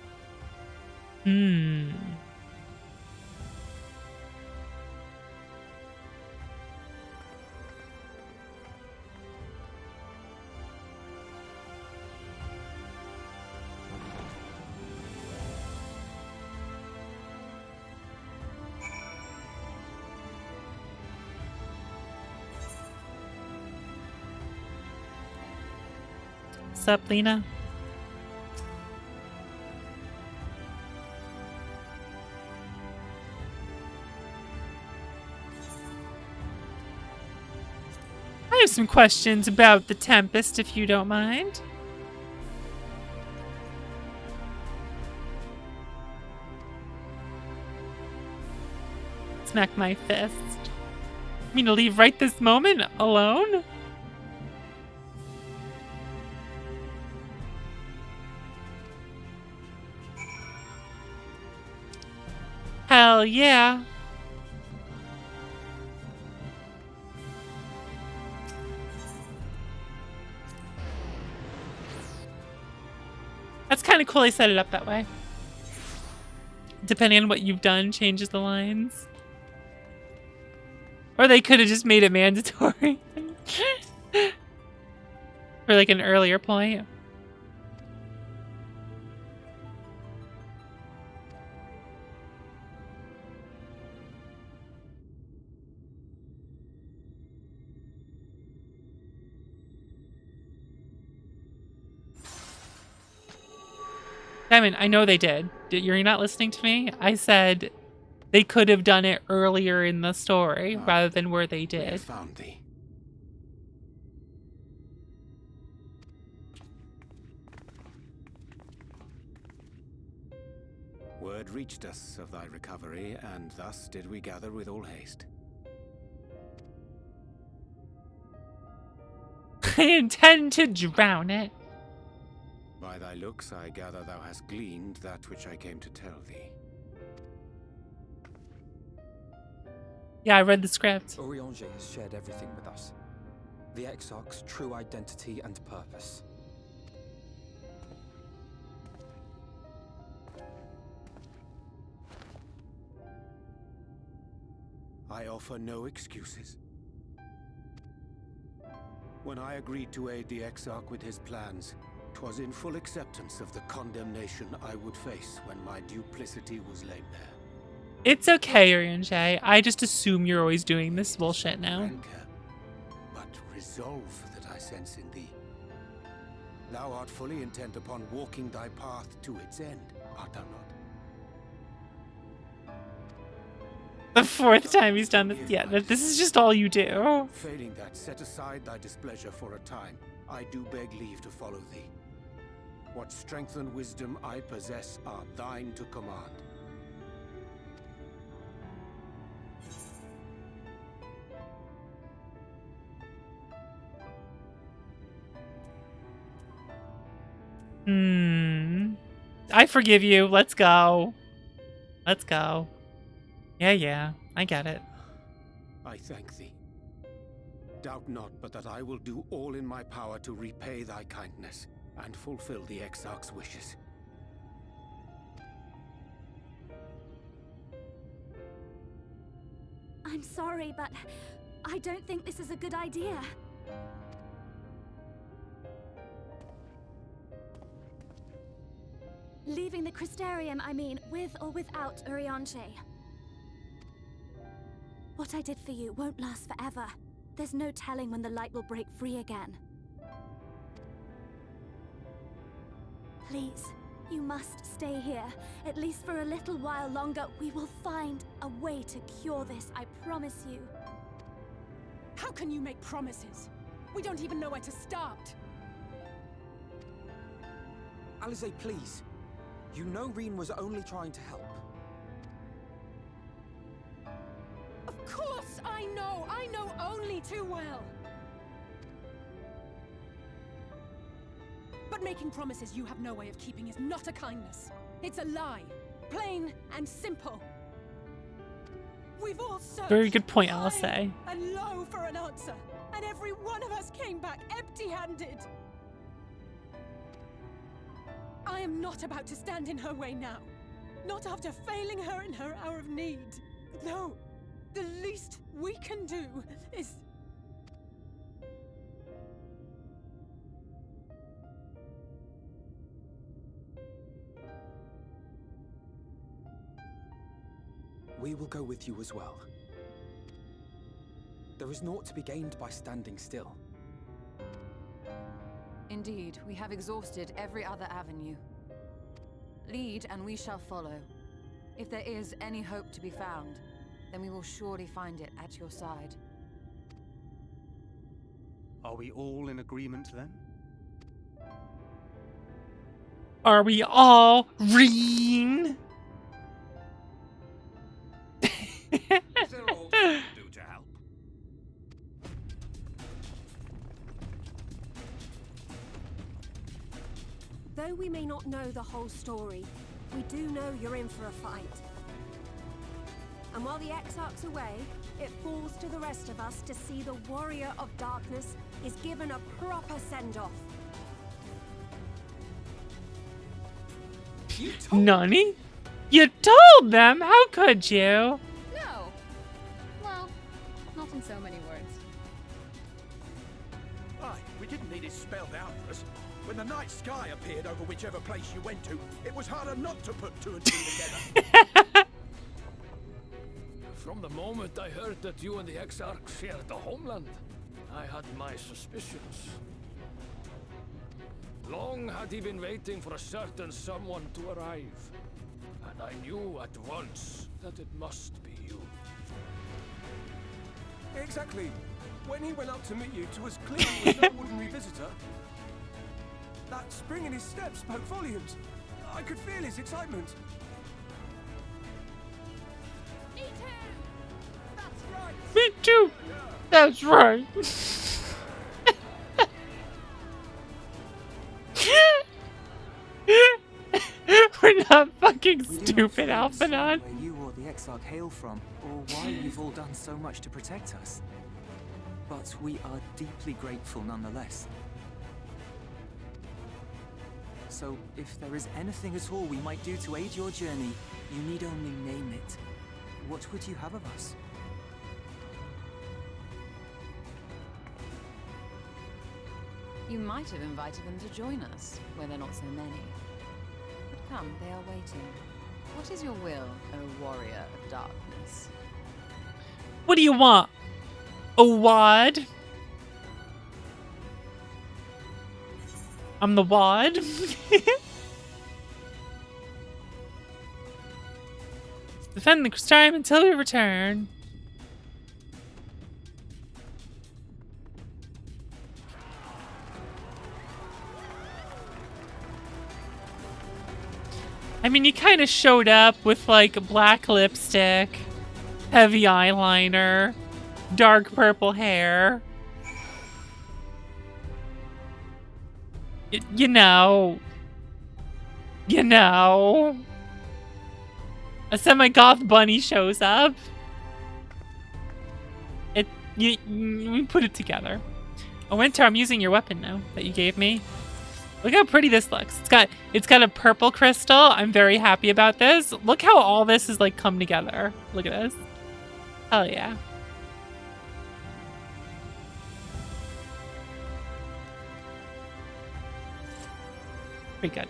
Sup, Lena? I have some questions about the Tempest, if you don't mind. Smack my fist. You mean to leave right this moment alone? Hell yeah. That's kind of cool they set it up that way. Depending on what you've done, changes the lines. Or they could have just made it mandatory. For like an earlier point. Diamond, I know they did. You're not listening to me? I said they could have done it earlier in the story rather than where they did. I found thee. Word reached us of thy recovery, and thus did we gather with all haste. I intend to drown it. By thy looks, I gather thou hast gleaned that which I came to tell thee. Yeah, I read the script. Urianger has shared everything with us. The Exarch's true identity and purpose. I offer no excuses. When I agreed to aid the Exarch with his plans, 'twas in full acceptance of the condemnation I would face when my duplicity was laid bare. It's okay, Urianger. I just assume you're always doing this bullshit now. Rancor, but resolve that I sense in thee. Thou art fully intent upon walking thy path to its end, art thou not? The fourth time he's done this. Yeah, this is just all you do. Failing that, set aside thy displeasure for a time. I do beg leave to follow thee. What strength and wisdom I possess are thine to command. I forgive you. Let's go. Let's go. Yeah, I get it. I thank thee. Doubt not but that I will do all in my power to repay thy kindness and fulfill the Exarch's wishes. I'm sorry, but I don't think this is a good idea. Leaving the Crystarium, I mean, with or without Urianger. What I did for you won't last forever. There's no telling when the light will break free again. Please, you must stay here. At least for a little while longer. We will find a way to cure this, I promise you. How can you make promises? We don't even know where to start. Alize, please. You know Reen was only trying to help. Of course I me too well. But making promises you have no way of keeping is not a kindness. It's a lie. Plain and simple. We've all searched Very good point, I'll high say. and low for an answer, and every one of us came back empty-handed. I am not about to stand in her way now. Not after failing her in her hour of need. No, the least we can do is... We will go with you as well. There is naught to be gained by standing still. Indeed, we have exhausted every other avenue. Lead, and we shall follow. If there is any hope to be found, then we will surely find it at your side. Are we all in agreement then? Are we all green? Is there all we can do to help? Though we may not know the whole story, we do know you're in for a fight. And while the Exarch's away, it falls to the rest of us to see the Warrior of Darkness is given a proper send-off. Nani? You told them? How could you? No. Well, not in so many words. Aye, we didn't need it spelled out for us. When the night sky appeared over whichever place you went to, it was harder not to put two and two together. From the moment I heard that you and the Exarch shared the homeland, I had my suspicions. Long had he been waiting for a certain someone to arrive, and I knew at once that it must be you. Exactly. When he went up to meet you, it was clear he was no ordinary visitor. That spring in his step spoke volumes. I could feel his excitement. Me too. That's right. We're not fucking stupid, Alphanon. Where you or the Exarch hail from, or why you've all done so much to protect us. But we are deeply grateful nonetheless. So, if there is anything at all we might do to aid your journey, you need only name it. What would you have of us? You might have invited them to join us, where they're not so many. But come, they are waiting. What is your will, O Warrior of Darkness? What do you want? A wad? I'm the wad. Defend the time until we return. I mean, you kind of showed up with like black lipstick, heavy eyeliner, dark purple hair. You know. A semi-goth bunny shows up. We put it together. Oh, Winter, I'm using your weapon now that you gave me. Look how pretty this looks. It's got a purple crystal. I'm very happy about this. Look how all this is like come together. Look at this. Hell yeah. Pretty good.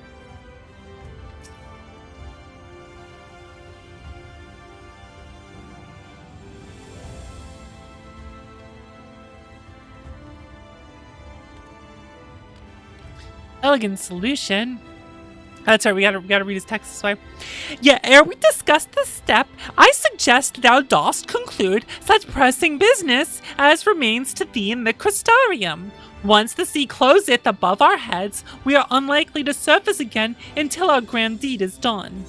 Elegant solution. That's right, we gotta read his text this way. Yeah, ere we discuss this step, I suggest thou dost conclude such pressing business as remains to thee in the crystarium. Once the sea closeth above our heads, we are unlikely to surface again until our grand deed is done.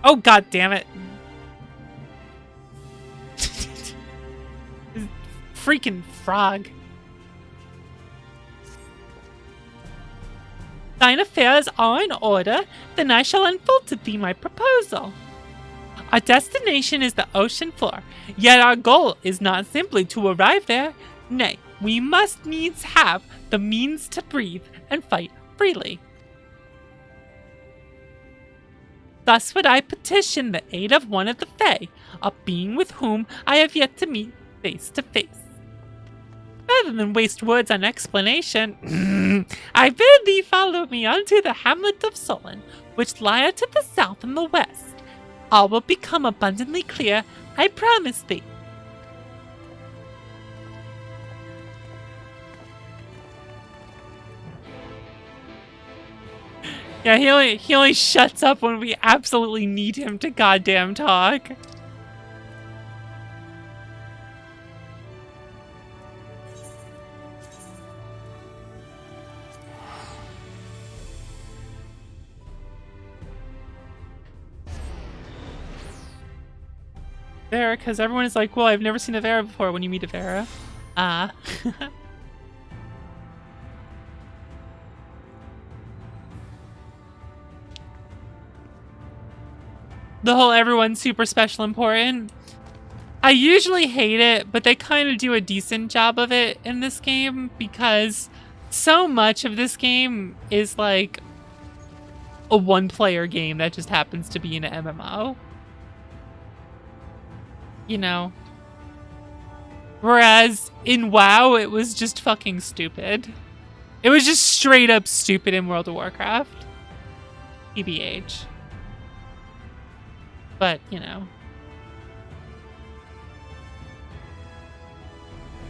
Oh, god damn it. Freaking frog. Thine affairs are in order, then I shall unfold to thee my proposal. Our destination is the ocean floor, yet our goal is not simply to arrive there. Nay, we must needs have the means to breathe and fight freely. Thus would I petition the aid of one of the Fae, a being with whom I have yet to meet face to face. Rather than waste words on explanation, I bid thee follow me unto the hamlet of Solon, which lieth to the south and the west. All will become abundantly clear, I promise thee. Yeah, he only shuts up when we absolutely need him to goddamn talk. Vera, because everyone is like, well, I've never seen a Vera before when you meet a Vera. Ah. The whole everyone's super special important. I usually hate it, but they kind of do a decent job of it in this game because so much of this game is like a one-player game that just happens to be in an MMO. You know? Whereas in WoW, it was just fucking stupid. It was just straight up stupid in World of Warcraft. TBH. But, you know.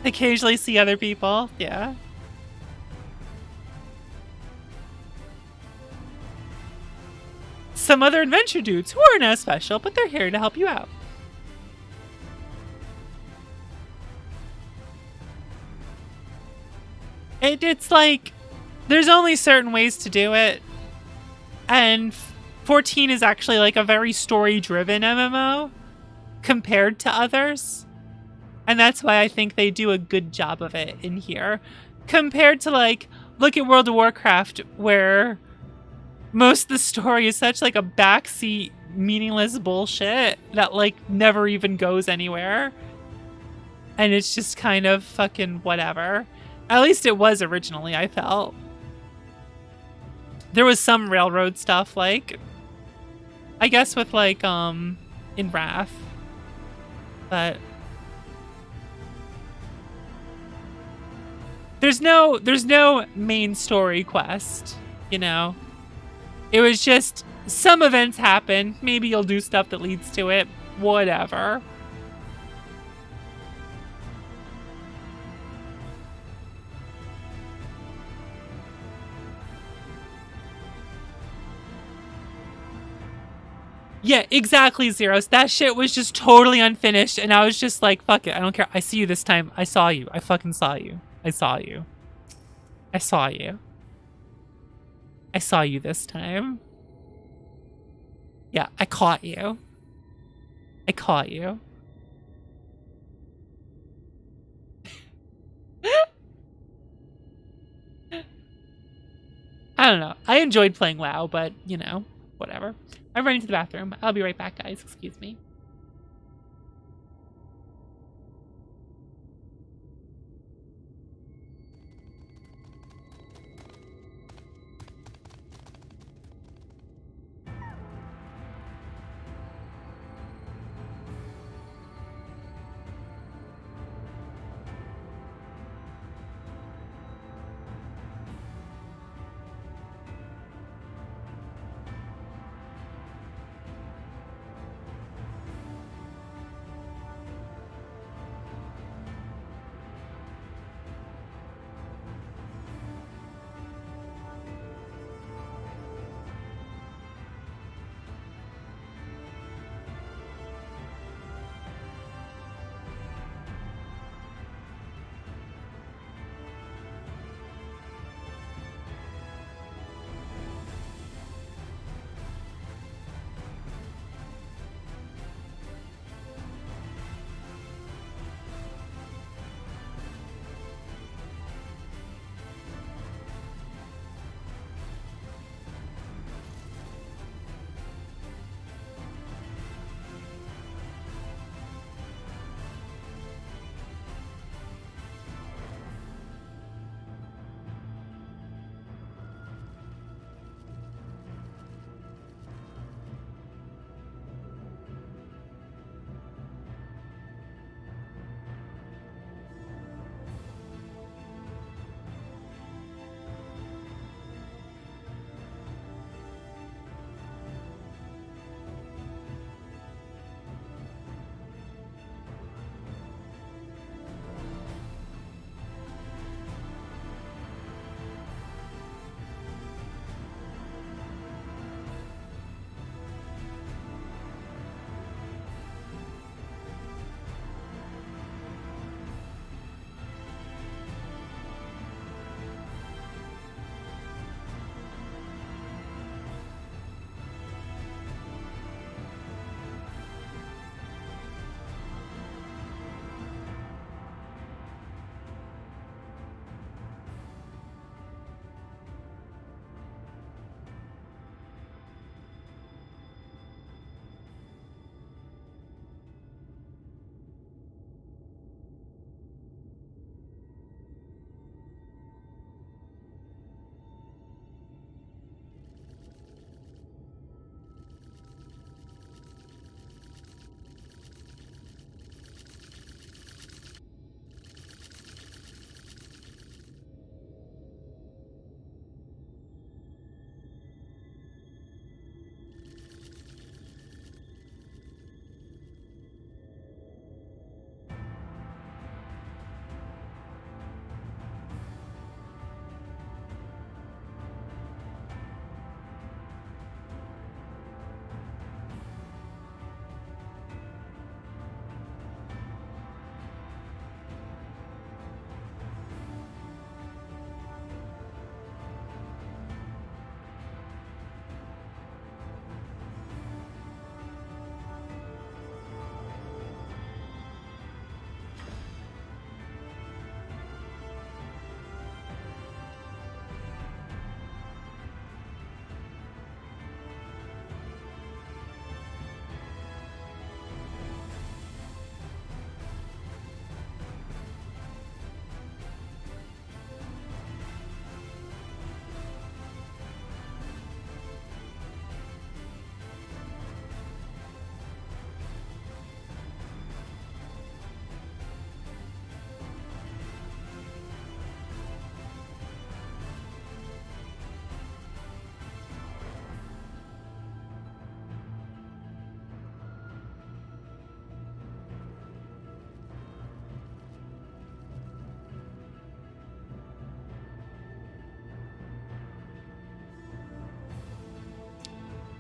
Occasionally see other people, yeah. Some other adventure dudes who aren't as special, but they're here to help you out. It's like, there's only certain ways to do it. And 14 is actually like a very story-driven MMO compared to others. And that's why I think they do a good job of it in here. Compared to like, look at World of Warcraft where most of the story is such like a backseat, meaningless bullshit that like never even goes anywhere. And it's just kind of fucking whatever. At least it was originally, I felt. There was some railroad stuff, like, I guess with like, in Wrath. But there's no main story quest, you know? It was just some events happen. Maybe you'll do stuff that leads to it. Whatever. Yeah, exactly, Zeros. That shit was just totally unfinished, and I was just like, fuck it, I don't care. I see you this time. I saw you. I fucking saw you. I saw you. I saw you. I saw you this time. Yeah, I caught you. I caught you. I don't know. I enjoyed playing WoW, but, you know, whatever. I'm running to the bathroom. I'll be right back, guys. Excuse me.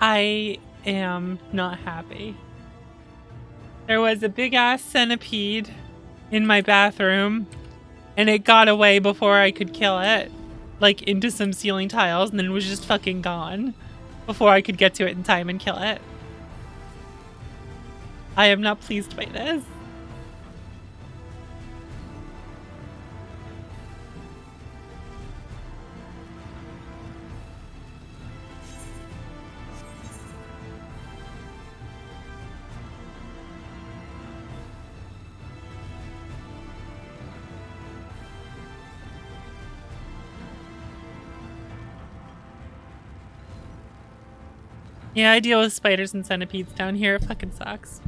I am not happy. There was a big ass centipede in my bathroom, and it got away before I could kill it, like into some ceiling tiles, and then it was just fucking gone before I could get to it in time and kill it. I am not pleased by this. Yeah, I deal with spiders and centipedes down here. It fucking sucks.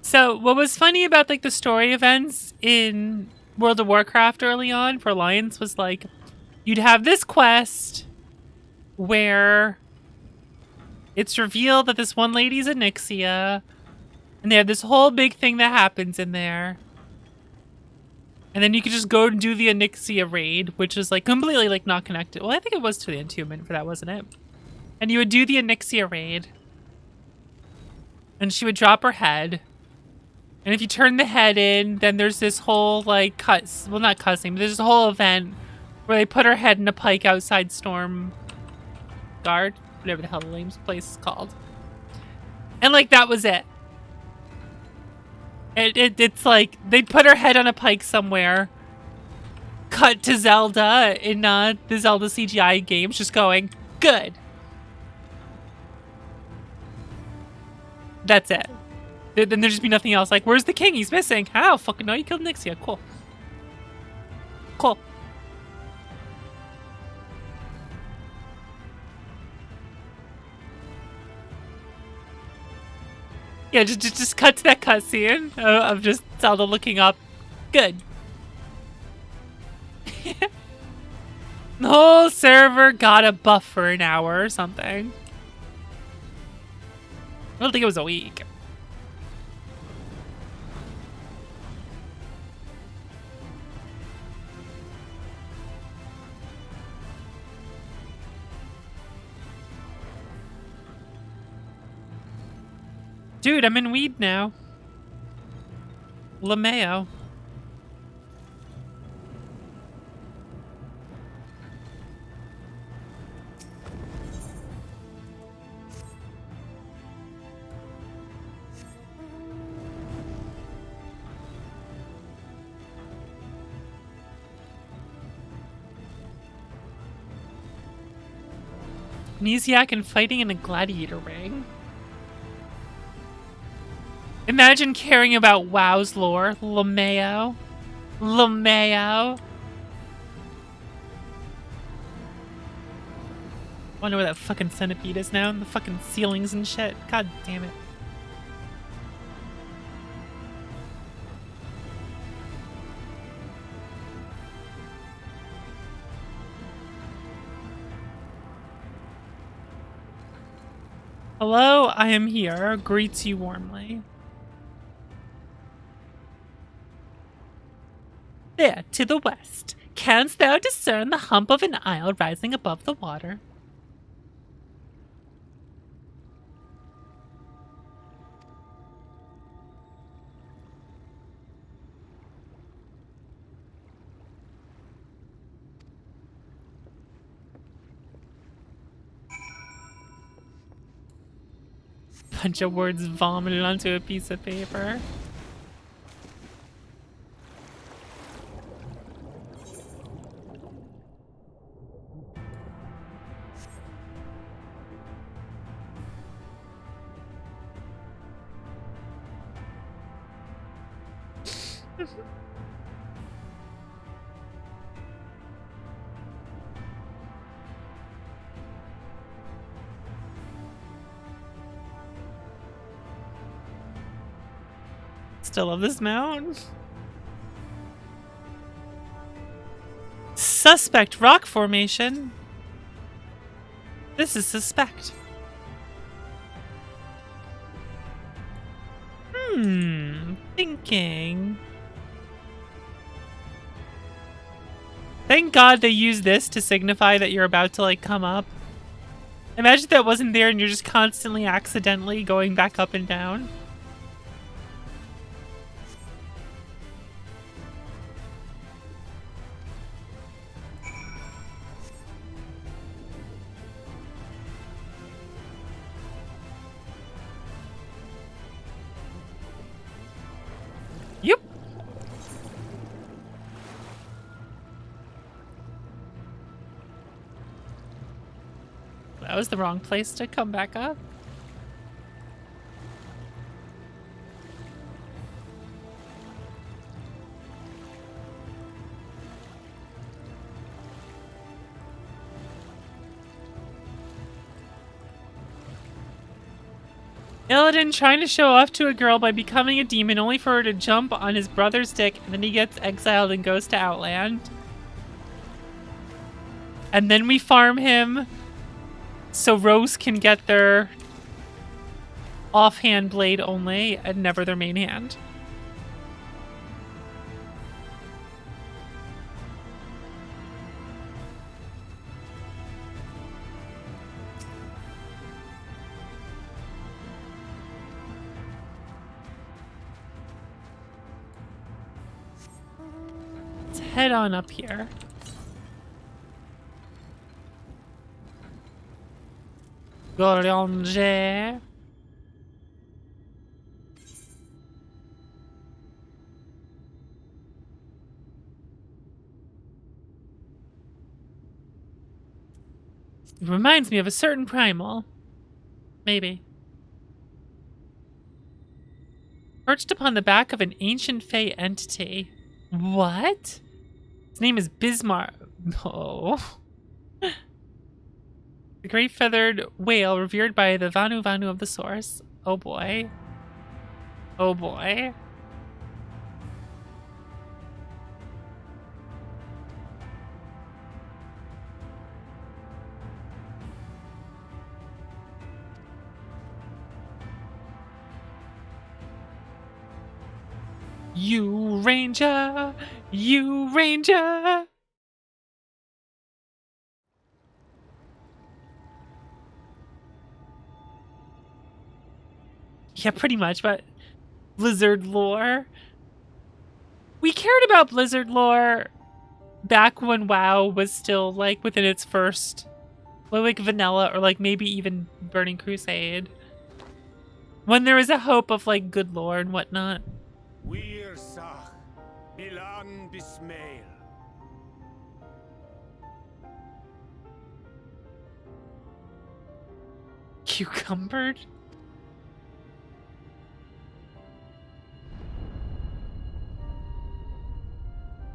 So, what was funny about like the story events in World of Warcraft early on for Alliance was like, you'd have this quest where it's revealed that this one lady's a Nixia, and they have this whole big thing that happens in there. And then you could just go and do the Onyxia raid, which is like completely like not connected. Well, I think it was to the Entombment for that, wasn't it? And you would do the Onyxia raid. And she would drop her head. And if you turn the head in, then there's this whole like well, not cussing, but there's this whole event where they put her head in a pike outside Storm Guard, whatever the hell the lame's place is called. And like that was it. It's like they put her head on a pike somewhere. Cut to Zelda in the Zelda CGI games, just going, good. That's it. Then there'd just be nothing else. Like, where's the king? He's missing. I don't fucking know. You killed Nixia. Cool. Cool. Yeah, just cut to that cutscene of just Zelda looking up. Good. The whole server got a buff for an hour or something. I don't think it was a week. Dude, I'm in weed now. LeMayo. Amnesiac and fighting in a gladiator ring. Imagine caring about WoW's lore. LeMayo. LeMayo. Wonder where that fucking centipede is now. The fucking ceilings and shit. God damn it. Hello, I am here. Greets you warmly. There, to the west, canst thou discern the hump of an isle rising above the water? Bunch of words vomited onto a piece of paper. Still love this mount. Suspect rock formation. This is suspect. Thinking. Thank God they use this to signify that you're about to, like, come up. Imagine if that wasn't there and you're just constantly accidentally going back up and down. Yep. That was the wrong place to come back up. Illidan trying to show off to a girl by becoming a demon only for her to jump on his brother's dick, and then he gets exiled and goes to Outland. And then we farm him so Rose can get their offhand blade only and never their main hand. Let's head on up here. Goranger. It reminds me of a certain primal. Maybe. Perched upon the back of an ancient Fey entity. What? His name is Bismarck. Oh. The great feathered whale revered by the Vanu Vanu of the source. Oh boy. Oh boy. You Ranger! You Ranger! Yeah, pretty much, but Blizzard lore. We cared about Blizzard lore back when WoW was still, like, within its first, like, vanilla, or, like, maybe even Burning Crusade. When there was a hope of, like, good lore and whatnot. Wir Sach, Bilan Bismail. Cucumbered?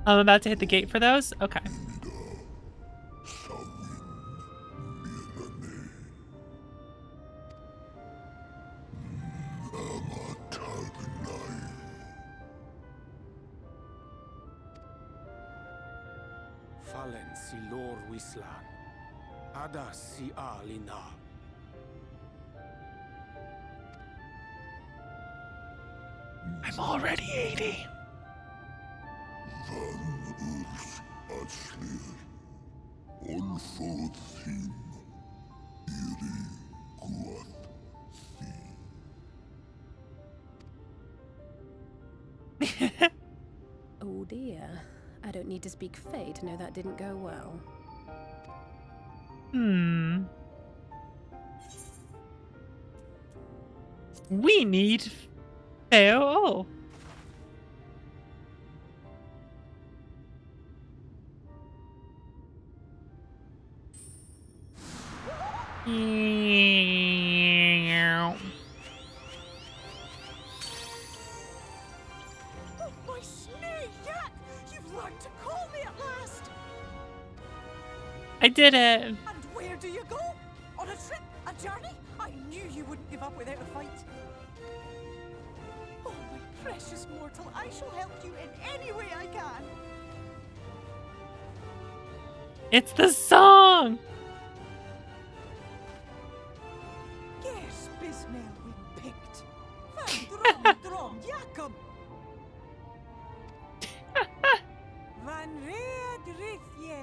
I'm about to hit the gate for those? Okay. Fallen si lor wislan. Ada si alina. I'm already 80. Oh dear. I don't need to speak Fey to know that didn't go well. We need Feo. Oh, my snake yak! You've learned to call me at last! I did it. And where do you go? On a trip? A journey? I knew you wouldn't give up without a fight. Oh, my precious mortal, I shall help you in any way I can. It's the song. Yes, Bismail we picked. Van Drom Jacob. Van Red Rithye.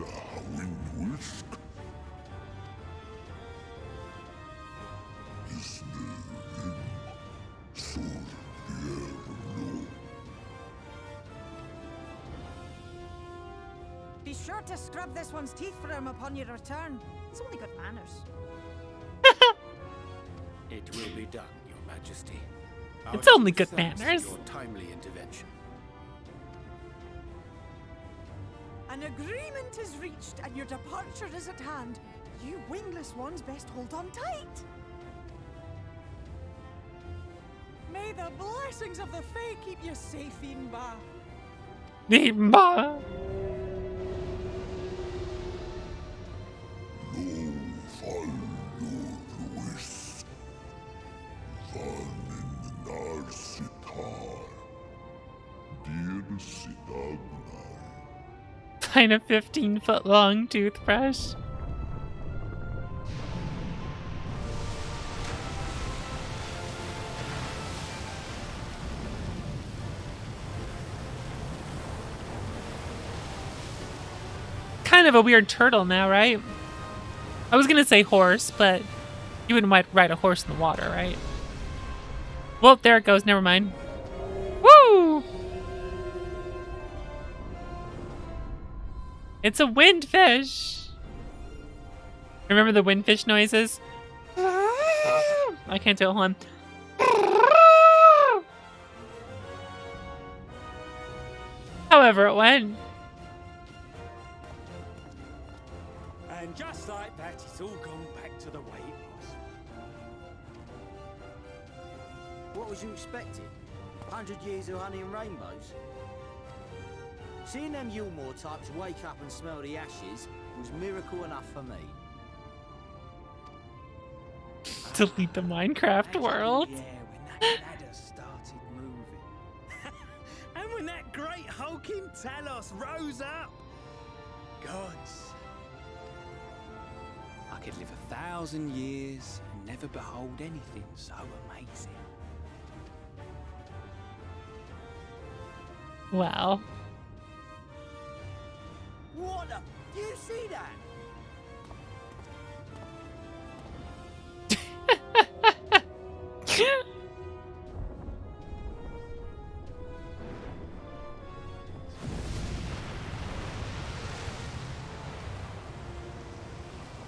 wind whisk. Be sure to scrub this one's teeth for him upon your return. It's only good manners. It will be done, Your Majesty. It's only good manners. Your timely intervention. An agreement is reached and your departure is at hand. You wingless ones best hold on tight. May the blessings of the Fae keep you safe, Inba. Nimba. Find a 15-foot long toothbrush. Kind of a weird turtle now, right? I was gonna say horse, but you wouldn't ride a horse in the water, right? Well, there it goes. Never mind. Woo! It's a windfish. Remember the windfish noises? I can't do it. Hold on. However it went. And just like that, it's all gone back to the way it was. What was you expecting? 100 years of honey and rainbows? Seeing them Yulmore types wake up and smell the ashes was miracle enough for me. Delete the Minecraft world. Yeah, when that ladder started moving. And when that great hulking Talos rose up. Gods. I could live 1,000 years and never behold anything so amazing. Wow. What the? Do you see that?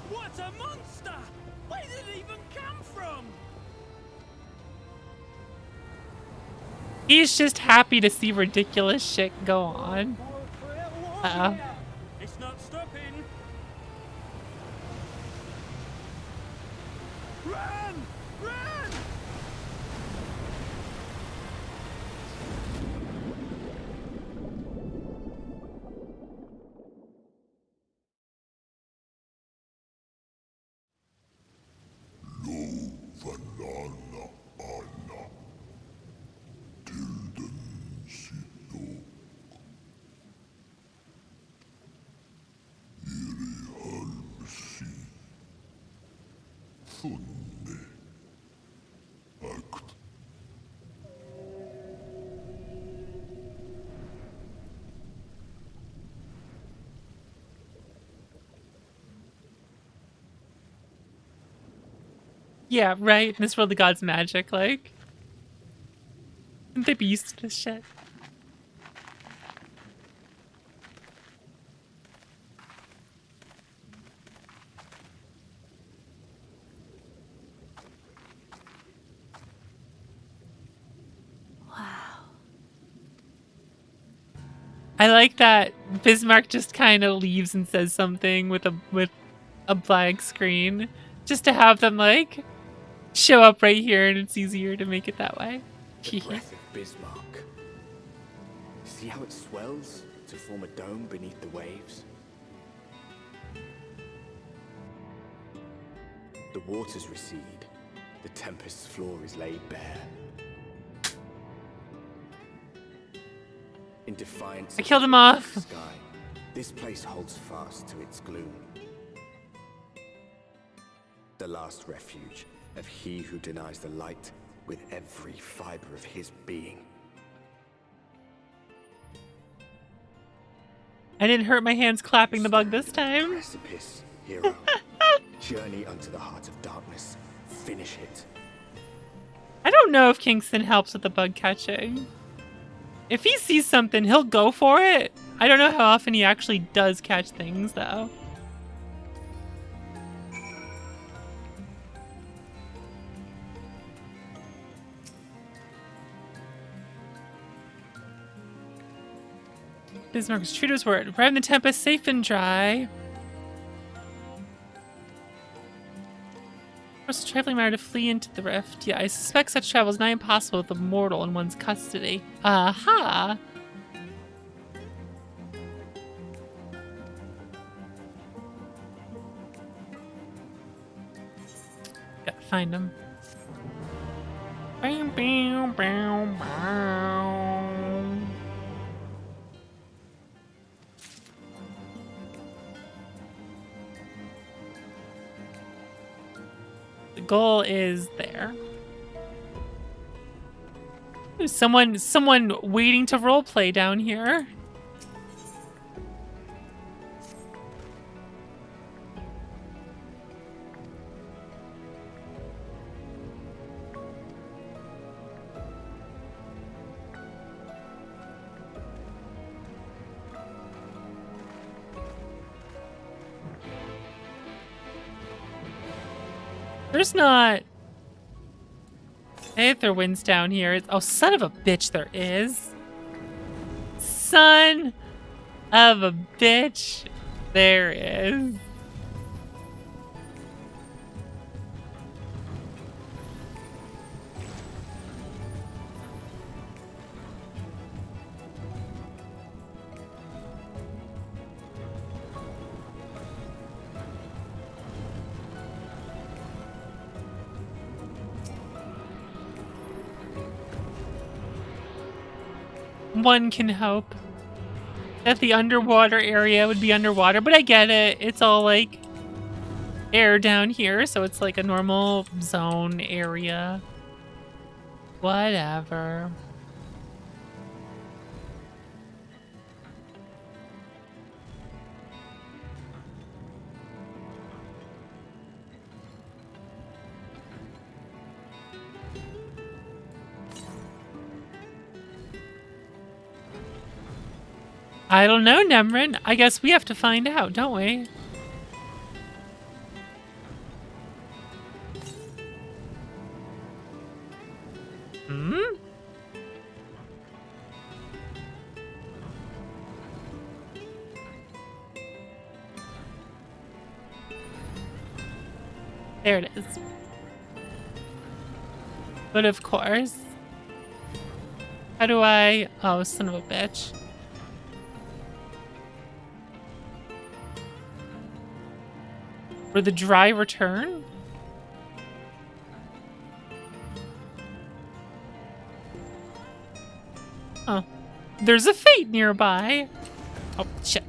What a monster! Where did it even come from? He's just happy to see ridiculous shit go on. Uh-oh. It's not stopping. Run! Run! Yeah, right. In this world, the gods magic, like. Wouldn't they be used to this shit? I like that Bismarck just kind of leaves and says something with a blank screen, just to have them like show up right here, and it's easier to make it that way. The breath of Bismarck. See how it swells to form a dome beneath the waves? The waters recede. The tempest's floor is laid bare. In defiance I killed him off. of the sky, this place holds fast to its gloom. The last refuge of he who denies the light with every fiber of his being. I didn't hurt my hands clapping the bug this time. Precipice, hero. Journey unto the heart of darkness. Finish it. I don't know if Kingston helps with the bug catching. If he sees something, he'll go for it. I don't know how often he actually does catch things, though. Bismarck was true to his word. Arrive in the Tempest safe and dry. Force a traveling matter to flee into the rift. Yeah, I suspect such travel is nigh impossible with a mortal in one's custody. Aha! Gotta find him. Bam, bam, bam, bam. The goal is there. Ooh, someone waiting to roleplay down here. There's not Aether winds down here. Oh, son of a bitch, there is. Son of a bitch, there is. One can hope that the underwater area would be underwater, but I get it. It's all like air down here, so it's like a normal zone area. Whatever. I don't know, Nemrin. I guess we have to find out, don't we? Hmm? There it is. But of course. How do I... Oh, son of a bitch. For the dry return? Oh. There's a fate nearby. Oh, shit.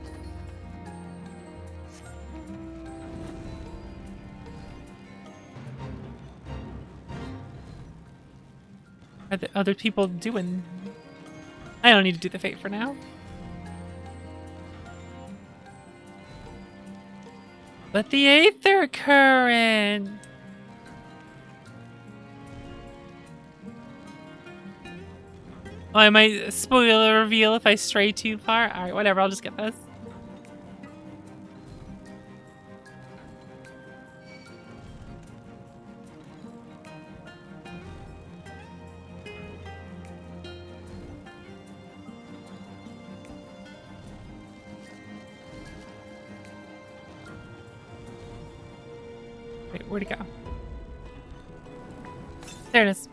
Are the other people doing... I don't need to do the fate for now. But the Aether Current! Oh, I might spoil the reveal if I stray too far. Alright, whatever, I'll just get this. Wait, where'd it go? There it is.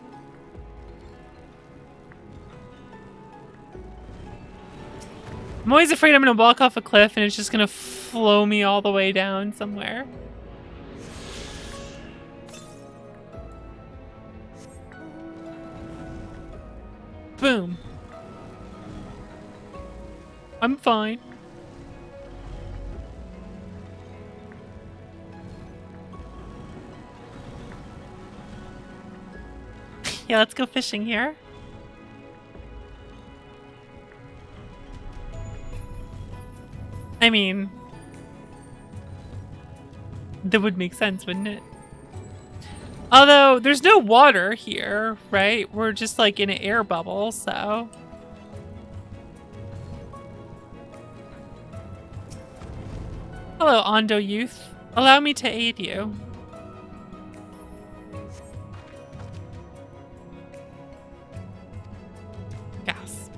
I'm always afraid I'm gonna walk off a cliff and it's just gonna flow me all the way down somewhere. Boom. I'm fine. Yeah, let's go fishing here. I mean, that would make sense, wouldn't it? Although, there's no water here, right? We're just like in an air bubble, so... Hello, Ondo youth. Allow me to aid you. Gas.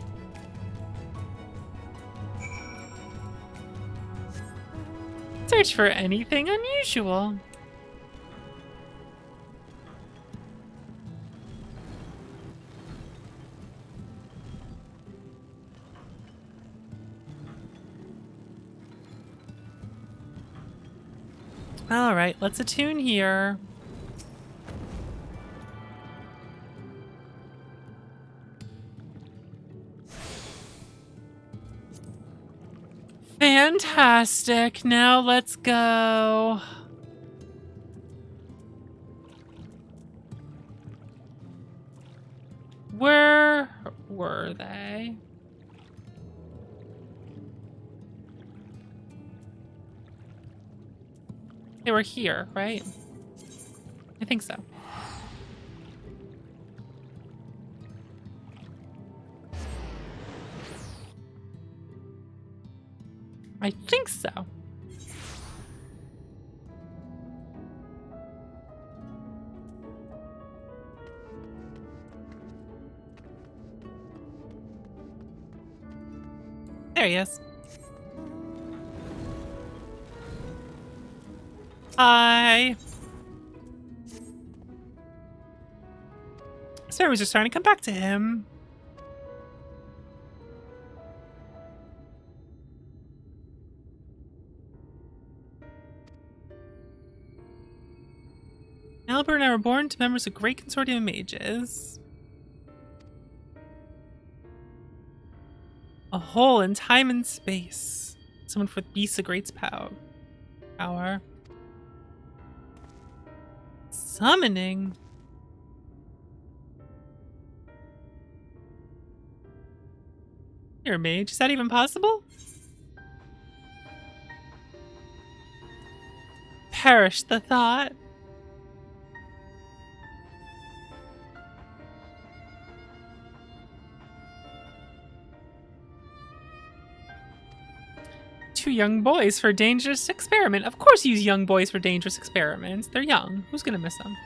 Search for anything unusual. All right, let's attune here. Fantastic. Now let's go. Where were they? They were here, right? I think so. I think so. There he is. Hi. Memories are starting to come back to him. Albert and I were born to members of a great consortium of mages. A hole in time and space. Someone with beasts of great power. Summoning. You're a mage. Is that even possible? Perish the thought. Two young boys for a dangerous experiment. Of course you use young boys for dangerous experiments. They're young. Who's gonna miss them?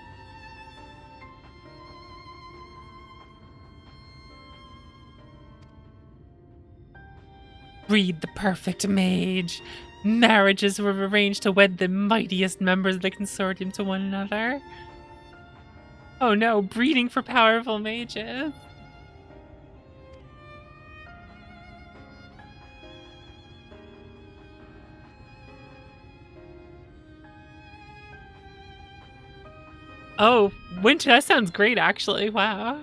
Breed the perfect mage. Marriages were arranged to wed the mightiest members of the consortium to one another. Oh no, breeding for powerful mages. Oh, winter, that sounds great actually, wow.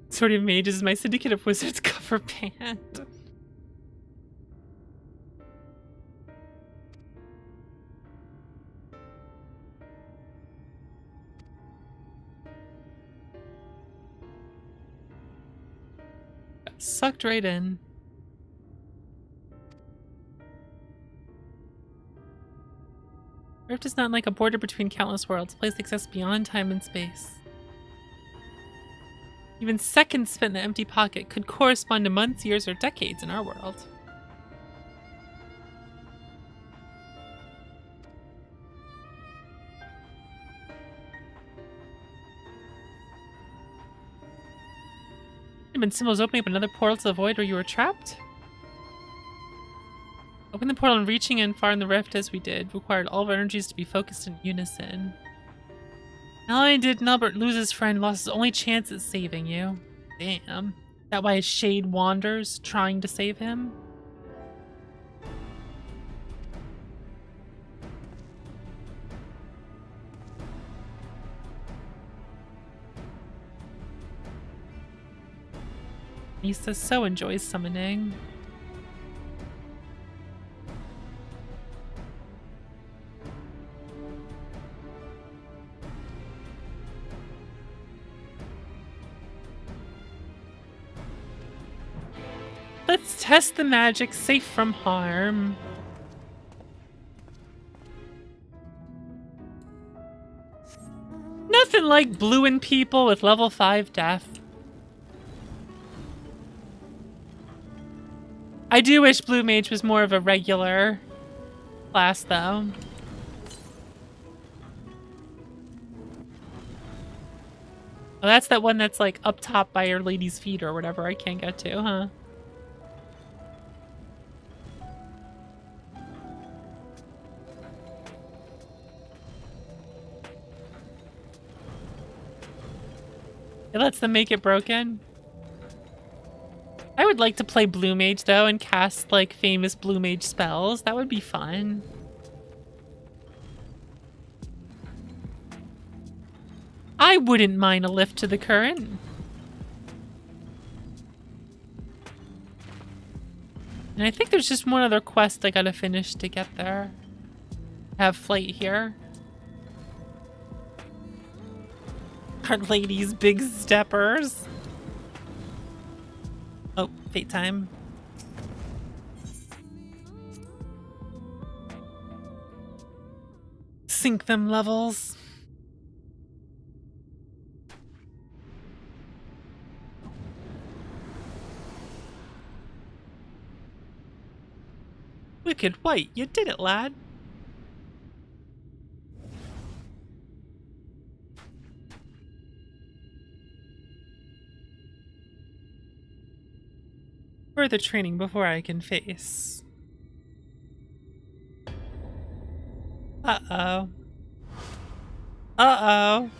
Sort of mages is my Syndicate of Wizards cover band. Got sucked right in. Rift is not like a border between countless worlds, a place that exists beyond time and space. Even seconds spent in the empty pocket could correspond to months, years, or decades in our world. Have been symbols opening up another portal to the void where you were trapped? Opening the portal and reaching in far in the rift as we did required all of our energies to be focused in unison. Not only did Albert lose his friend, lost his only chance at saving you. Damn. That why his shade wanders, trying to save him? Nisa so enjoys summoning. Let's test the magic safe from harm. Nothing like blueing people with level 5 death. I do wish Blue Mage was more of a regular class, though. Oh, that's that one that's like up top by Your Lady's feet or whatever I can't get to, huh? It lets them make it broken. I would like to play Blue Mage, though, and cast, like, famous Blue Mage spells. That would be fun. I wouldn't mind a lift to the current. And I think there's just one other quest I gotta finish to get there. Have flight here. Our ladies, big steppers. Oh, fate time. Sync them levels. Wicked White, you did it, lad. Further training before I can face. Uh-oh. Uh-oh.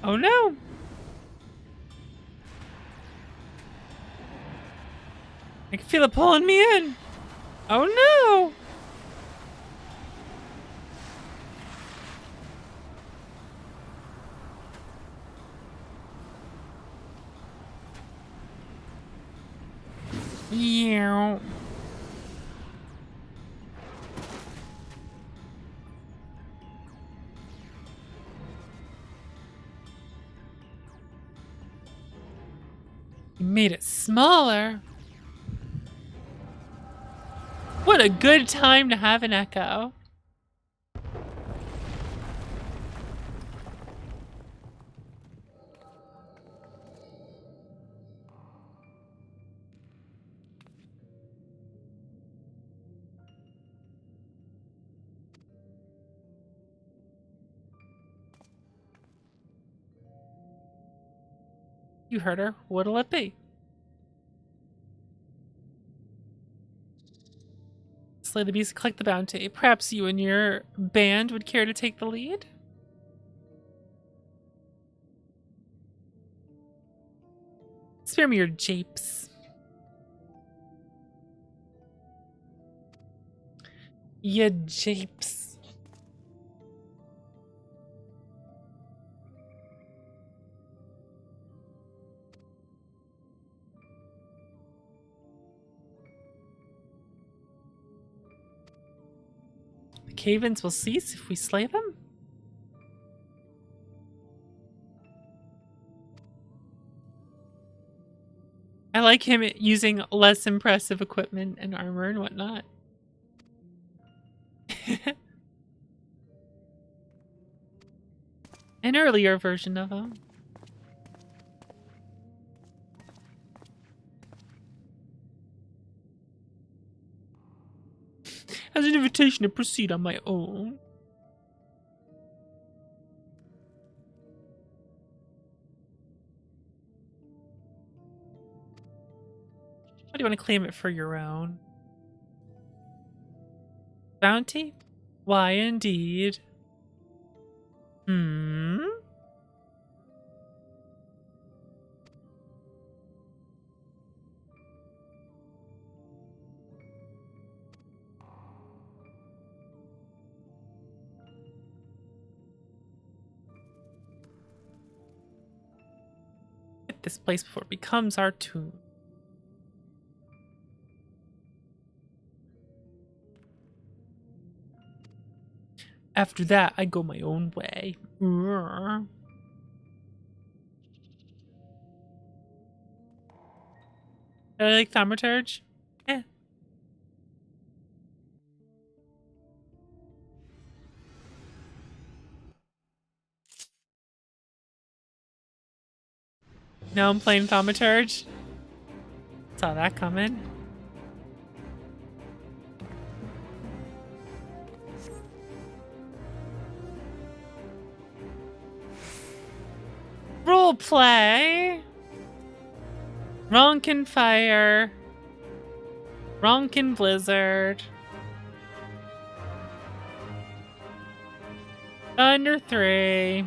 Oh no! I can feel it pulling me in. Oh no! Yeah. You made it smaller. What a good time to have an echo. You heard her. What'll it be? Slay the beast, collect the bounty. Perhaps you and your band would care to take the lead? Spare me your japes. Ya japes. The cave-ins will cease if we slay them? I like him using less impressive equipment and armor and whatnot. An earlier version of him. As an invitation to proceed on my own. Why do you want to claim it for your own? Bounty? Why indeed? Hmm? this place before it becomes our tomb. After that, I go my own way. I like Thaumaturge. Eh. Now I'm playing Thaumaturge. Saw that coming. Role play. Ronkin Fire. Ronkin Blizzard. Thunder 3.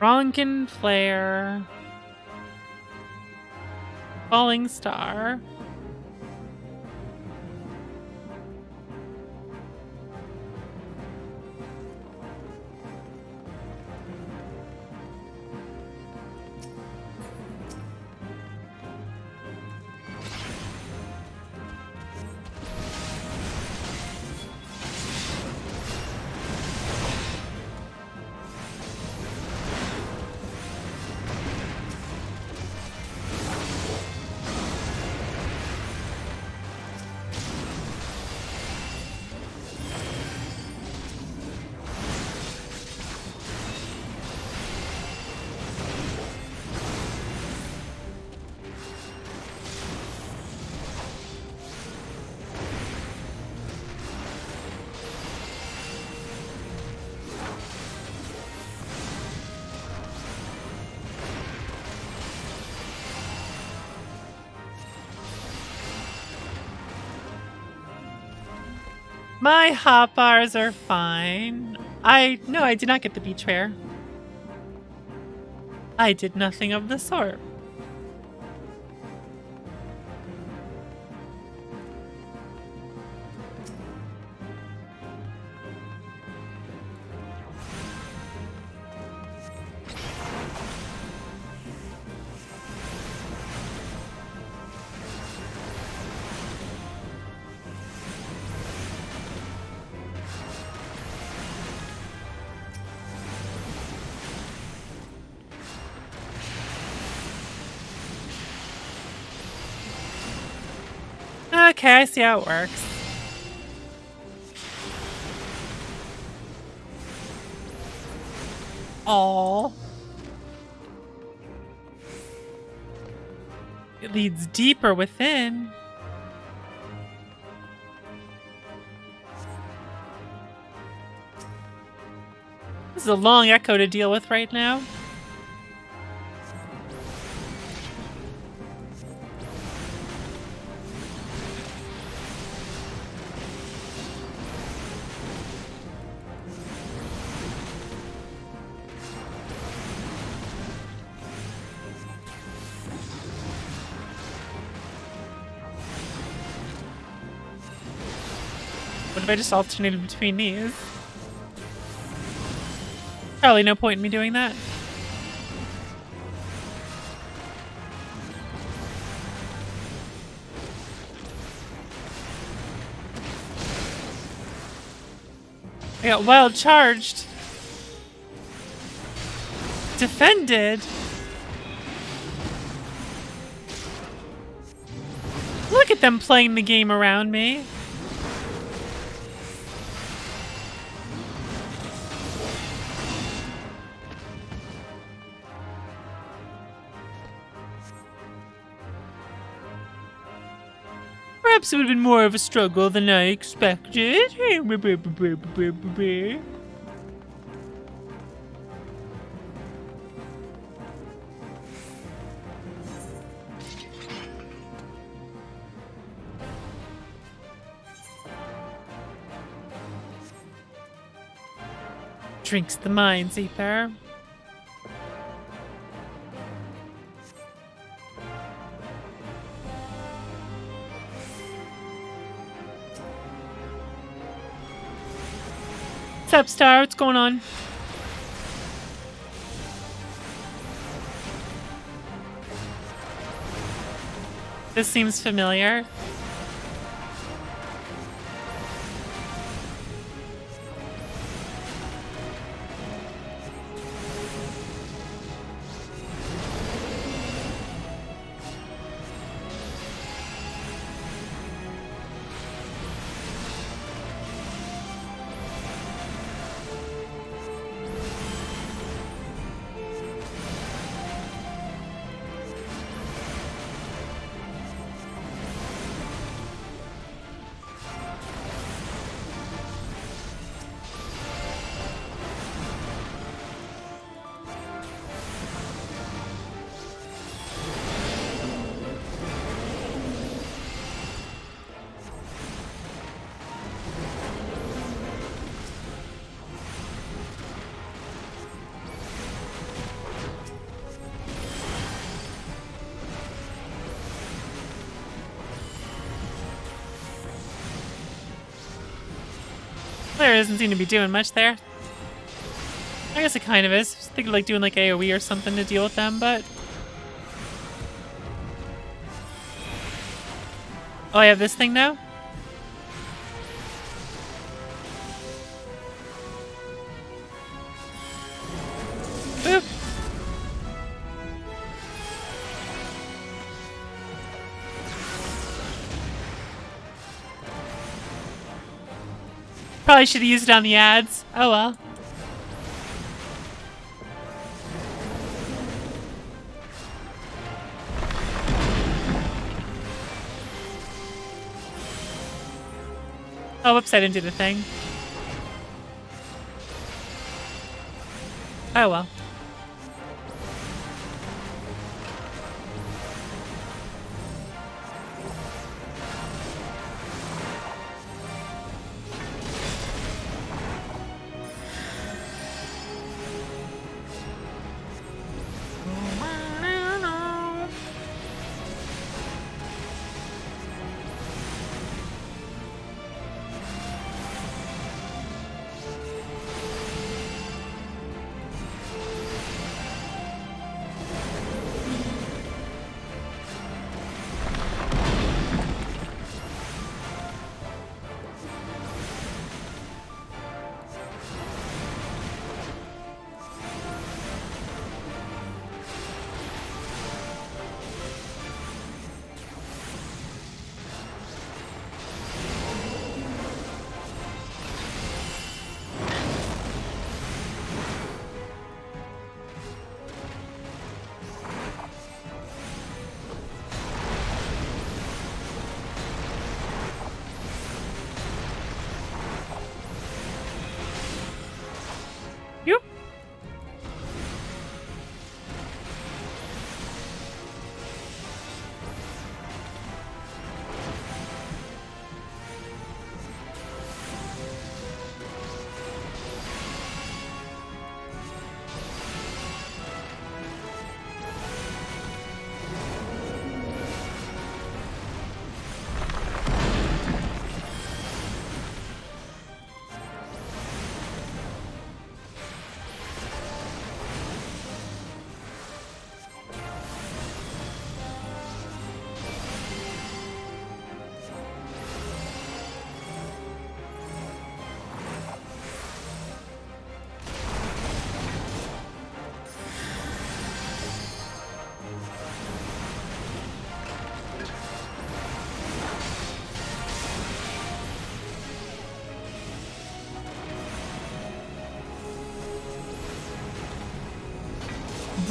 Ronkin Flare. Falling Star. My hot bars are fine. No, I did not get the beach fair. I did nothing of the sort. Okay, I see how it works. Aww. It leads deeper within. This is a long echo to deal with right now. What if I just alternated between these? Probably no point in me doing that. I got wild charged. Defended. Look at them playing the game around me. Perhaps it would have been more of a struggle than I expected. Drinks the mind's ether. What's up, Star? What's going on? This seems familiar. Player doesn't seem to be doing much there. I guess it kind of is. I was thinking like doing like AoE or something to deal with them, but... Oh, I have this thing now? Boop. Probably should have used it on the ads. Oh well. Oh, whoops, I didn't do the thing. Oh well. Yep.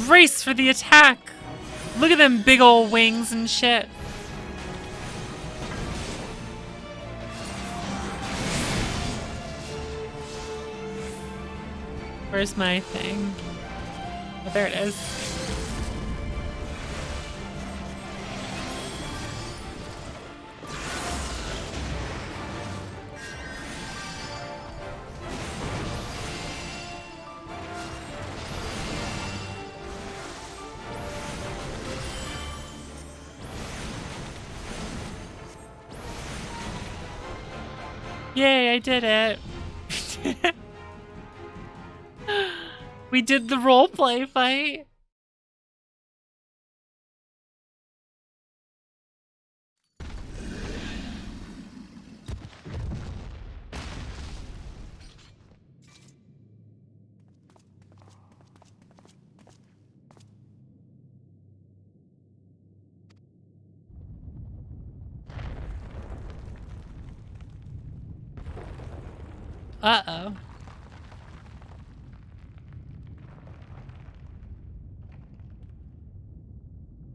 Brace for the attack! Look at them big old wings and shit. Where's my thing? Oh, there it is. Yay, I did it. We did the roleplay fight. Uh-oh.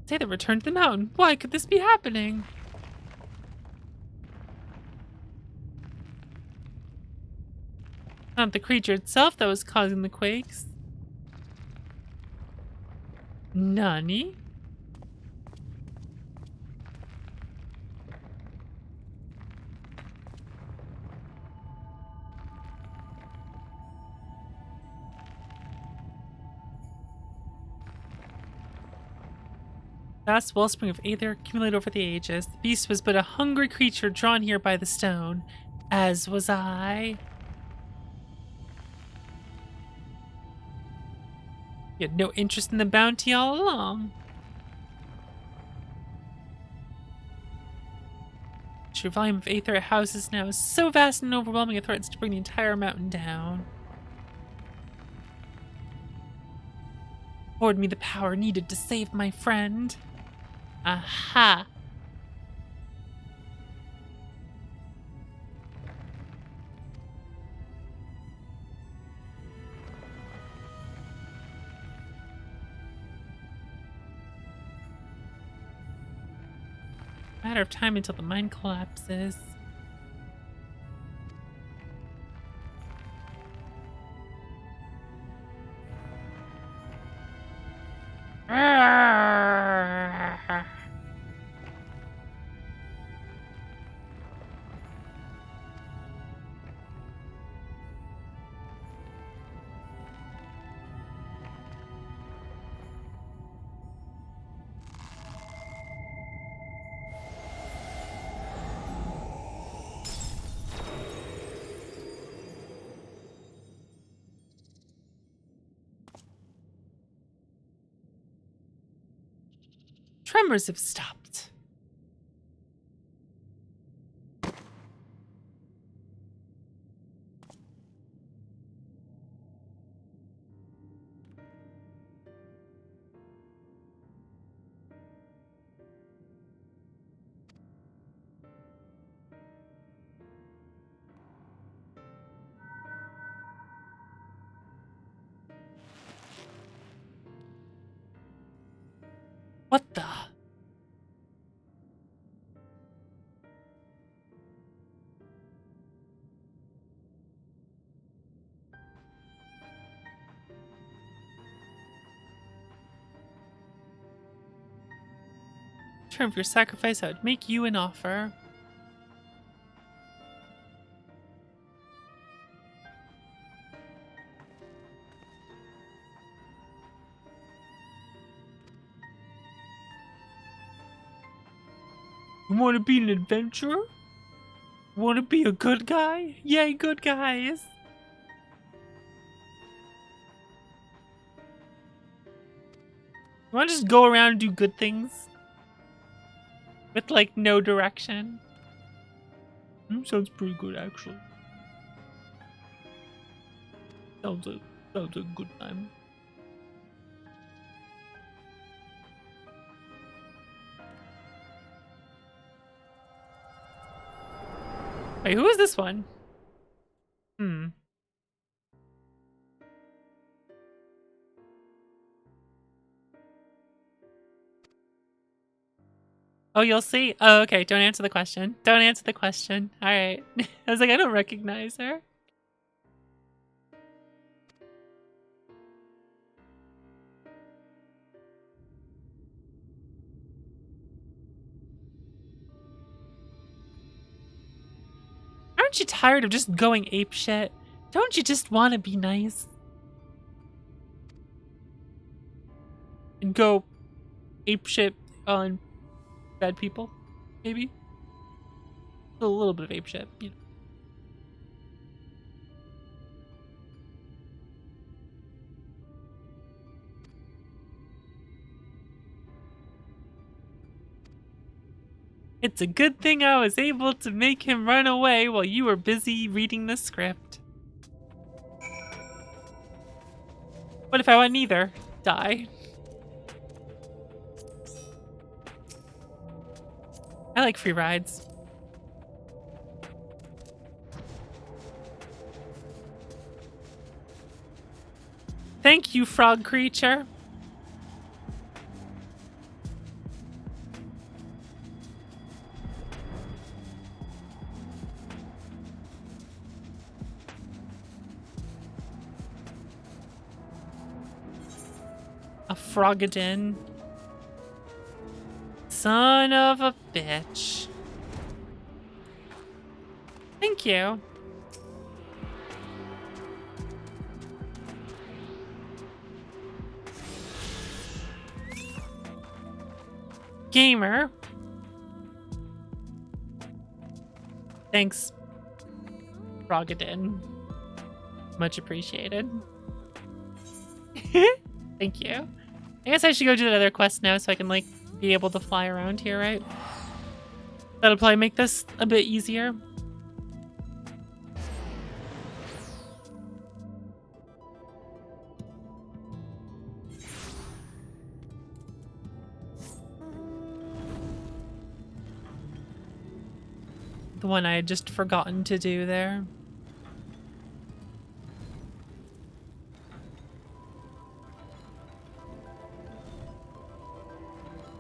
Say they returned to the mountain. Why could this be happening? Not the creature itself that was causing the quakes. Nani? Vast wellspring of aether accumulated over the ages. The beast was but a hungry creature drawn here by the stone, as was I. You had no interest in the bounty all along. The sheer volume of aether it houses now is so vast and overwhelming it threatens to bring the entire mountain down. Afford me the power needed to save my friend. Aha! Matter of time until the mine collapses. Tremors have stopped. What the? In return for your sacrifice, I would make you an offer. You want to be an adventurer? Want to be a good guy? Yay, good guys! You want to just go around and do good things? With, like, no direction? Sounds pretty good, actually. Sounds like a good time. Wait, who is this one? Oh, you'll see. Oh, okay. Don't answer the question. Don't answer the question. All right. I was like, I don't recognize her. Aren't you tired of just going apeshit? Don't you just want to be nice? And go apeshit on bad people, maybe? A little bit of apeshit, you know. It's a good thing I was able to make him run away while you were busy reading the script. What if I want neither? Die. I like free rides. Thank you, frog creature. A frogadin. Son of a bitch. Thank you. Gamer. Thanks, Frogadin. Much appreciated. Thank you. I guess I should go do that other quest now so I can, like, be able to fly around here, right? That'll probably make this a bit easier. The one I had just forgotten to do there.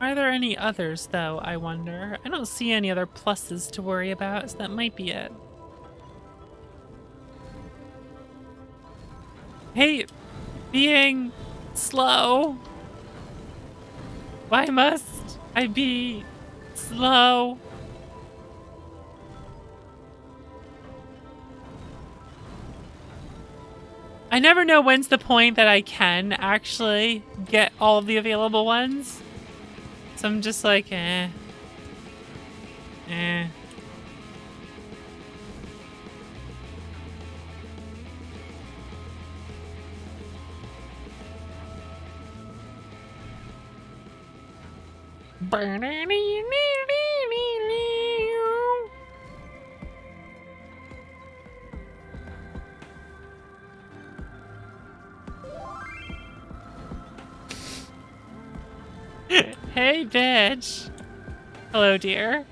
Are there any others, though, I wonder? I don't see any other pluses to worry about, so that might be it. Hey, being slow. Why must I be slow? I never know when's the point that I can actually get all of the available ones. So I'm just like, eh. Hey, bitch. Hello, dear.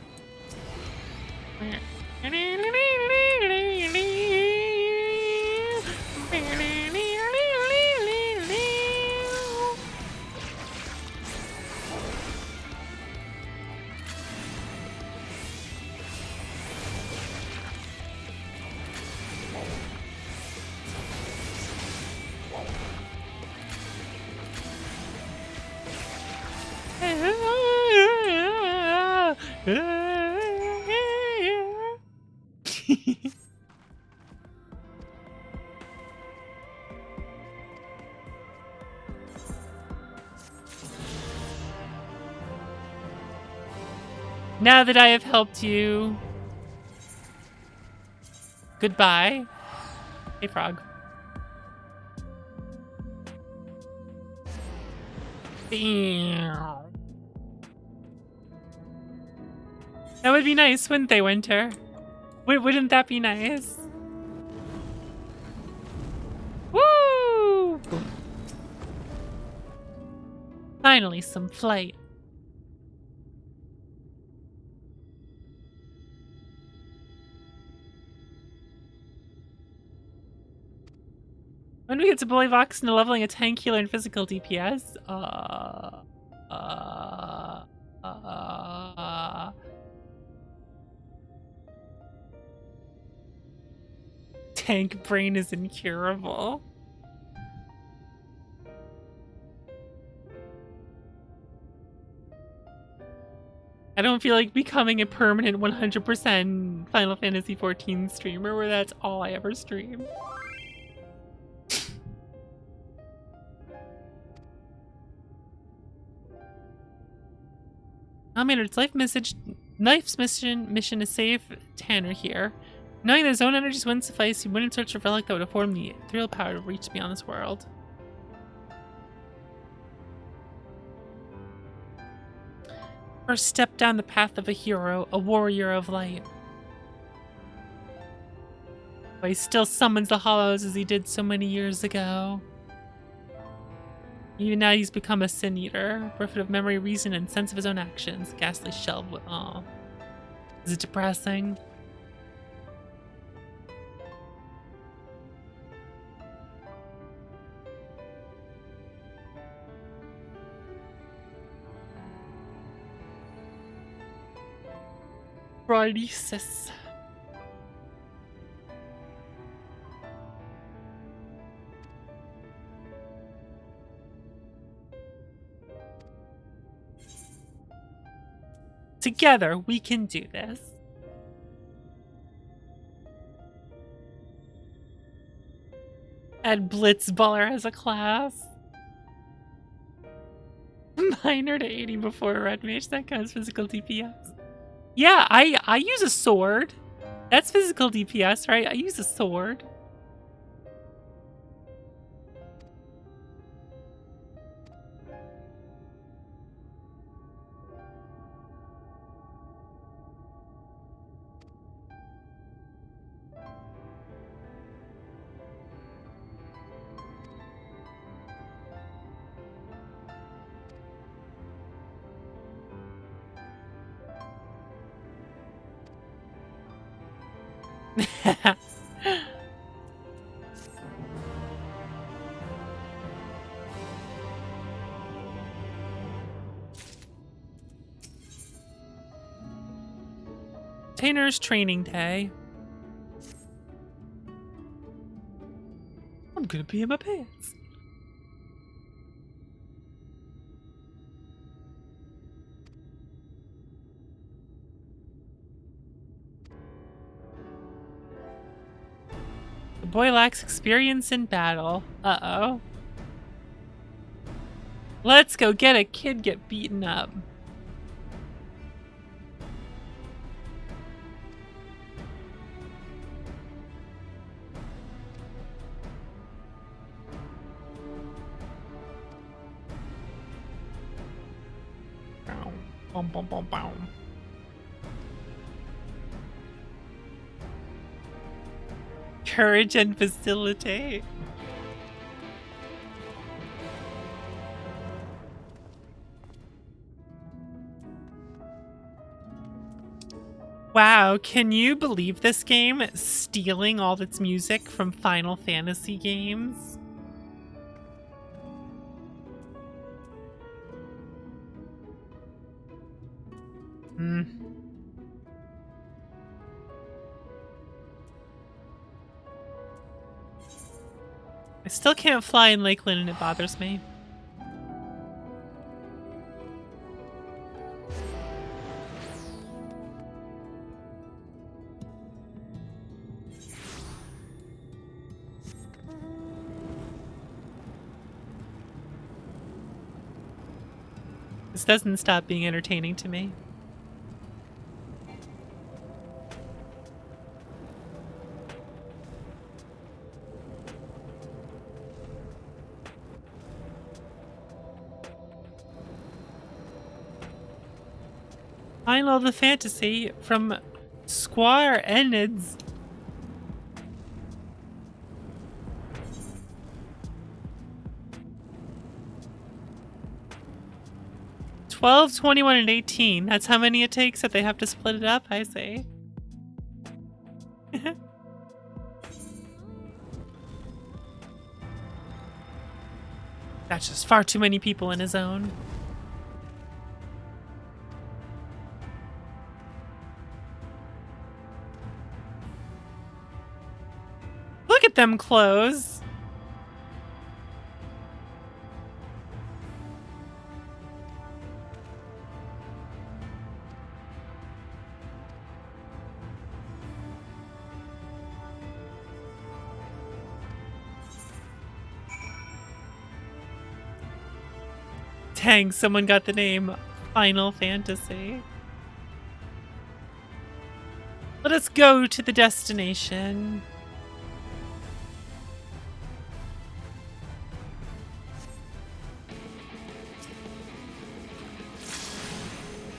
Now that I have helped you, goodbye. Hey, frog. That would be nice, wouldn't they, Winter? Wouldn't that be nice? Woo! Finally, some flight. When do we get to bully Vox into leveling a tank healer and physical DPS? Tank brain is incurable. I don't feel like becoming a permanent 100% Final Fantasy XIV streamer where that's all I ever stream. Maynard's life's mission is save Tanner here. Knowing that his own energies wouldn't suffice, he went in search of a relic that would afford the ethereal power to reach beyond this world. First step down the path of a hero, a warrior of light. But he still summons the hollows as he did so many years ago. Even now he's become a sin eater, bereft of memory, reason, and sense of his own actions. Ghastly shell. Oh. Is it depressing? Paralysis. Together, we can do this. Add Blitzballer as a class. Minor to 80 before a red mage. That counts physical DPS. Yeah, I use a sword. That's physical DPS, right? I use a sword. Tainer's training day. I'm gonna pee in my pants. The boy lacks experience in battle. Uh-oh. Let's go get a kid get beaten up. Boom, boom, boom, boom. Courage and facilitate. Wow, can you believe this game stealing all of its music from Final Fantasy games? I still can't fly in Lakeland and it bothers me. This doesn't stop being entertaining to me. Final of the Fantasy from Square Enix. $12, $21, and $18. That's how many it takes that they have to split it up, I see. That's just far too many people in a zone. Look at them clothes. Dang, someone got the name Final Fantasy. Let us go to the destination.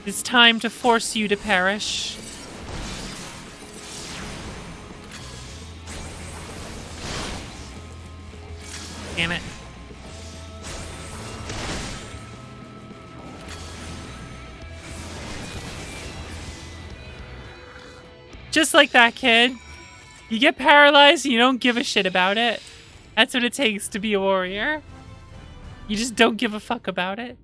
It's time to force you to perish. Damn it. Just like that, kid. You get paralyzed and you don't give a shit about it. That's what it takes to be a warrior. You just don't give a fuck about it.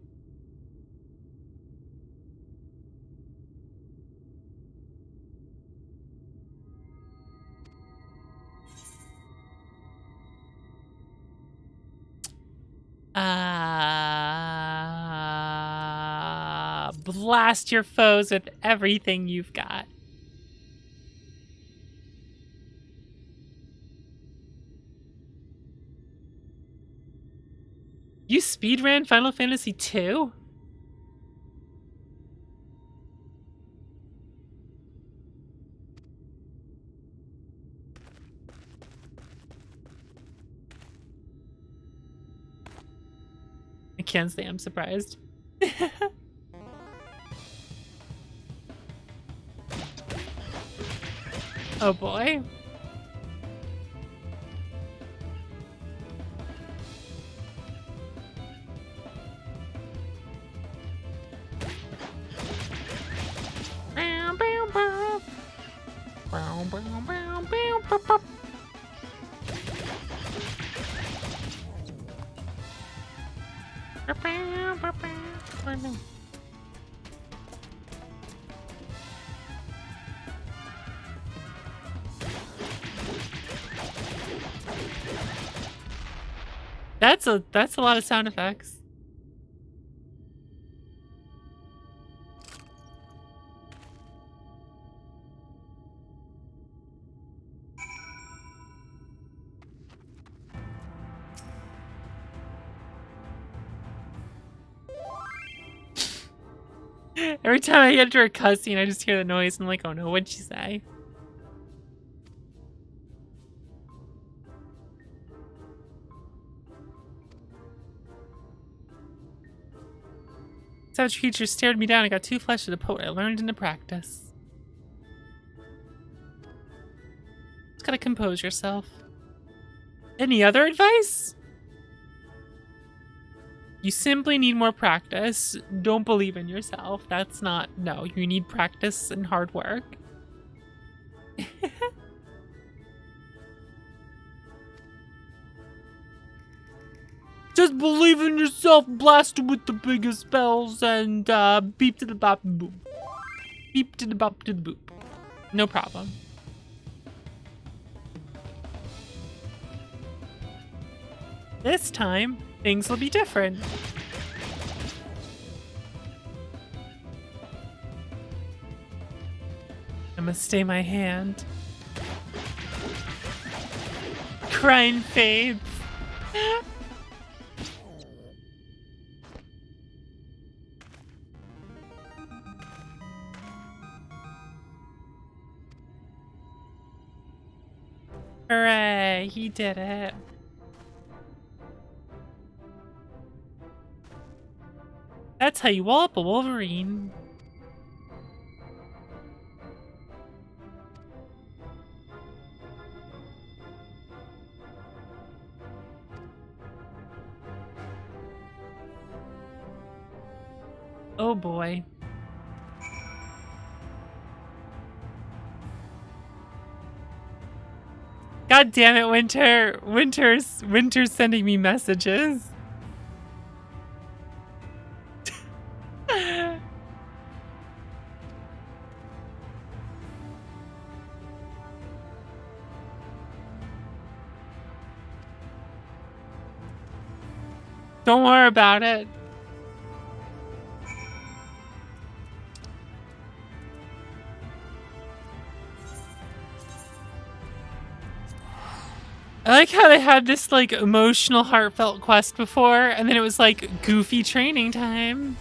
blast your foes with everything you've got. You speedran Final Fantasy II? I can't say I'm surprised. Oh boy. That's a lot of sound effects. Every time I get to a cutscene, I just hear the noise and I'm like, oh no, what'd she say? Savage creature stared me down and got too fleshy to put what I learned into practice. Just gotta compose yourself. Any other advice? You simply need more practice. Don't believe in yourself. That's not... No, you need practice and hard work. Just believe in yourself, blast with the biggest spells, and beep to the bop boop. Beep to the bop to the boop. No problem. This time, things will be different. I must stay my hand. Crime fades. Hooray, he did it. That's how you wall up a Wolverine. Oh boy. God damn it, Winter. Winter's sending me messages. Don't worry about it. I like how they had this like emotional, heartfelt quest before, and then it was like goofy training time.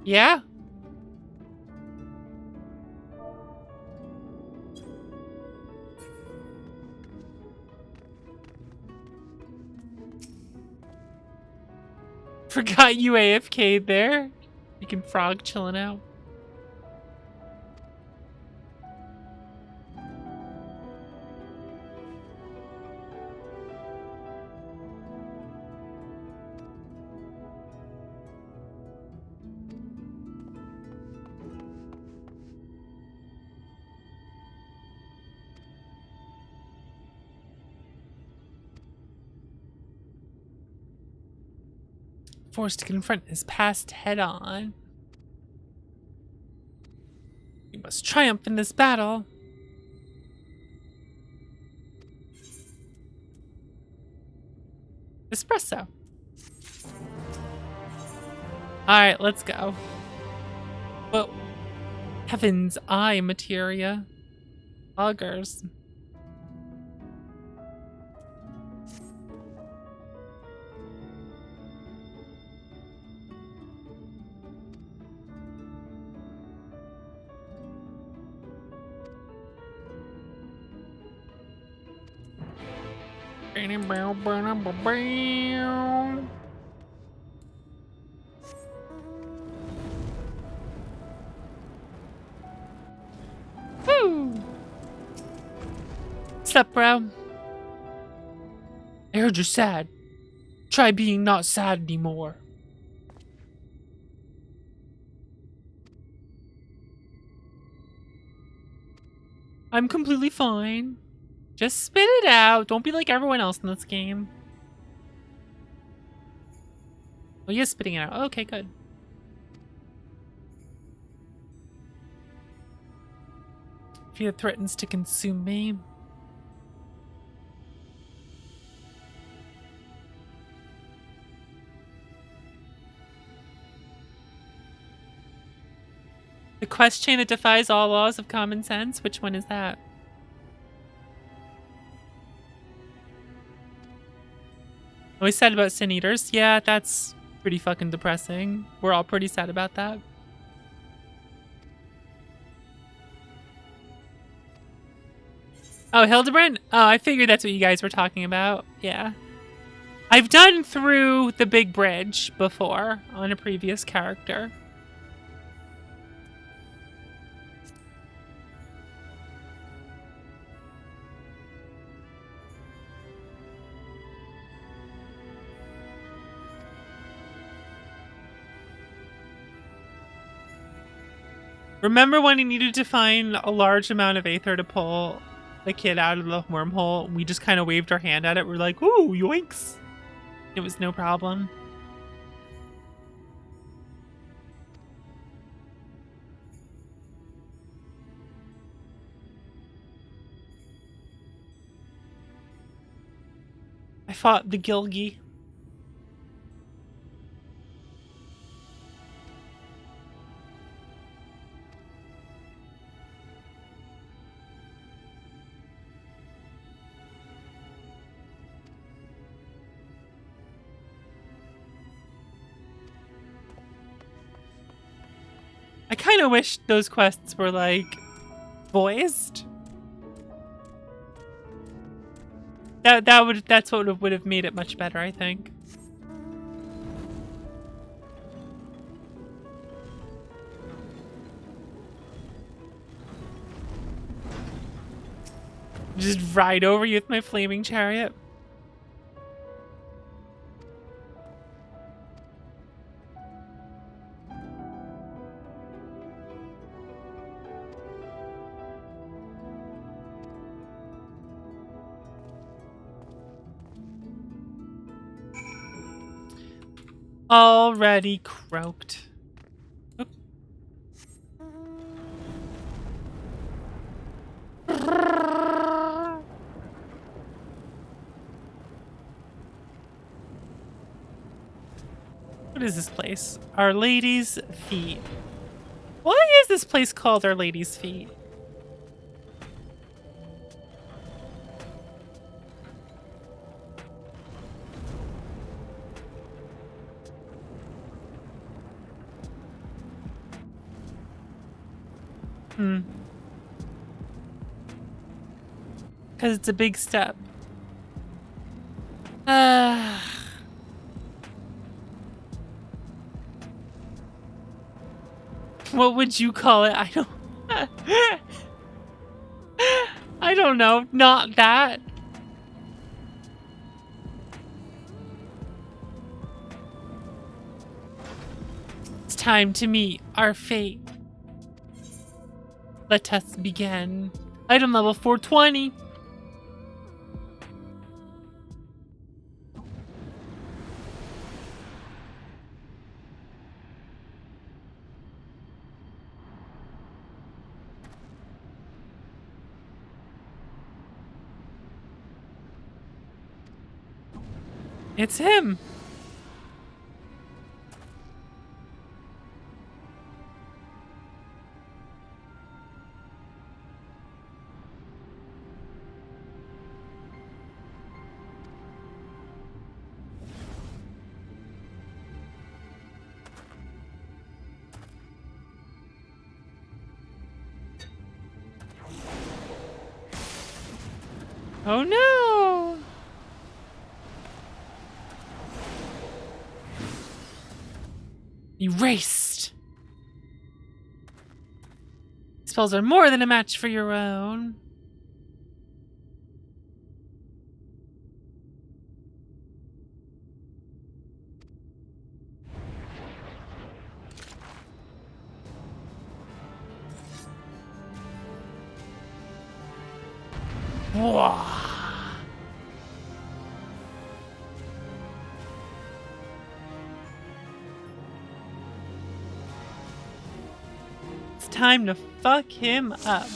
Yeah. Forgot you AFK'd there. You can frog chilling out. Forced to confront his past head on. must triumph in this battle. Espresso. Alright, let's go. Whoa. Heaven's eye materia. Buggers. Woo! What's up, bro? I heard you're sad. Try being not sad anymore. I'm completely fine. Just spit it out. Don't be like everyone else in this game. Oh, he is spitting it out. Okay, good. Fear threatens to consume me. The quest chain that defies all laws of common sense? Which one is that? Oh, he's sad about Sin Eaters. Yeah, that's pretty fucking depressing. We're all pretty sad about that. Oh, Hildebrand? Oh, I figured that's what you guys were talking about. Yeah. I've done through the big bridge before on a previous character. Remember when he needed to find a large amount of Aether to pull the kid out of the wormhole? We just kind of waved our hand at it. We're like, ooh, yoinks. It was no problem. I fought the Gilgi. I kind of wish those quests were like voiced. That's what would have made it much better, I think. Just ride over you with my flaming chariot. Already croaked. Oop. What is this place? Our Lady's Feet. Why is this place called Our Lady's Feet? Because it's a big step. What would you call it? I don't... I don't know. Not that. It's time to meet our fate. Let us begin. Item level 420. It's him. Oh no! Erased! Spells are more than a match for your own. Whoa. It's time to fuck him up.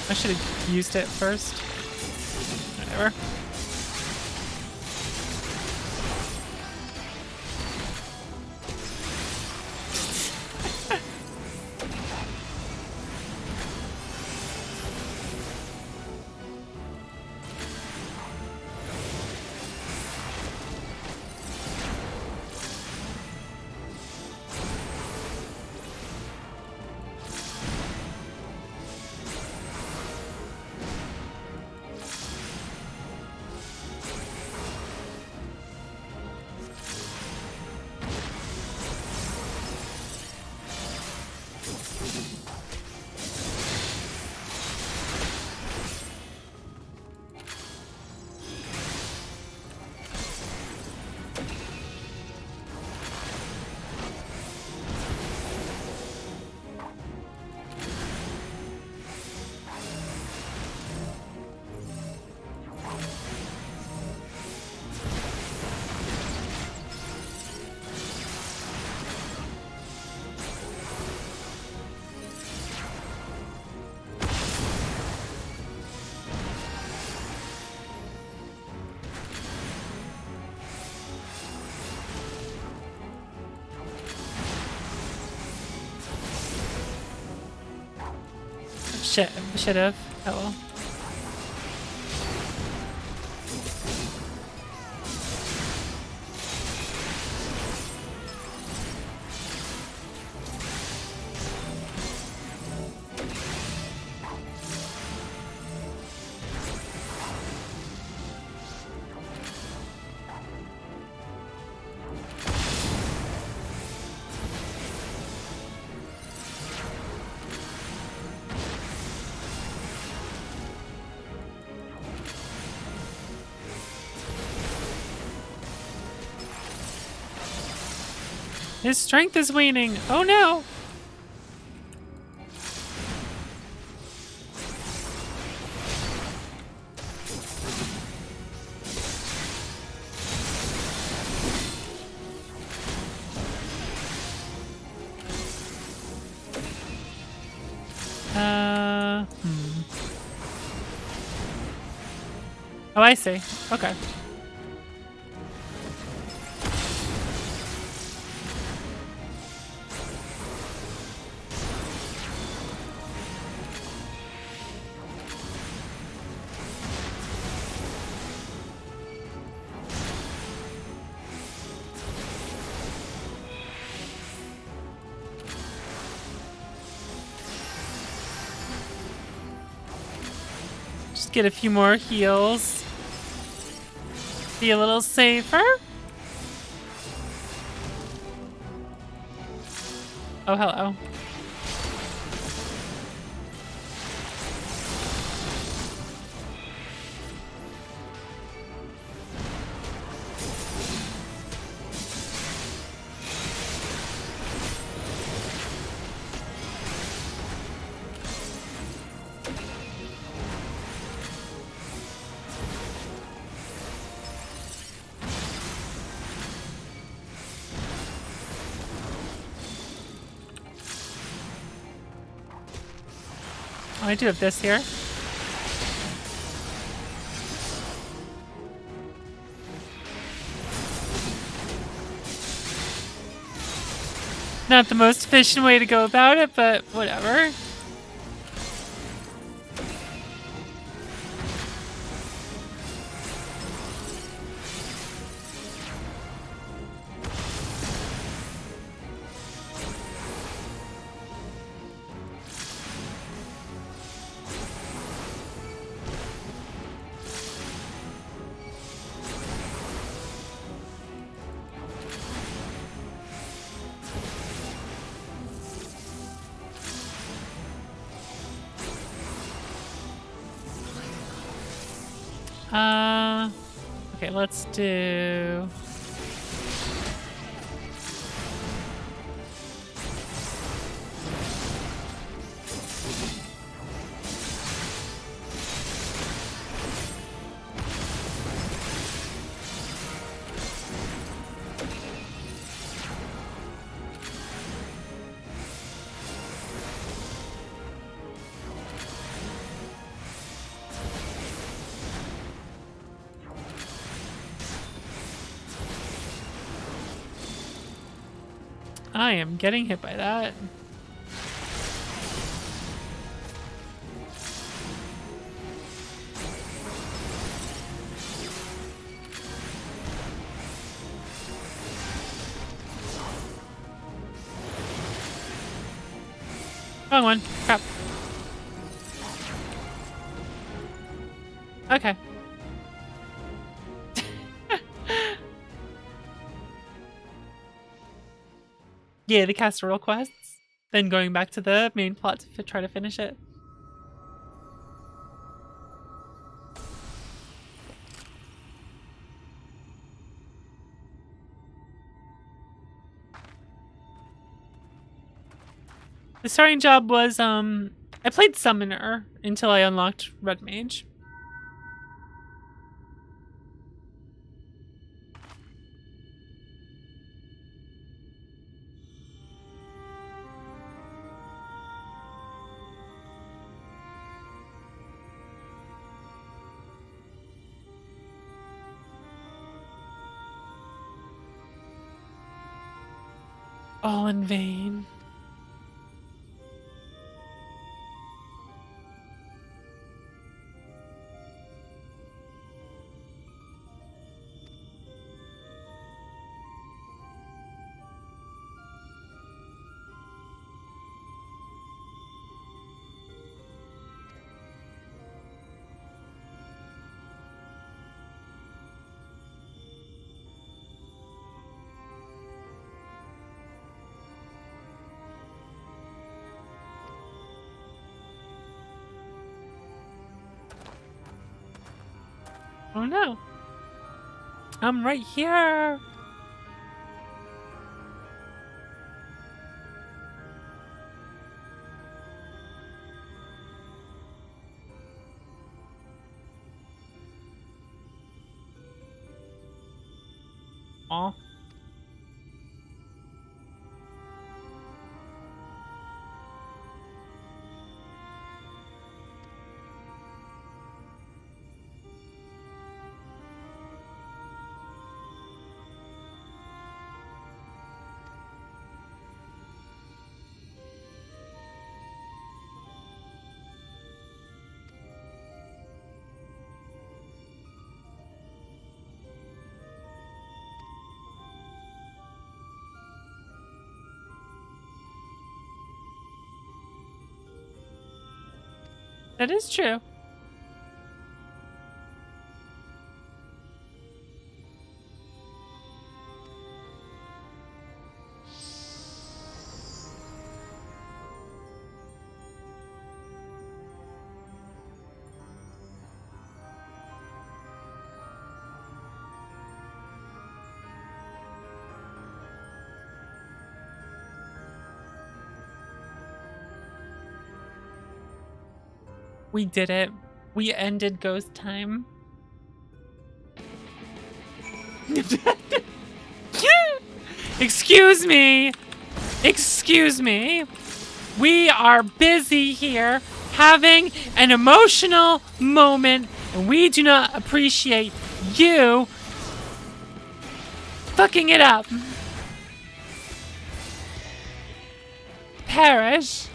I should have used it first. Whatever. Should have. Oh well. His strength is waning. Oh no! Oh, I see. Okay. Just get a few more heals. Be a little safer. Oh, hello. I do have this here. Not the most efficient way to go about it, but whatever. Okay, let's do... I am getting hit by that. Wrong one. Crap. Okay. Yeah, the casserole quests. Then going back to the main plot to try to finish it. The starting job was, I played Summoner until I unlocked Red Mage. All in vain. Oh no. I'm right here. Aw. That is true. We did it. We ended ghost time. Excuse me. Excuse me. We are busy here having an emotional moment, and we do not appreciate you fucking it up. Perish.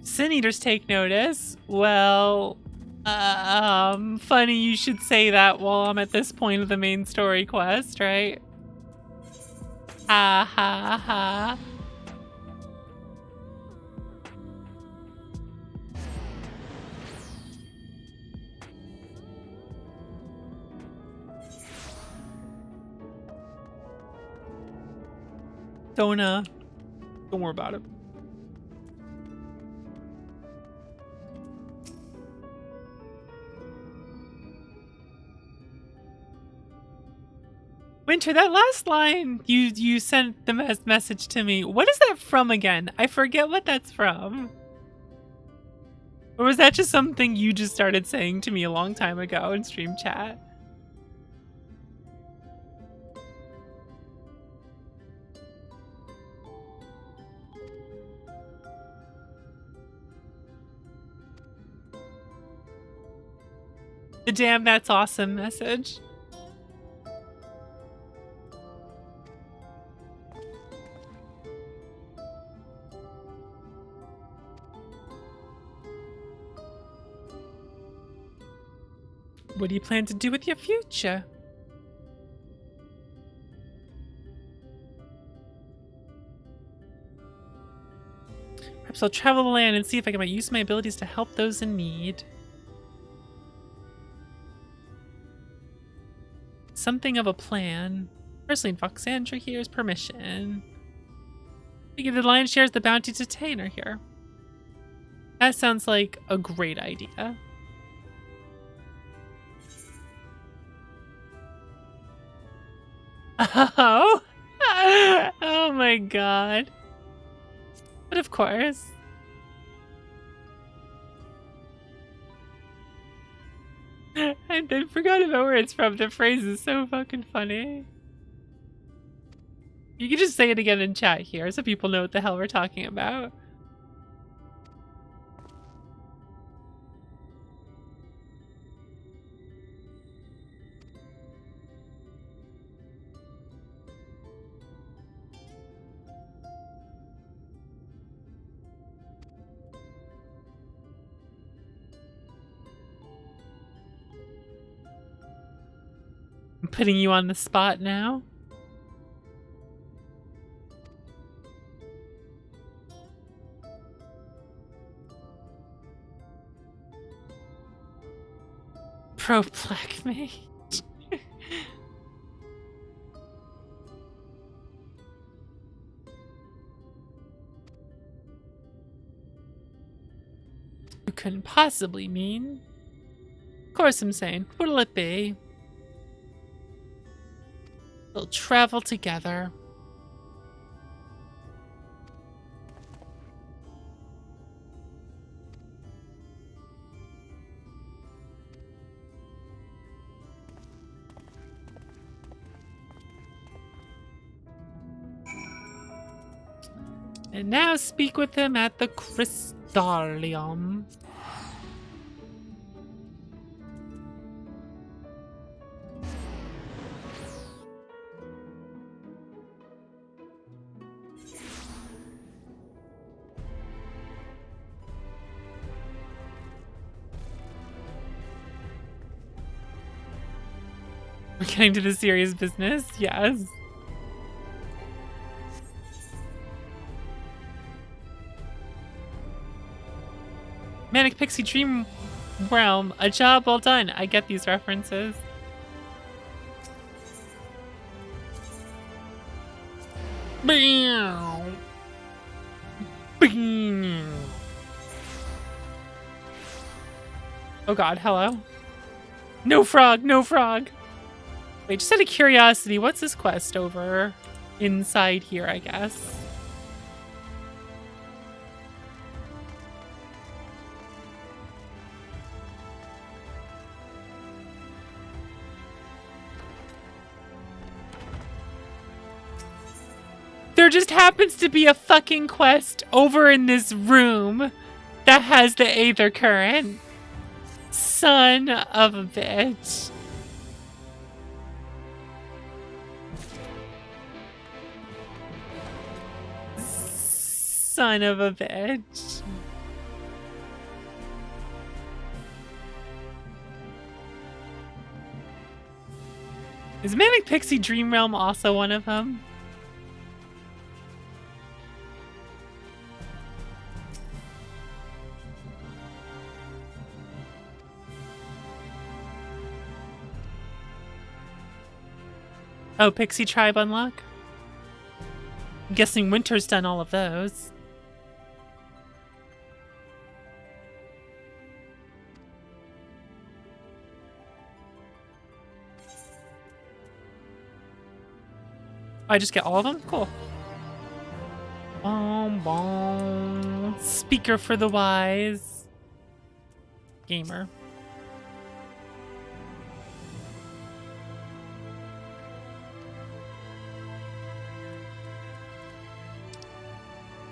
Sin Eaters take notice. Well, funny you should say that while I'm at this point of the main story quest, right? Ha ha ha. Don't worry about it. Winter, that last line you sent the message to me. What is that from again? I forget what that's from. Or was that just something you just started saying to me a long time ago in stream chat? The damn that's awesome message. What do you plan to do with your future? Perhaps I'll travel the land and see if I can use my abilities to help those in need. Something of a plan. Firstly, Foxandra here's permission. We give the lion's share as the bounty to Tainer here. That sounds like a great idea. Oh, oh my god. But of course. I forgot about where it's from. The phrase is so fucking funny. You can just say it again in chat here so people know what the hell we're talking about. I'm putting you on the spot now. Pro Black Mage. You couldn't possibly mean. Of course I'm saying. What'll it be? We'll travel together. And now speak with him at the Crystallium. We're getting to the serious business, yes. Manic Pixie Dream Realm, a job well done. I get these references. Bam. Bam. Oh god, hello. No frog, no frog. Wait, just out of curiosity, what's this quest over inside here, I guess? There just happens to be a fucking quest over in this room that has the Aether Current. Son of a bitch. Son of a bitch. Is Manic Pixie Dream Realm also one of them? Oh, Pixie Tribe unlock? I'm guessing Winter's done all of those. I just get all of them? Cool. Boom, boom. Speaker for the wise. Gamer.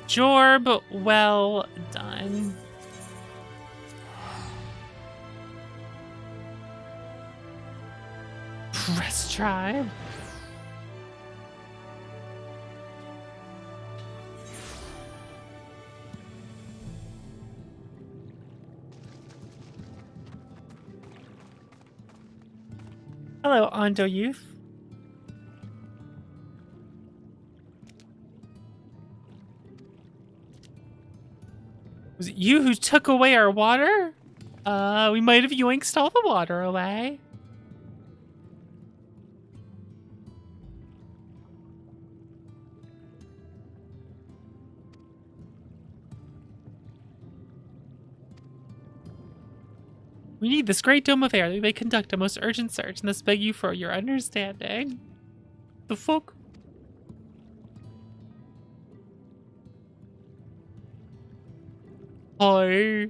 Jorb, well done. Press Tribe. Hello, Ondo Youth. Was it you who took away our water? We might have yoinked all the water away. We need this great dome of air that we may conduct a most urgent search and thus beg you for your understanding. The fuck? Hi.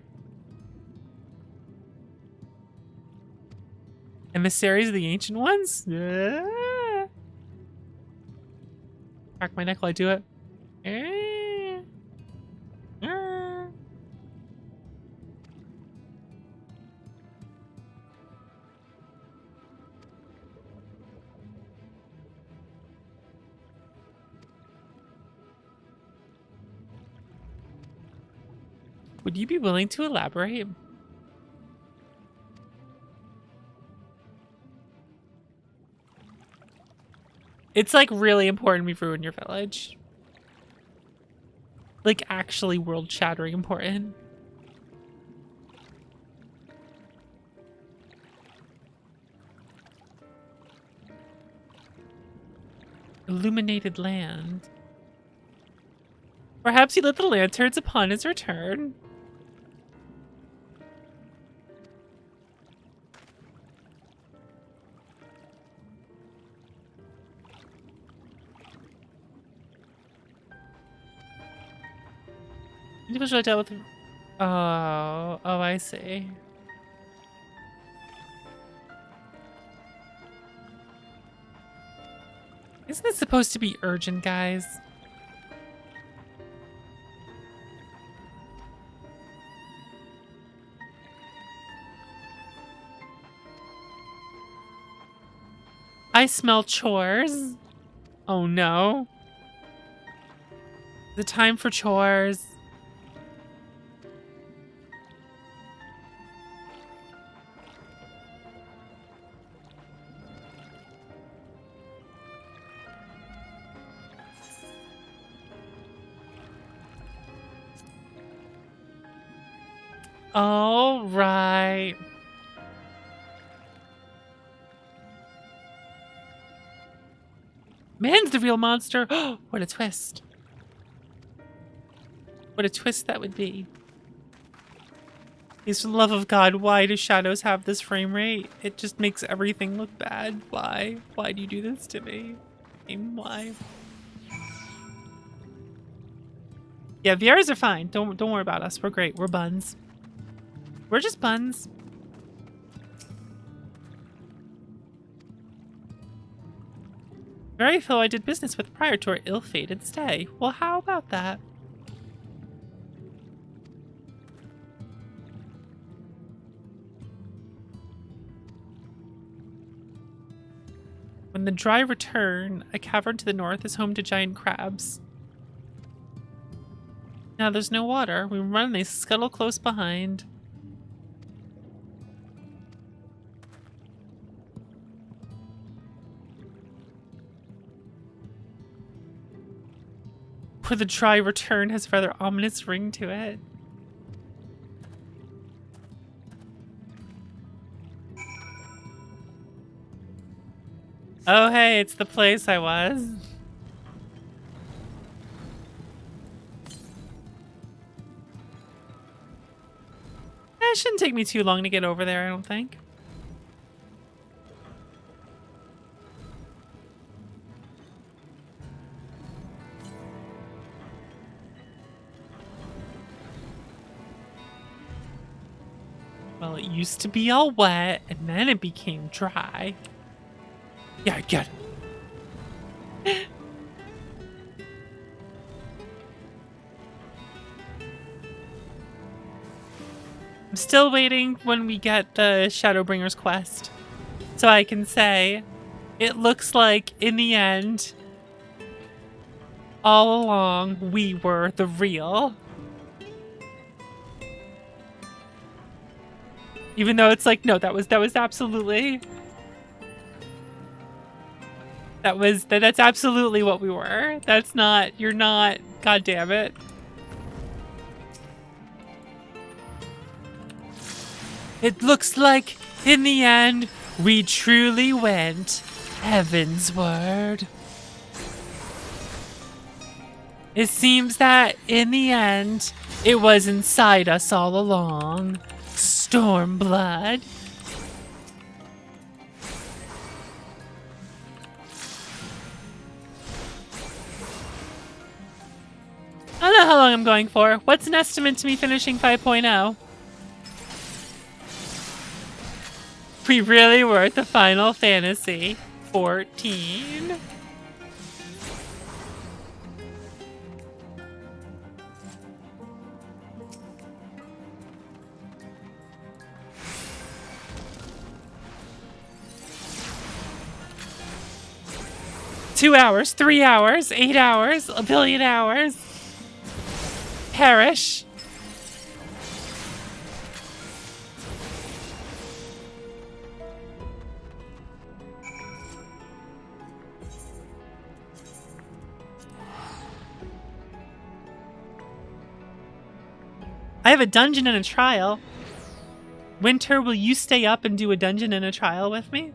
Emissaries of the Ancient Ones? Yeah. Crack my neck while I do it. Would you be willing to elaborate? It's like really important we ruin your village. Like actually world-shattering important. Illuminated land. Perhaps he lit the lanterns upon his return. Individual I dealt with. Oh, I see. Isn't this supposed to be urgent, guys? I smell chores. Oh no. The time for chores. All right. Man's the real monster. Oh, what a twist. What a twist that would be. Please, for the love of God, why do shadows have this frame rate? It just makes everything look bad. Why? Why do you do this to me? Game, why? Yeah, VRs are fine. Don't worry about us. We're great. We're buns. We're just buns. Very fellow I did business with prior to our ill-fated stay. Well, how about that? When the dry return, a cavern to the north is home to giant crabs. Now there's no water. We run, they scuttle close behind. Where the dry return has a rather ominous ring to it. Oh hey, it's the place I was. It shouldn't take me too long to get over there, I don't think. Well, it used to be all wet, and then it became dry. Yeah, I get it. I'm still waiting when we get the Shadowbringers quest. So I can say, it looks like, in the end, all along, we were the real. Even though it's like, no, that was absolutely... That's absolutely what we were. That's not, you're not, god damn it. It looks like, in the end, we truly went heavensward. It seems that, in the end, it was inside us all along. Stormblood. I don't know how long I'm going for. What's an estimate to me finishing 5.0? We really were the Final Fantasy 14. Two hours, 3 hours, 8 hours, a billion hours. Perish. I have a dungeon and a trial. Winter, will you stay up and do a dungeon and a trial with me?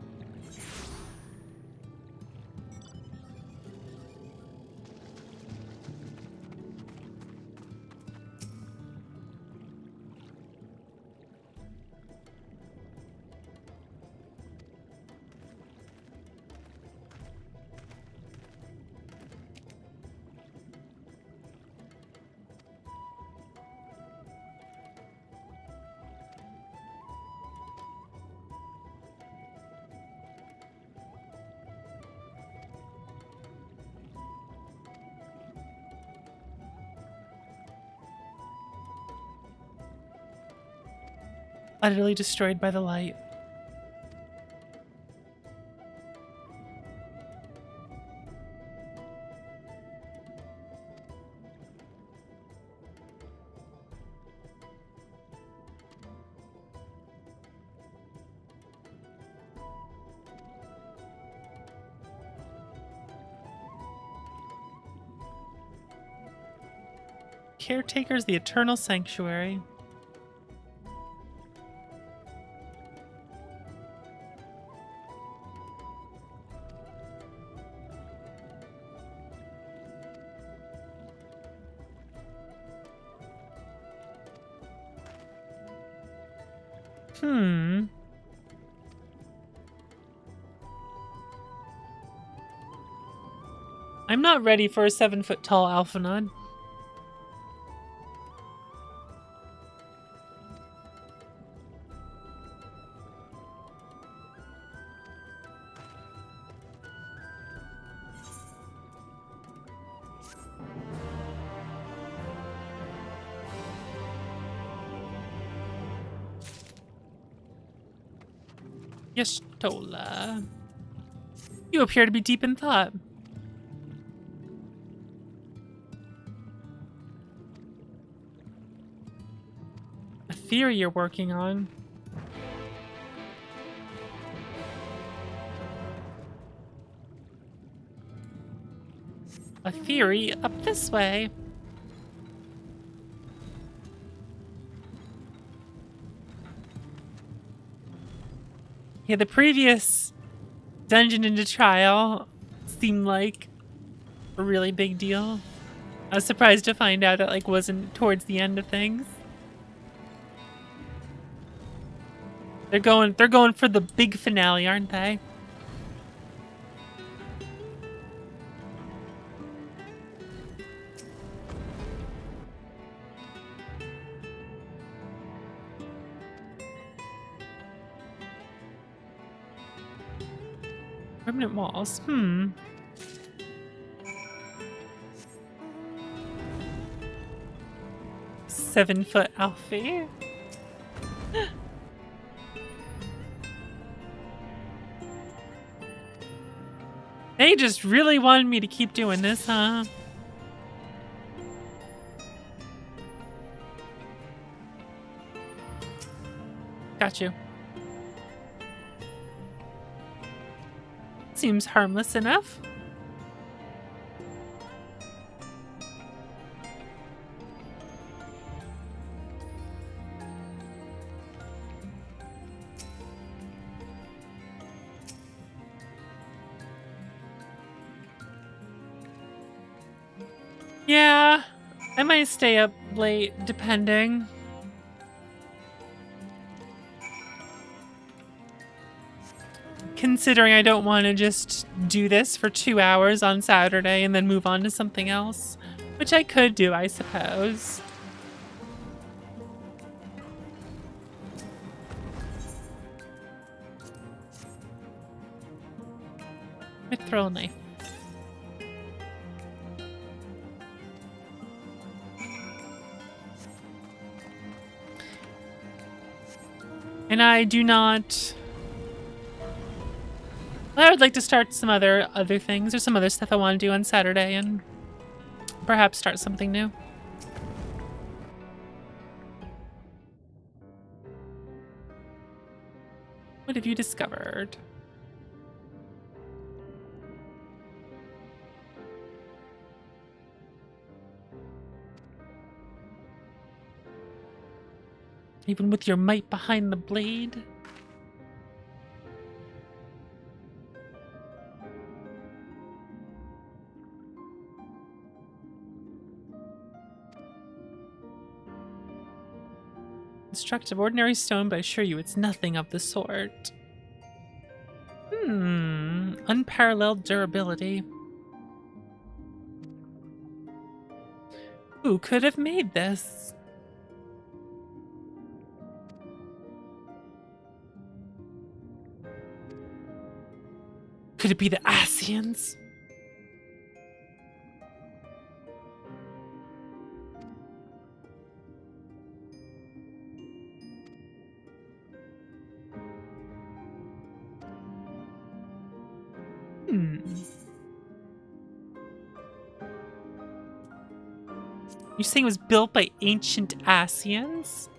Utterly destroyed by the light. Caretaker's the Eternal Sanctuary. Hmm. I'm not ready for a 7-foot-tall Alphanod. Yes, Tola. You appear to be deep in thought. A theory you're working on. A theory up this way. Yeah, the previous dungeon into trial seemed like a really big deal. I was surprised to find out it like wasn't towards the end of things. They're going for the big finale, aren't they? Permanent walls. 7-foot Alfie. They just really wanted me to keep doing this, huh? Got you. Seems harmless enough. Yeah, I might stay up late, depending. Considering I don't want to just do this for 2 hours on Saturday and then move on to something else. Which I could do, I suppose. Mithril knife. And I do not... I would like to start some other things. There's some other stuff I want to do on Saturday and perhaps start something new. What have you discovered? Even with your might behind the blade? Construct of ordinary stone, but I assure you it's nothing of the sort. Unparalleled durability. Who could have made this? Could it be the Asians? You're saying it was built by ancient Asians?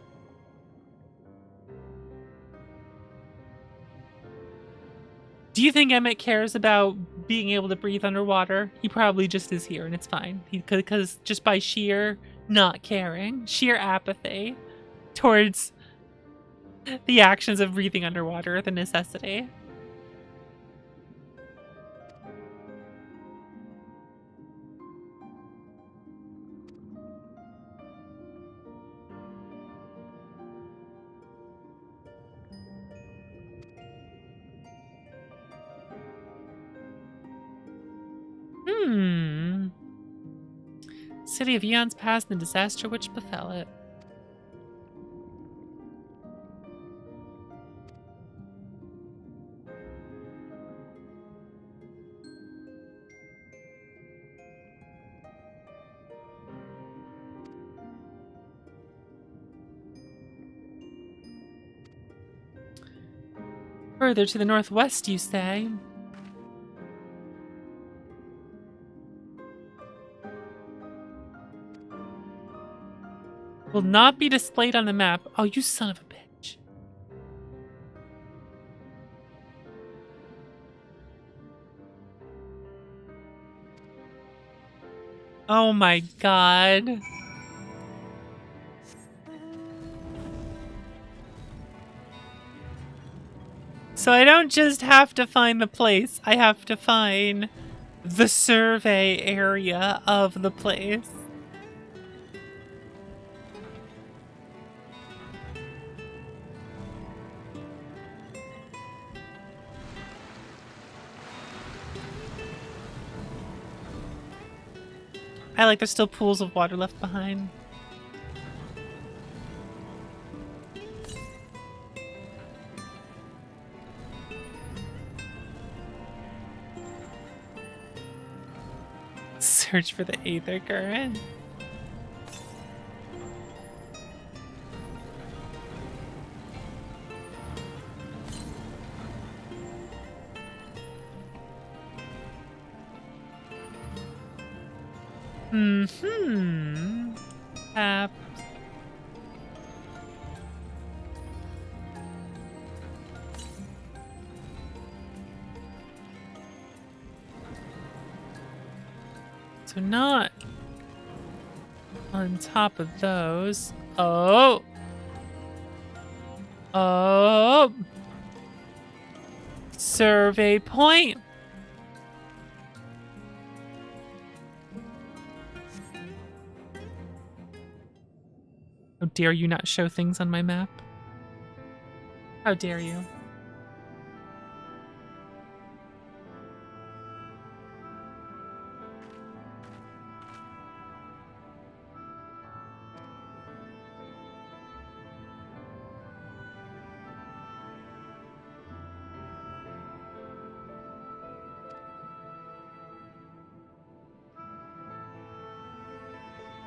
Do you think Emmett cares about being able to breathe underwater? He probably just is here and it's fine. Because just by sheer not caring, sheer apathy towards the actions of breathing underwater, the necessity. City of eons past and the disaster which befell it. Further to the northwest, you say? Will not be displayed on the map. Oh, you son of a bitch. Oh my god. So I don't just have to find the place, I have to find the survey area of the place. I like there's still pools of water left behind. Search for the Aether Current. Perhaps. So not on top of those. Oh. Oh. Survey point. How dare you not show things on my map? How dare you?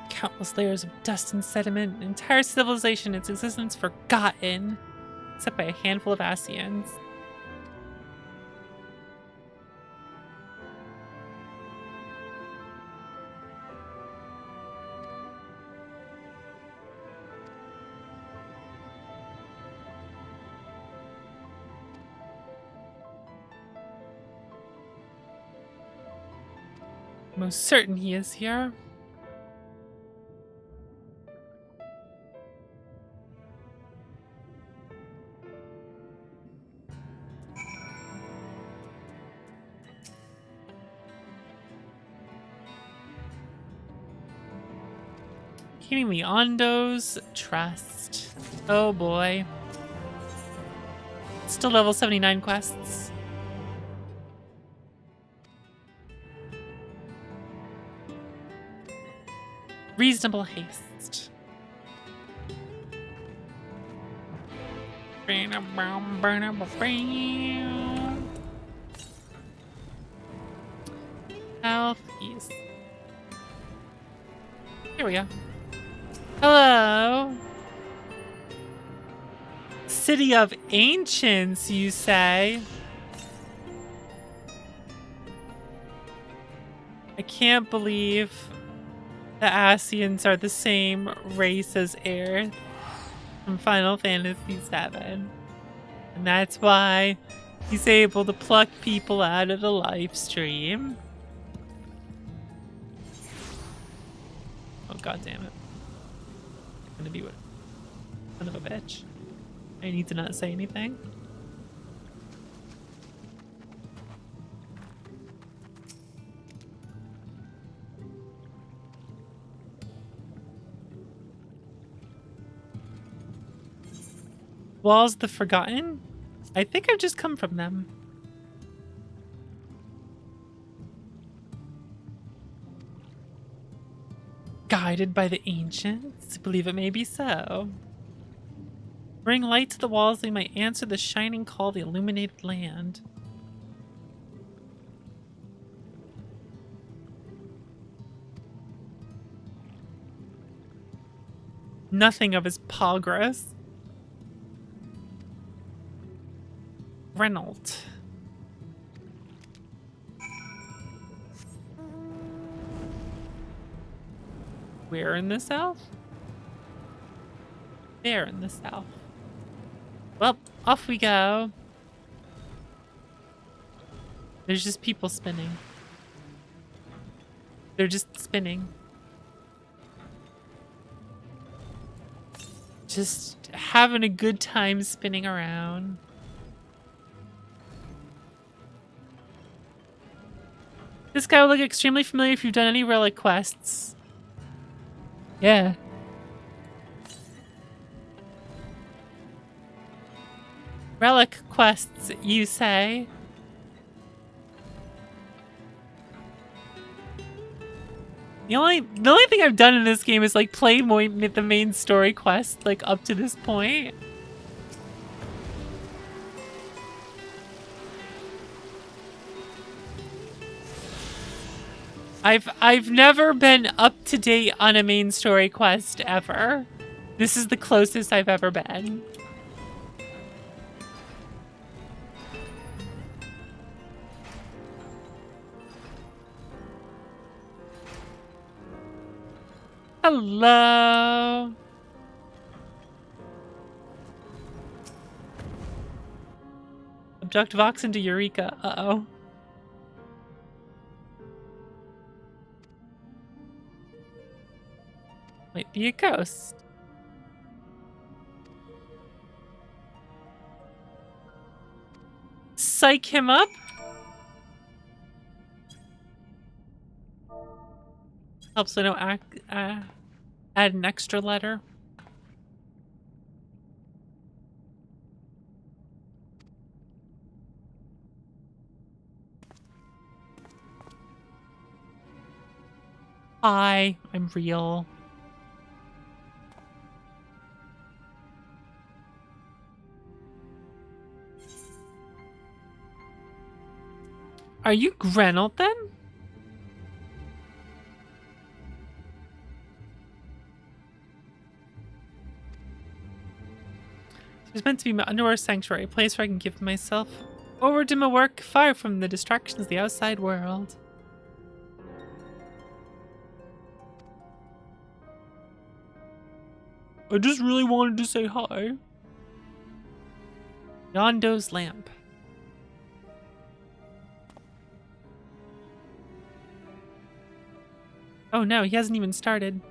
Countless layers of dust and sediment, entire civilization, its existence forgotten, except by a handful of Asians. Most certain he is here. Keeping the Ondo's trust. Oh boy. Still level 79 quests. Reasonable haste. Southeast. Here we go. Hello. City of Ancients, you say? I can't believe the Asians are the same race as Earth from Final Fantasy VII. And that's why he's able to pluck people out of the live stream. Oh, god damn it. I'm gonna be what? Son of a bitch. I need to not say anything. Walls the Forgotten? I think I've just come from them. Guided by the ancients? Believe it may be so. Bring light to the walls, they might answer the shining call of the illuminated land. Nothing of his progress. Reynolds. Where in the south? There in the south. Well, off we go. There's just people spinning. They're just spinning. Just having a good time spinning around. This guy will look extremely familiar if you've done any relic quests. Yeah. Relic quests, you say? The only thing I've done in this game is like play the main story quest like up to this point. I've never been up to date on a main story quest ever. This is the closest I've ever been. Hello. Abduct Vox into Eureka. Uh-oh. Might be a ghost. Psych him up. Helps I don't add an extra letter. Hi, I'm real. Are you Grenald then? It's meant to be my underwater sanctuary, a place where I can give myself over to my work, far from the distractions of the outside world. I just really wanted to say hi. Yondo's lamp. Oh no, he hasn't even started.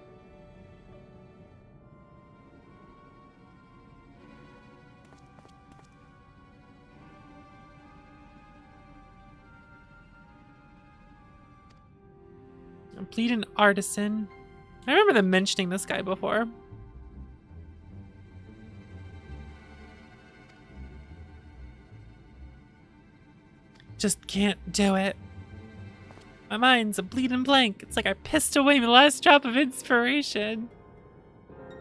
Complete an artisan. I remember them mentioning this guy before. Just can't do it. My mind's a bleeding blank. It's like I pissed away my last drop of inspiration.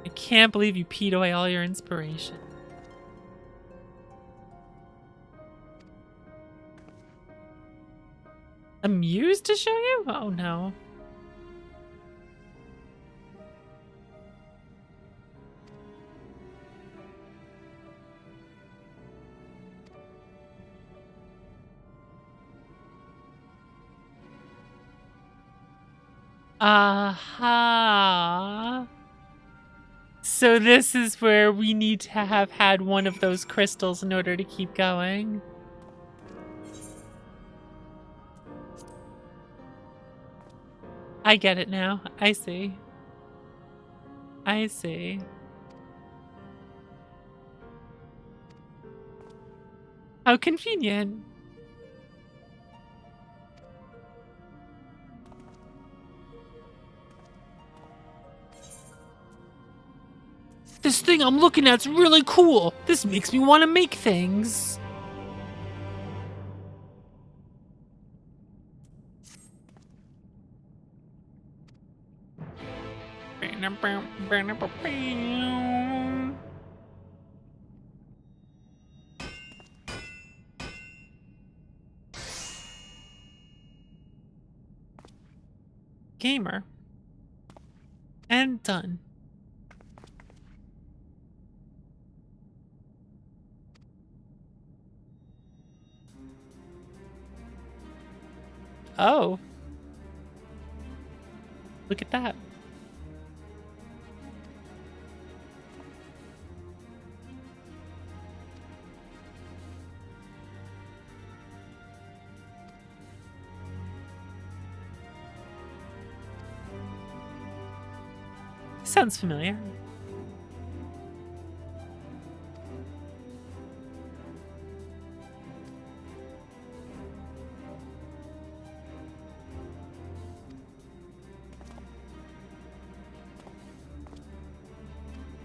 I can't believe you peed away all your inspiration. A muse to show you? Oh no. Aha. So this is where we need to have had one of those crystals in order to keep going. I get it now. I see. I see. How convenient. This thing I'm looking at's really cool. This makes me want to make things. Gamer. And done. Oh. Look at that. Sounds familiar.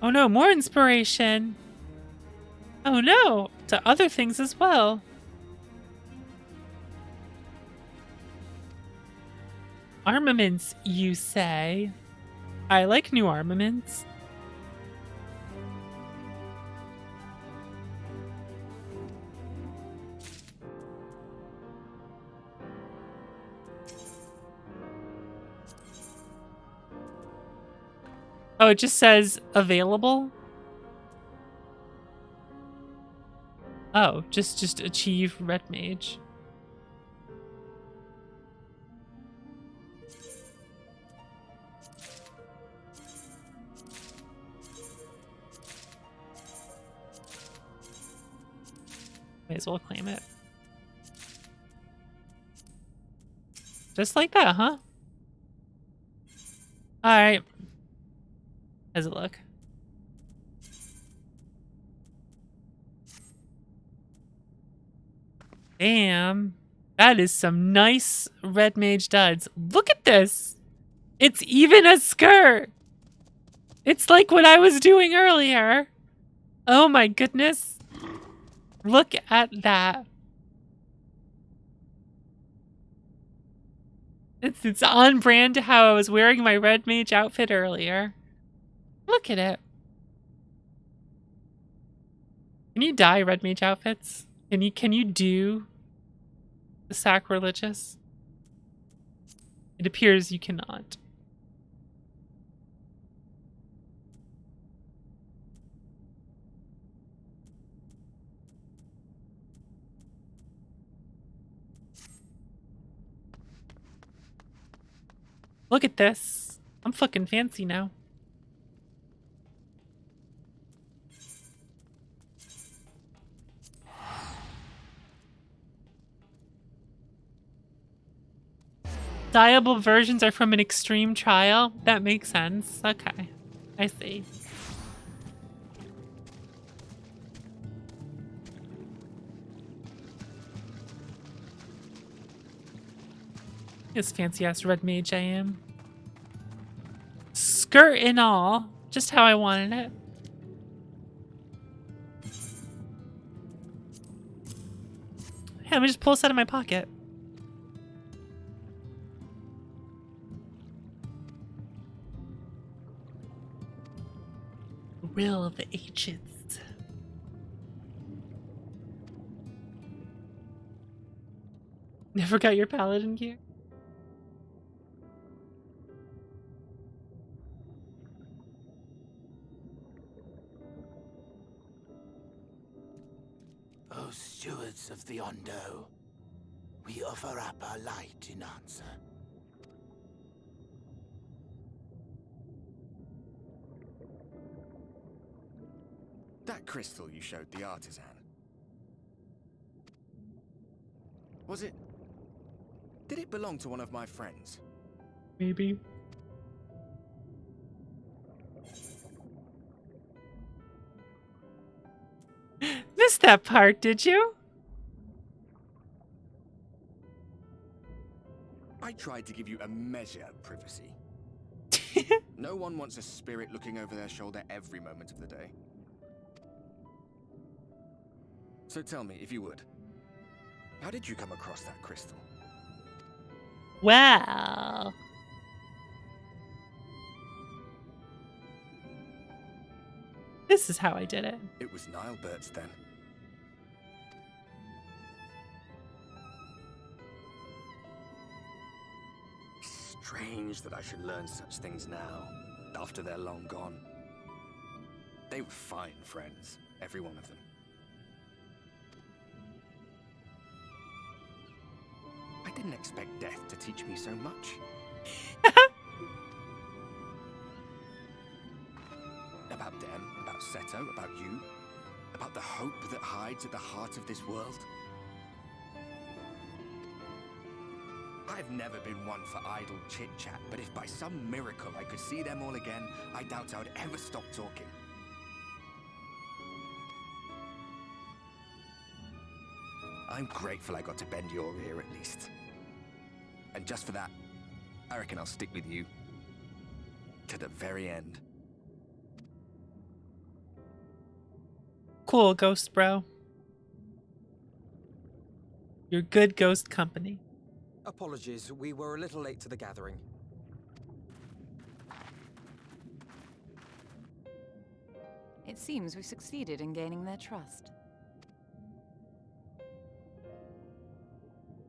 Oh no, more inspiration. Oh no, to other things as well. Armaments, you say? I like new armaments. Oh, it just says available? Oh, just achieve red mage. May as well claim it. Just like that, huh? Alright. How's it look? Damn. That is some nice red mage duds. Look at this! It's even a skirt! It's like what I was doing earlier. Oh my goodness. Look at that. It's on brand to how I was wearing my red mage outfit earlier. Look at it. Can you dye red mage outfits? Can you do the sacrilegious? It appears you cannot. Look at this. I'm fucking fancy now. Dyeable versions are from an extreme trial? That makes sense. Okay. I see. This fancy ass red mage I am. Skirt and all. Just how I wanted it. Hey, let me just pull this out of my pocket. Will of the ancients. Never got your paladin gear? O stewards of the Ondo, we offer up our light in answer. That crystal you showed the artisan. Was it... Did it belong to one of my friends? Maybe. Missed that part, did you? I tried to give you a measure of privacy. No one wants a spirit looking over their shoulder every moment of the day. So tell me, if you would, how did you come across that crystal? Well. This is how I did it. It was Nilebirds then. Strange that I should learn such things now, after they're long gone. They were fine friends, every one of them. I didn't expect death to teach me so much. About them, about Seto, about you, about the hope that hides at the heart of this world. I've never been one for idle chit-chat, but if by some miracle I could see them all again, I doubt I would ever stop talking. I'm grateful I got to bend your ear at least. And just for that, I reckon I'll stick with you. To the very end. Cool, ghost bro. You're good ghost company. Apologies, we were a little late to the gathering. It seems we succeeded in gaining their trust.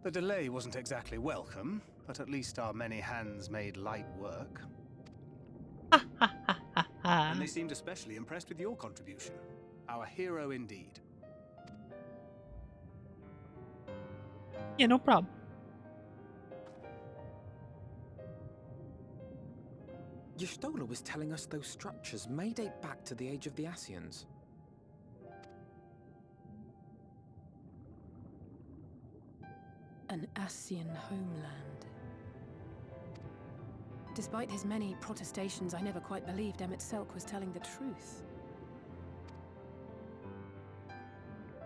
The delay wasn't exactly welcome, but at least our many hands made light work. And they seemed especially impressed with your contribution. Our hero indeed. Yeah, no problem. Y'shtola was telling us those structures may date back to the age of the Ascians. An Ascian homeland. Despite his many protestations, I never quite believed Emmett Selk was telling the truth.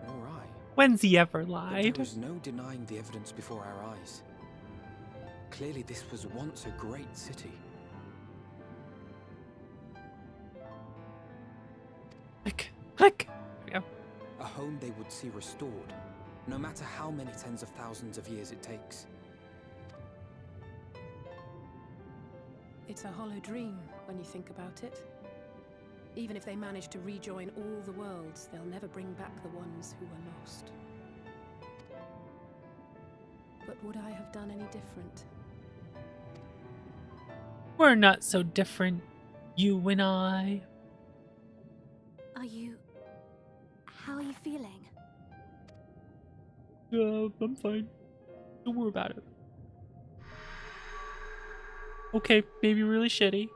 All right. When's he ever But lied? there was no denying the evidence before our eyes. Clearly this was once a great city. Click. There we go. A home they would see restored, no matter how many tens of thousands of years it takes. It's a hollow dream when you think about it. Even if they manage to rejoin all the worlds, they'll never bring back the ones who were lost. But would I have done any different? We're not so different, you and I. How are you feeling? I'm fine. Don't worry about it. Okay, maybe really shitty.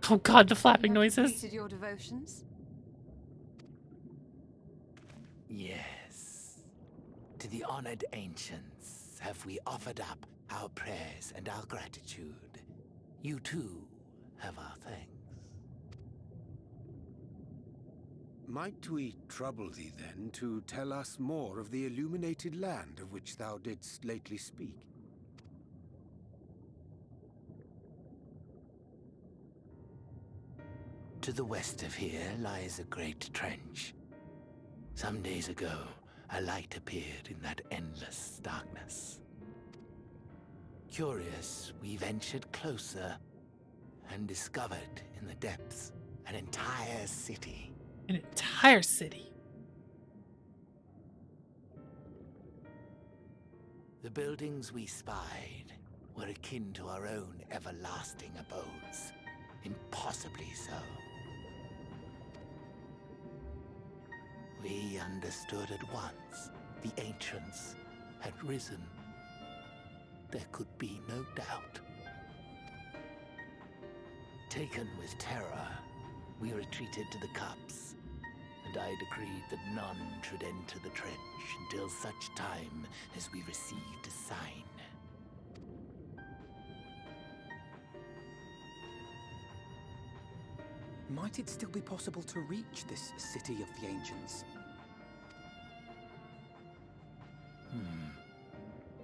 Oh god, the flapping noises. Completed your devotions? Yes. To the honored ancients have we offered up our prayers and our gratitude. You too have our thanks. Might we trouble thee then to tell us more of the illuminated land of which thou didst lately speak? To the west of here lies a great trench. Some days ago, a light appeared in that endless darkness. Curious, we ventured closer and discovered in the depths an entire city. An entire city. The buildings we spied were akin to our own everlasting abodes, impossibly so. We understood at once the ancients had risen. There could be no doubt. Taken with terror, we retreated to the cups, and I decreed that none should enter the trench until such time as we received a sign. Might it still be possible to reach this city of the ancients?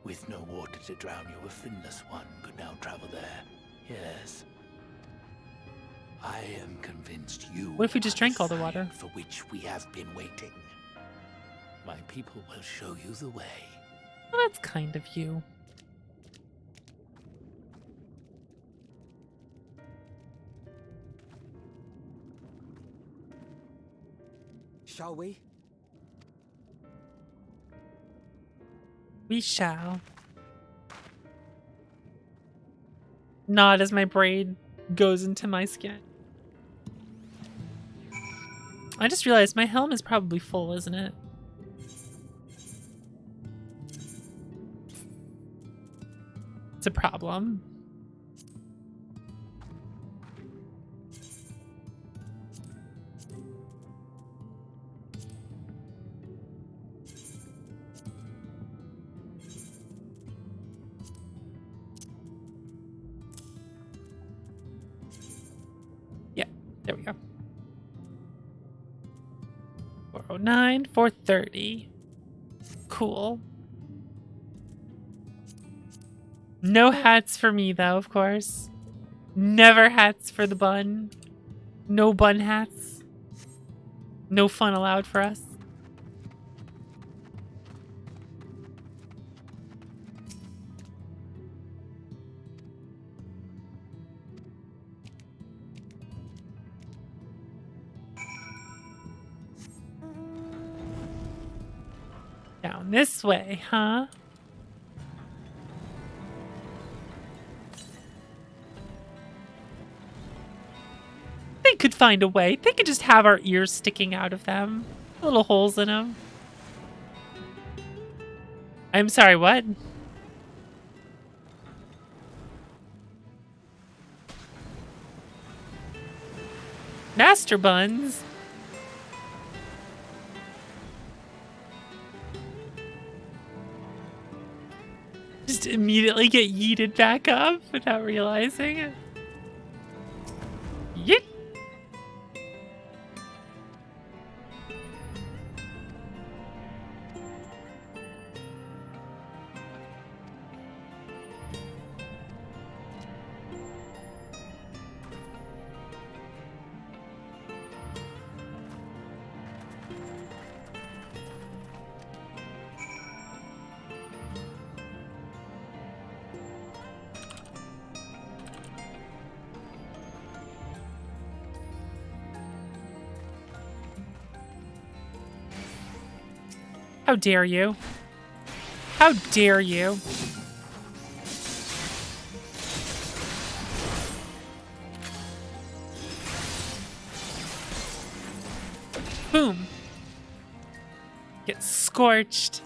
With no water to drown you, a finless one could now travel there. Yes. I am convinced you. What if we just drank all the water? For which we have been waiting. My people will show you the way. Well, that's kind of you. Shall we? We shall. Nod as my braid goes into my skin. I just realized my helm is probably full, isn't it? It's a problem. Yeah, there we go. 409, 430. Cool. No hats for me, though, of course. Never hats for the bun. No bun hats. No fun allowed for us. Down this way, huh? They could find a way. They could just have our ears sticking out of them. Little holes in them. I'm sorry, what? Master buns? Just immediately get yeeted back up without realizing it. Yeet! How dare you? How dare you? Boom. Get scorched.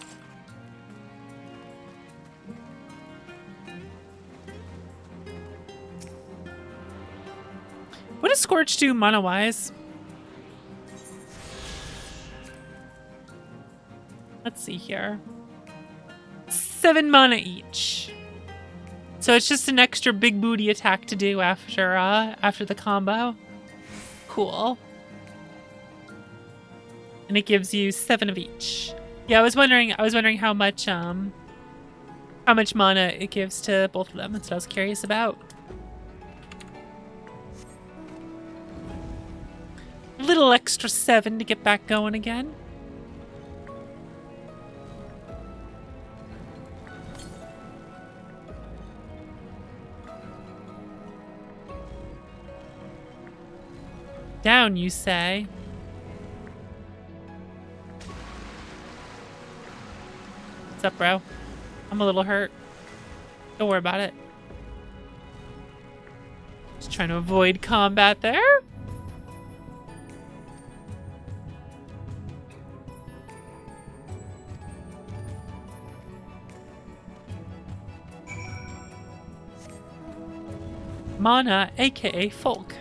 What does Scorch do mana-wise? Let's see here. 7 mana each. So it's just an extra big booty attack to do after the combo. Cool. And it gives you 7 of each. Yeah, I was wondering how much mana it gives to both of them. That's what I was curious about. Little extra 7 to get back going again. Down, you say? What's up, bro? I'm a little hurt. Don't worry about it. Just trying to avoid combat there. Mana, aka Folk.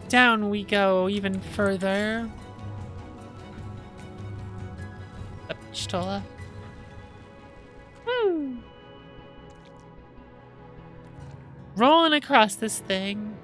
Down we go even further. Up Stola. Woo! Rolling across this thing.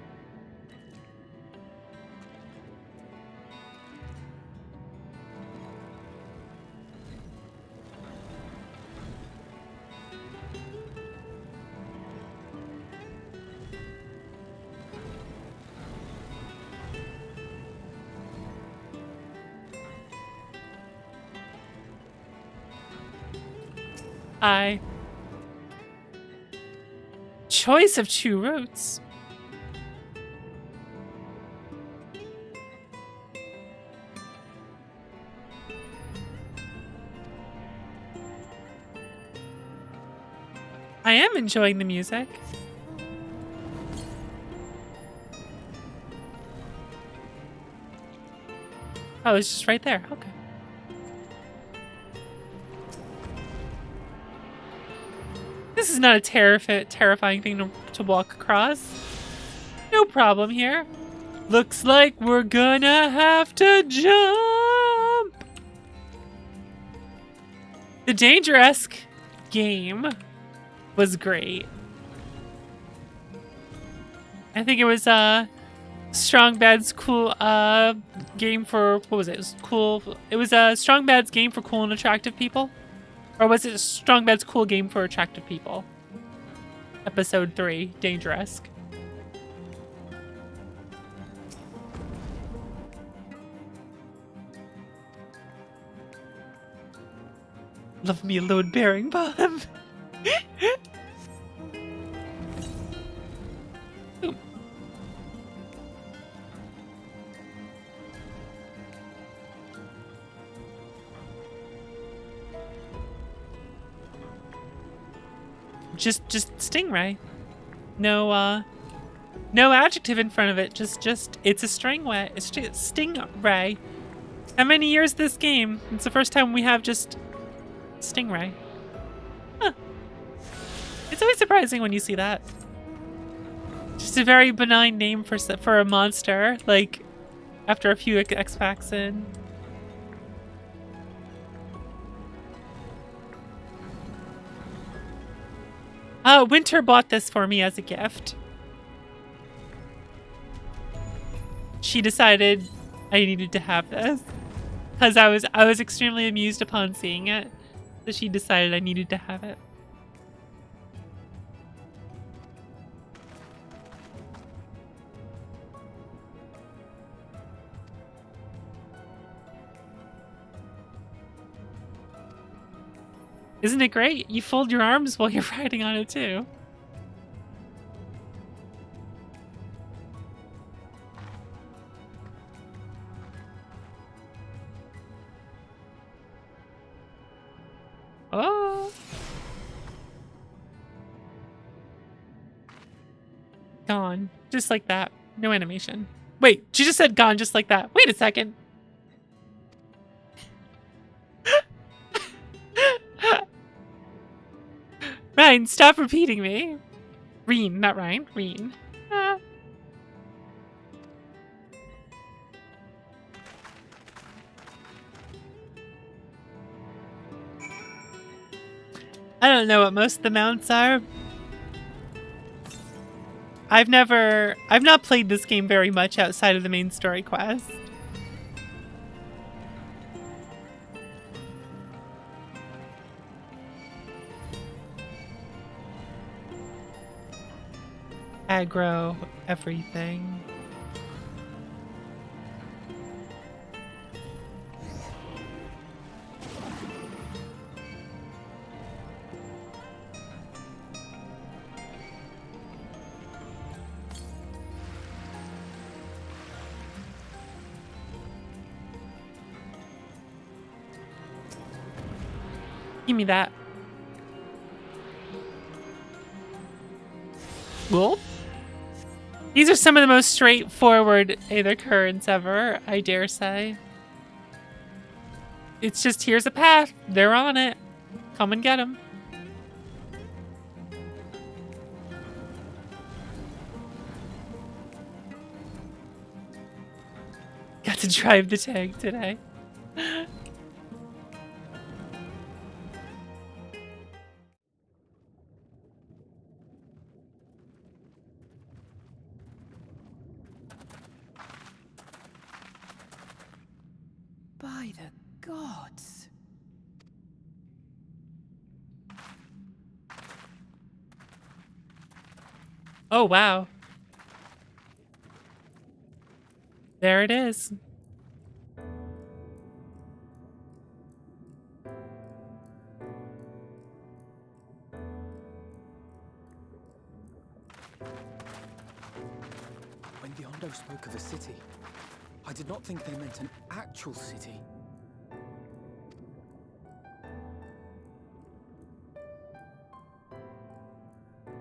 I. Choice of two routes. I am enjoying the music. Oh, it's just right there. Okay. This is not a terrifying thing to walk across. No problem here. Looks like we're gonna have to jump. The Danger-esque game was great. I think it was Strong Bad's cool game for, what was it? It was cool. It was Strong Bad's game for cool and attractive people. Or was it Strong Bad's cool game for attractive people? Episode 3, Danger-esque. Love me a load-bearing bomb. Just stingray. No adjective in front of it. Just it's a stingray. It's just stingray. How many years this game? It's the first time we have just stingray. Huh. It's always surprising when you see that. Just a very benign name for a monster. Like after a few X packs in. Winter bought this for me as a gift. She decided I needed to have this because I was extremely amused upon seeing it. So she decided I needed to have it. Isn't it great? You fold your arms while you're riding on it too. Oh. Gone. Just like that. No animation. Wait, she just said gone just like that. Wait a second. Ryan, stop repeating me. Reen, not Ryan. Reen. Ah. I don't know what most of the mounts are. I've not played this game very much outside of the main story quest. Aggro, everything. Give me that. Well, these are some of the most straightforward Aether Currents ever, I dare say. It's just, here's a path. They're on it. Come and get them. Got to drive the tank today. By the gods. Oh, wow. There it is. When the Ondo spoke of a city, I did not think they meant an actual city.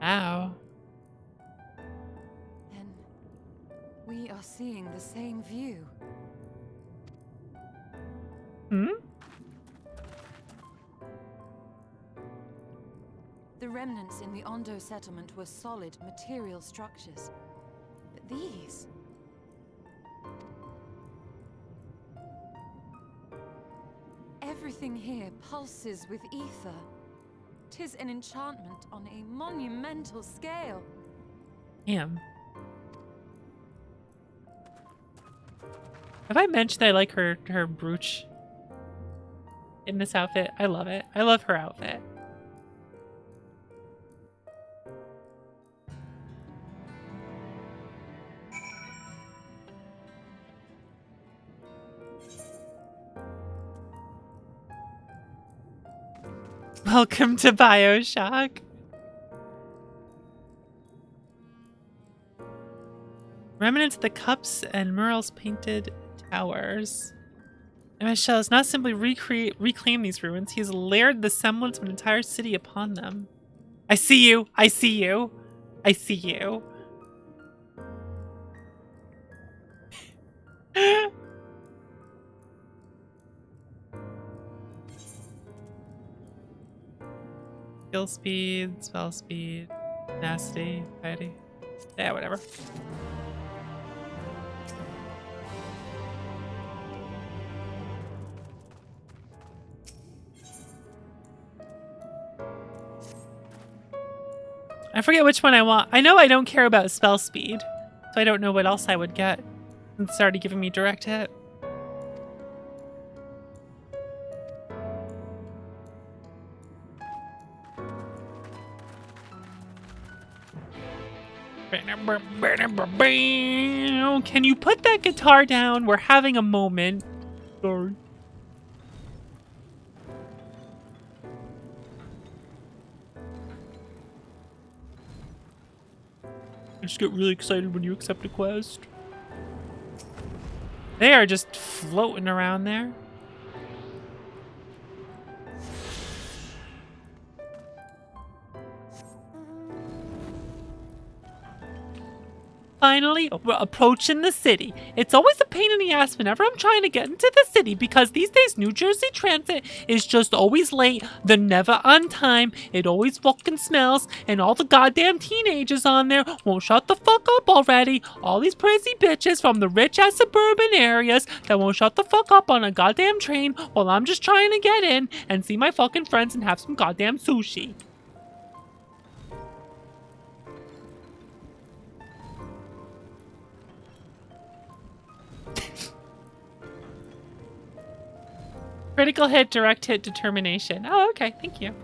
Ow. Then we are seeing the same view. Hmm? The remnants in the Ondo settlement were solid material structures. But these... everything here pulses with ether. 'Tis an enchantment on a monumental scale. Damn. Have I mentioned I like her brooch in this outfit? I love it. I love her outfit. Welcome to BioShock. Remnants of the cups and murals painted towers. And Michel has not simply reclaimed these ruins, he has layered the semblance of an entire city upon them. I see you! I see you! I see you! Skill speed, spell speed, tenacity, piety. Yeah, whatever. I forget which one I want. I know I don't care about spell speed, so I don't know what else I would get. It's already giving me direct hit. Can you put that guitar down? We're having a moment. Sorry. I just get really excited when you accept a quest. They are just floating around there. Finally, we're approaching the city. It's always a pain in the ass whenever I'm trying to get into the city because these days New Jersey Transit is just always late. They're never on time. It always fucking smells. And all the goddamn teenagers on there won't shut the fuck up already. All these crazy bitches from the rich ass suburban areas that won't shut the fuck up on a goddamn train while I'm just trying to get in and see my fucking friends and have some goddamn sushi. Critical hit, direct hit, determination. Oh, okay. Thank you.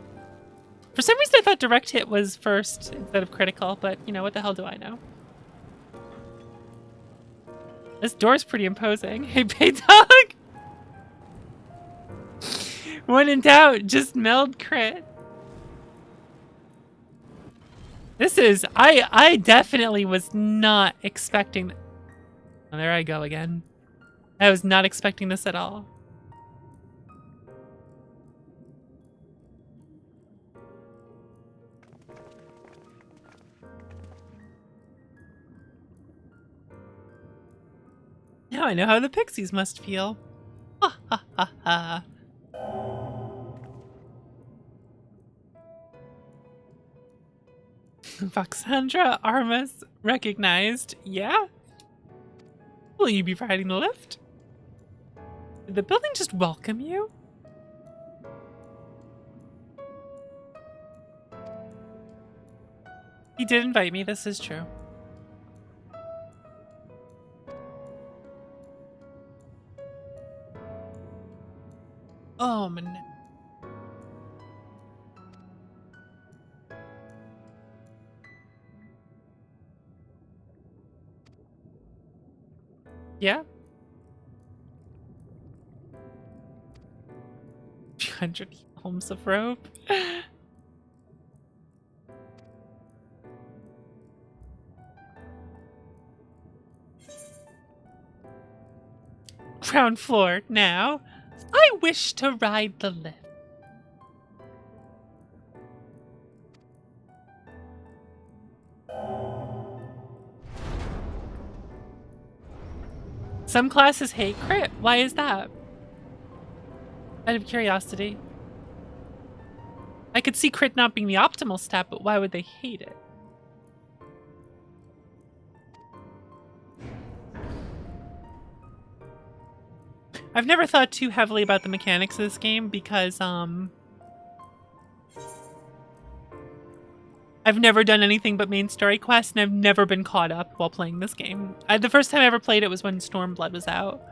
For some reason, I thought direct hit was first instead of critical, but you know, what the hell do I know? This door's pretty imposing. Hey, Bay Dog! When in doubt, just meld crit. This is... I definitely was not expecting... Oh, there I go again. I was not expecting this at all. Now I know how the pixies must feel. Ha ha ha ha. Voxandra Armas recognized. Yeah? Will you be riding the lift? Did the building just welcome you? He did invite me, this is true. Oh, man. Yeah? 200 homes of rope. ground floor now. I wish to ride the lift. Some classes hate crit. Why is that? Out of curiosity. I could see crit not being the optimal stat, but why would they hate it? I've never thought too heavily about the mechanics of this game because I've never done anything but main story quests, and I've never been caught up while playing this game. The first time I ever played it was when Stormblood was out.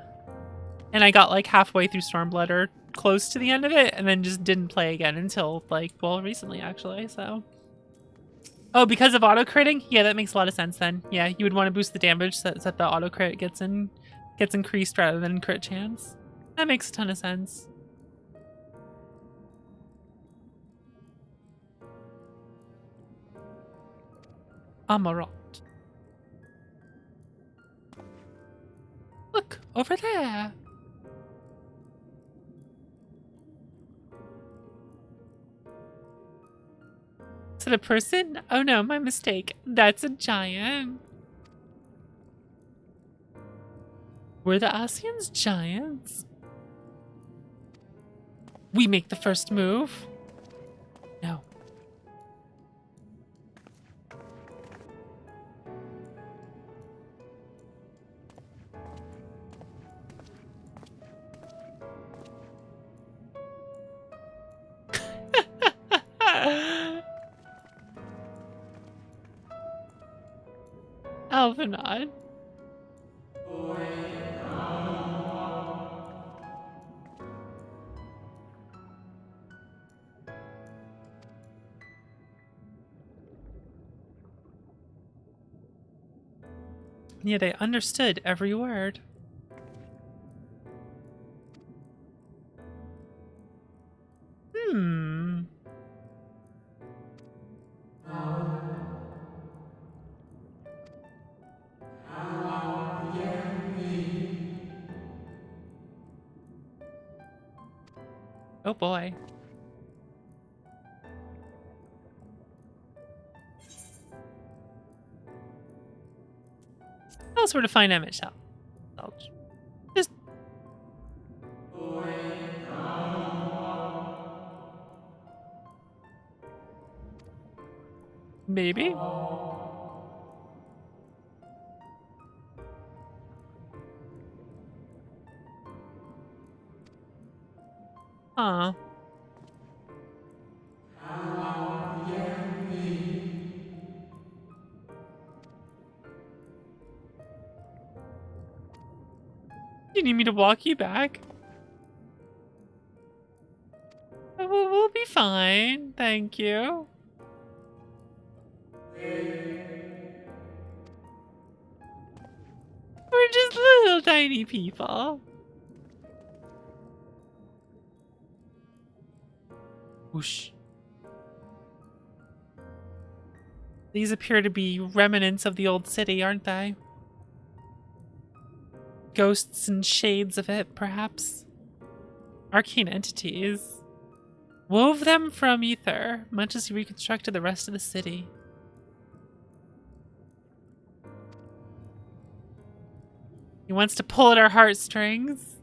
And I got like halfway through Stormblood or close to the end of it, and then just didn't play again until like, well, recently actually, so. Oh, because of auto-critting? Yeah, that makes a lot of sense then. Yeah, you would want to boost the damage so that the auto-crit gets increased rather than crit chance. That makes a ton of sense. Amarant. Look, over there. Is it a person? Oh no, my mistake. That's a giant. Were the Asians giants? We make the first move? No. Alvinod. Yeah, they understood every word. Oh boy. Tell us where to find Emmett Shell. Just... Maybe? Huh. You need me to walk you back? We'll be fine, thank you. We're just little tiny people. Whoosh. These appear to be remnants of the old city, aren't they? Ghosts and shades of it, perhaps. Arcane entities. Wove them from ether, much as he reconstructed the rest of the city. He wants to pull at our heartstrings,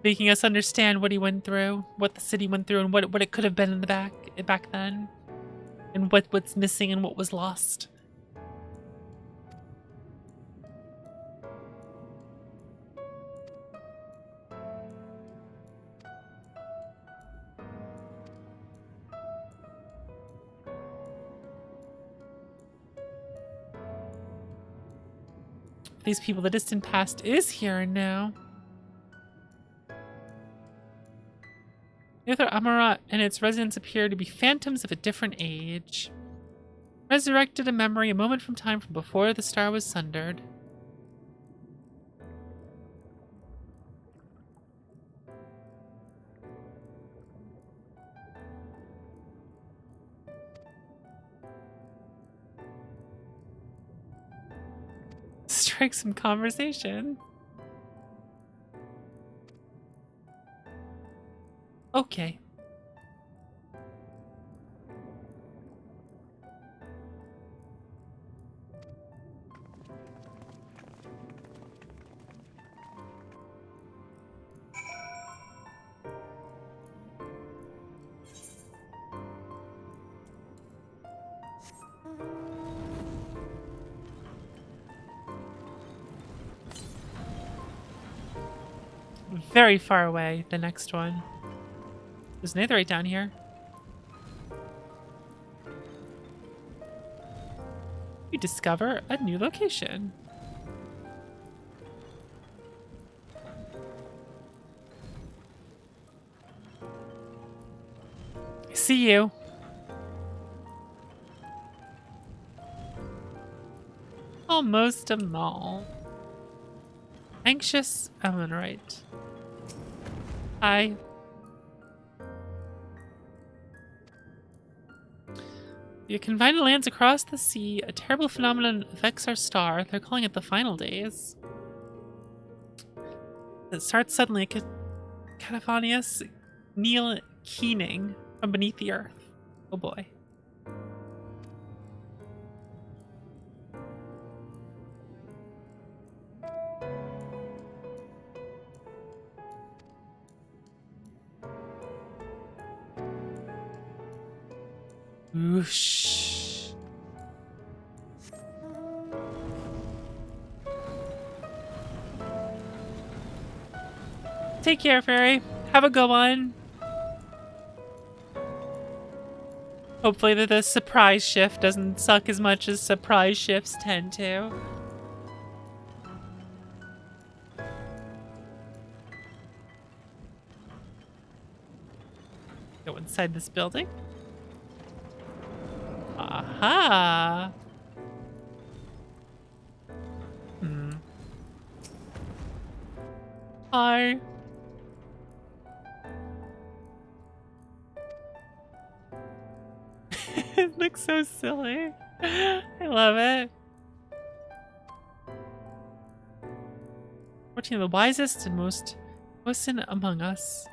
making us understand what he went through, what the city went through, and what it could have been in the back then, and what's missing and what was lost. These people, the distant past is here and now. Neither Amarat and its residents appear to be phantoms of a different age. Resurrected a memory a moment from time from before the star was sundered. Strike some conversation. Okay. Very far away, the next one. There's netherite down here. You discover a new location. I see you. Almost a mall. Anxious Ammonite. Hi. You can find lands across the sea. A terrible phenomenon affects our star. They're calling it the final days. It starts suddenly. Cataphonius Neil keening from beneath the earth. Oh boy. Whoosh. Take care, Fairy. Have a good one. Hopefully that the surprise shift doesn't suck as much as surprise shifts tend to. Go inside this building. Aha! Hi. It looks so silly. I love it. 14 of the wisest and most innocent among us.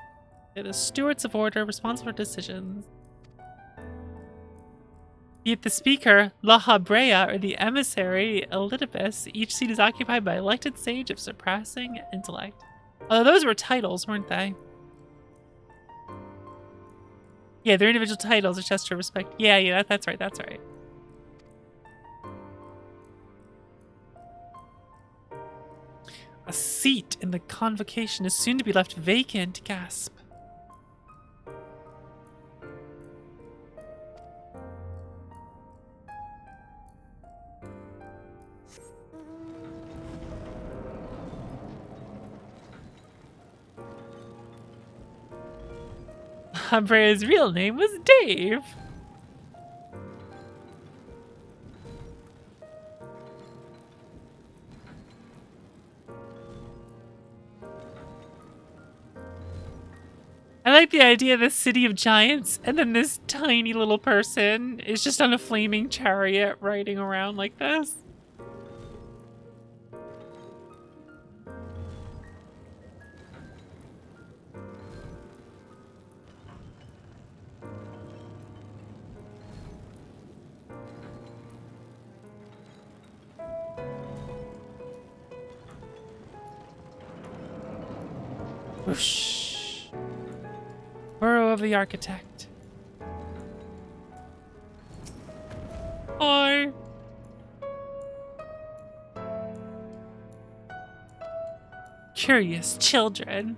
They're the stewards of order, responsible for decisions. Be it the speaker, La Habrea, or the emissary, Elidibus, each seat is occupied by an elected sage of surpassing intellect. Although those were titles, weren't they? Yeah, they're individual titles, it's just to respect. Yeah, that's right, that's right. A seat in the convocation is soon to be left vacant, gasp. Habrea's real name was Dave. I like the idea of the city of giants, and then this tiny little person is just on a flaming chariot riding around like this. Whoosh. Burrow of the Architect. Hi. Curious children.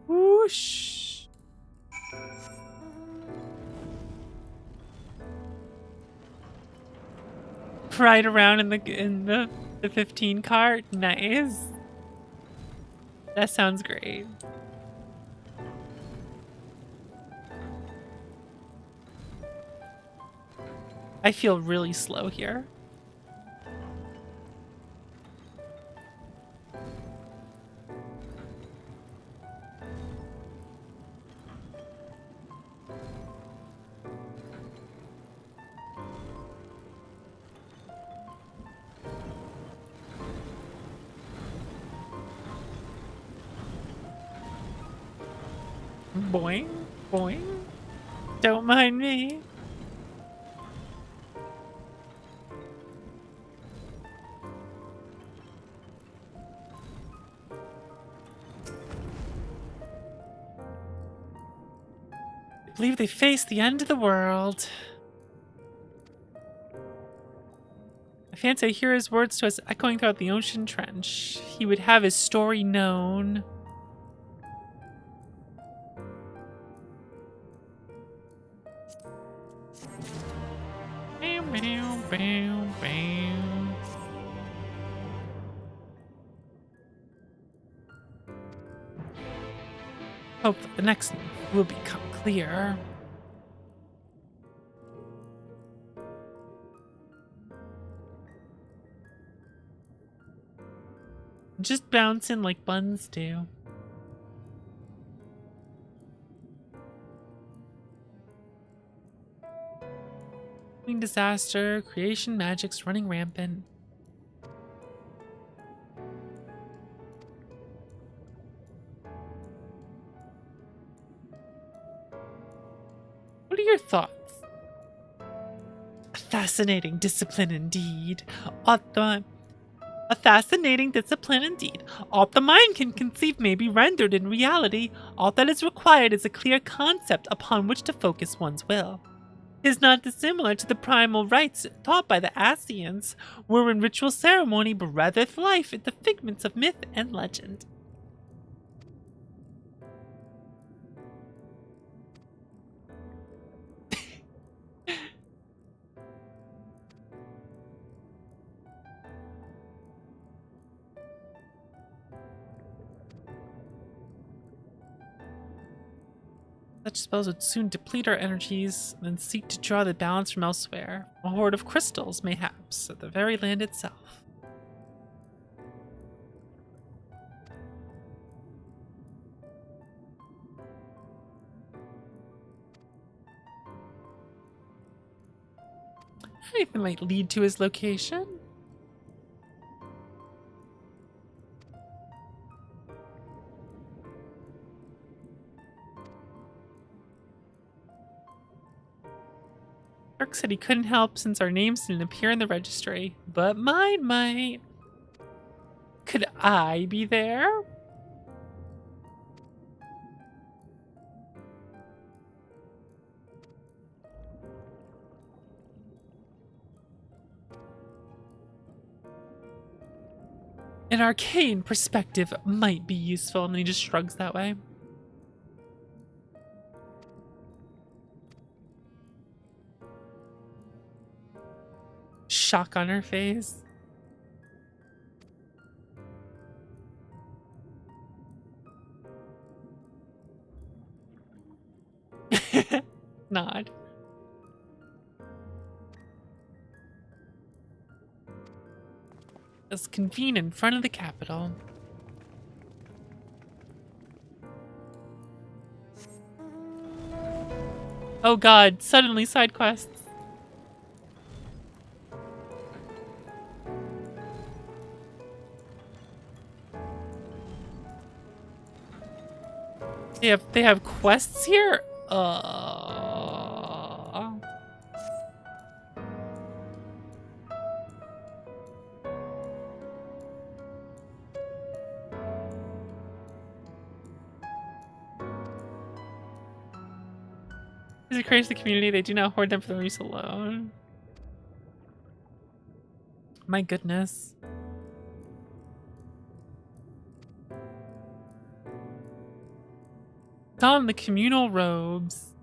Whoosh. Ride around in the 15 cart. Nice. That sounds great. I feel really slow here. Boing, boing. Don't mind me. I believe they face the end of the world. I fancy I hear his words to us echoing throughout the ocean trench. He would have his story known. Bam, bam, bam, bam. Hope that the next will become clear. Just bouncing like buns do. Disaster, creation magic's running rampant. What are your thoughts? A fascinating discipline indeed. A fascinating discipline indeed. All the mind can conceive may be rendered in reality. All that is required is a clear concept upon which to focus one's will. It is not dissimilar to the primal rites taught by the Asians, wherein ritual ceremony breatheth life in the figments of myth and legend. Such spells would soon deplete our energies, and then seek to draw the balance from elsewhere. A hoard of crystals, mayhaps, at the very land itself. Anything might lead to his location. Dirk said he couldn't help since our names didn't appear in the registry, but mine might. Could I be there? An arcane perspective might be useful, and he just shrugs that way. Shock on her face. Nod. Let's convene in front of the Capitol. Oh god, suddenly side quests. They have quests here? As it creates the community, they do not hoard them for their use alone. My goodness. Don the communal robes.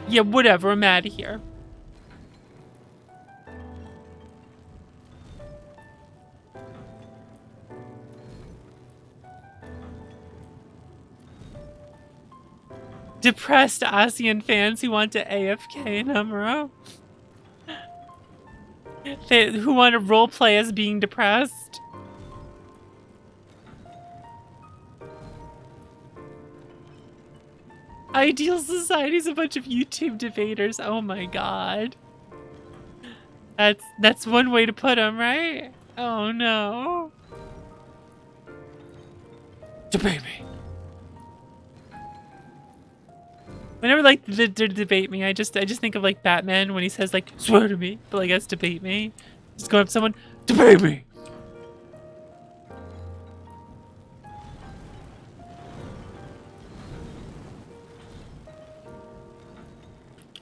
Yeah, whatever, I'm out of here. Depressed ASEAN fans who want to AFK in Amuro. Who want to roleplay as being depressed. Ideal society's a bunch of YouTube debaters. Oh my god. That's one way to put them, right? Oh no. Debate me. Whenever like the debate me, I just think of like Batman when he says like swear to me, but like that's debate me. Just go up to someone, debate me.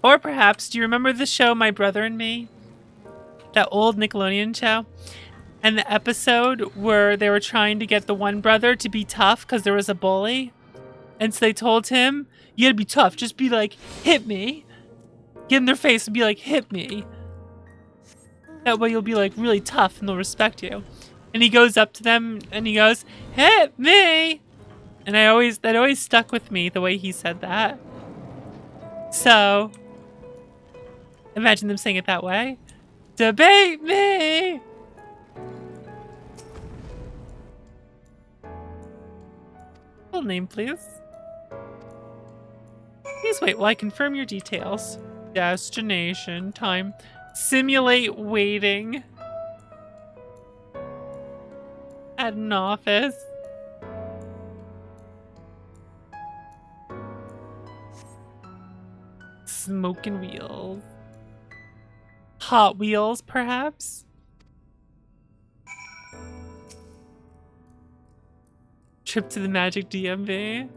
Or perhaps, do you remember the show My Brother and Me? That old Nickelodeon show? And the episode where they were trying to get the one brother to be tough because there was a bully. And so they told him, you gotta be tough. Just be like, hit me. Get in their face and be like, hit me. That way you'll be like really tough and they'll respect you. And he goes up to them and he goes, hit me. And that always stuck with me, the way he said that. So, imagine them saying it that way. Debate me! Full name, please. Please wait while I confirm your details. Destination, time. Simulate waiting. At an office. Smoking wheels. Hot Wheels, perhaps? Trip to the Magic DMV.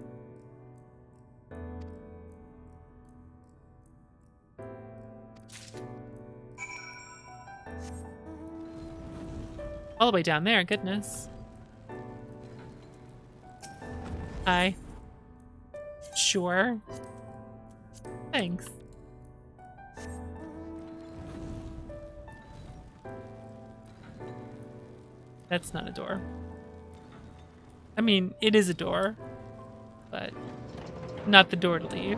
All the way down there, goodness. Hi. Sure. Thanks. That's not a door. I mean, it is a door, but not the door to leave.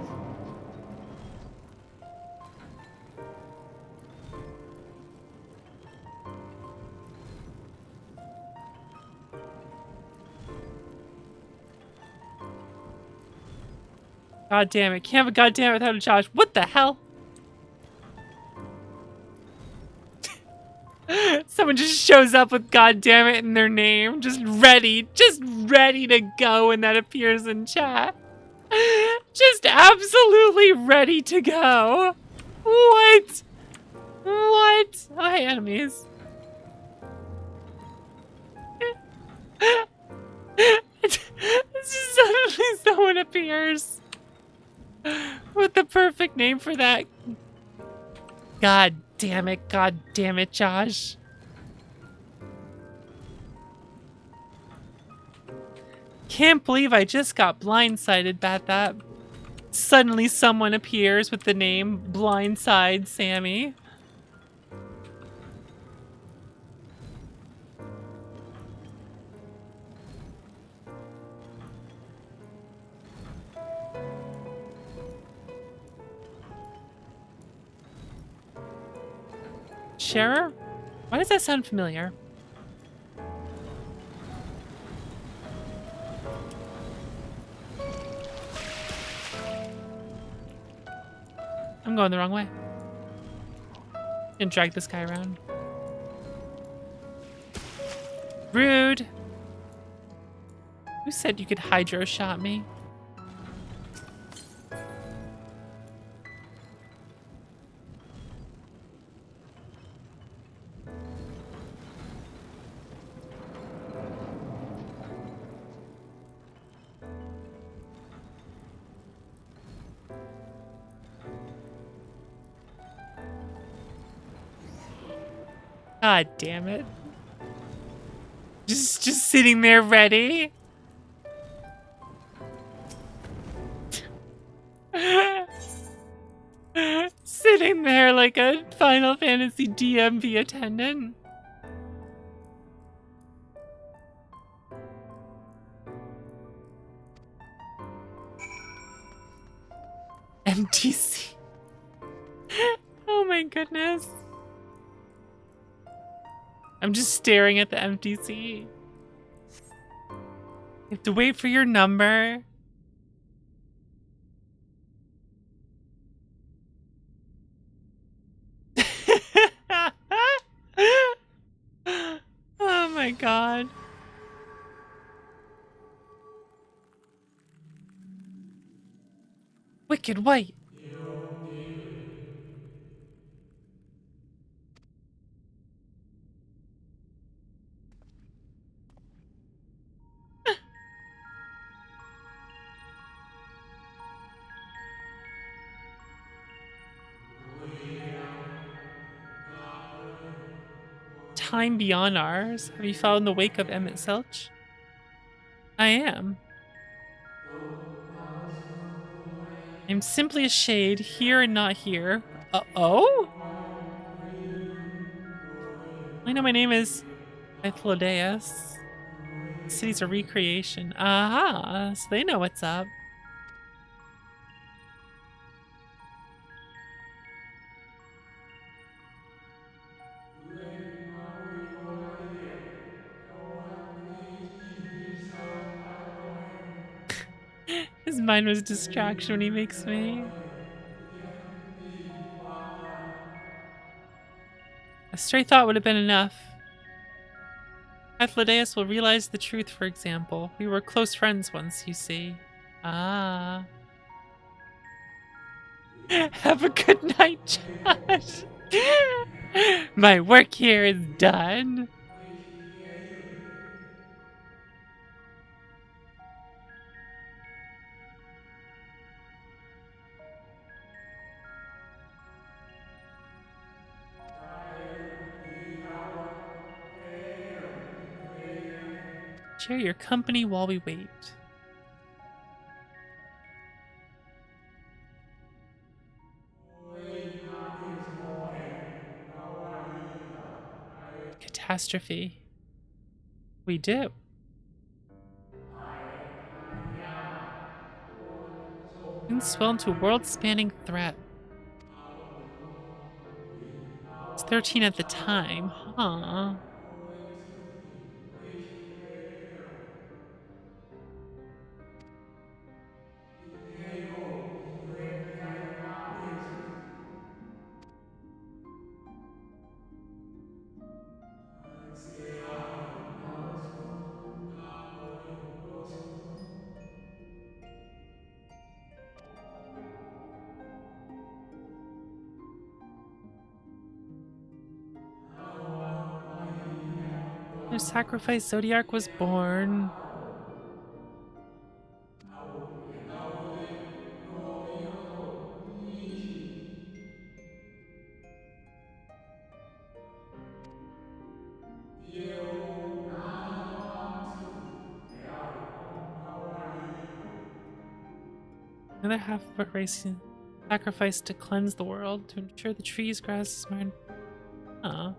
God damn it. Can't have a goddamn without a Josh. What the hell? Someone just shows up with goddamn it in their name. Just ready to go when that appears in chat. Just absolutely ready to go. What? What? Oh, hey, enemies. Just suddenly someone appears with the perfect name for that. God damn it, Josh. Can't believe I just got blindsided by that. Suddenly someone appears with the name Blindside Sammy. Sharer? Why does that sound familiar? I'm going the wrong way. Gonna drag this guy around. Rude. Who said you could hydro shot me? God damn it. Just sitting there ready. Sitting there like a Final Fantasy DMV attendant. MTC. Oh my goodness. I'm just staring at the MTC. You have to wait for your number. my god. Wicked White. Time beyond ours. Have you followed in the wake of Emmett Selch? I am. I'm simply a shade, here and not here. Uh-oh? I know my name is Hythlodaeus. The city's a recreation. Aha, so they know what's up. His mind was a distraction when he makes me. A stray thought would have been enough. Hythlodaeus will realize the truth, for example. We were close friends once, you see. Ah. Have a good night, Josh. My work here is done. Share your company while we wait. Catastrophe. We do. Soon swell into a world-spanning threat. It's 13 at the time, huh? No sacrifice Zodiac was born. Another half of a racing sacrifice to cleanse the world, to ensure the trees, grasses, mine. Huh.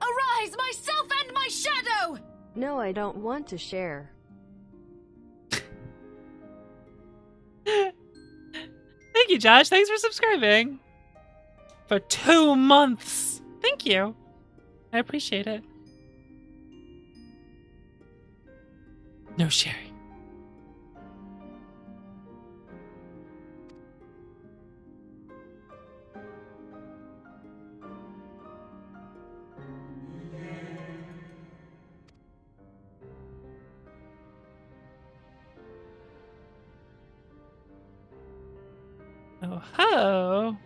Arise, myself and my shadow! No, I don't want to share. Thank you, Josh. Thanks for subscribing. For 2 months. Thank you. I appreciate it. No sharing. Oh ho!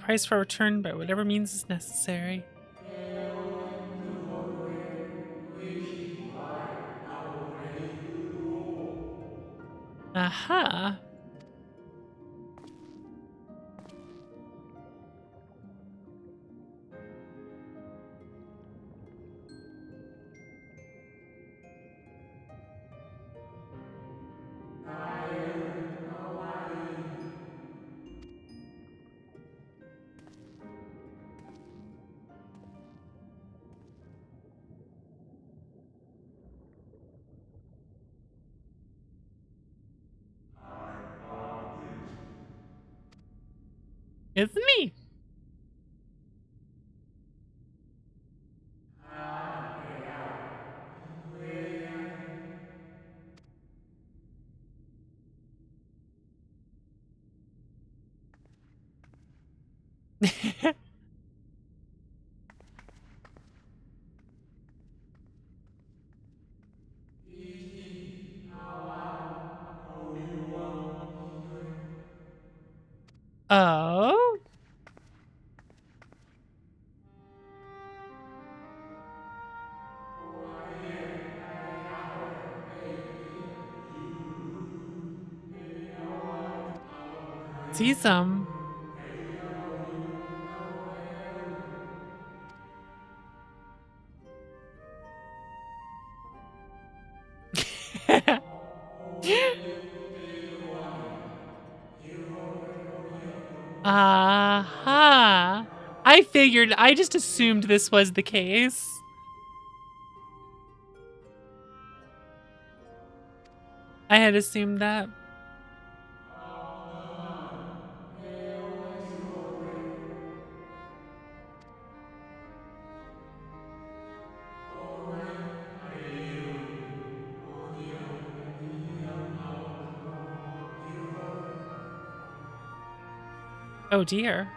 price for return by whatever means is necessary. Aha. It's me. Oh. See some. Aha. I figured, I just assumed this was the case. I had assumed that. Oh dear.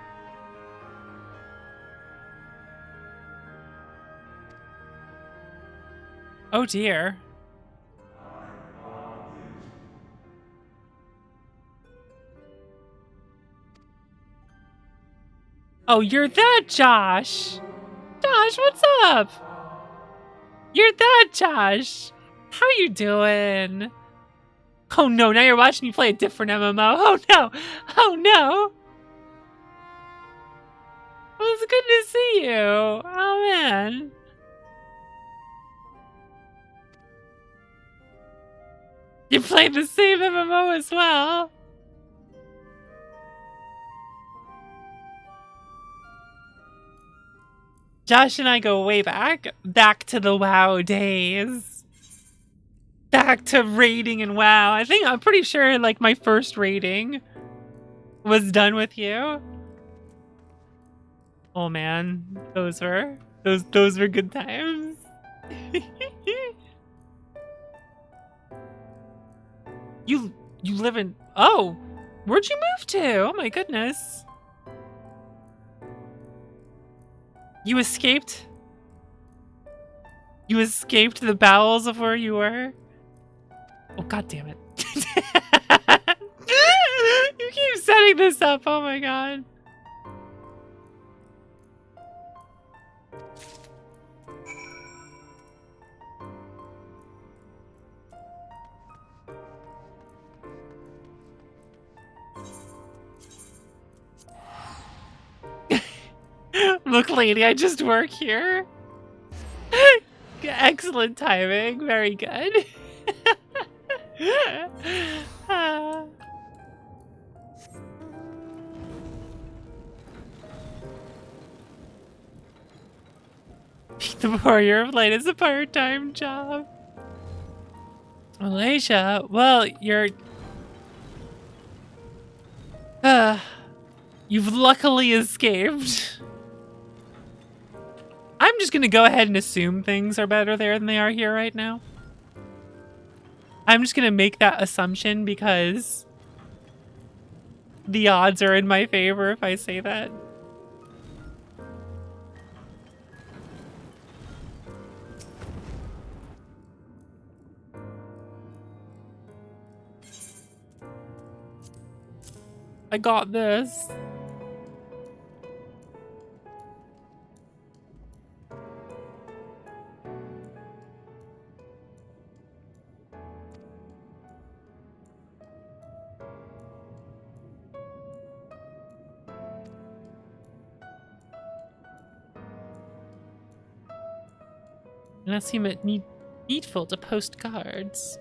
Oh dear. Oh, you're that Josh. Josh, what's up? You're that Josh. How you doing? Oh no, now you're watching me play a different MMO. Oh no. Oh no. Well, it's good to see you. Oh man. You played the same MMO as well. Josh and I go way back to the WoW days. Back to raiding and WoW. I'm pretty sure like my first raiding was done with you. Oh man, those were good times. You live in, oh, where'd you move to? Oh my goodness. You escaped the bowels of where you were? Oh god damn it. You keep setting this up, oh my god. Look, lady, I just work here. Excellent timing. Very good. The Warrior of Light is a part-time job. Malaysia? Well, you've luckily escaped. I'm just gonna go ahead and assume things are better there than they are here right now. I'm just gonna make that assumption because the odds are in my favor if I say that. I got this. And that seem needful to post cards.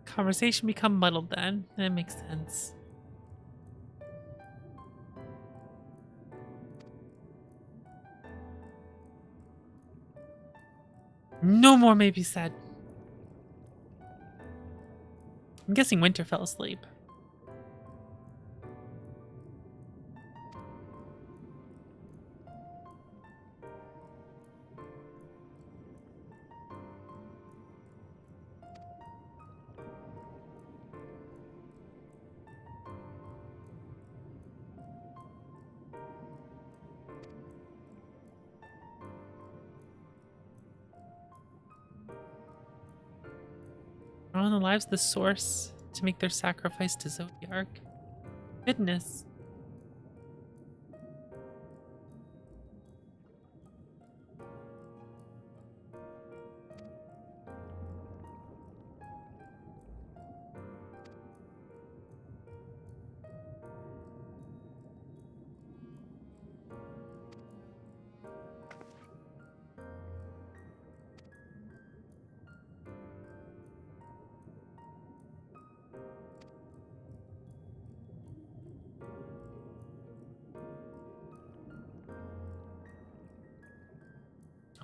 Conversation become muddled then. That makes sense. No more may be said. I'm guessing Winter fell asleep. On the lives of the source to make their sacrifice to Zodiark. Goodness.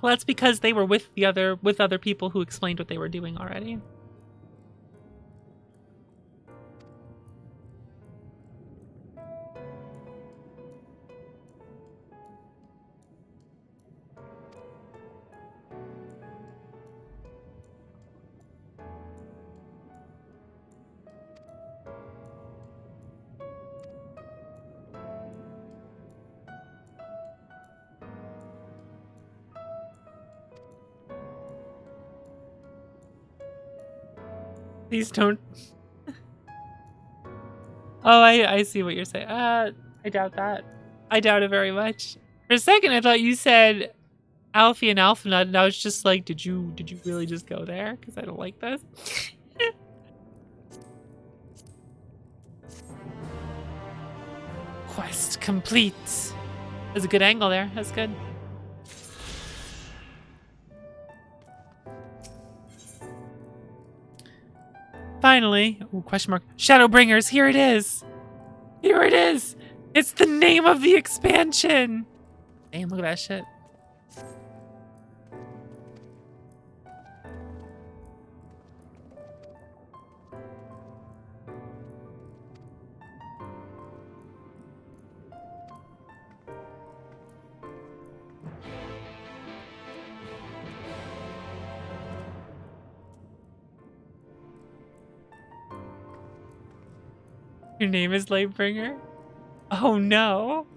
Well, that's because they were with other people who explained what they were doing already. Please don't. Oh, I see what you're saying. I doubt that. I doubt it very much. For a second, I thought you said Alfie and Alphanut, and I was just like, did you really just go there? Because I don't like this. Quest complete. There's a good angle there. That's good. Finally, ooh, question mark. Shadowbringers, here it is. Here it is. It's the name of the expansion. Damn, look at that shit. Your name is Lightbringer? Oh no.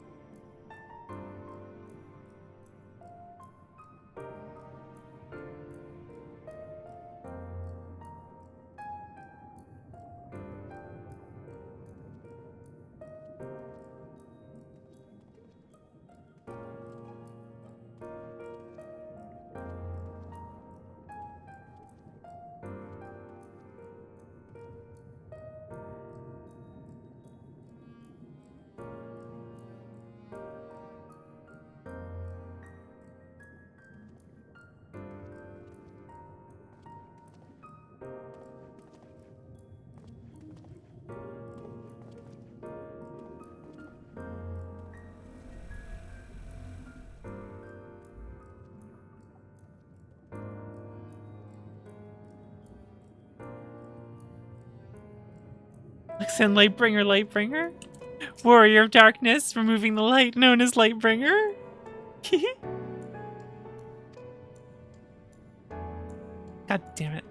Lexen Lightbringer, Lightbringer. Warrior of Darkness, removing the light, known as Lightbringer. God damn it.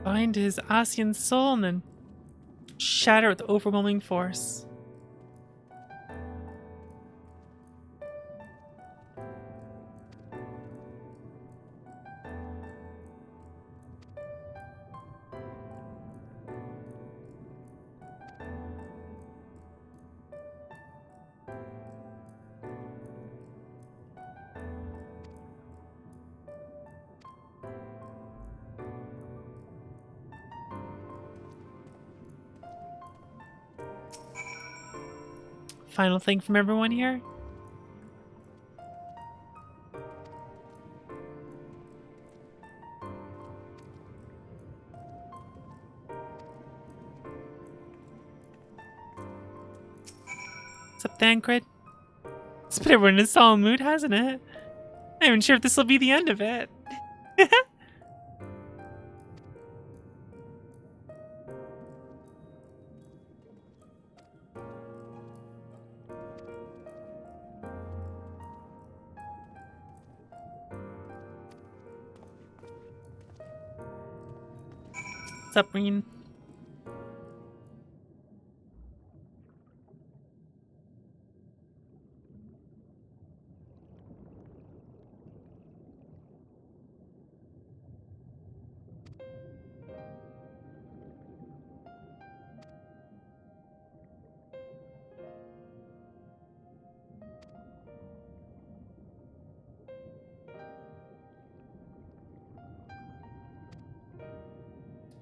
Bind his Asian soul and then shatter with overwhelming force. Final thing from everyone here. What's up, Thancred? It's put everyone in a solemn mood, hasn't it? I'm not even sure if this will be the end of it. What's up, Reen?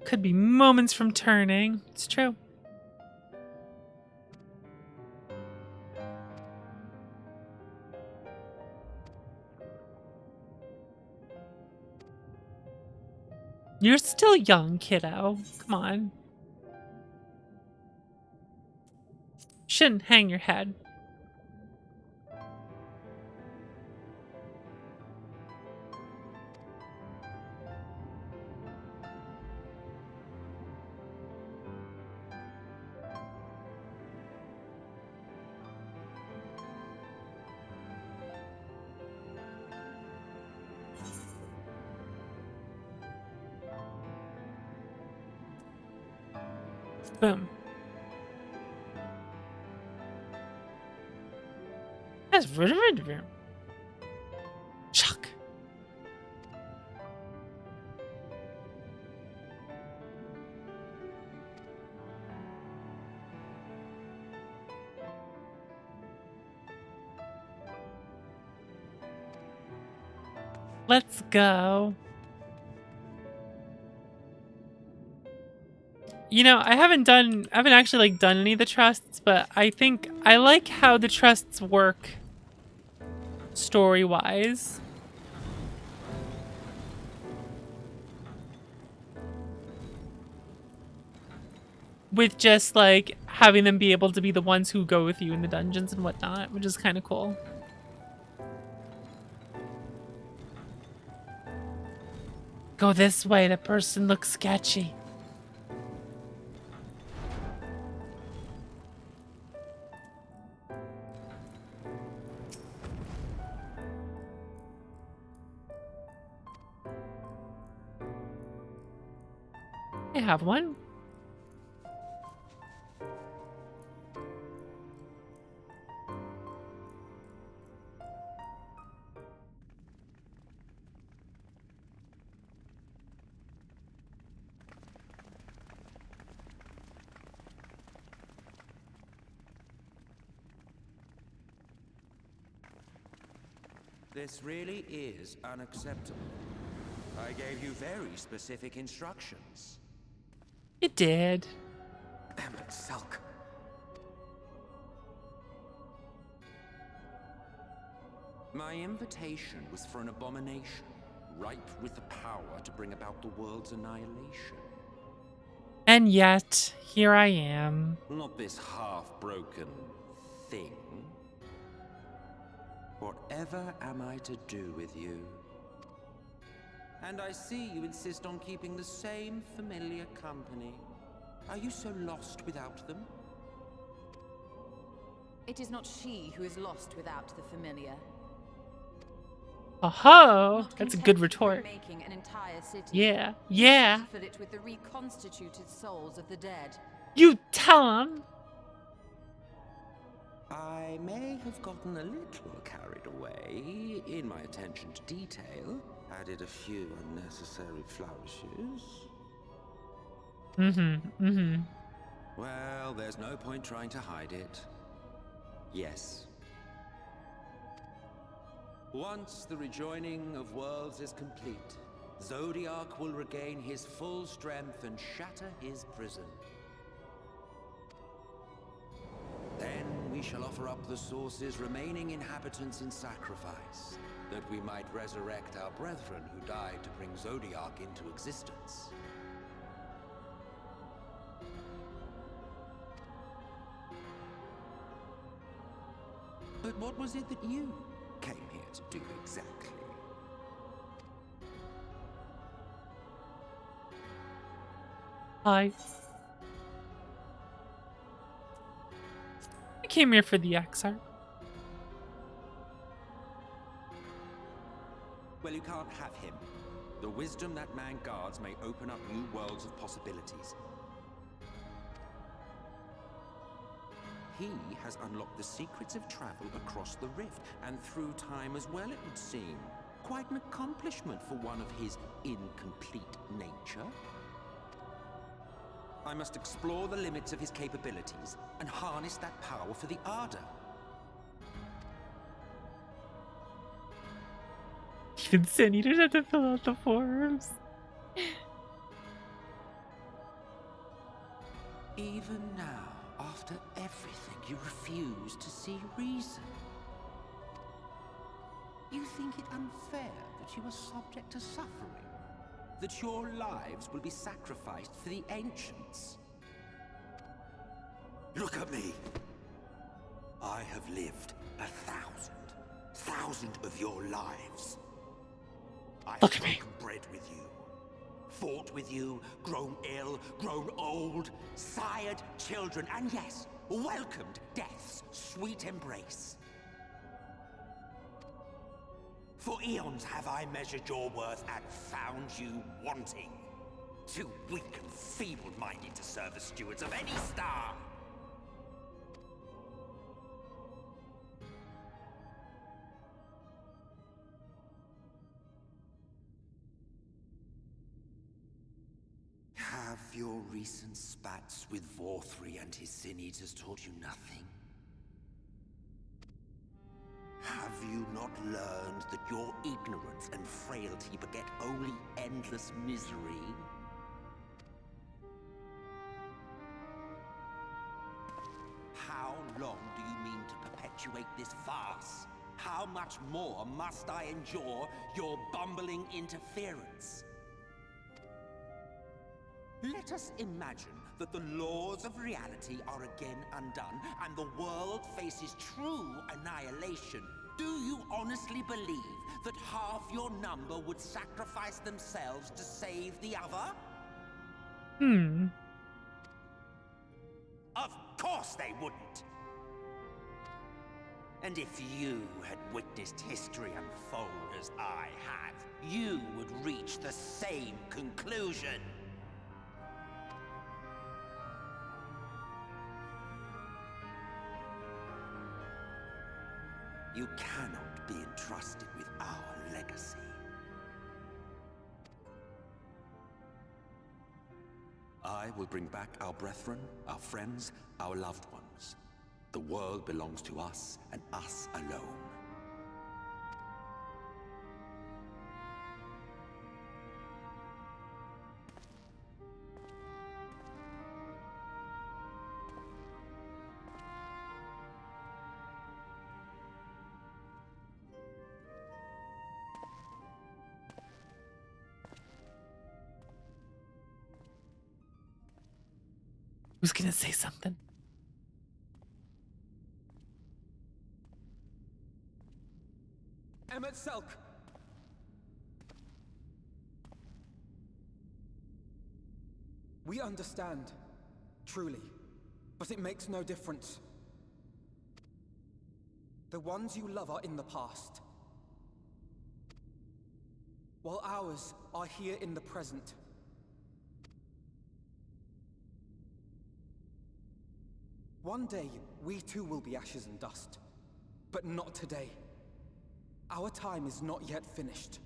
Could be moments from turning. It's true. You're still young, kiddo. Come on. Shouldn't hang your head. Boom. That's Chuck. Let's go. You know, I haven't actually done any of the trusts, but I think I like how the trusts work story-wise. With just like having them be able to be the ones who go with you in the dungeons and whatnot, which is kind of cool. Go this way, the person looks sketchy. I have one. This really is unacceptable. I gave you very specific instructions. You did. Damn it, Selk. My invitation was for an abomination, ripe with the power to bring about the world's annihilation. And yet, here I am. Not this half-broken thing. Whatever am I to do with you? And I see you insist on keeping the same familiar company. Are you so lost without them? It is not she who is lost without the familiar. Oh, that's a good retort. Making an entire city. Yeah, yeah. To fill it with the reconstituted souls of the dead. You tell him. I may have gotten a little carried away in my attention to detail. Added a few unnecessary flourishes. Well, there's no point trying to hide it. Yes. Once the rejoining of worlds is complete, Zodiac will regain his full strength and shatter his prison. Then we shall offer up the Source's remaining inhabitants in sacrifice, that we might resurrect our brethren who died to bring Zodiac into existence. But what was it that you came here to do exactly? I came here for the Exarch. Well, you can't have him. The wisdom that man guards may open up new worlds of possibilities. He has unlocked the secrets of travel across the rift, and through time as well, it would seem. Quite an accomplishment for one of his incomplete nature. I must explore the limits of his capabilities and harness that power for the Ardor. Even Sin, you don't have to fill out the forms. Even now, after everything, you refuse to see reason. You think it unfair that you are subject to suffering? That your lives will be sacrificed for the Ancients? Look at me! I have lived 1,000 of your lives. I have broken bread with you, fought with you, grown ill, grown old, sired children, and yes, welcomed death's sweet embrace. For eons have I measured your worth and found you wanting. Too weak and feeble-minded to serve as stewards of any star. Have your recent spats with Vorthri and his Sin Eaters taught you nothing? Have you not learned that your ignorance and frailty beget only endless misery? How long do you mean to perpetuate this farce? How much more must I endure your bumbling interference? Let us imagine that the laws of reality are again undone and the world faces true annihilation. Do you honestly believe that half your number would sacrifice themselves to save the other? Of course they wouldn't. And if you had witnessed history unfold as I have, you would reach the same conclusion. You cannot be entrusted with our legacy. I will bring back our brethren, our friends, our loved ones. The world belongs to us and us alone. Who's gonna say something? Emmett Selk! We understand, truly, but it makes no difference. The ones you love are in the past. while ours are here in the present. One day, we too will be ashes and dust. But not today. Our time is not yet finished.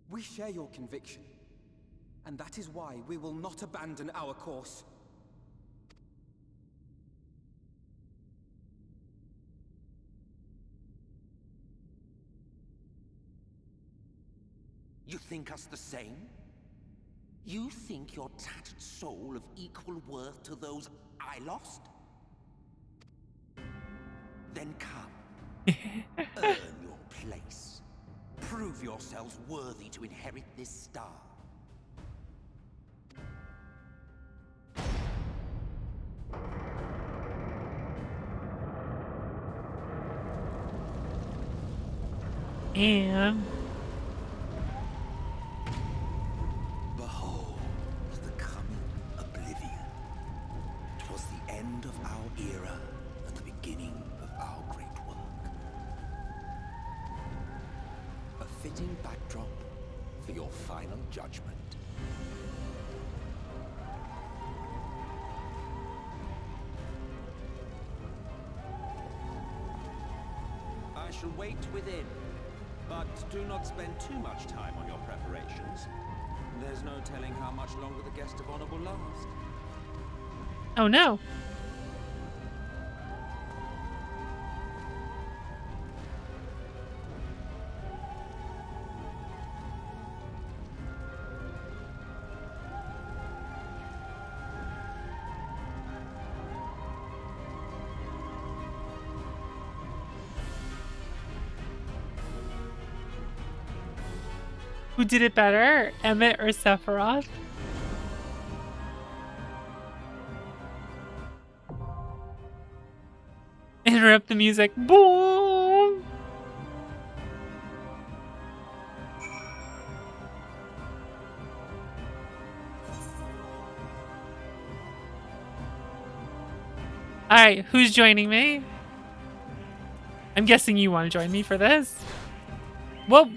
We share your conviction, and that is why we will not abandon our course. You think us the same? You think your tattered soul of equal worth to those I lost? Then come. Earn your place. Prove yourselves worthy to inherit this star. And behold the coming oblivion. 'Twas the end of our era and the beginning of our great work. A fitting backdrop for your final judgment. I shall wait within. But do not spend too much time on your preparations. There's no telling how much longer the guest of honor will last. oh no. Who did it better, Emmett or Sephiroth? Interrupt the music. Boom! Alright, who's joining me? I'm guessing you want to join me for this. Whoa!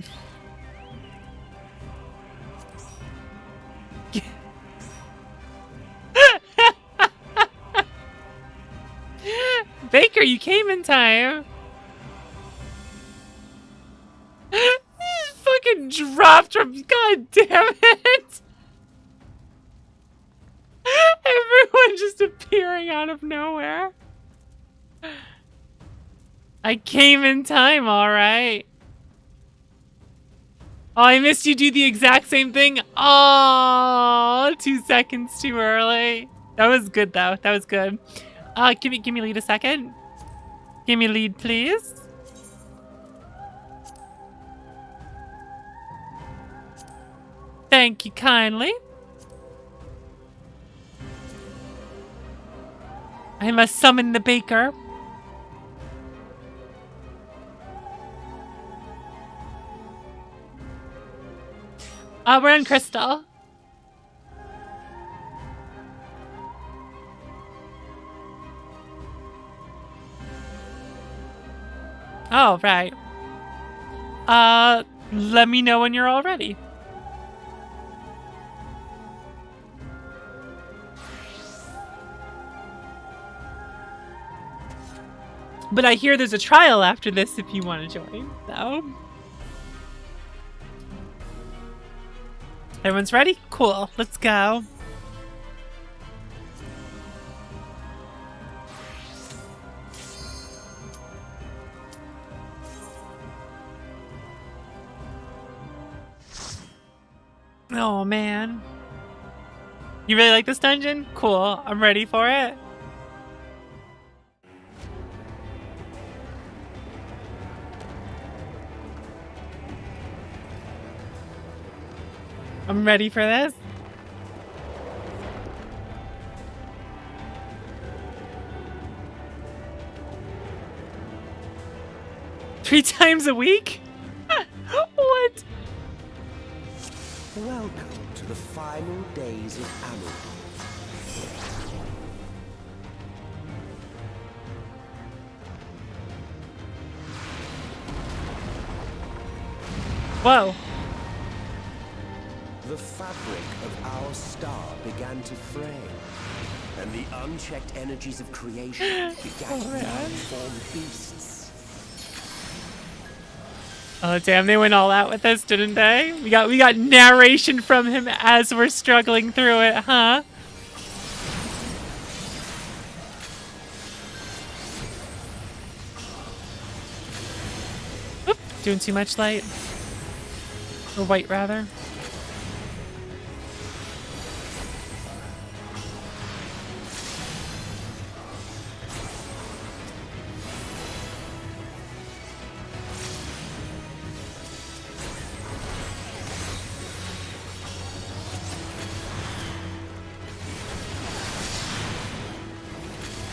Baker, you came in time. He fucking dropped from. God damn it! Everyone just appearing out of nowhere. I came in time, alright. Oh, I missed you do the exact same thing. Oh, 2 seconds too early. That was good though. That was good. Give me lead a second. Give me lead, please. Thank you kindly. I must summon the baker. We're on Crystal. Oh, right. Let me know when you're all ready. But I hear there's a trial after this if you want to join, though. Everyone's ready? Cool. Let's go. Oh, man. You really like this dungeon? Cool. I'm ready for it. I'm ready for this. Three times a week? What? Welcome to the final days of Whoa. The fabric of our star began to fray, and the unchecked energies of creation began to transform beasts. Oh damn, they went all out with us, didn't they? We got narration from him as we're struggling through it, huh? Oop, doing too much light. Or white, rather.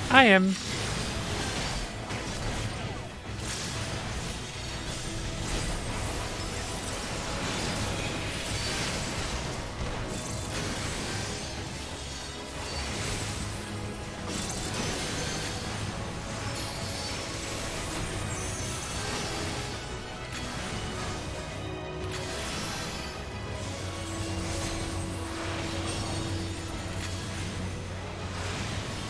I am.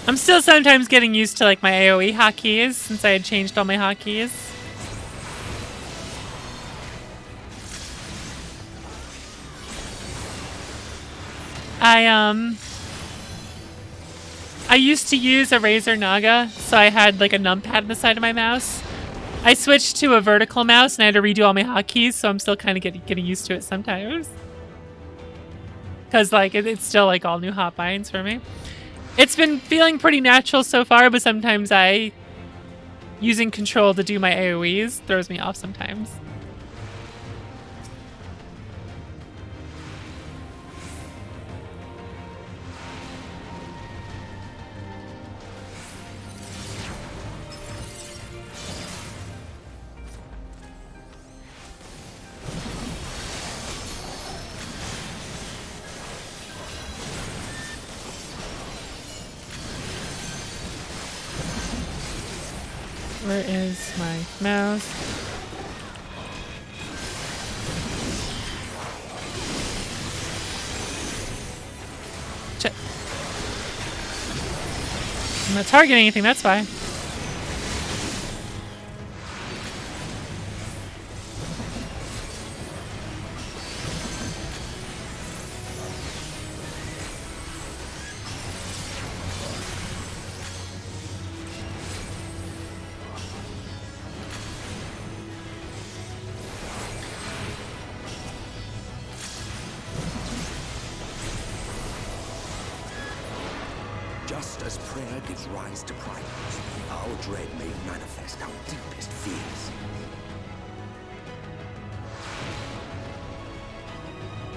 I'm still sometimes getting used to like my AoE hotkeys since I had changed all my hotkeys. I used to use a Razer Naga, so I had like a numpad on the side of my mouse. I switched to a vertical mouse and I had to redo all my hotkeys, so I'm still kind of getting used to it sometimes. Cause like it's still like all new hotbinds for me. It's been feeling pretty natural so far, but sometimes using control to do my AoEs throws me off sometimes. Where is my mouse? Check. I'm not targeting anything, that's fine. Just as prayer gives rise to pride, our dread may manifest our deepest fears.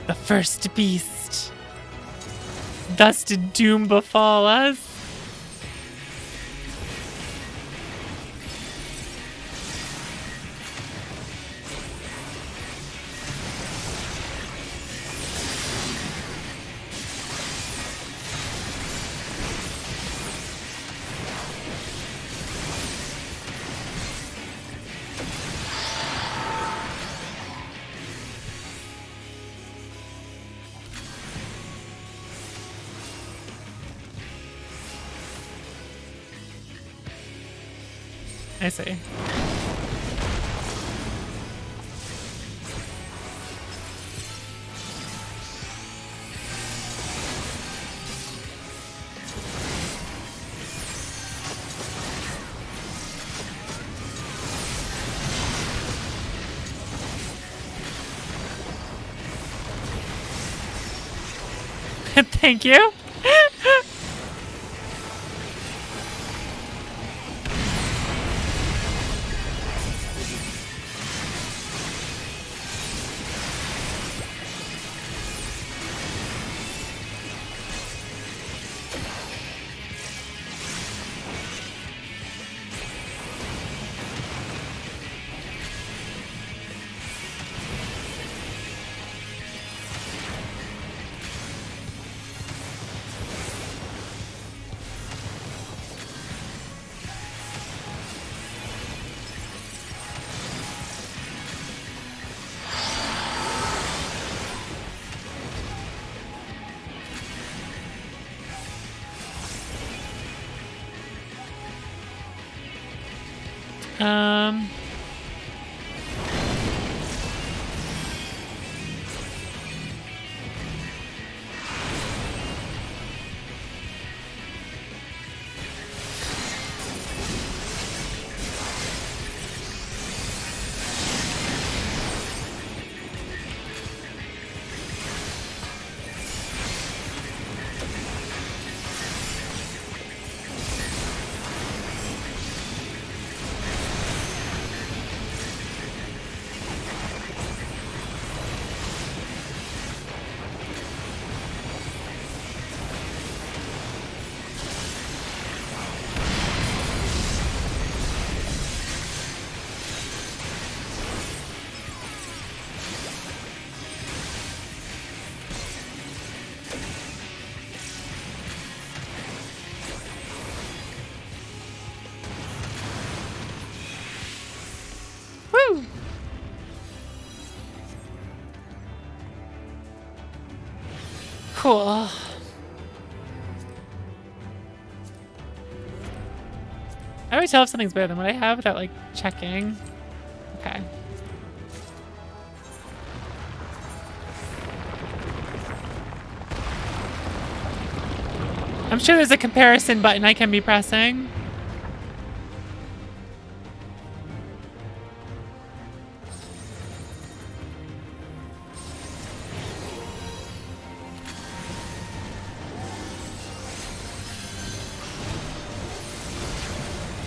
The first beast. Thus did doom befall us. I see. Thank you. Woo! Cool. I always tell if something's better than what I have without like checking. Okay. I'm sure there's a comparison button I can be pressing.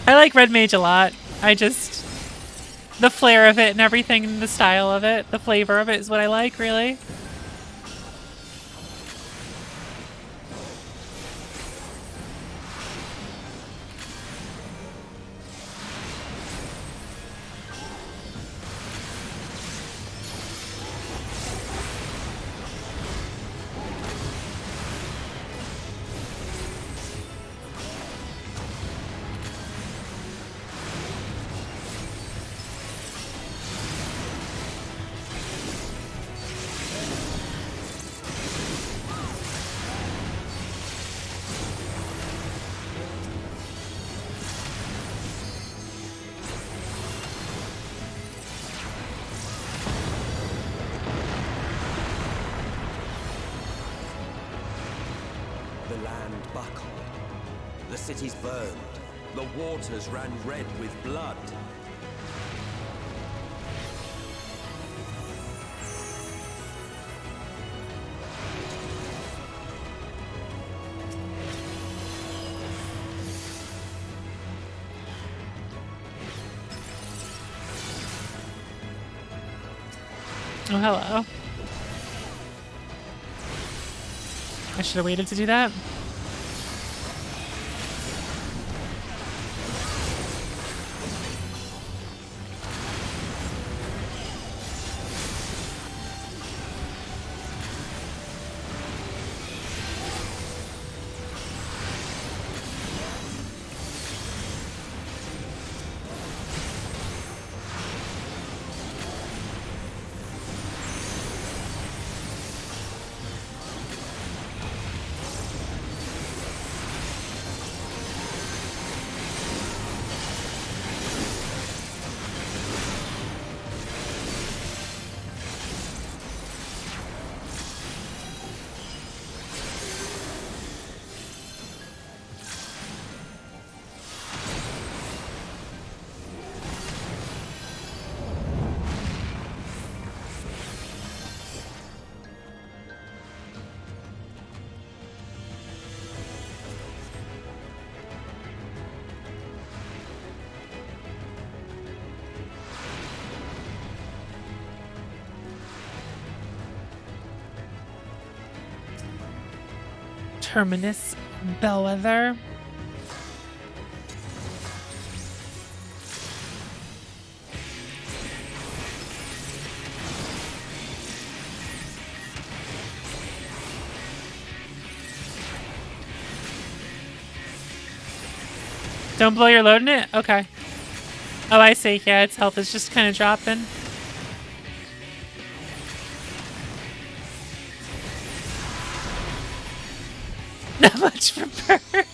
I like Red Mage a lot. The flair of it and everything, and the style of it, the flavor of it is what I like, really. The land buckled. The cities burned. The waters ran red with blood. Oh, hello. I should have waited to do that. Terminus Bellwether. Don't blow your load in it? Okay. Oh, I see. Yeah, its health is just kind of dropping. Not much for birds.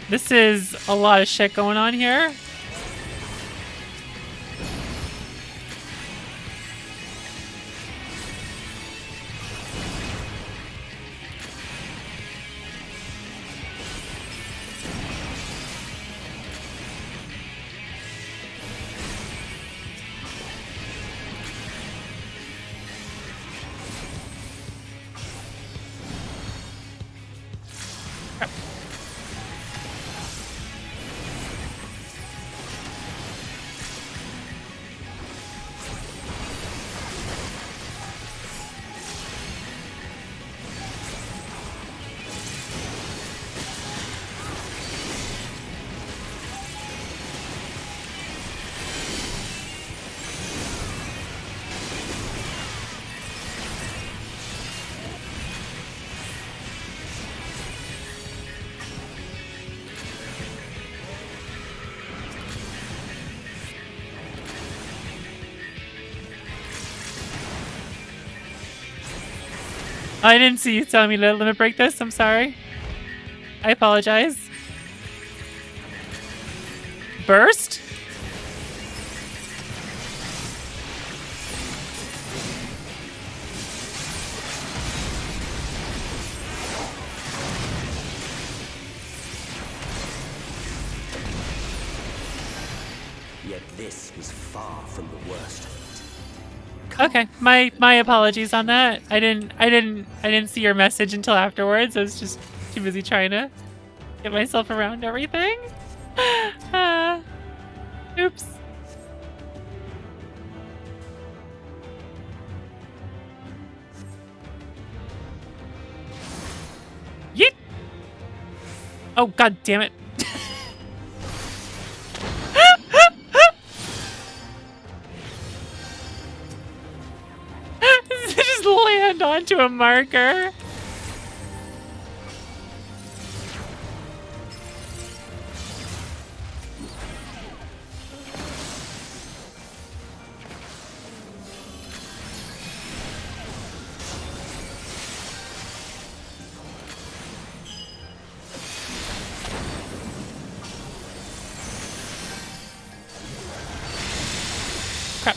This is a lot of shit going on here. I didn't see you telling me to limit break this. I'm sorry. I apologize. Burst? Yet this was far from the worst of it. Okay, my apologies on that. I didn't see your message until afterwards. I was just too busy trying to get myself around everything. Oops. Yeet. Oh, god damn it. Just land onto a marker. Crap.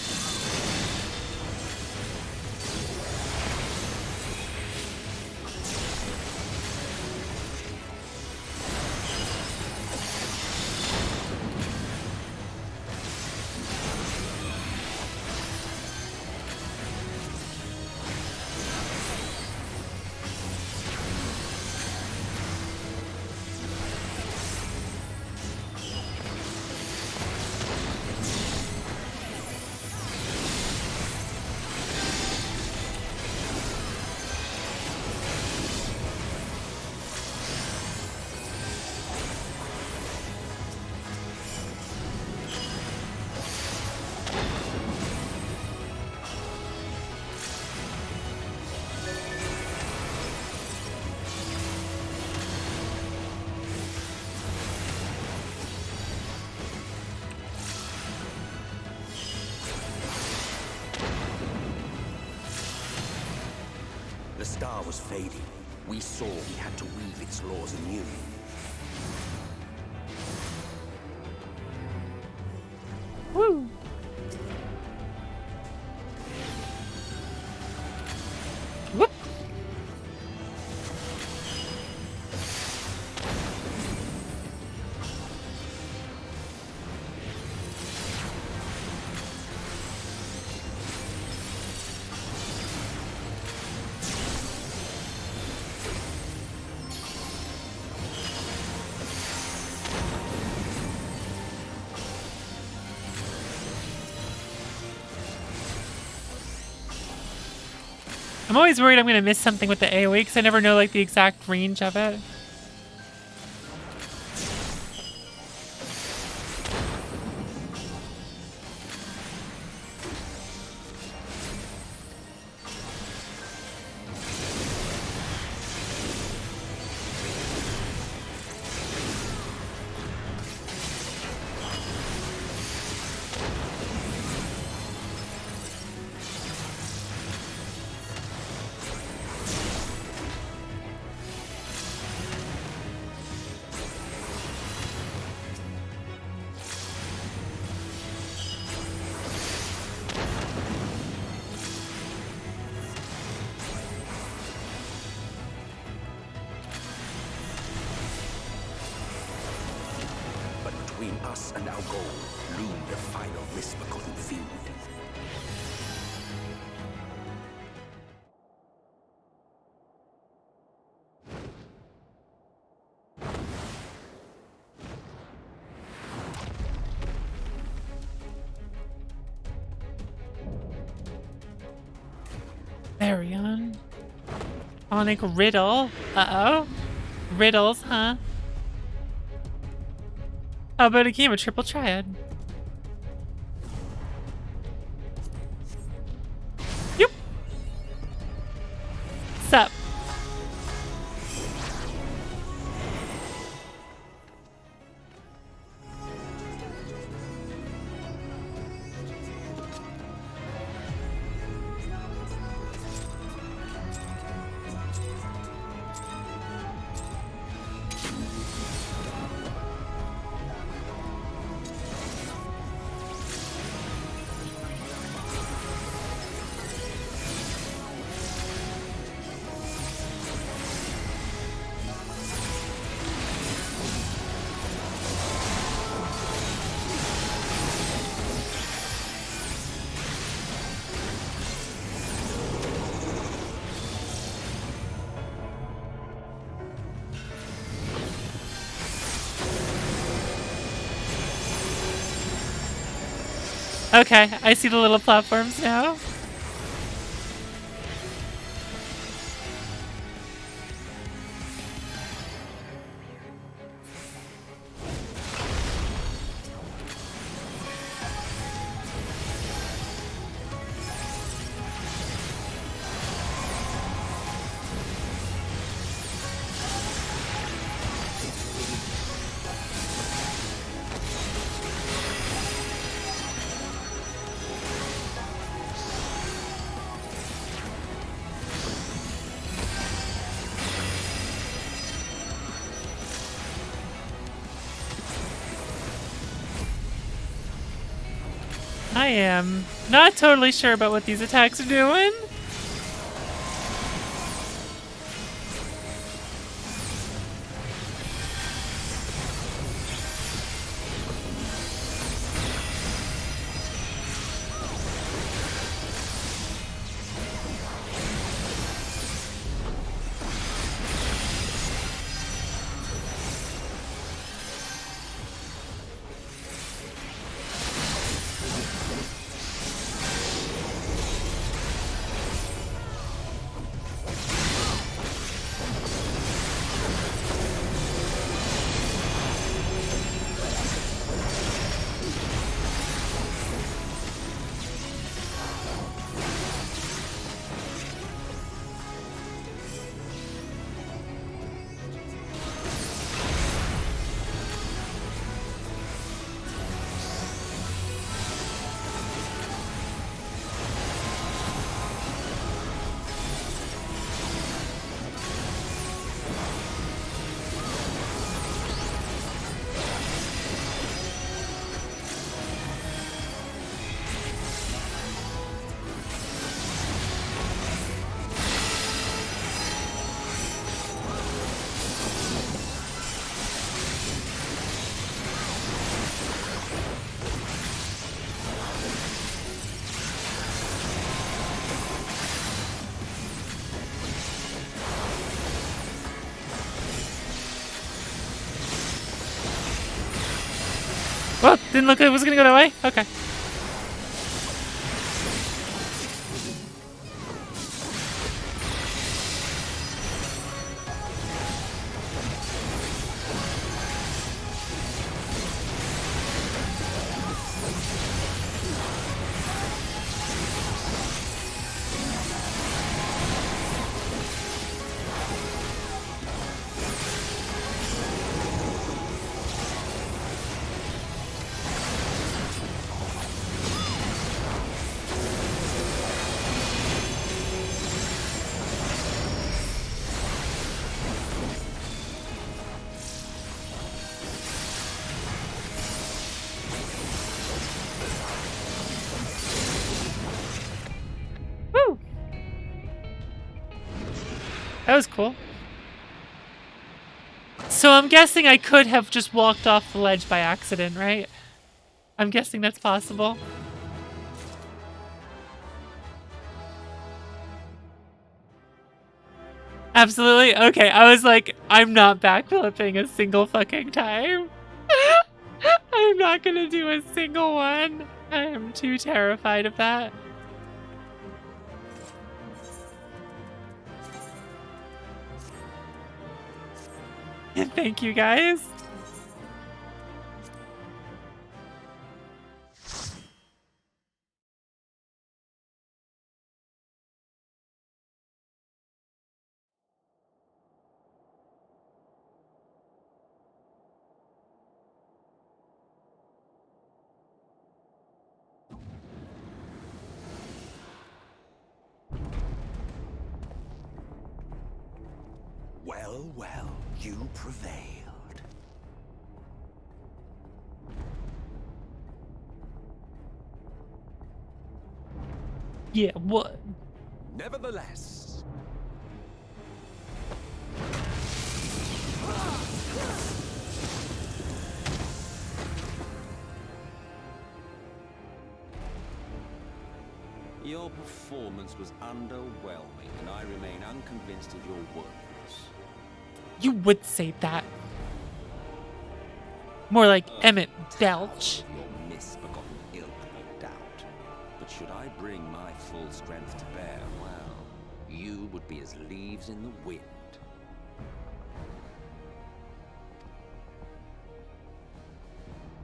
The star was fading. We saw we had to weave its laws anew. Woo. Whoop. I'm always worried I'm gonna miss something with the AoE because I never know like the exact range of it. between us and our goal loomed a final misbegotten feud. Arion. Onic riddle. Uh-oh. Riddles, huh? How about a game of triple triad? Yep. Sup? Okay, I see the little platforms now. I am not totally sure about what these attacks are doing. Well, didn't look like it was gonna go that way. Okay. That was cool. So I'm guessing I could have just walked off the ledge by accident, right? I'm guessing that's possible. Absolutely. Okay, I was like, I'm not backflipping a single fucking time. I'm not gonna do a single one. I am too terrified of that. Thank you, guys. Well, well, you prevailed. Yeah, what? Nevertheless, your performance was underwhelming, and I remain unconvinced of your worthiness. You would say that. More like Emmett Belch. Your misbegotten ilk, no doubt. But should I bring my full strength to bear, well, you would be as leaves in the wind.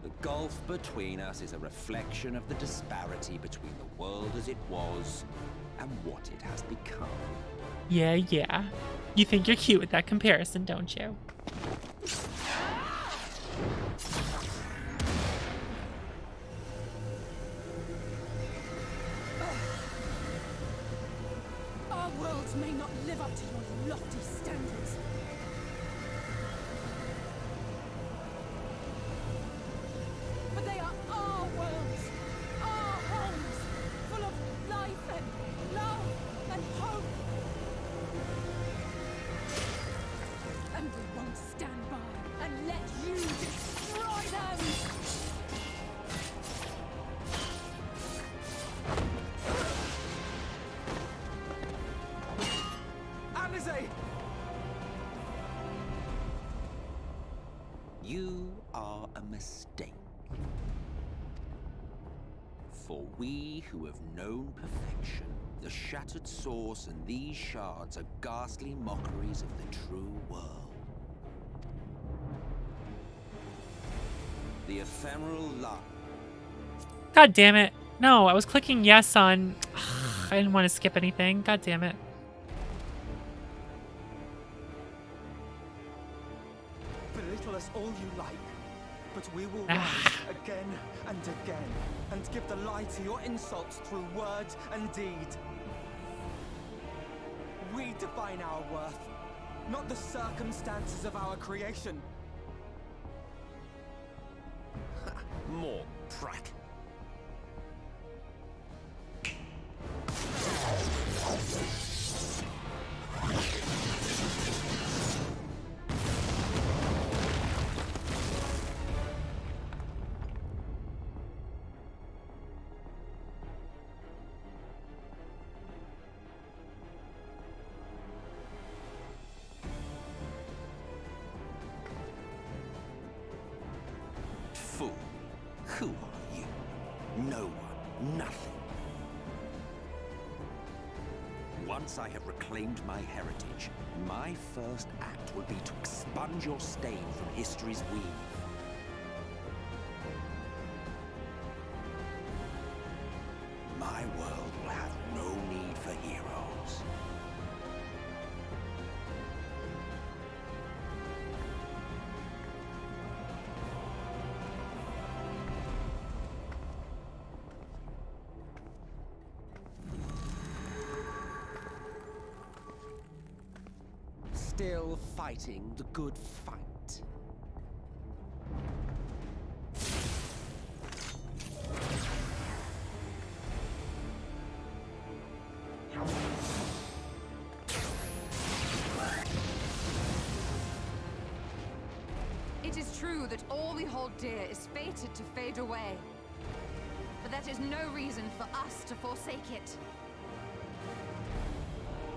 The gulf between us is a reflection of the disparity between the world as it was and what it has become. Yeah, yeah. You think you're cute with that comparison, don't you? Our worlds may not live up to your lofty standards. But they are our worlds, our homes, full of life and love and hope. And we won't stand by and let you destroy them! Alizé! You are a mistake. For we who have known perfection, the shattered source and these shards are ghastly mockeries of the true world. The ephemeral light. God damn it. No, I was clicking yes on... I didn't want to skip anything. God damn it. Belittle us all you like, but we will rise again and again, and give the lie to your insults through word and deed. We define our worth, not the circumstances of our creation. More prat. Fool, who are you? No one, nothing. Once I have reclaimed my heritage, my first act will be to expunge your stain from history's weave. My world will have no need for heroes. Still fighting the good fight. It is true that all we hold dear is fated to fade away. But that is no reason for us to forsake it.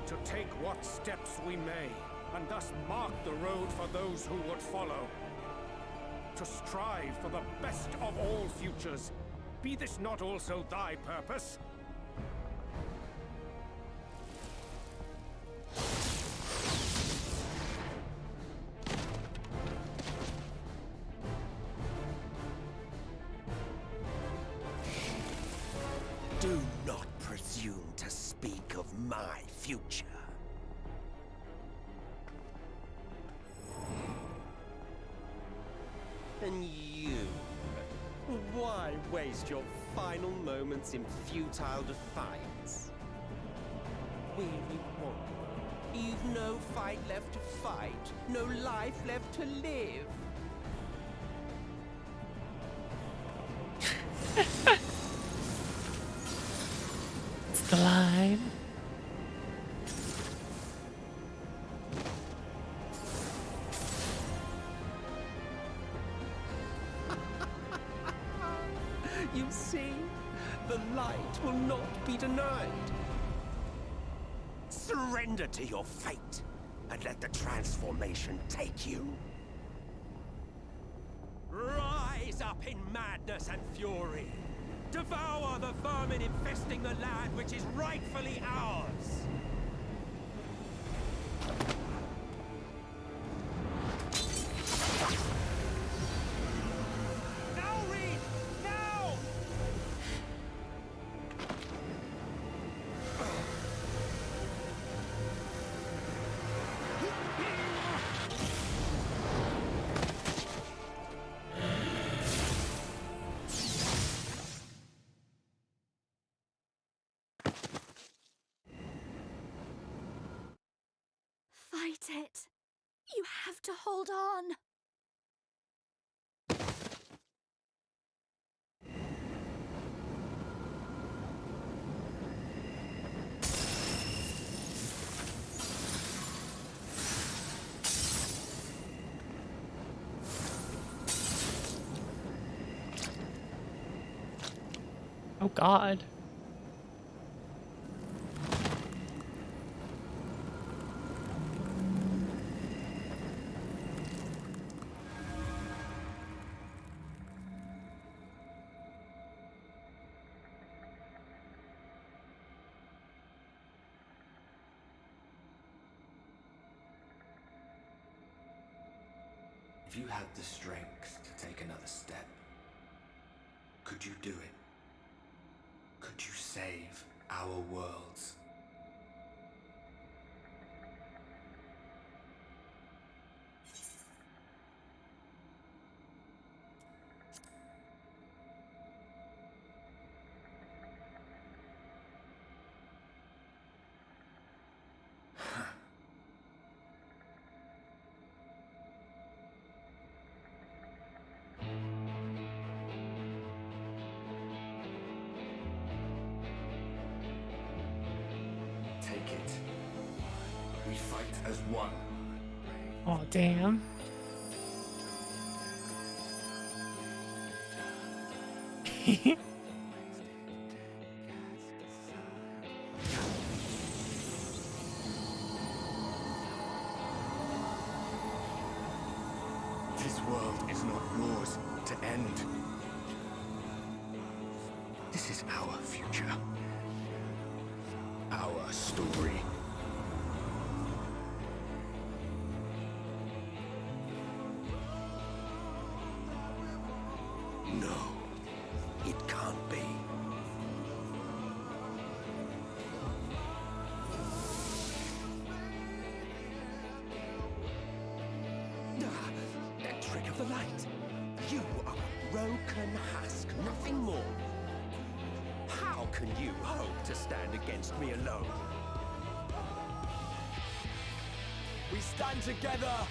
To take what steps we may, and thus mark the road for those who would follow. To strive for the best of all futures. Be this not also thy purpose? Do not presume to speak of my future. And you? Why waste your final moments in futile defiance? Weary wanderer, you've no fight left to fight, no life left to live. It's the line. You see, the light will not be denied. Surrender to your fate, and let the transformation take you. Rise up in madness and fury. Devour the vermin infesting the land which is rightfully ours. Now, Reed! Now! Fight it. You have to hold on. Oh God. If you had the strength to take another step, could you do it? Could you save our worlds? Take it. We fight as one. Oh damn. This world is not yours to end. This is our future. Our story. No, it can't be. That trick of the light. You are a broken husk, nothing more. How can you hope to stand against me alone? We stand together.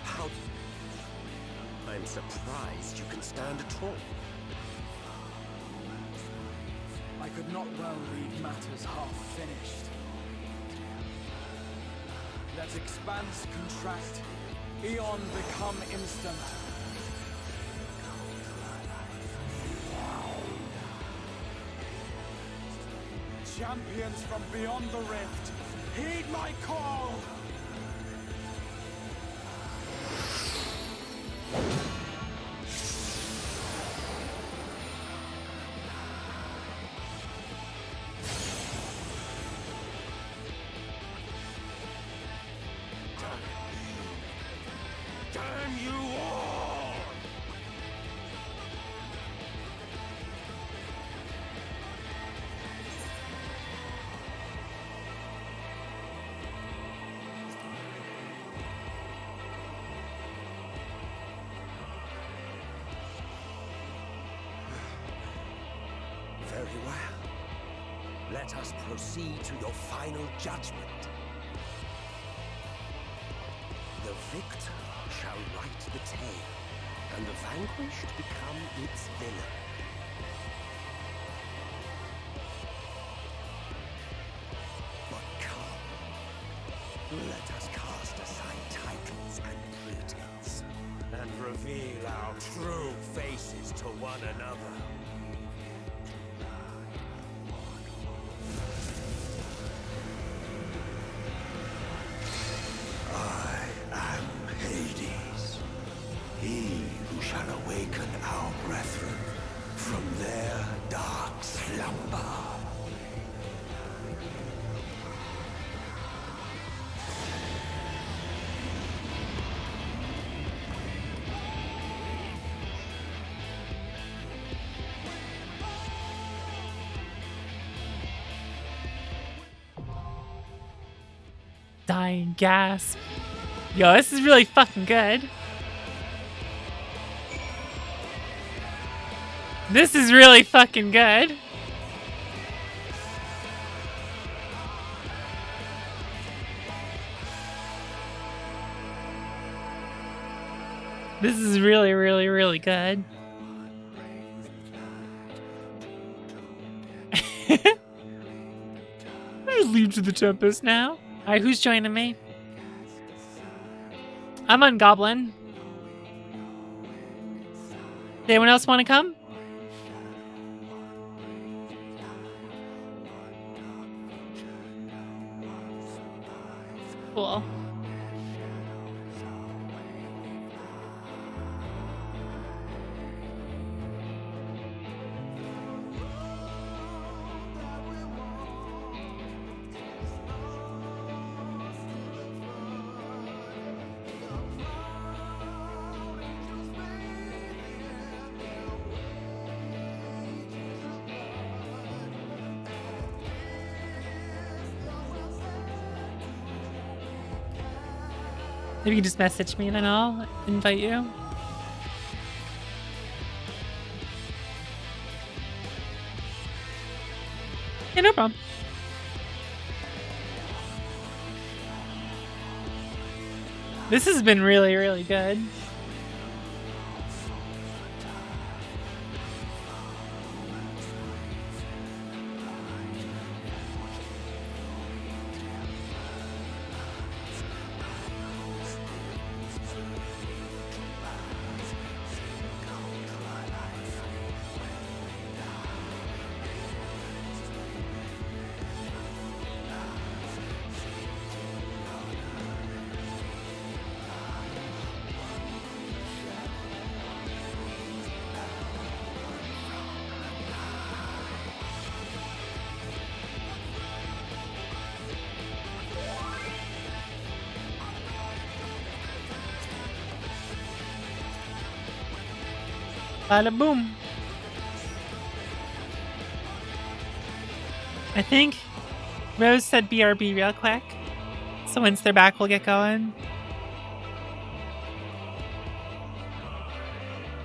How? I'm surprised you can stand at all. could not well leave matters half finished. Let expanse contract, eon become instant. Champions from beyond the rift, heed my call! Damn you all! Very well. Let us proceed to your final judgment. The victor shall write the tale, and the vanquished become its villain. But come, let us cast aside titles and pretense, and reveal our true faces to one another. I am Hades, he who shall awaken our brethren from their dark slumber. Dying gasp. Yo, this is really fucking good. This is really fucking good. This is really, really, really good. I'll just leave to the Tempest now. Alright, who's joining me? I'm on Goblin. Does anyone else want to come? Cool. Maybe you can just message me and then I'll invite you. Yeah, no problem. This has been really, really good. Bada boom. I think Rose said BRB real quick. So once they're back, we'll get going.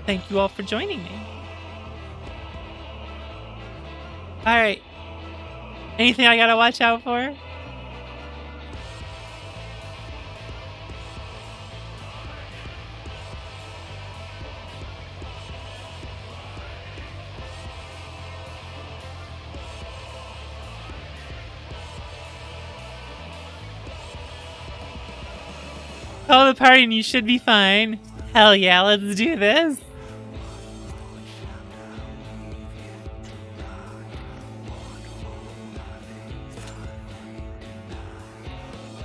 Thank you all for joining me. Alright. Anything I gotta watch out for? Call the party and you should be fine. Hell yeah, let's do this.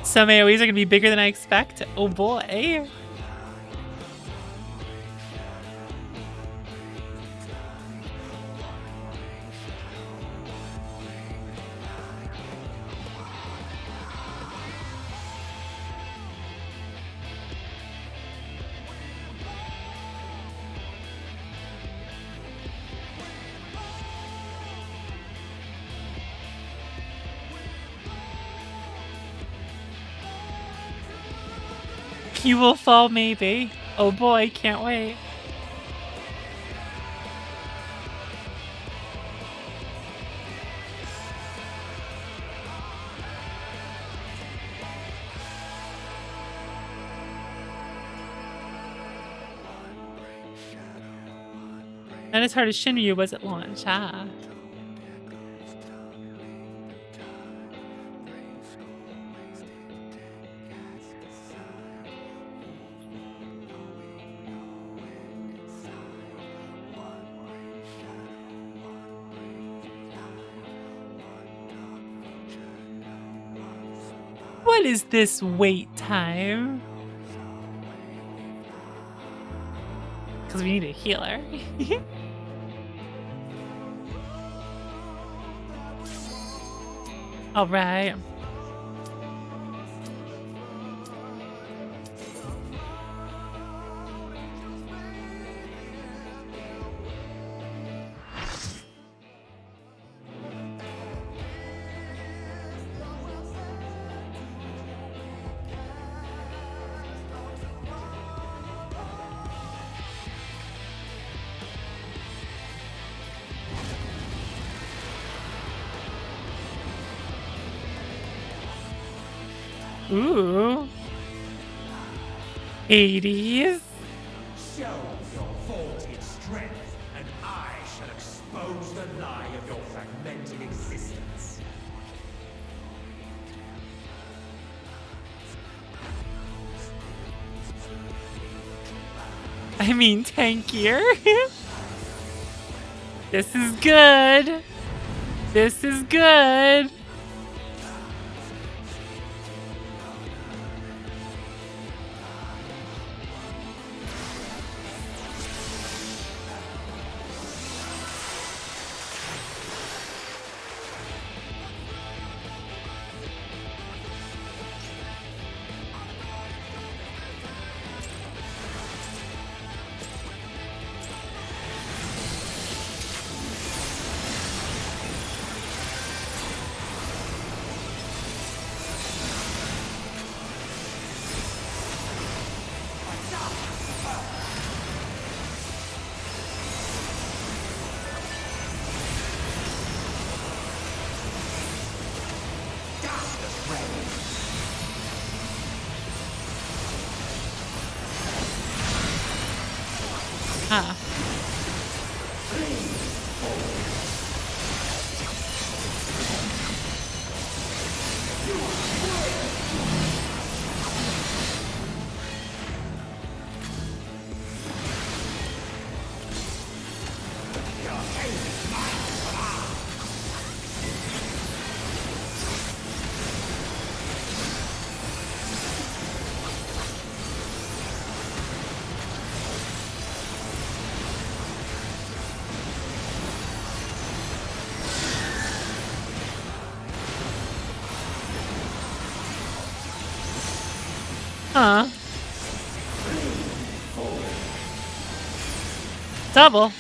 Some AoEs are gonna be bigger than I expect. Oh boy. You will fall, maybe. Oh boy, can't wait. Not as hard as Shinryu was at launch, ah. What is this wait time? Because we need a healer. All right. Ooh. 80s. Show your vaulted strength, and I shall expose the lie of your fragmented existence. I mean, tankier. This is good. This is good. Ah. Huh. Double.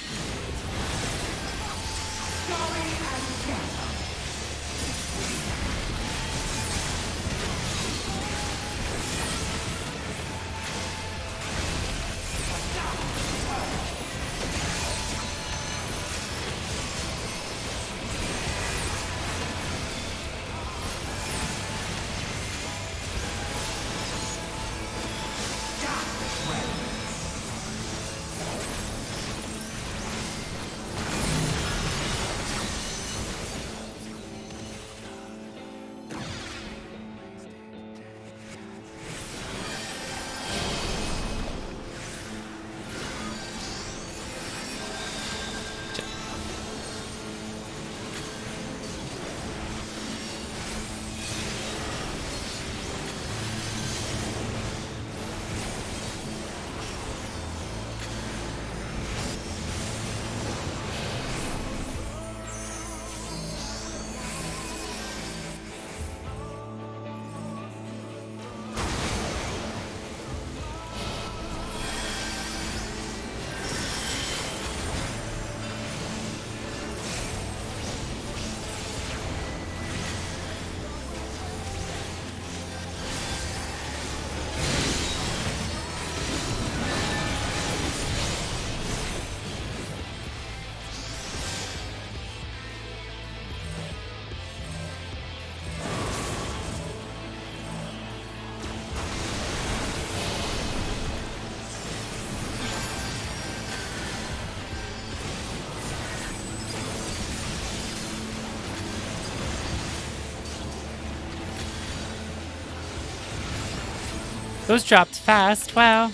Those dropped fast. Wow.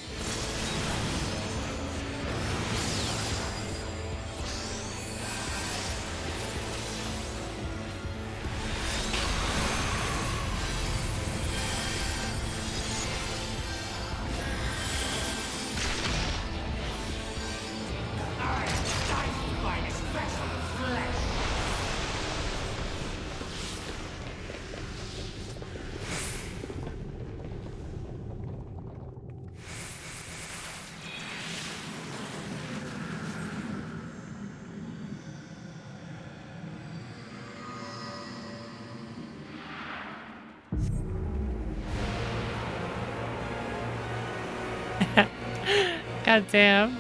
God damn.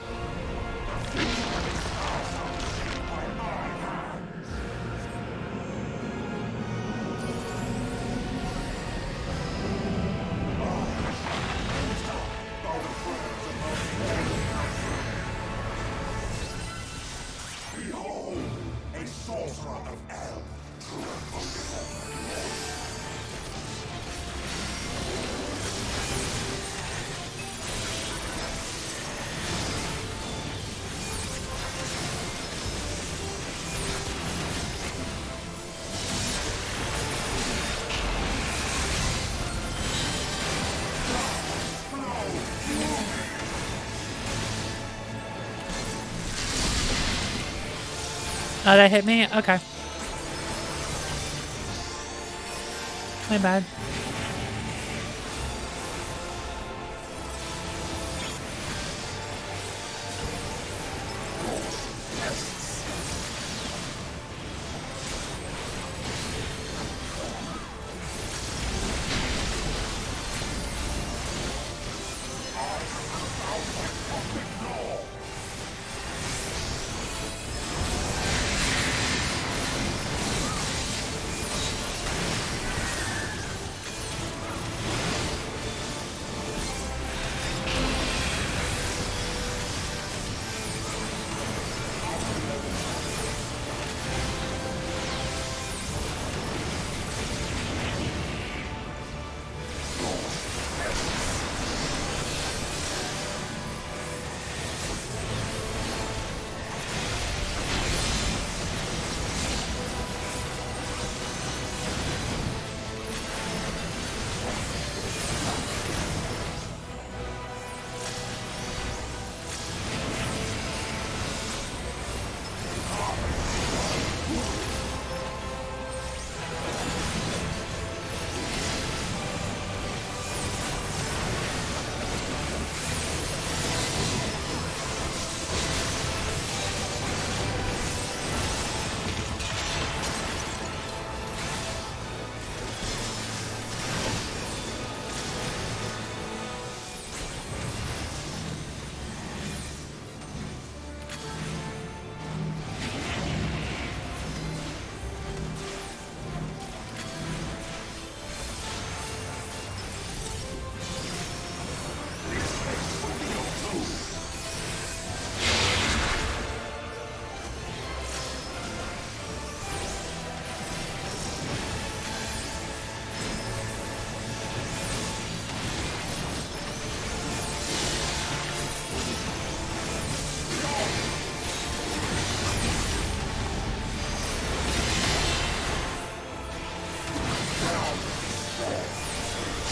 Behold, a sorcerer of El. Oh, that hit me? Okay. My bad.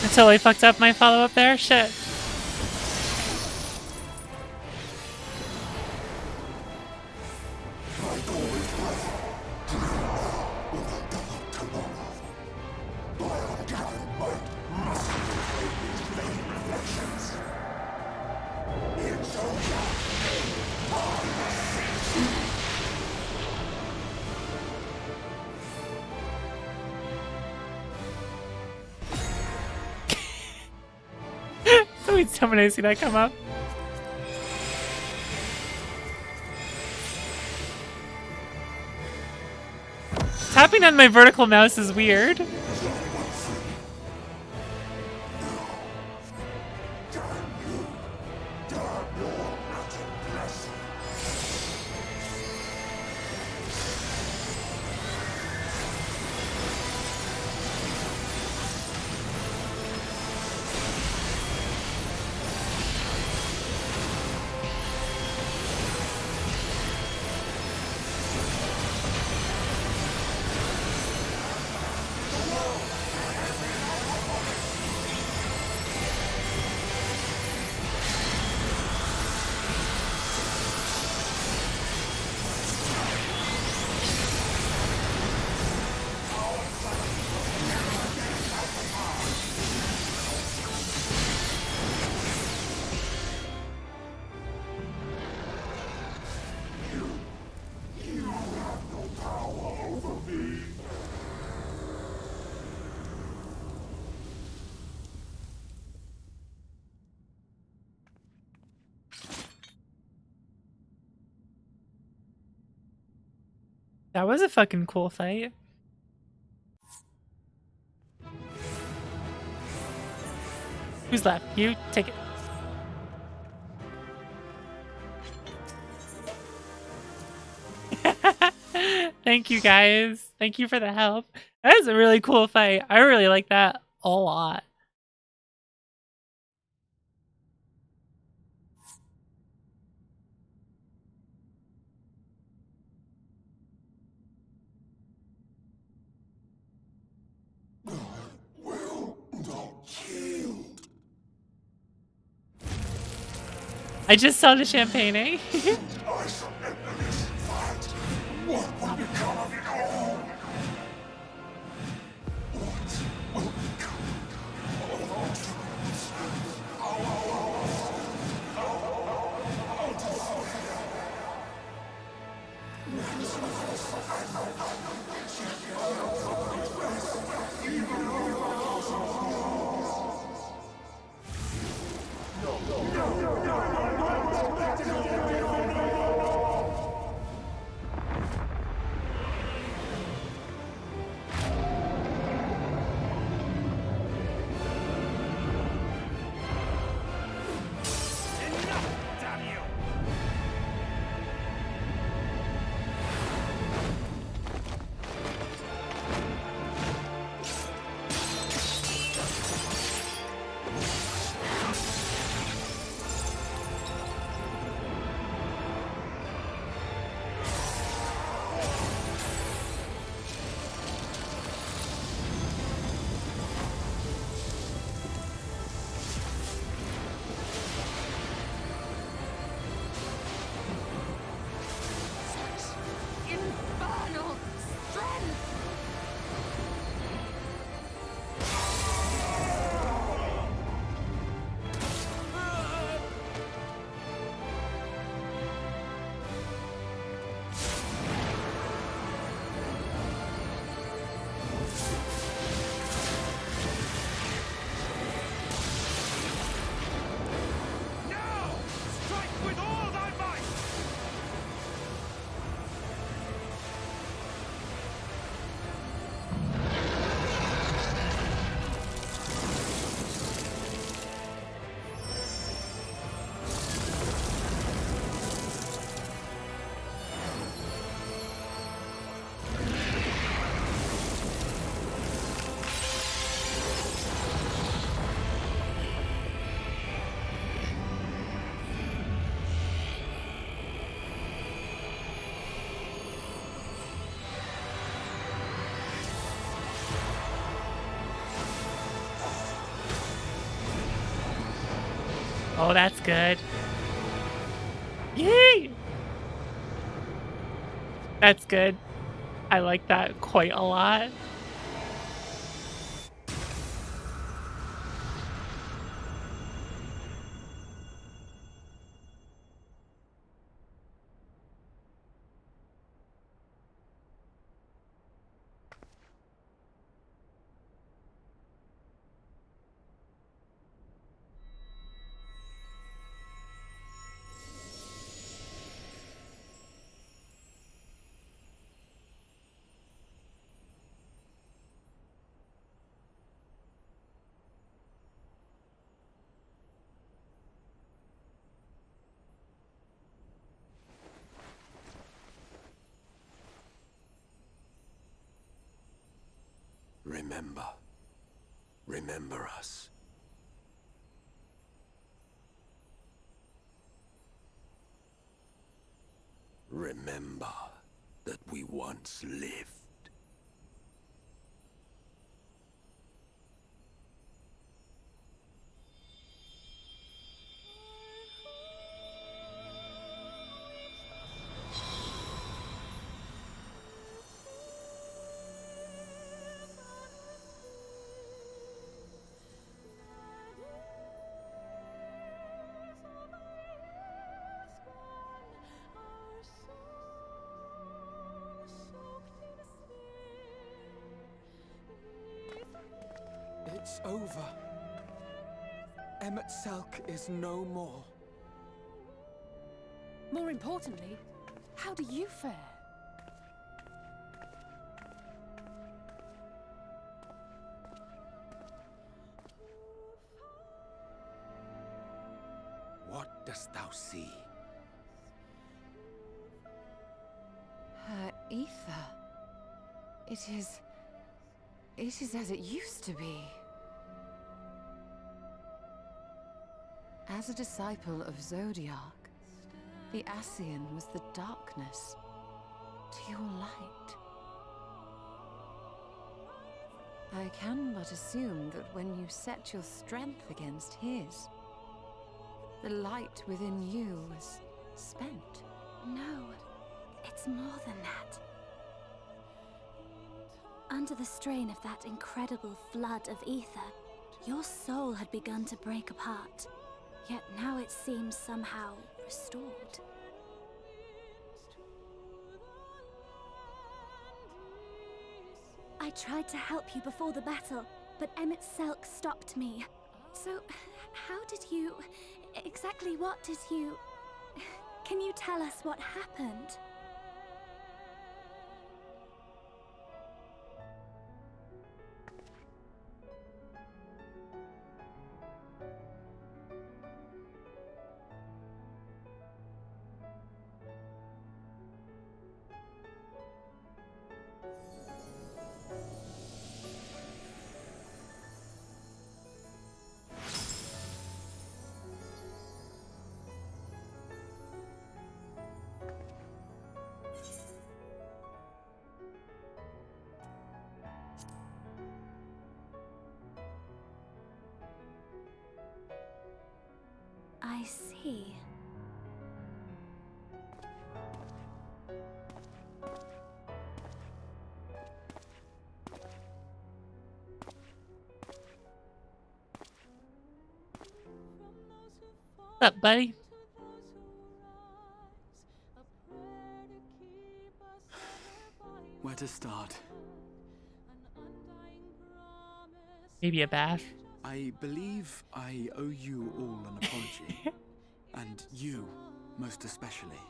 I totally fucked up my follow-up there. Shit. Sweet, someone see that come up. Tapping on my vertical mouse is weird. That was a fucking cool fight. Who's left? You take it. Thank you guys. Thank you for the help. That is a really cool fight. I really like that a lot. I just saw the champagne, eh? What will become of it all? What will become of our dreams? Infernal strength! Now! Strike with all thy might! Oh, that's good. Yay! That's good. I like that quite a lot. Remember. Remember us. Remember that we once lived. It's over. Emmett Selk is no more. More importantly, how do you fare? dost thou see? Her ether. It is as it used to be. As a disciple of Zodiac, the Ascian was the darkness to your light. I can but assume that when you set your strength against his, the light within you was spent. No, it's more than that. Under the strain of that incredible flood of ether, your soul had begun to break apart. Yet now it seems somehow restored. I tried to help you before the battle, but Emmett Selk stopped me. So, how did you... exactly what did you... Can you tell us what happened? I see. What's up, buddy? Where to start? Maybe a bath. I believe I owe you all an apology. And you, most especially.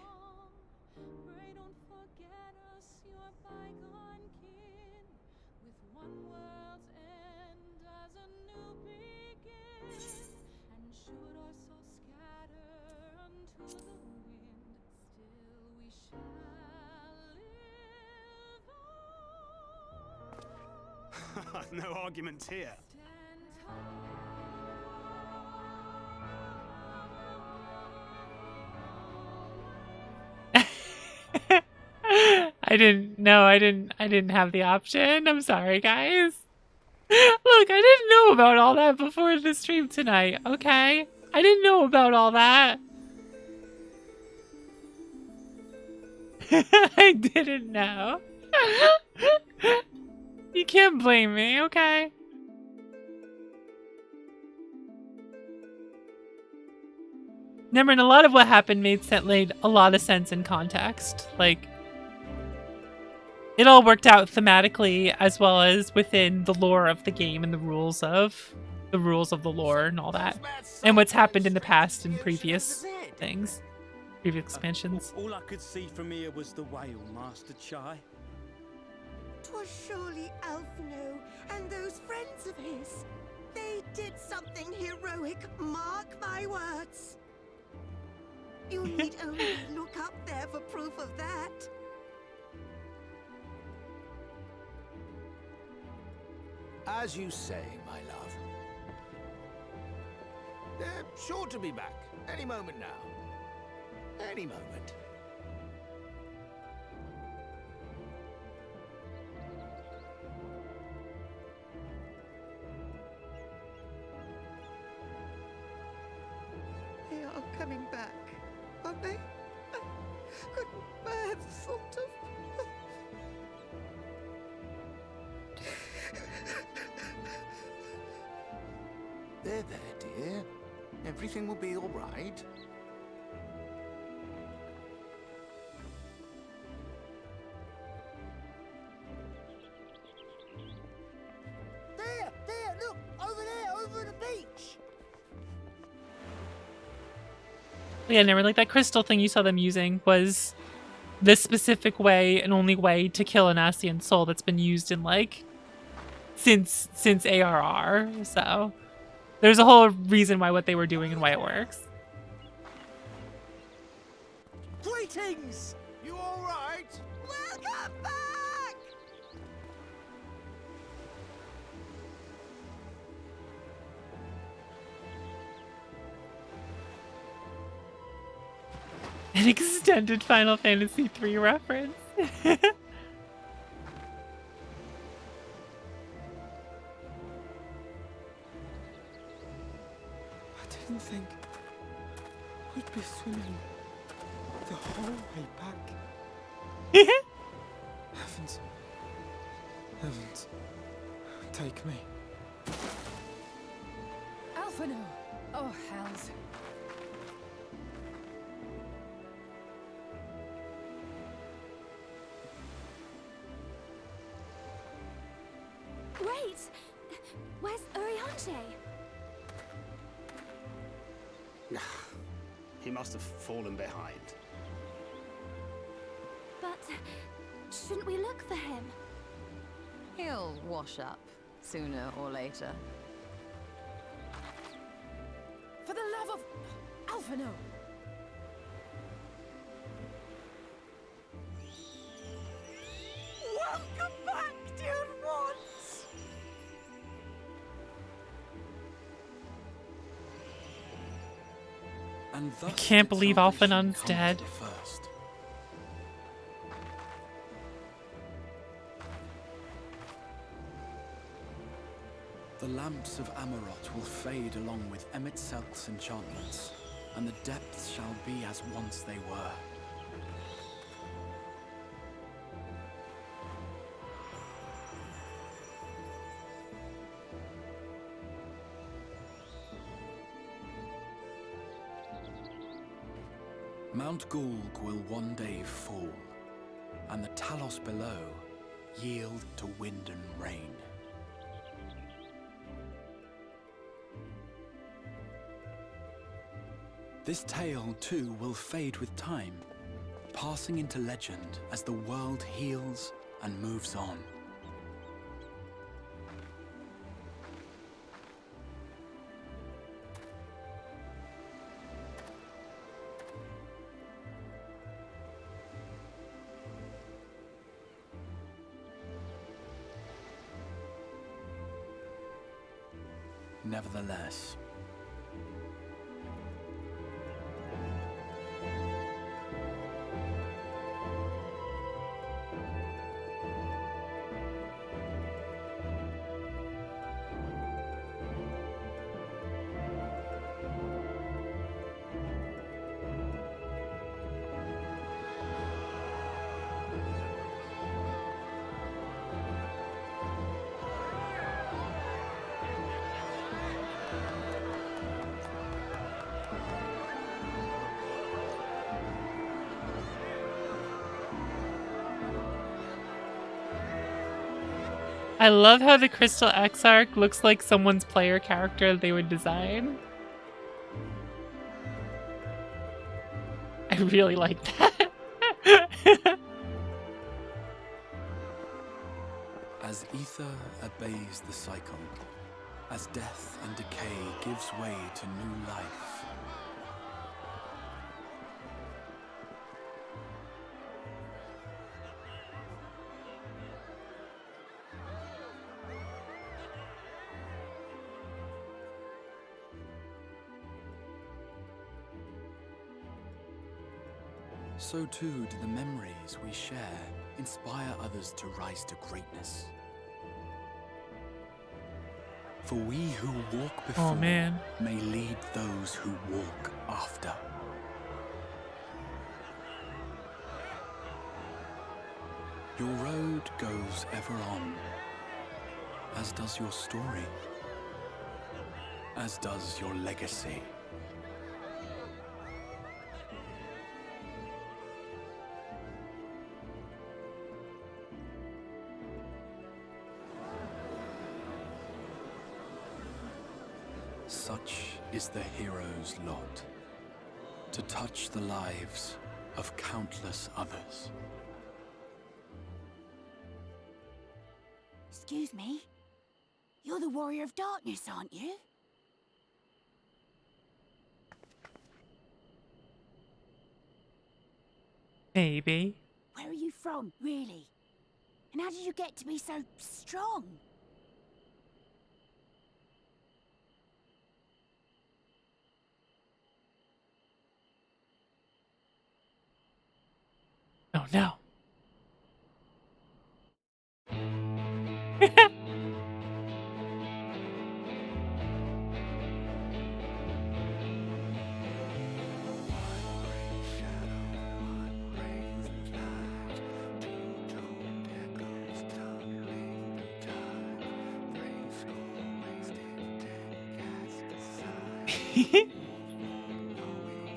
No arguments here. I didn't have the option. I'm sorry, guys. Look, I didn't know about all that before the stream tonight, okay? I didn't know about all that. I didn't know. You can't blame me, okay? Remember, and a lot of what happened made a lot of sense in context. Like, it all worked out thematically as well as within the lore of the game and the rules of the lore and all that, and what's happened in the past in previous things, previous expansions. All I could see from here was the whale, Master Chai. 'Twas surely Alphino and those friends of his. They did something heroic, mark my words. You need only look up there for proof of that. As you say, my love. They're sure to be back any moment now. Any moment. They are coming back, aren't they? I had thought of... There, dear. Everything will be all right. There, look! Over there, over the beach! Yeah, never like that crystal thing you saw them using was the specific way and only way to kill an Ascian soul that's been used in like since ARR. So there's a whole reason why what they were doing and why it works. Greetings! You all right? Welcome back! An extended Final Fantasy III reference. I didn't think we'd be swimming the whole way back. Heavens. Heavens. Take me. Alphino! Oh, hells. Wait! Where's Urianger? He must have fallen behind. But shouldn't we look for him? He'll wash up sooner or later. For the love of Alphino! Welcome back, dear ones! And I thus can't did believe salvation Alphanon's come dead. to the first. The lamps of Amarot will fade along with Emmett Selk's enchantments, and the depths shall be as once they were. Mount Gulg will one day fall, and the Talos below yield to wind and rain. This tale, too, will fade with time, passing into legend as the world heals and moves on. Nevertheless, I love how the Crystal Exarch looks like someone's player character they would design. I really like that. as ether obeys the cycle, as death and decay gives way to new life, so too do the memories we share inspire others to rise to greatness. For we who walk before man. may lead those who walk after. Your road goes ever on, as does your story, as does your legacy. Such is the hero's lot, to touch the lives of countless others. Excuse me? You're the Warrior of Darkness, aren't you? Maybe. Where are you from, really? And how did you get to be so strong? Oh no.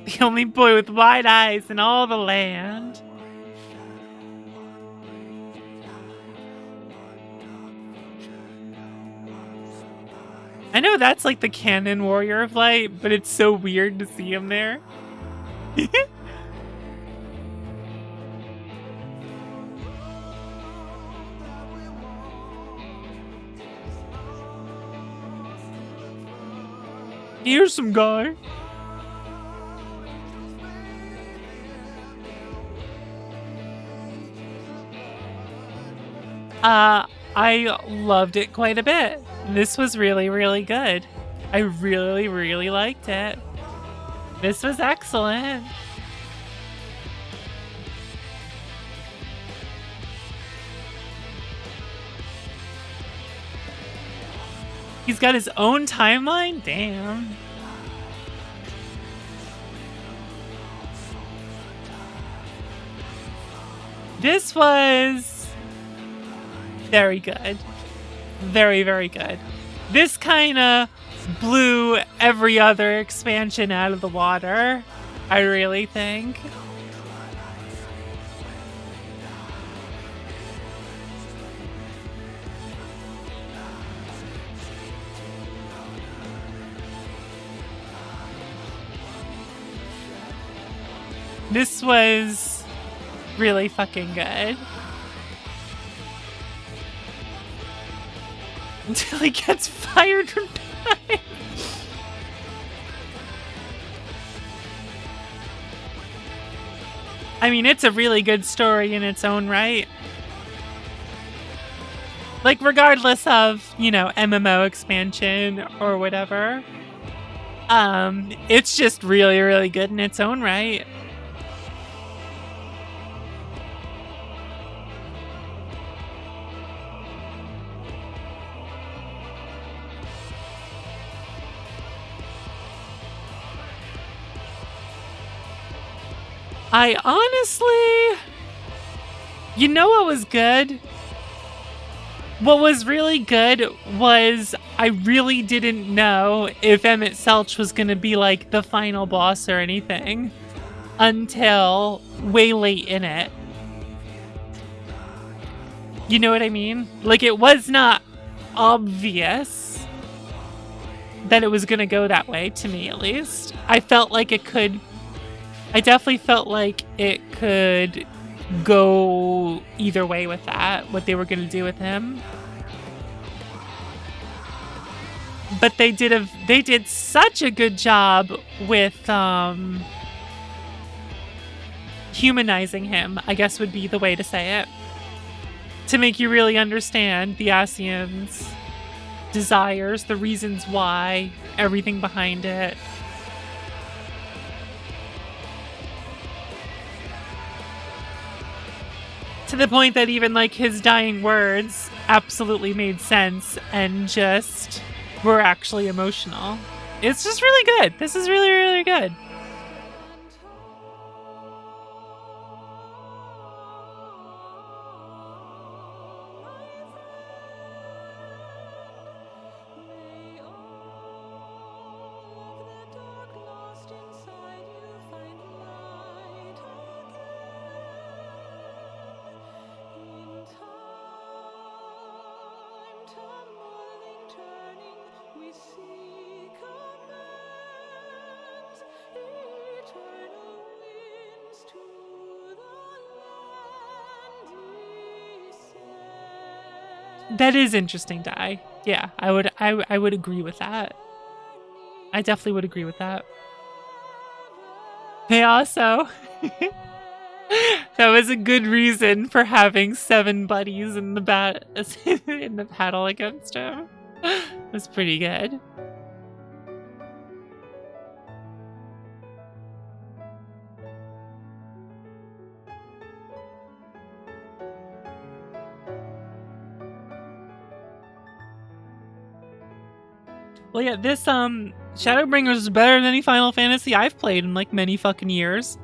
The only boy with wide eyes in all the land. I know that's like the canon Warrior of Light, but it's so weird to see him there. Here's some guy. I loved it quite a bit. This was really, really good. I really, really liked it. This was excellent. He's got his own timeline? Damn. This was very good. Very, very good. This kind of blew every other expansion out of the water, I really think. This was really fucking good. Until he gets fired from time. I mean, it's a really good story in its own right. Like, regardless of, you know, MMO expansion or whatever. It's just really, really good in its own right. I honestly, you know what was good? What was really good was I really didn't know if Emmett Selch was going to be like the final boss or anything until way late in it. You know what I mean? Like, it was not obvious that it was going to go that way, to me at least. I felt like it could... I definitely felt like it could go either way with that, what they were going to do with him. But they did such a good job with humanizing him, I guess would be the way to say it. To make you really understand the Ascians' desires, the reasons why, everything behind it. To the point that even like his dying words absolutely made sense and just were actually emotional. It's just really good. This is really, really good. That is interesting, Dai. Yeah, I would agree with that. I definitely would agree with that. They also That was a good reason for having 7 buddies in the in the battle against him. It was pretty good. Well, yeah, this Shadowbringers is better than any Final Fantasy I've played in like many fucking years.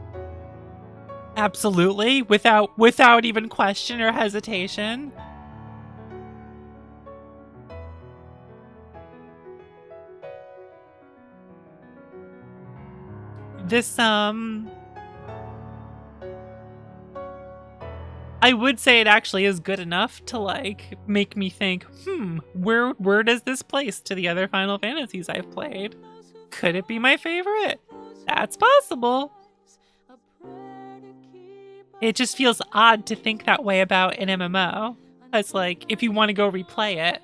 Absolutely, without even question or hesitation. This I would say it actually is good enough to like make me think, where does this place to the other Final Fantasies I've played? Could it be my favorite? That's possible. It just feels odd to think that way about an MMO. It's like, if you want to go replay it,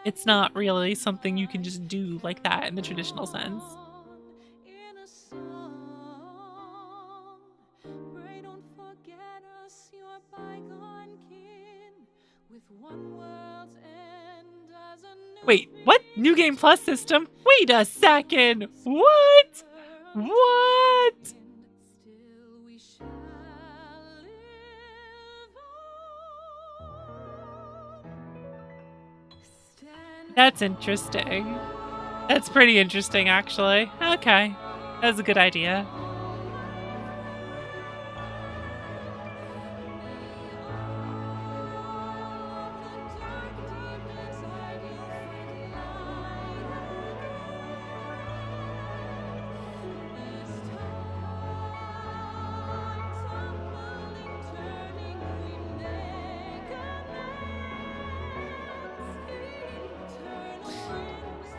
it's not really something you can just do like that in the traditional sense. Wait, what? New Game Plus system? Wait a second! What? What? That's interesting. That's pretty interesting, actually. Okay. That's a good idea.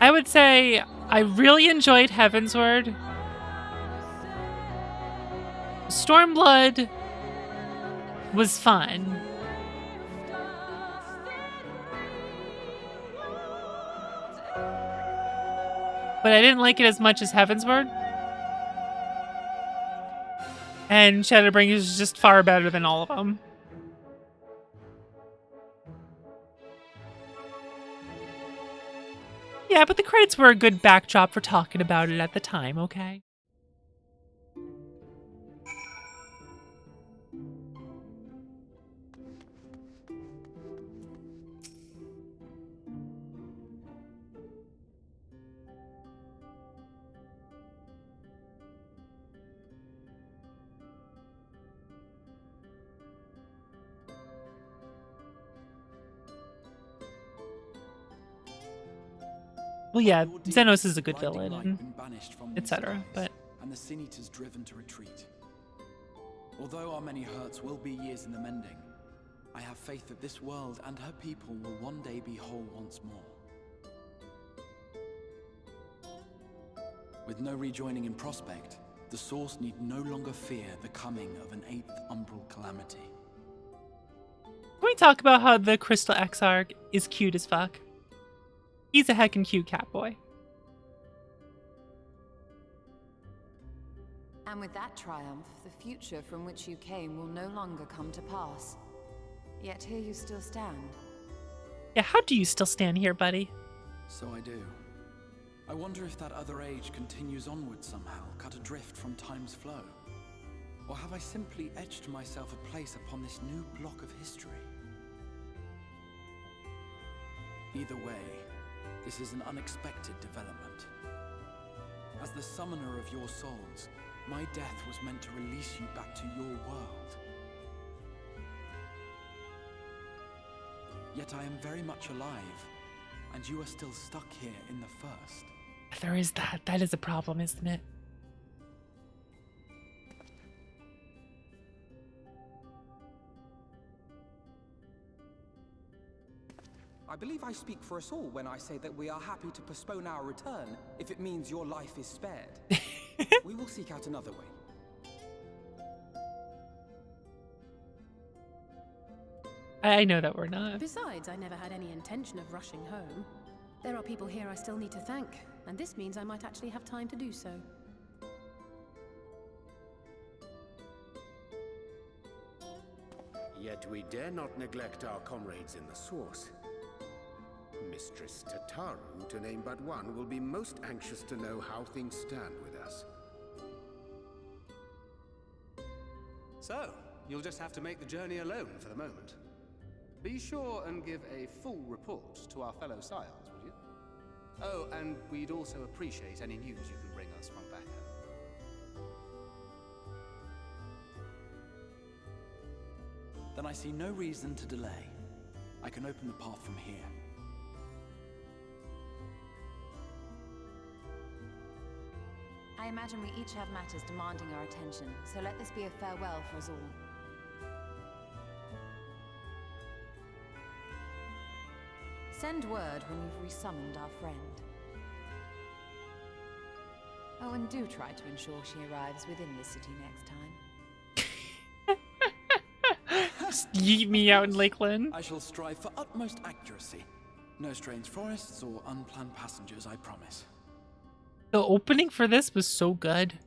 I would say I really enjoyed Heavensward. Stormblood was fun. But I didn't like it as much as Heavensward. And Shadowbringers is just far better than all of them. Yeah, but the credits were a good backdrop for talking about it at the time, okay? Well, yeah, Xenos is a good villain, and etc. But and the Sin Eaters driven to retreat. Although our many hurts will be years in the mending, I have faith that this world and her people will one day be whole once more. With no rejoining in prospect, the Source need no longer fear the coming of an 8th umbral calamity. Can we talk about how the Crystal Exarch is cute as fuck? He's a heckin' cute cat boy. And with that triumph, the future from which you came will no longer come to pass. Yet here you still stand. Yeah, how do you still stand here, buddy? So I do. I wonder if that other age continues onward somehow, cut adrift from time's flow. Or have I simply etched myself a place upon this new block of history? Either way, this is an unexpected development. As the summoner of your souls, my death was meant to release you back to your world. Yet I am very much alive, and you are still stuck here in the first. There is that. That is a problem, isn't it? I believe I speak for us all when I say that we are happy to postpone our return if it means your life is spared. We will seek out another way. I know that we're not. Besides, I never had any intention of rushing home. There are people here I still need to thank, and this means I might actually have time to do so. Yet we dare not neglect our comrades in the source. Mistress Tataru, to name but one, will be most anxious to know how things stand with us. So, you'll just have to make the journey alone for the moment. Be sure and give a full report to our fellow scions, would you? Oh, and we'd also appreciate any news you can bring us from back home. Then I see no reason to delay. I can open the path from here. I imagine we each have matters demanding our attention, so let this be a farewell for us all. Send word when you've resummoned our friend. Oh, and do try to ensure she arrives within the city next time. Just yeet me out in Lakeland. I shall strive for utmost accuracy. No strange forests or unplanned passengers, I promise. The opening for this was so good.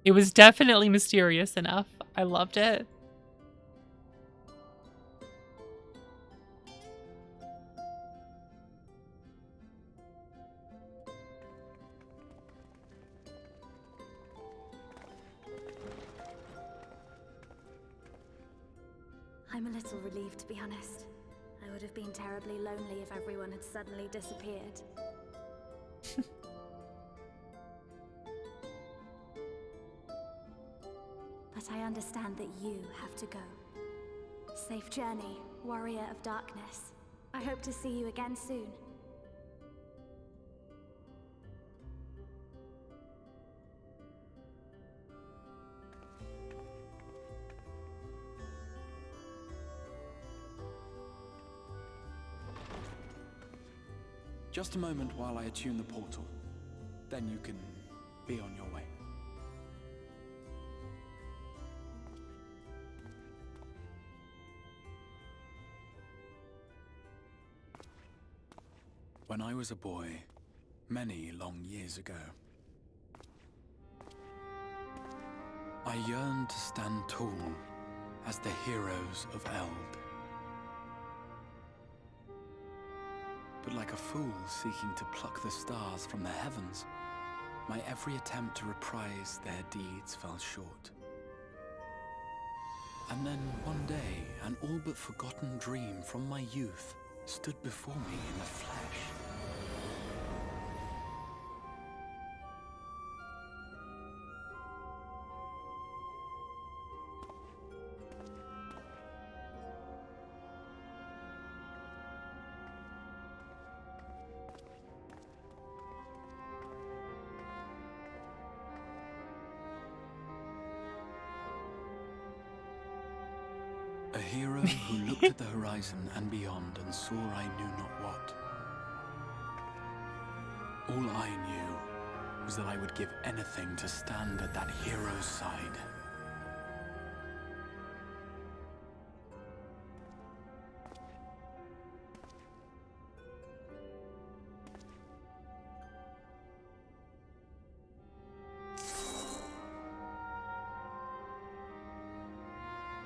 It was definitely mysterious enough. I loved it. I'm a little relieved, to be honest. I would have been terribly lonely if everyone had suddenly disappeared. But I understand that you have to go. Safe journey, warrior of darkness. I hope to see you again soon. Just a moment while I attune the portal. Then you can be on your way. When I was a boy, many long years ago, I yearned to stand tall as the heroes of Eld. But like a fool seeking to pluck the stars from the heavens, my every attempt to reprise their deeds fell short. And then one day, an all but forgotten dream from my youth stood before me in the flesh. A hero who looked at the horizon and beyond and saw I knew not what. All I knew was that I would give anything to stand at that hero's side.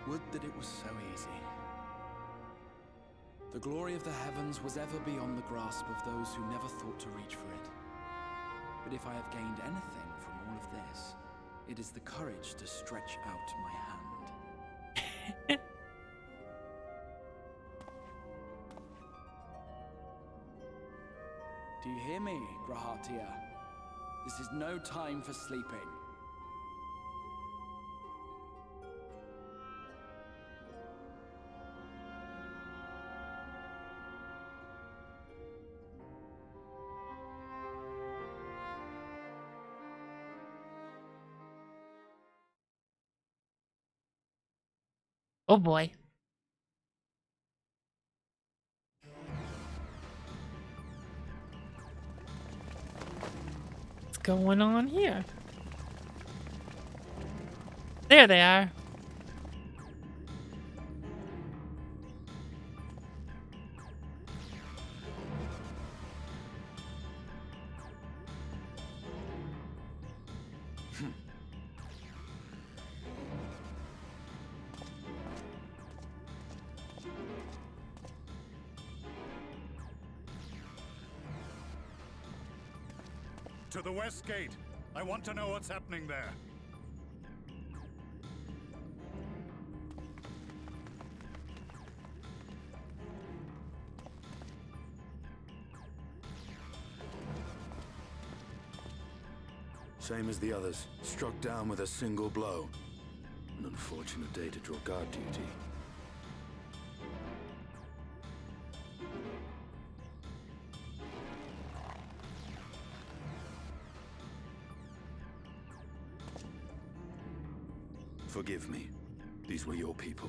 Would that it was so easy. The glory of the heavens was ever beyond the grasp of those who never thought to reach for it. But if I have gained anything from all of this, it is the courage to stretch out my hand. Do you hear me, Grahatia? This is no time for sleeping. Oh boy. What's going on here? There they are. To the west gate. I want to know what's happening there. Same as the others. Struck down with a single blow. An unfortunate day to draw guard duty. Forgive me. These were your people.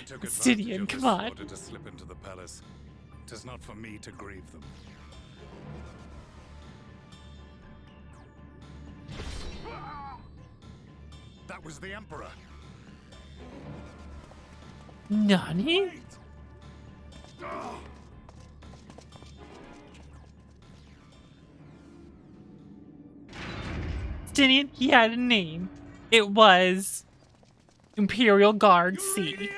Took Obsidian, advantage of come this on. order to slip into the palace. 'Tis not for me to grieve them. That was the Emperor. Nani? Justinian, he had a name. It was Imperial Guard C.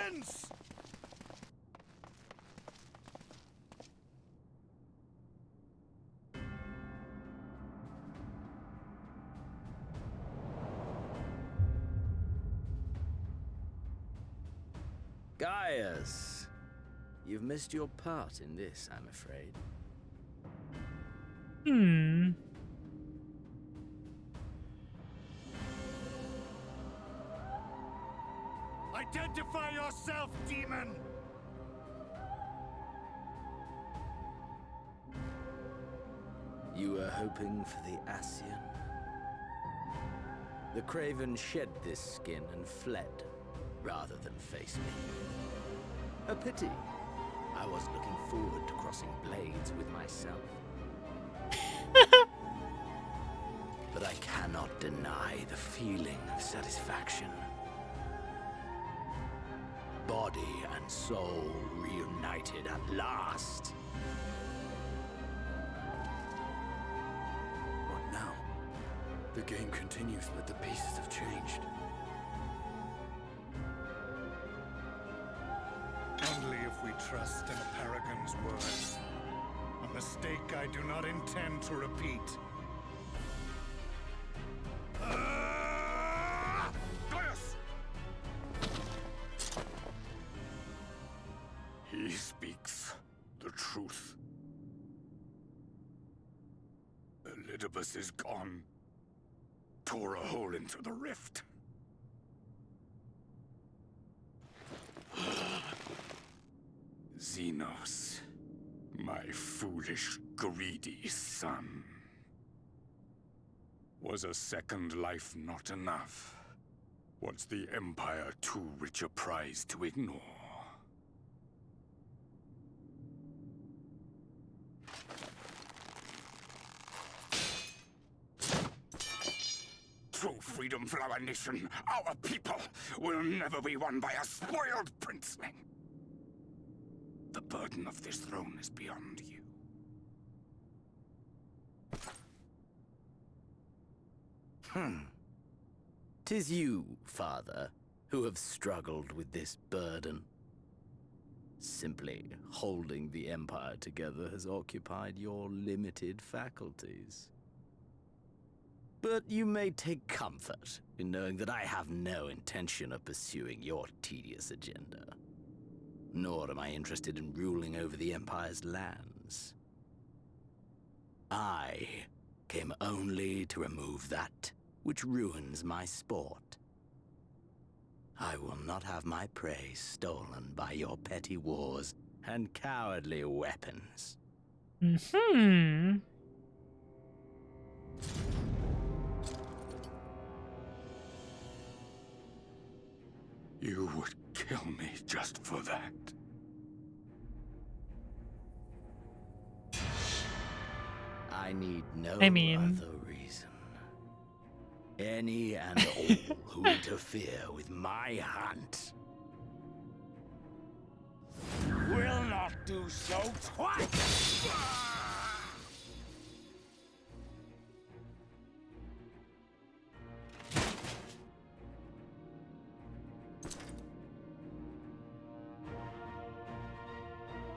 Gaius, you've missed your part in this, I'm afraid. Hmm. Identify yourself, demon! You were hoping for the Ascian? The Craven shed this skin and fled, rather than face me. A pity. I was looking forward to crossing blades with myself. But I cannot deny the feeling of satisfaction. Body and soul reunited at last. What now? The game continues, but the pieces have changed. Only if we trust in a paragon's words. A mistake I do not intend to repeat. Gaius! He speaks the truth. Elidibus is gone. Tore a hole into the rift. Xenos, my foolish, greedy son. Was a second life not enough? Was the Empire too rich a prize to ignore? True freedom for our nation, our people, will never be won by a spoiled princeling. The burden of this throne is beyond you. 'Tis you, father, who have struggled with this burden. Simply holding the Empire together has occupied your limited faculties. But you may take comfort in knowing that I have no intention of pursuing your tedious agenda. Nor am I interested in ruling over the Empire's lands. I came only to remove that which ruins my sport. I will not have my prey stolen by your petty wars and cowardly weapons. Hmm. You would kill me just for that. I need no I mean- other reason. Any and all who interfere with my hunt will not do so twice!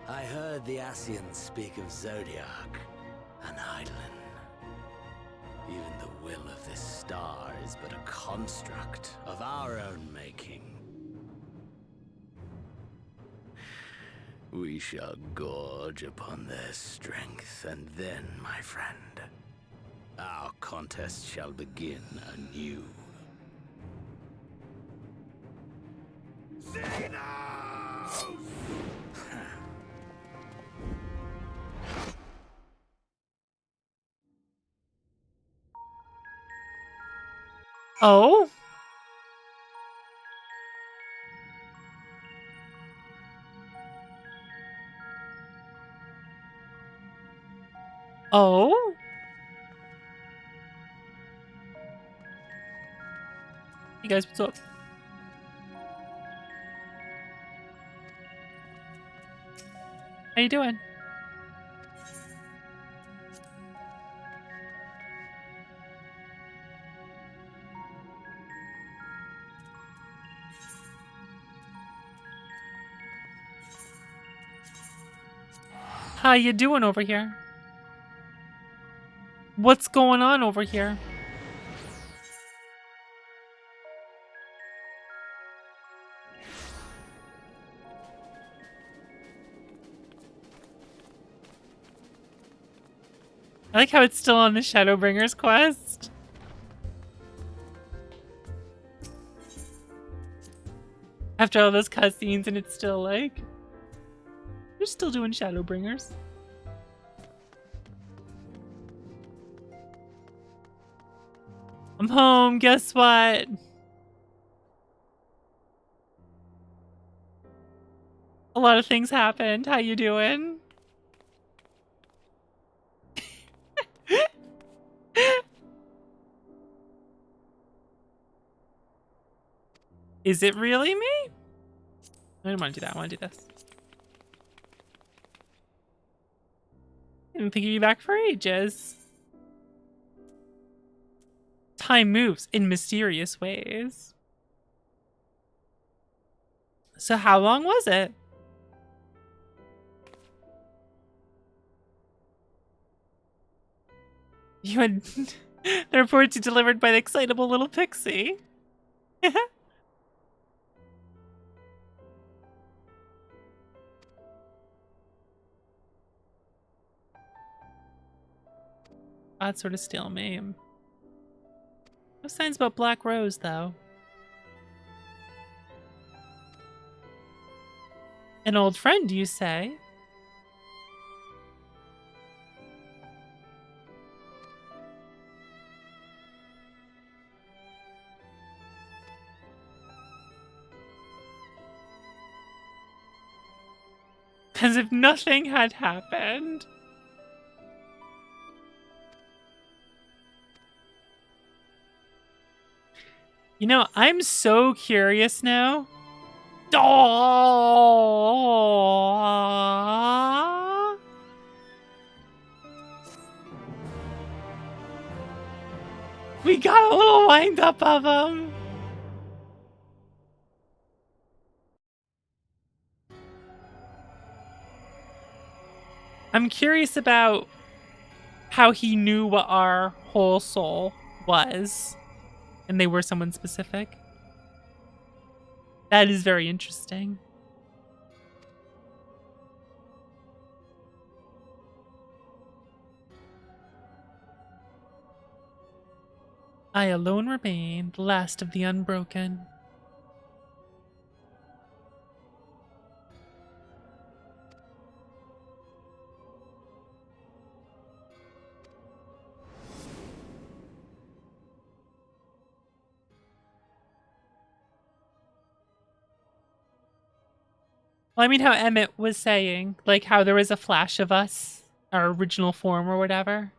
I heard the Ascians speak of Zodiac. an Eidolon. Even the will of this star is but a construct of our own making. We shall gorge upon their strength, and then, my friend, our contest shall begin anew. Oh? Oh? Hey guys, what's up? How you doing? How you doing over here? What's going on over here? I like how it's still on the Shadowbringers quest. After all those cutscenes, and it's still like, you're still doing Shadowbringers. I'm home, guess what? A lot of things happened. How you doing? Is it really me? I don't want to do that. I want to do this. I didn't think you'd be back for ages. Time moves in mysterious ways. So how long was it? You had the reports you delivered by the excitable little pixie. Odd sort of stale name. No signs about Black Rose, though. An old friend, you say? As if nothing had happened. You know, I'm so curious now. Oh! We got a little wind up of him. I'm curious about how he knew what our whole soul was, and they were someone specific. That is very interesting. I alone remain, the last of the unbroken. Well, I mean how Emmett was saying, like how there was a flash of us, our original form or whatever,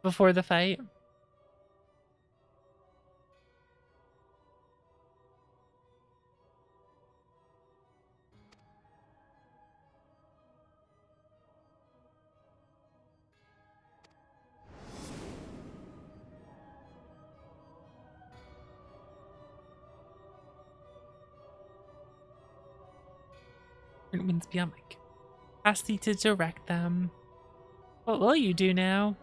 before the fight. It means beyond my capacity to direct them. What will you do now?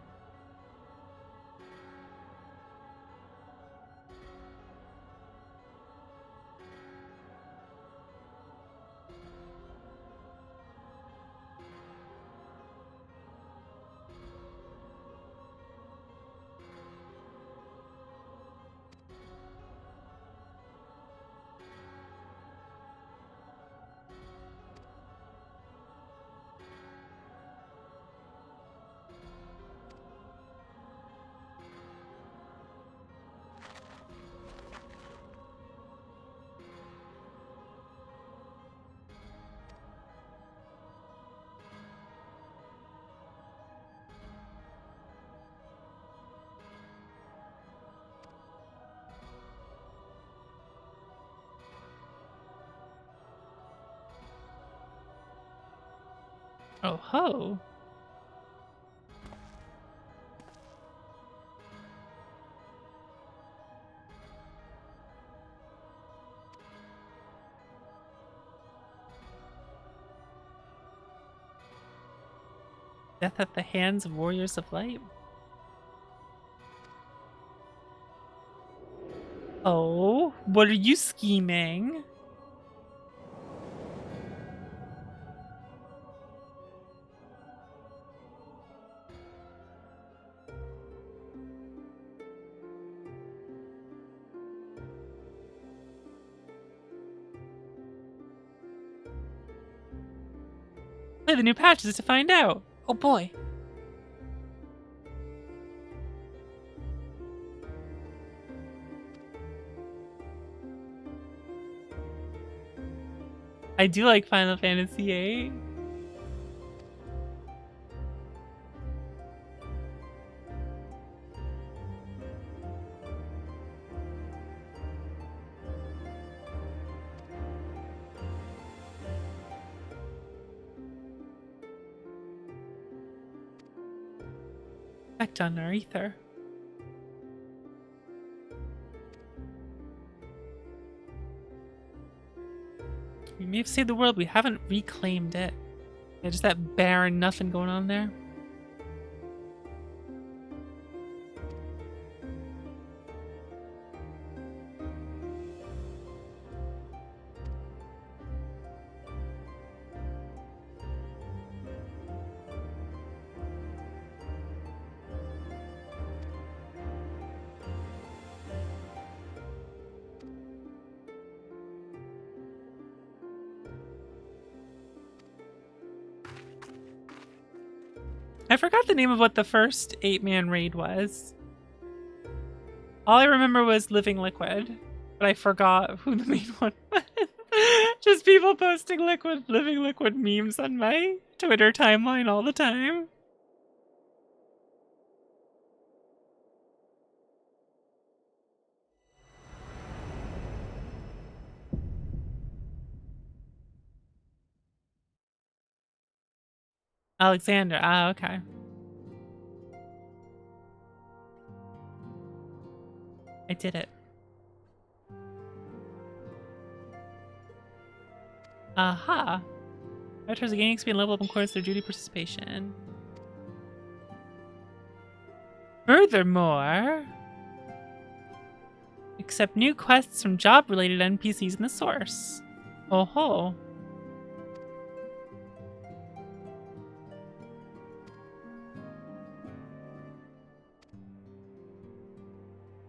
Oh ho. Death at the hands of warriors of light. Oh, what are you scheming? Play the new patches to find out. Oh boy. I do like Final Fantasy VIII. Effect on our ether. We may have saved the world, we haven't reclaimed it. Yeah, just that barren nothing going on there. I forgot the name of what the first 8-man raid was. All I remember was Living Liquid, but I forgot who the main one was. Just people posting Living Liquid memes on my Twitter timeline all the time. Alexander. Ah, okay. I did it. Aha. Fighters are gaining XP and level up in accordance to their duty participation. Furthermore, accept new quests from job-related NPCs in the source. Oh ho.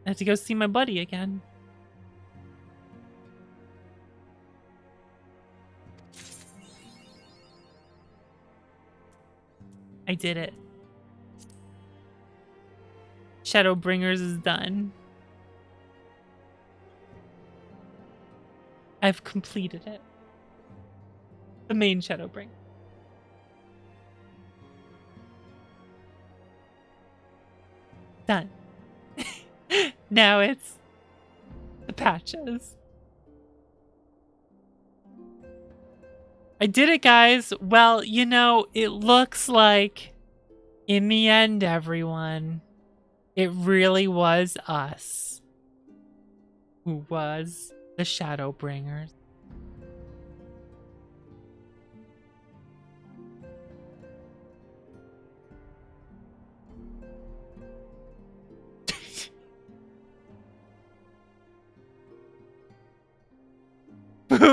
I have to go see my buddy again. I did it. Shadowbringers is done. I've completed it. The main Shadowbringer. Done. Now it's the patches. I did it, guys. Well, you know, it looks like in the end, everyone, it really was us who was the Shadowbringers.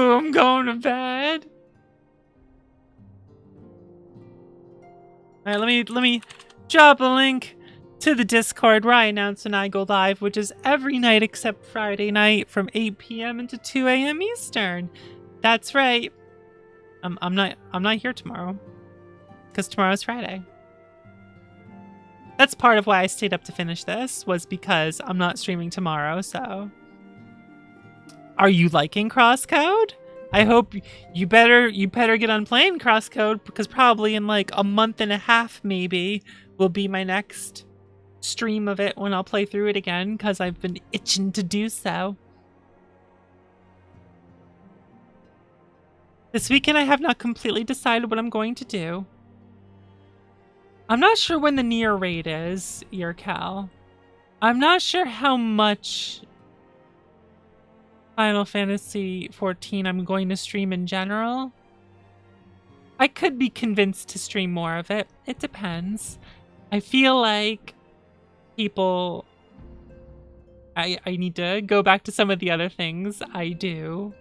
Ooh, I'm going to bed. All right, let me drop a link to the Discord where I announce when I go live, which is every night except Friday night from 8 p.m. into 2 a.m. Eastern. That's right. I'm not here tomorrow because tomorrow's Friday. That's part of why I stayed up to finish this, was because I'm not streaming tomorrow. So, are you liking Crosscode? I hope you better get on playing Crosscode, because probably in like a month and a half maybe will be my next stream of it when I'll play through it again, because I've been itching to do so. This weekend I have not completely decided what I'm going to do. I'm not sure when the Nier raid is, Earcal. I'm not sure how much Final Fantasy XIV I'm going to stream in general. I could be convinced to stream more of it. It depends. I feel like people... I need to go back to some of the other things I do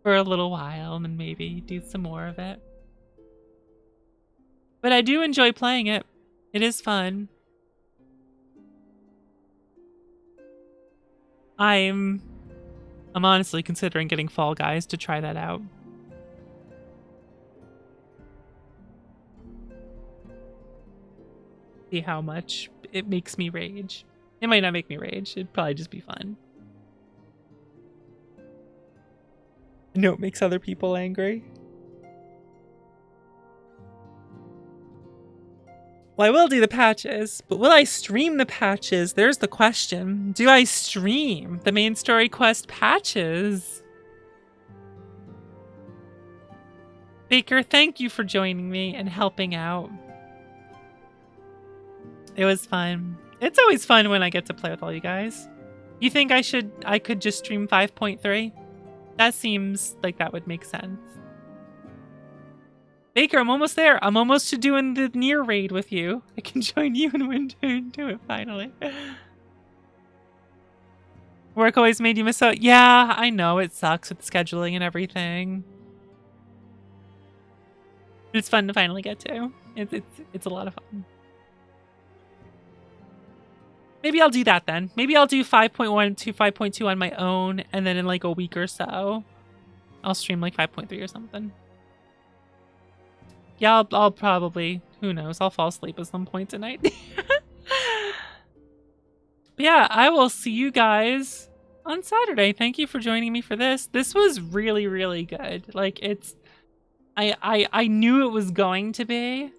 for a little while and then maybe do some more of it. But I do enjoy playing it. It is fun. I'm honestly considering getting Fall Guys to try that out. See how much it makes me rage. It might not make me rage. It'd probably just be fun. I know it makes other people angry. Well, I will do the patches, but will I stream the patches? There's the question. Do I stream the main story quest patches? Baker, thank you for joining me and helping out. It was fun. It's always fun when I get to play with all you guys. You think I could just stream 5.3? That seems like that would make sense. Baker, I'm almost there. I'm almost to doing the Nier raid with you. I can join you and do it finally. Work always made you miss out. Yeah, I know it sucks with scheduling and everything. It's fun to finally get to. It's a lot of fun. Maybe I'll do that then. Maybe I'll do 5.1 to 5.2 on my own, and then in like a week or so, I'll stream like 5.3 or something. Yeah, I'll probably, who knows, I'll fall asleep at some point tonight. But yeah, I will see you guys on Saturday. Thank you for joining me for this. This was really, really good. Like, I knew it was going to be.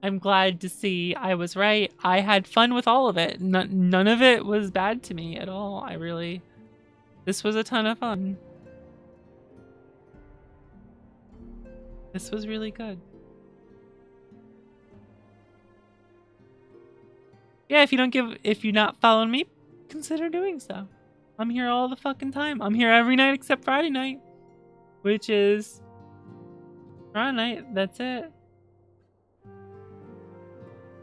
I'm glad to see I was right. I had fun with all of it. None of it was bad to me at all. This was a ton of fun. This was really good. Yeah, if you're not following me, consider doing so. I'm here all the fucking time. I'm here every night except Friday night, which is Friday night. That's it.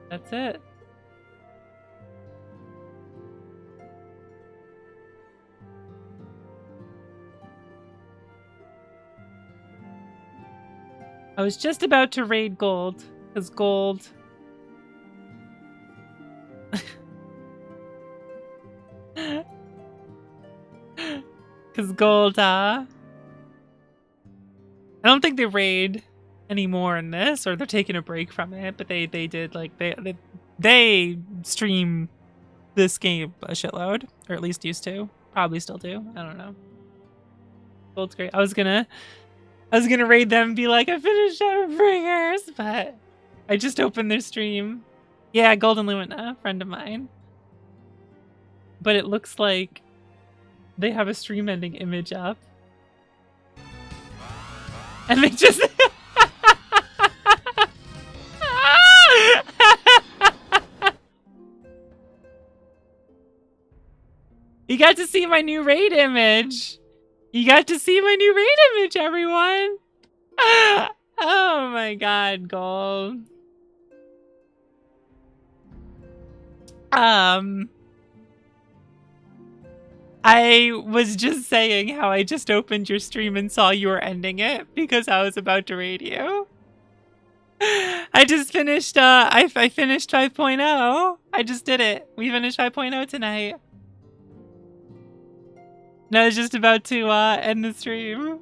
That's it. I was just about to raid gold, because gold... Because gold, I don't think they raid anymore in this, or they're taking a break from it, but they did, like, they stream this game a shitload, or at least used to. Probably still do. I don't know. Gold's great. I was gonna raid them and be like, I finished Shadowbringers, but I just opened their stream. Yeah, Golden Lumina, friend of mine. But it looks like they have a stream ending image up. And they just... You got to see my new raid image. You got to see my new raid image, everyone. Oh my god, Gold. I was just saying how I just opened your stream and saw you were ending it because I was about to raid you. I just finished, I finished 5.0. I just did it. We finished 5.0 tonight. And I was just about to end the stream.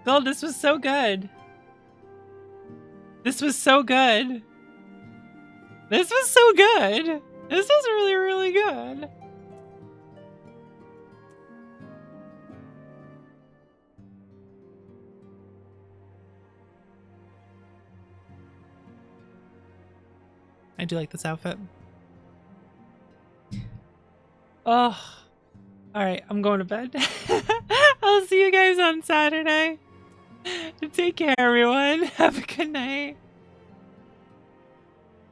Gold, this was so good. This was so good. This was so good. This was really, really good. I do like this outfit. Oh. Alright, I'm going to bed. I'll see you guys on Saturday. Take care, everyone. Have a good night.